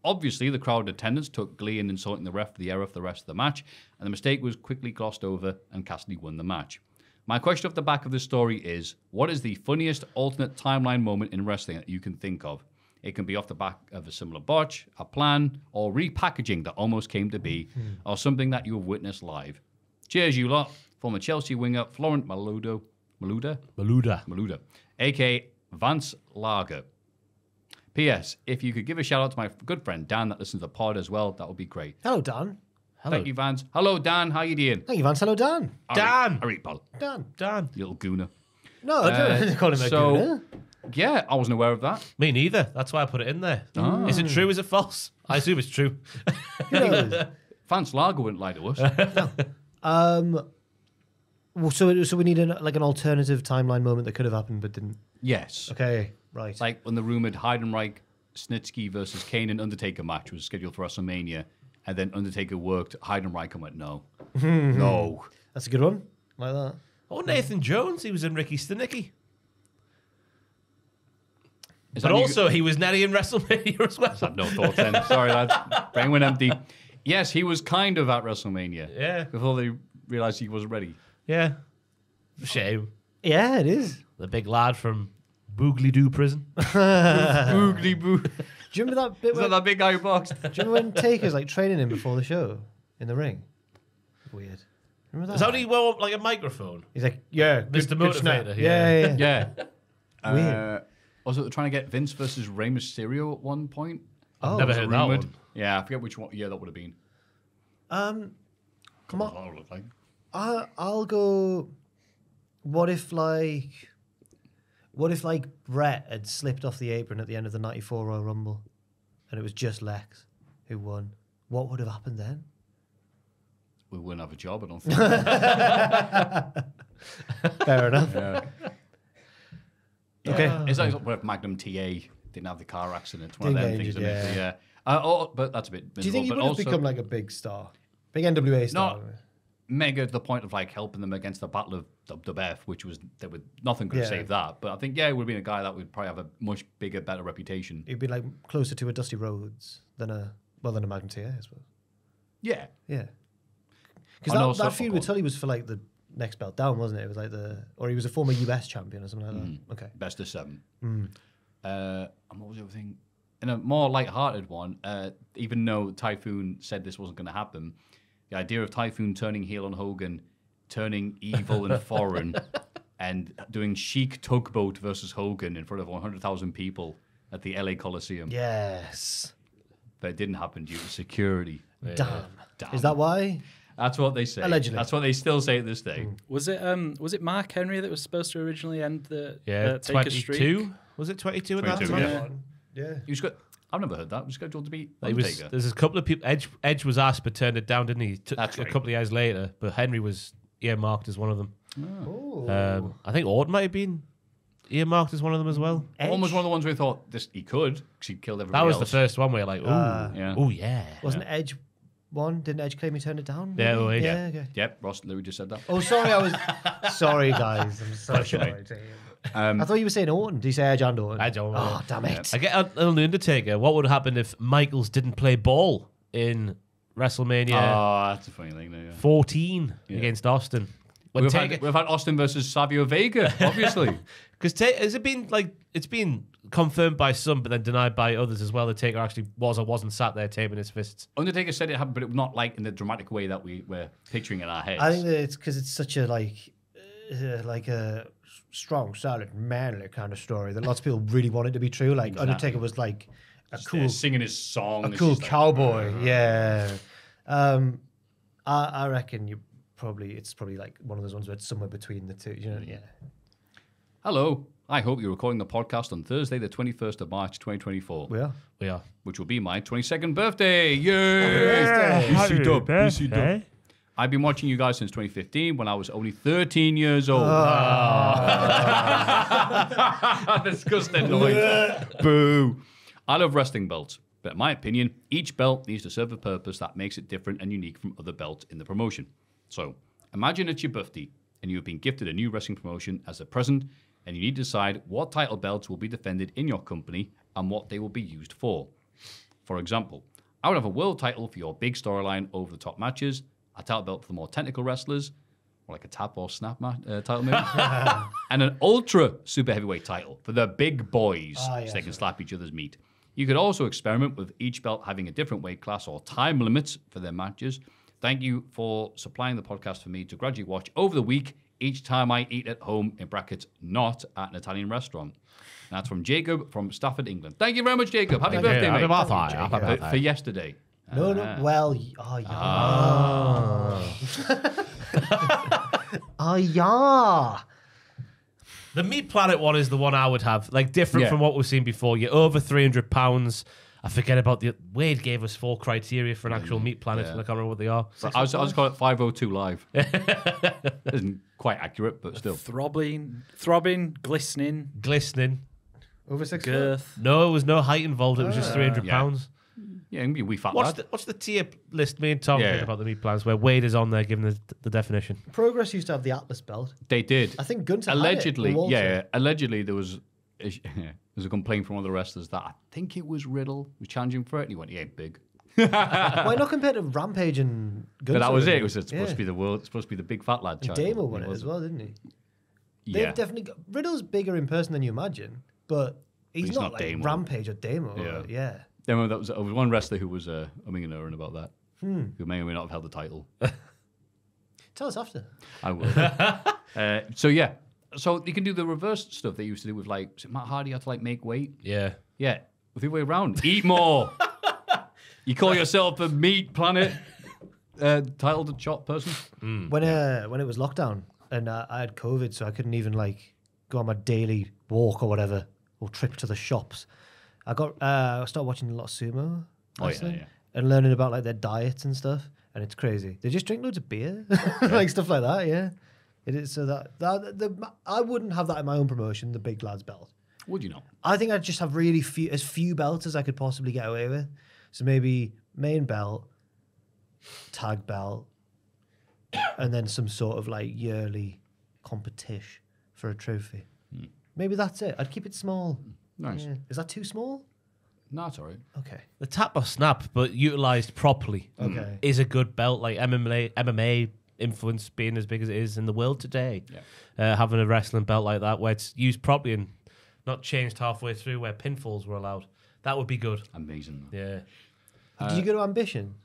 Obviously, the crowd attendance took glee in insulting the ref for the error for the rest of the match, and the mistake was quickly glossed over and Cassidy won the match. My question off the back of this story is, what is the funniest alternate timeline moment in wrestling that you can think of? It can be off the back of a similar botch, a plan, or repackaging that almost came to be, or something that you have witnessed live. Cheers, you lot. Former Chelsea winger Florent Maluda, a.k.a. Vance Lager. P.S. If you could give a shout out to my good friend Dan that listens to the pod as well, that would be great. Hello, Dan. Thank you, Vance. Hello, Dan. How you doing? Thank you, Vance. Hello, Dan. Dan! All right, pal. Dan. Little gooner. No, I don't call him a gooner. Yeah, I wasn't aware of that. Me neither. That's why I put it in there. Is it true? Is it false? I assume it's true. Who knows? Vance Lager wouldn't lie to us. Well, so we need an alternative timeline moment that could have happened but didn't. Yes. Okay, right. Like when the rumored Heidenreich Snitsky versus Kane and Undertaker match was scheduled for WrestleMania, and then Undertaker worked Heidenreich and went, no. No. That's a good one. Like that. Oh, Nathan Jones. He was in Ricky Stenicki. Is But that also, he was nearly in WrestleMania as well. I have no thoughts then. Sorry, lads. Brain went empty. Yes, he was kind of at WrestleMania. Yeah. Before they realised he wasn't ready. Yeah. Shame. Yeah, it is. The big lad from Boogly Doo prison. Boogly boo. Do you remember that bit Is where, that that big guy who boxed? do you remember when Taker's like training him before the show in the ring? Weird. Remember that? Is that when he wore like a microphone? He's like, yeah, Mr. good snap. Motivator, Yeah. Yeah. Weird. Was it trying to get Vince versus Rey Mysterio at one point? Oh, Never Was it heard that rumoured? one. Yeah, I forget which one. Yeah, that would have been. Come on. What it looked like. I'll go. What if Brett had slipped off the apron at the end of the '94 Royal Rumble, and it was just Lex who won? What would have happened then? We wouldn't have a job, I don't think. Fair enough. Yeah. Okay. It's like what if Magnum TA didn't have the car accident. It's one of Didn't them get things, injured, isn't it? Yeah. But that's a bit. Do you think he miserable, would but have also, become like a big star, big NWA star? mega to the point of like helping them against the Battle of the Beth, which was nothing could have Yeah. saved that. But I think it would have been a guy that would probably have a much bigger, better reputation. He'd be like closer to a Dusty Rhodes than a Magnum TA, I suppose. Yeah. Yeah. And Because also- that feud with Tully was for like the next belt down, wasn't it? It was like or he was a former US champion or something like that. Okay. Best of 7. And what was the other thing? In a more light-hearted one, even though Typhoon said this wasn't going to happen, the idea of Typhoon turning heel on Hogan, turning evil and foreign, and doing Chic Tugboat versus Hogan in front of 100,000 people at the LA Coliseum. Yes. But it didn't happen due to security. Damn. Is that why? That's what they say. Allegedly. That's what they still say to this day. Was it Mark Henry that was supposed to originally end the Yeah, Taker streak? 22. Was it 22 at that 22, time? yeah. Yeah. He was I've never heard that. He was scheduled to be He was, Undertaker. there's a couple of people. Edge was asked but turned it down, didn't he? That's A right. couple of years later, but Henry was earmarked as one of them. Oh. I think Orton might have been earmarked as one of them as well. One was one of the ones where we thought he could because he killed everybody That was else. the first one where you're like, ooh, Yeah. oh yeah. Wasn't Edge one? Didn't Edge claim he turned it down? Yeah, maybe? well, yeah. Yeah, okay. Yep, Ross Louis just said that. Oh, sorry, sorry, guys. I'm so sorry. I thought you were saying Orton. Did you say Edge and Orton? Edge and Orton. Oh, damn it. I get on the Undertaker. What would happen if Michaels didn't play ball in WrestleMania Oh, that's a funny thing. There, yeah. 14 against Austin? When We've Taker, had Austin versus Savio Vega, obviously. because has it been like it's been confirmed by some, but then denied by others as well? That Taker actually was or wasn't sat there taping his fists. Undertaker said it happened, but it not like in the dramatic way that we were picturing in our heads. I think that it's because it's such a like a strong, solid, manly kind of story that lots of people really want it to be true. Like Exactly. Undertaker was like a Just cool, there singing his song. a It's cool just like, cowboy. Yeah. I reckon it's probably like one of those ones where it's somewhere between the two. You know? Yeah. Hello. I hope you're recording the podcast on Thursday, the 21st of March, 2024, We are. We are. which will be my 22nd birthday. Yay! BC Dub, BC Dub. I've been watching you guys since 2015 when I was only 13 years old. Disgusting noise. Boo. I love wrestling belts, but in my opinion, each belt needs to serve a purpose that makes it different and unique from other belts in the promotion. So, imagine it's your birthday and you have been gifted a new wrestling promotion as a present, and you need to decide what title belts will be defended in your company and what they will be used for. For example, I would have a world title for your big storyline over-the-top matches, a title belt for the more technical wrestlers, or like a tap or snap title maybe, and an ultra super heavyweight title for the big boys so they can slap each other's meat. You could also experiment with each belt having a different weight class or time limits for their matches. Thank you for supplying the podcast for me to gradually watch over the week each time I eat at home, in brackets, not at an Italian restaurant. And that's from Jacob from Stafford, England. Thank you very much, Jacob. Happy birthday, mate. For yesterday. No, well, oh yeah. Oh yeah. The Meat Planet one is the one I would have, like different Yeah. from what we've seen before. You're over 300 pounds. I forget about Wade gave us 4 criteria for an actual Meat Planet, and I can't remember what they are. I was calling it 502 Live. Isn't quite accurate, but still. Throbbing, glistening, Glistening. Over 6 foot. girth. No, there was no height involved. It was just 300 pounds. Yeah, it can be a wee fat What's lad. the tier list me and Tom Yeah. think about the Meat Plans where Wade is on there giving the definition? Progress used to have the Atlas belt. They did. I think Gunter had it, Allegedly, or Walter. yeah. Allegedly, there was There's a complaint from one of the wrestlers that I think it was Riddle was challenging for it, and he went, "He ain't big." Why not compared to Rampage and But that was it. It was Gunslinger? supposed to be the world. It's supposed to be the big fat lad. And child. Damo won it as well, didn't he? Yeah. They've definitely got, Riddle's bigger in person than you imagine, but he's, he's not not like Damo. Rampage or Damo. Yeah. Yeah. I remember there was one wrestler who was umming and ahhing about that, who may or may not have held the title. Tell us after. I will. So yeah, so you can do the reverse stuff they used to do with like was it Matt Hardy had to like make weight. Yeah. Yeah, the other way around. Eat more. You call yourself a meat planet titled shot person? When it was lockdown and I had COVID, so I couldn't even like go on my daily walk or whatever or trip to the shops. I started watching a lot of sumo wrestling and learning about like their diets and stuff, and it's crazy. They just drink loads of beer, like stuff like that. Yeah, it is so that I wouldn't have that in my own promotion. The big lads belt. Would you not? I think I'd just have really few belts as I could possibly get away with. So maybe main belt, tag belt, and then some sort of like yearly competition for a trophy. Maybe that's it. I'd keep it small. Nice. Yeah. Is that too small? No, it's all right. Okay. The tap or snap, but utilized properly, Okay. is a good belt. Like MMA influence being as big as it is in the world today. Yeah. Having a wrestling belt like that where it's used properly and not changed halfway through where pinfalls were allowed. That would be good. Amazing. Yeah. Did you go to Ambition?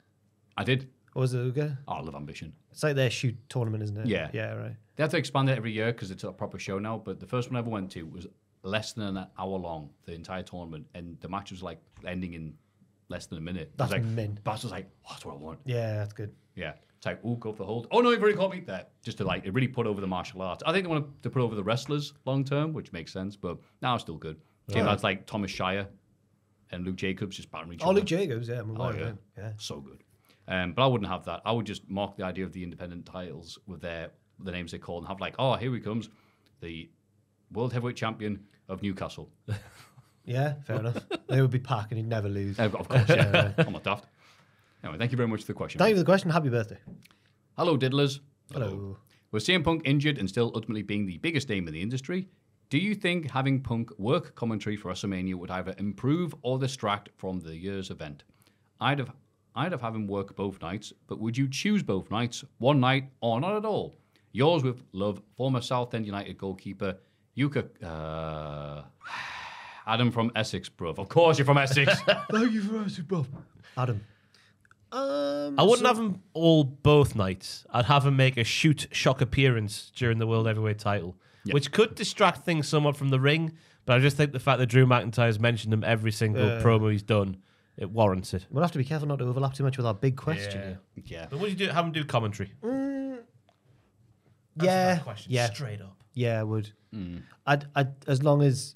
I did. Or was it okay? Oh, I love Ambition. It's like their shoot tournament, isn't it? Yeah. Yeah, right. They have to expand it every year because it's a proper show now. But the first one I ever went to was less than an hour long, the entire tournament, and the match was like ending in less than a minute. That's like, mint. Bass was like, oh, "That's what I want." Yeah, that's good. Yeah, it's like, "Ooh, go for the hold." Oh no, you've already caught me there. Just to like, it really put over the martial arts. I think they want to put over the wrestlers long term, which makes sense. But now it's still good. Team lads like Thomas Shire and Luke Jacobs just battering each Oh, other. Luke Jacobs, yeah. I'm aware of yeah. him. Yeah. So good. But I wouldn't have that. I would just mark the idea of the independent titles with the names they call and have like, "Oh, here he comes, the World Heavyweight Champion of Newcastle." Yeah, fair enough. They would be packed and he'd never lose. Of course, yeah. I'm not daft. Anyway, thank you very much for the question. Thank you for the question. Happy birthday. Hello, diddlers. Hello. With CM Punk injured and still ultimately being the biggest name in the industry, do you think having Punk work commentary for WrestleMania would either improve or distract from the year's event? I'd have him work both nights, but would you choose both nights, one night, or not at all? Yours with love, former Southend United goalkeeper Yuka. Adam from Essex, bruv. Of course you're from Essex. Thank you for asking, Bob. Adam. I wouldn't have him all both nights. I'd have him make a shock appearance during the World Heavyweight title, which could distract things somewhat from the ring. But I just think the fact that Drew McIntyre's mentioned him every single promo he's done, it warrants it. We'll have to be careful not to overlap too much with our big question. here. Yeah. But would you do? Have him do commentary? Yeah. Question Yeah. straight up. Yeah, I would. I'd as long as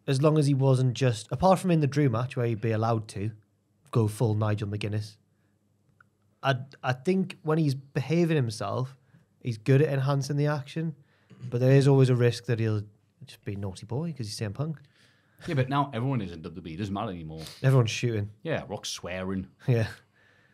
he wasn't just, apart from in the Drew match where he'd be allowed to go full Nigel McGuinness. I think when he's behaving himself, he's good at enhancing the action, but there is always a risk that he'll just be a naughty boy because he's CM Punk. Yeah, but now everyone is in WWE. It doesn't matter anymore. Everyone's shooting. Yeah, Rock's swearing. Yeah.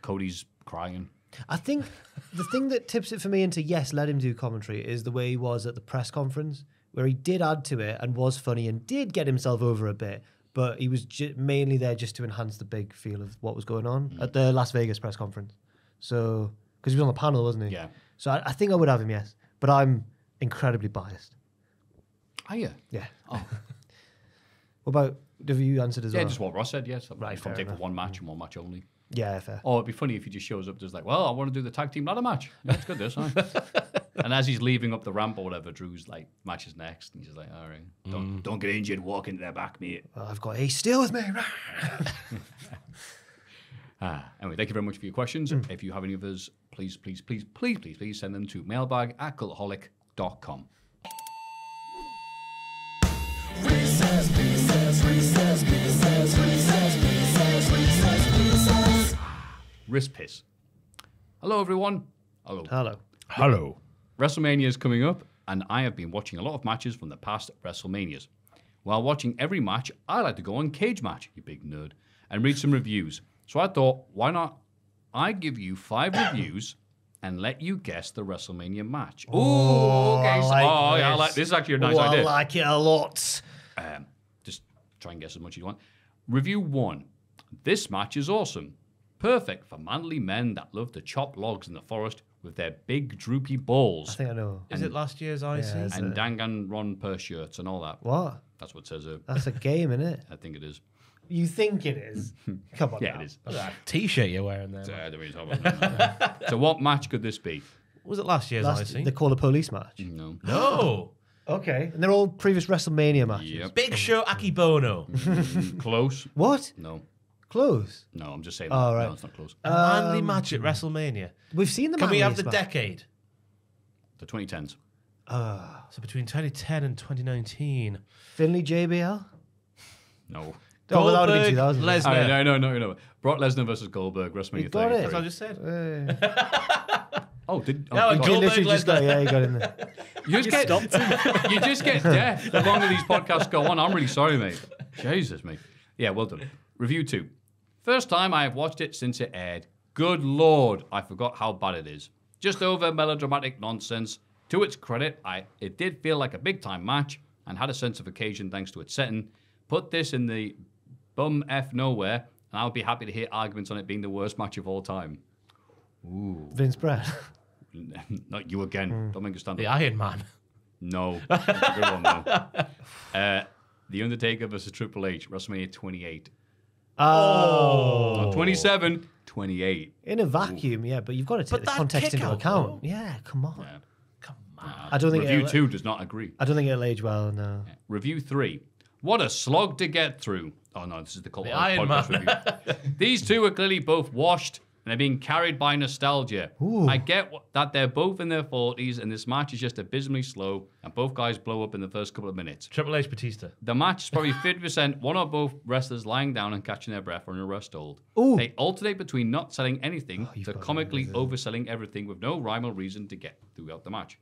Cody's crying. I think the thing that tips it for me into yes, let him do commentary is the way he was at the press conference, where he did add to it and was funny and did get himself over a bit, but he was mainly there just to enhance the big feel of what was going on at the Las Vegas press conference. So, because he was on the panel, wasn't he? Yeah. So I think I would have him, yes, but I'm incredibly biased. Are you? Yeah. Oh. What about, have you answered as Yeah, well? just what Ross said, yes. Right, He's from fair tape for enough. one match and one match only. Yeah, fair. Or it'd be funny if he just shows up just like, well, I want to do the tag team ladder match. Yeah, it's good, this, huh? And as he's leaving up the ramp or whatever, Drew's like, match is next. And he's just like, all right, don't get injured, walk into their back, mate. Well, I've got Ace Steel with me. Anyway, thank you very much for your questions. If you have any others, please send them to mailbag@cultaholic.com. Wrist piss. Hello, everyone. Hello. Hello. WrestleMania is coming up, and I have been watching a lot of matches from the past WrestleManias. While watching every match, I like to go on Cage Match, you big nerd, and read some reviews. So I thought, why not I give you 5 reviews and let you guess the WrestleMania match? Ooh, okay. I like I like this. Is actually a nice idea. I like it a lot. Just try and guess as much as you want. Review 1. This match is awesome. Perfect for manly men that love to chop logs in the forest with their big droopy balls. I think I know. Is it last year's IC? Yeah, And Danganronpa shirts and all that. What? That's what it says. That's a game, isn't it? I think it is. You think it is? Come on. Yeah, now. it is. That T-shirt you're wearing there. So, man. I don't really talk about that. So what match could this be? Was it last year's IC? The Call of Police match. No. No. Okay. And they're all previous WrestleMania matches. Yep. Big Show Akibono. Close. What? No. Close. No, I'm just saying. Oh, that. right. No, it's not close. Manly match at WrestleMania. We've seen the Can we have the manliest match. decade? The 2010s. So between 2010 and 2019. Finley JBL? No. Oh, well, that would have been Goldberg, 2000. Lesnar. No. Brock Lesnar versus Goldberg, WrestleMania You got it. 33. That's what I just said. Oh, did No, you Goldberg, You literally just got, Lesnar. you got in there. just get you just get deaf the longer these podcasts go on. I'm really sorry, mate. Jesus, mate. Yeah, well done. Review 2. First time I have watched it since it aired. Good Lord, I forgot how bad it is. Just over melodramatic nonsense. To its credit, it did feel like a big-time match and had a sense of occasion thanks to its setting. Put this in the bum F nowhere, and I would be happy to hear arguments on it being the worst match of all time. Vince Brett. Not you again. Don't make us stand The up. Iron Man. No. That's a good one, though. The Undertaker versus Triple H, WrestleMania 28. Oh. Not 27, 28. In a vacuum, yeah, but you've got to take But the that context into kick-out, account. though. Yeah, come on. Yeah. Come on. I don't think Review it'll- 2 does not agree. I don't think it'll age well, no. Review 3. What a slog to get through. Oh, no, this is the Cult The Holic Iron podcast Man. review. These two are clearly both washed and are being carried by nostalgia. I get that they're both in their 40s and this match is just abysmally slow and both guys blow up in the first couple of minutes. Triple H Batista. The match is probably 50% one or both wrestlers lying down and catching their breath on a rest hold. Ooh. They alternate between not selling anything to got comically overselling everything with no rhyme or reason to get throughout the match.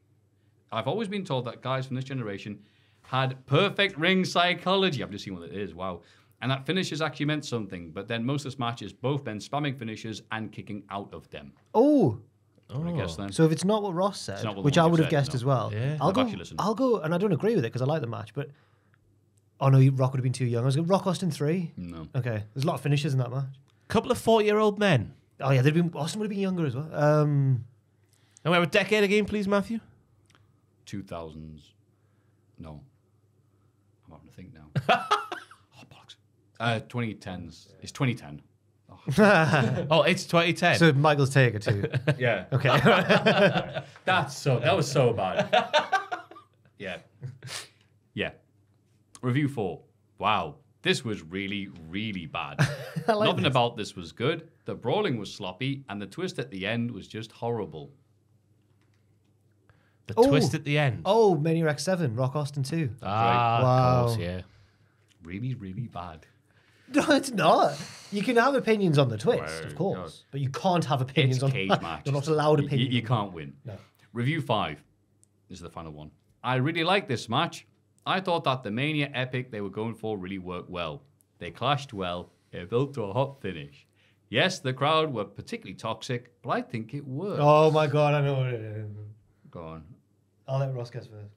I've always been told that guys from this generation had perfect ring psychology. I've just seen what it is. Wow. And that finishes actually meant something. But then most of this match is both men spamming finishes and kicking out of them. Oh, I guess then. so if it's not what Ross said, not what the which ones I you would have said, guessed no. as well, Yeah. I'll I've go, actually listened. I'll go, and I don't agree with it because I like the match, but oh no, Rock would have been too young. I was going Rock Austin 3. No. Okay, there's a lot of finishes in that match. Couple of 40-year-old men. Oh yeah, Austin would have been younger as well. And we have a decade again, please, Matthew. 2000s. No. I'm having to think now. Oh, bollocks. 2010s. It's 2010. Oh, it's 2010. So Michael's Taker too. Yeah. Okay. That was so bad. Yeah. Yeah. Review 4. Wow. This was really, really bad. Nothing about this was good. The brawling was sloppy, and the twist at the end was just horrible. the Oh. twist at the end. Oh, Maniac 7, Rock Austin 2. Wow. Of course, yeah. Really, really bad. No, it's not. You can have opinions on the twist, Well, of course, no. but you can't have opinions It's on cage that. match. You're not allowed You- opinions. You can't win. No. Review 5. This is the final one. I really like this match. I thought that the Mania epic they were going for really worked well. They clashed well. It built to a hot finish. Yes, the crowd were particularly toxic, but I think it worked. Oh my god, I know what it is. Go on. I'll let Ross guess first.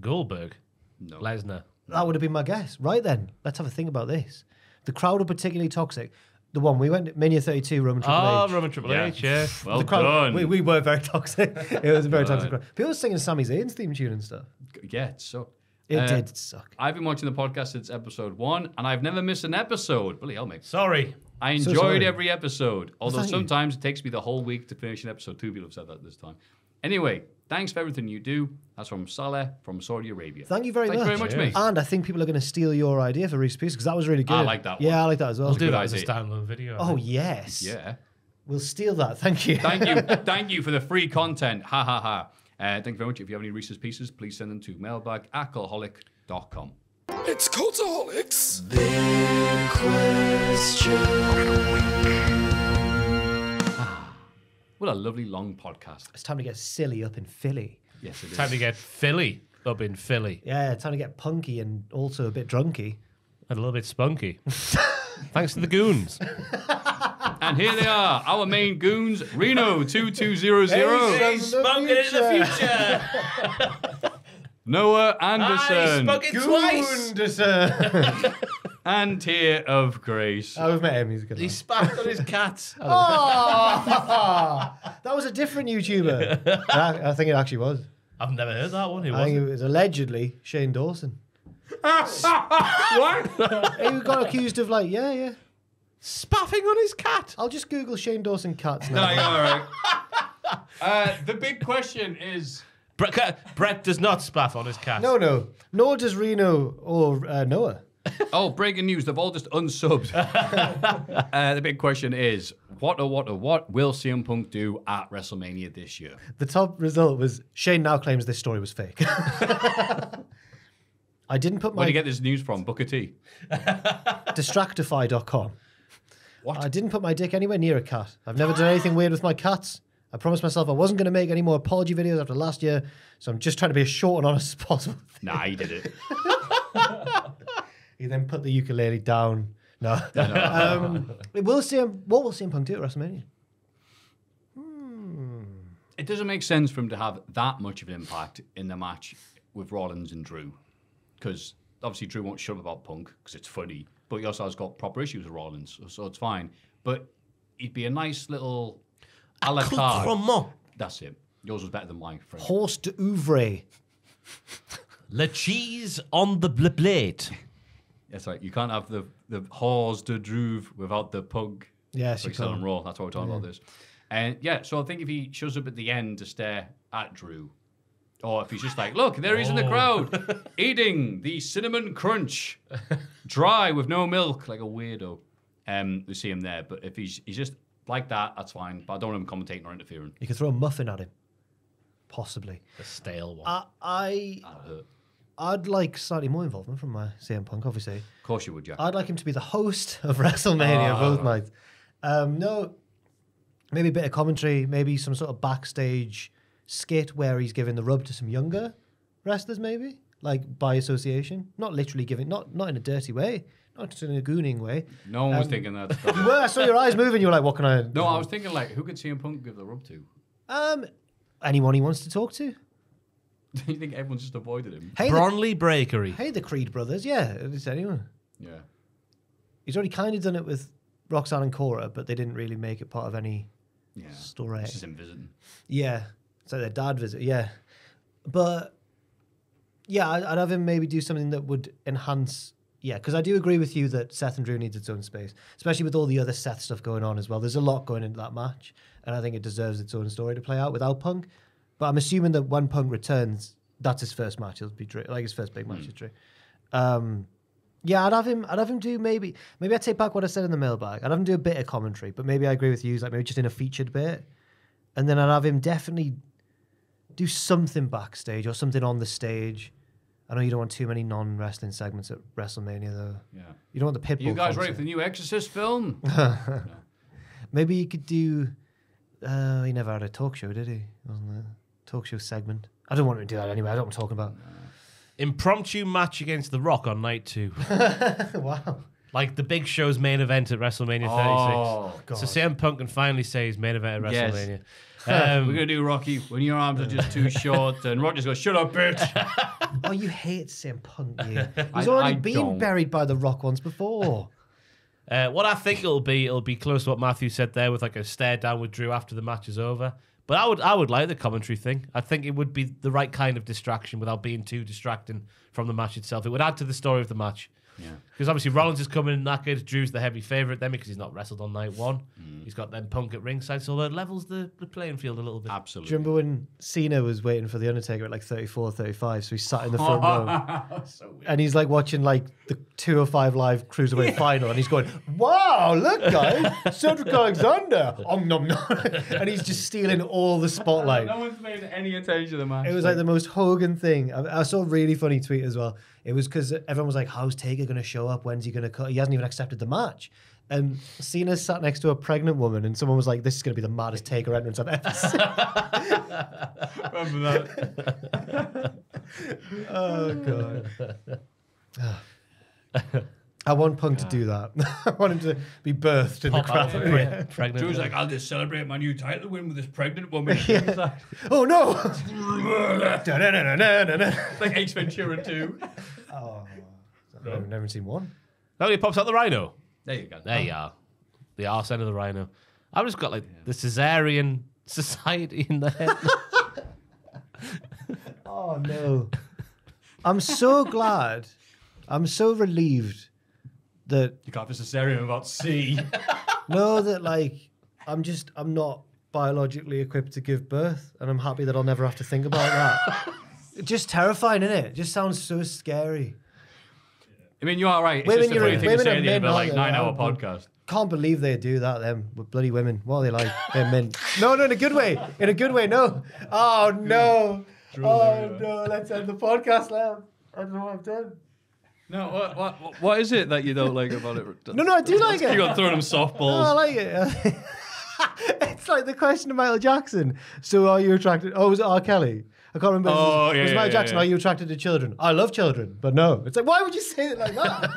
Goldberg. No. Lesnar. That would have been my guess. Right then, let's have a think about this. The crowd were particularly toxic. The one we went, Mania 32, Roman Triple Oh, H. Roman Triple Yeah. H, yeah. Well The crowd, done. we were very toxic. It was a very toxic Good. crowd. People were singing Sami Zayn's theme tune and stuff. Yeah, it sucked. It did suck. I've been watching the podcast since episode 1, and I've never missed an episode. Bloody hell, mate. Sorry. I So enjoyed sorry. every episode, although thank you. sometimes it takes me the whole week to finish an episode. 2 people have said that this time. Anyway, thanks for everything you do. That's from Saleh from Saudi Arabia. Thank you very much. Thank you very much, mate. And I think people are going to steal your idea for Reese Pieces because that was really good. I like that one. Yeah, I like that as well. We'll do good that as a idea. standalone video. I Oh, think. yes. Yeah. We'll steal that. Thank you. Thank you. Thank you for the free content. Ha ha ha. Thank you very much. If you have any Reese's Pieces, please send them to mailbag@cultaholic.com. It's Cultaholics. What a lovely long podcast. It's time to get silly up in Philly. Yes, it is. Time to get Philly up in Philly. Yeah, time to get punky and also a bit drunky. And a little bit spunky. Thanks to the goons. And here they are, our main goons, Reno 2200. Hey, Spunking in the future. Noah Anderson. Spoke it twice. Gunderson. And Tear of Grace. I've met him. He's a good He man. spat on his cat. Oh, that was a different YouTuber. I think it actually was. I've never heard that one. Who I was think it? it was allegedly Shane Dawson. What? He got accused of Spaffing on his cat. I'll just Google Shane Dawson cats No, now. you're all right. The big question is... Brett does not spaff on his cat. No. Nor does Reno or Noah. Oh, breaking news. They've all just unsubbed. The big question is, what will CM Punk do at WrestleMania this year? The top result was Shane now claims this story was fake. I didn't put Where my do you get this news from? Booker T? Distractify.com. What? I didn't put my dick anywhere near a cat. I've never done anything weird with my cats. I promised myself I wasn't going to make any more apology videos after last year, so I'm just trying to be as short and honest as possible. Nah, he did it. He then put the ukulele down. No. What will CM Punk do at WrestleMania? It doesn't make sense for him to have that much of an impact in the match with Rollins and Drew. Because obviously Drew won't shut up about Punk because it's funny. But he also has got proper issues with Rollins, so it's fine. But he'd be a nice little a la carte. Accoutrement. That's it. Yours was better than mine, Frank. Horse d'oeuvre. Le cheese on the blade. That's right. You can't have the horse de Druve without the pug. Yes, like you Southern can't. Raw. That's why we're talking about this. And so I think if he shows up at the end to stare at Drew, or if he's just like, look, there he is in the crowd, eating the cinnamon crunch, dry with no milk, like a weirdo. We see him there. But if he's just like that, that's fine. But I don't want him commentating or interfering. You could throw a muffin at him. Possibly. The stale one. That'll hurt. I'd like slightly more involvement from my CM Punk, obviously. Of course you would, Jack. I'd like him to be the host of WrestleMania both nights. No, maybe a bit of commentary, maybe some sort of backstage skit where he's giving the rub to some younger wrestlers, maybe, like by association. Not literally giving, not in a dirty way, not in a gooning way. No one was thinking that. Well, I saw your eyes moving. You were like, "What can I?" No, I was thinking like, who could CM Punk give the rub to? Anyone he wants to talk to. Do you think everyone's just avoided him? Hey, Bronley Breakery. Hey, the Creed brothers. Yeah, it's anyone. Yeah. He's already kind of done it with Roxanne and Cora, but they didn't really make it part of any Yeah. story. It's just him visiting. Yeah, it's like their dad visit. Yeah, but yeah, I'd have him maybe do something that would enhance. Yeah, because I do agree with you that Seth and Drew needs its own space, especially with all the other Seth stuff going on as well. There's a lot going into that match, and I think it deserves its own story to play out without Punk. But I'm assuming that when Punk returns, that's his first match. It'll be Drew, like his first big match is Drew. Yeah, I'd have him do maybe I take back what I said in the mailbag. I'd have him do a bit of commentary, but maybe I agree with you, like maybe just in a featured bit, and then I'd have him definitely do something backstage or something on the stage. I know you don't want too many non-wrestling segments at WrestleMania, though. Yeah. You don't want the Pitbull. You guys ready concert. for the new Exorcist film? Maybe you could do. He never had a talk show, did he? Wasn't there? Talk show segment. I don't want him to do that anyway. I don't want to talk about. Impromptu match against The Rock on night 2. Wow. Like the Big Show's main event at WrestleMania 36. Oh, God. So CM Punk can finally say his main event at Yes. WrestleMania. We're going to do Rocky when your arms are just too short. And Rock just goes, shut up, bitch. Oh, you hate CM Punk, you. I- He's already I been don't. buried by The Rock once before. What I think it'll be close to what Matthew said there, with like a stare down with Drew after the match is over. But I would like the commentary thing. I think it would be the right kind of distraction without being too distracting from the match itself. It would add to the story of the match. Yeah. Because obviously Rollins is coming in knackered. Drew's the heavy favourite then because he's not wrestled on night 1. He's got then Punk at ringside, so that levels the playing field a little bit. Do you Absolutely. remember when Cena was waiting for The Undertaker at like 34, 35, so he sat in the front row So weird. and he's like watching like the 205 Live Cruiserweight final and he's going, wow, look guys, Cedric Alexander. Nom nom. And he's just stealing all the spotlight. No one's made any attention to the match. It was like the most Hogan thing. I saw a really funny tweet as well. It was because everyone was like, how's Taker going to show up? When's he going to cut? He hasn't even accepted the match. And Cena sat next to a pregnant woman and someone was like, this is going to be the maddest Taker entrance I've ever seen. Remember that? Oh, God. I want Punk to do that. I want him to be birthed in the Pop out crowd. pregnant. Drew's like, I'll just celebrate my new title win with this pregnant woman. Oh no! Like Ace Ventura 2. I've never seen one. Oh, he pops out the rhino. There you go. There you are. The arse end of the rhino. I've just got like the Caesarean Society in the head. Oh no! I'm so glad. I'm so relieved that You can't have a cesarean without C. that like I'm not biologically equipped to give birth, and I'm happy that I'll never have to think about that. It's just terrifying, isn't it? It just sounds so scary. I mean, you are right. It's Women, just a you're- funny thing to women say are at the end of a men, like aren't they? 9-hour podcast. Can't believe they do that. Them with bloody women. What are they like? They're men. No, in a good way. In a good way. No. Oh no. Oh no. Let's end the podcast now. I don't know what I've done. No, what is it that you don't like about it? No, I do like it. You got throwing them No, I softballs. like it. It's like the question of Michael Jackson. So are you attracted? Oh, was it R. Kelly? I can't remember. Oh, yeah, was yeah, Michael yeah, Jackson? yeah. Are you attracted to children? I love children, but no. It's like, why would you say it like that?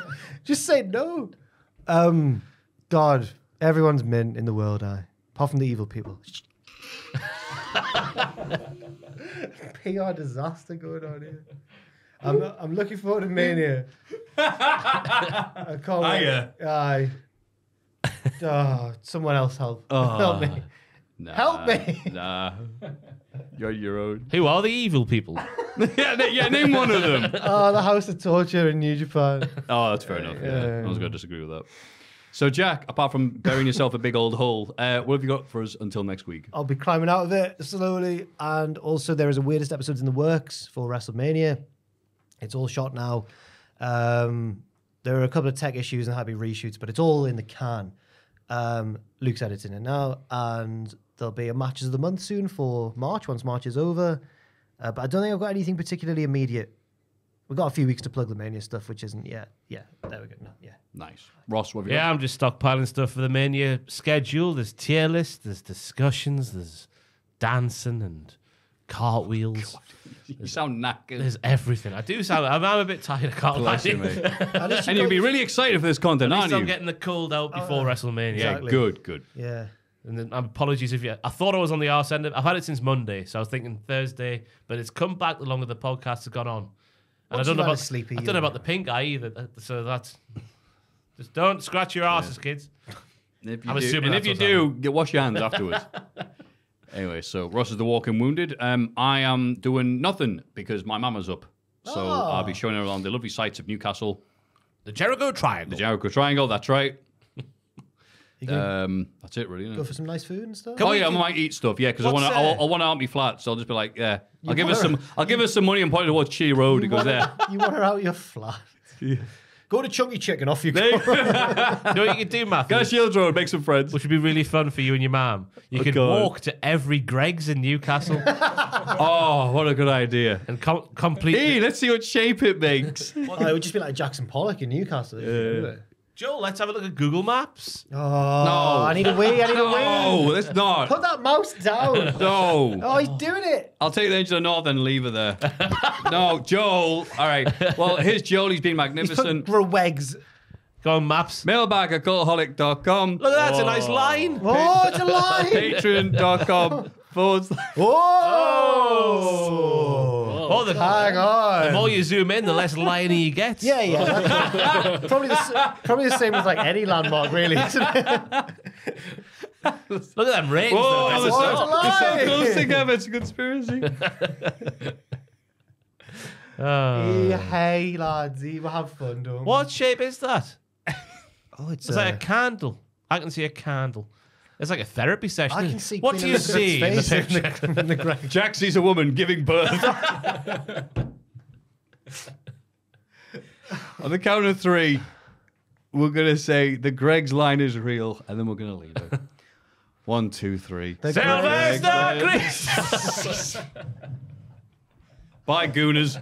Just say no. God, everyone's mint in the world, apart from the evil people. PR disaster going on here. I'm looking forward to Mania. I can't wait. Aye. Oh, someone else help. Help me. Nah, Help me. Nah. You're your own. Who are the evil people? yeah, name one of them. Oh, the House of Torture in New Japan. Oh, that's fair enough. Yeah. I was going to disagree with that. So, Jack, apart from burying yourself a big old hole, what have you got for us until next week? I'll be climbing out of it slowly. And also, there is a weirdest episodes in the works for WrestleMania. It's all shot now. There are a couple of tech issues and had to be reshoots, but it's all in the can. Luke's editing it now, and there'll be a matches of the month soon for March once March is over. But I don't think I've got anything particularly immediate. We've got a few weeks to plug the Mania stuff, which isn't yet. Yeah, there we go. No, yeah. Nice. Ross, what have you Yeah, got? I'm just stockpiling stuff for the Mania schedule. There's tier lists, there's discussions, there's dancing and cartwheels. You sound knackered. There's everything. I do sound. I'm a bit tired. I can't lie. Bless you, mate. And you'd be really excited for this content, At aren't least you? I'm getting the cold out before WrestleMania. exactly. Good. Yeah. And then apologies if you. I thought I was on the arse end. I've had it since Monday, so I was thinking Thursday, but it's come back the longer the podcast has gone on. And Once I don't know you've had a about sleepy, I don't know about the pink eye either. So that's just don't scratch your asses, kids. If you I'm do, assuming and if that's you what's do, you wash your hands afterwards. Anyway, so Ross is the walking wounded. I am doing nothing because my mama's up. So I'll be showing her around the lovely sights of Newcastle. The Jericho Triangle. The Jericho Triangle, that's right. That's it, really. Isn't Go it? for some nice food and stuff. Oh yeah, I might eat stuff. Yeah, because I What's, want to. I want to out me flat, so I'll just be like, yeah, I'll give her some. I'll give her some money and point her towards Chi Road. It goes there. You want her out your flat. Go to Chunky Chicken, off you go. You know what you could do, Matthew? Go to Shields Road, make some friends. Which would be really fun for you and your mum. You could God. walk to every Greg's in Newcastle Oh, what a good idea. and complete. Hey, let's see what shape it makes. It would just be like Jackson Pollock in Newcastle. Joel, let's have a look at Google Maps. Oh, I need a wee. I need a wee. No, let's not. Put that mouse down. No. Oh, he's doing it. I'll take the engine to the north and leave her there. No, Joel. All right. Well, here's Joel. He's been He's put magnificent. Gregs. Go on, Maps. Mailbag at cultaholic.com. Look at that, it's a nice line. Oh, it's a lie. Patreon.com/. Oh, the Hang on. more you zoom in, the less liony he gets. Yeah. probably the same as like any landmark, really, isn't it? Look at them rings. Whoa, though. they're What a so lie. close together. It's a conspiracy. Hey, lads, we'll have fun, don't we? What shape is that? Oh, it's It's like a candle. I can see a candle. It's like a therapy session. I can see. What Queen do you Elizabeth's see in the face picture? in the Greg. Jack sees a woman giving birth. On the count of 3, we're going to say the Greg's line is real, and then we're going to leave it. 1, 2, 3. Sylvester Chris. Bye, Gooners.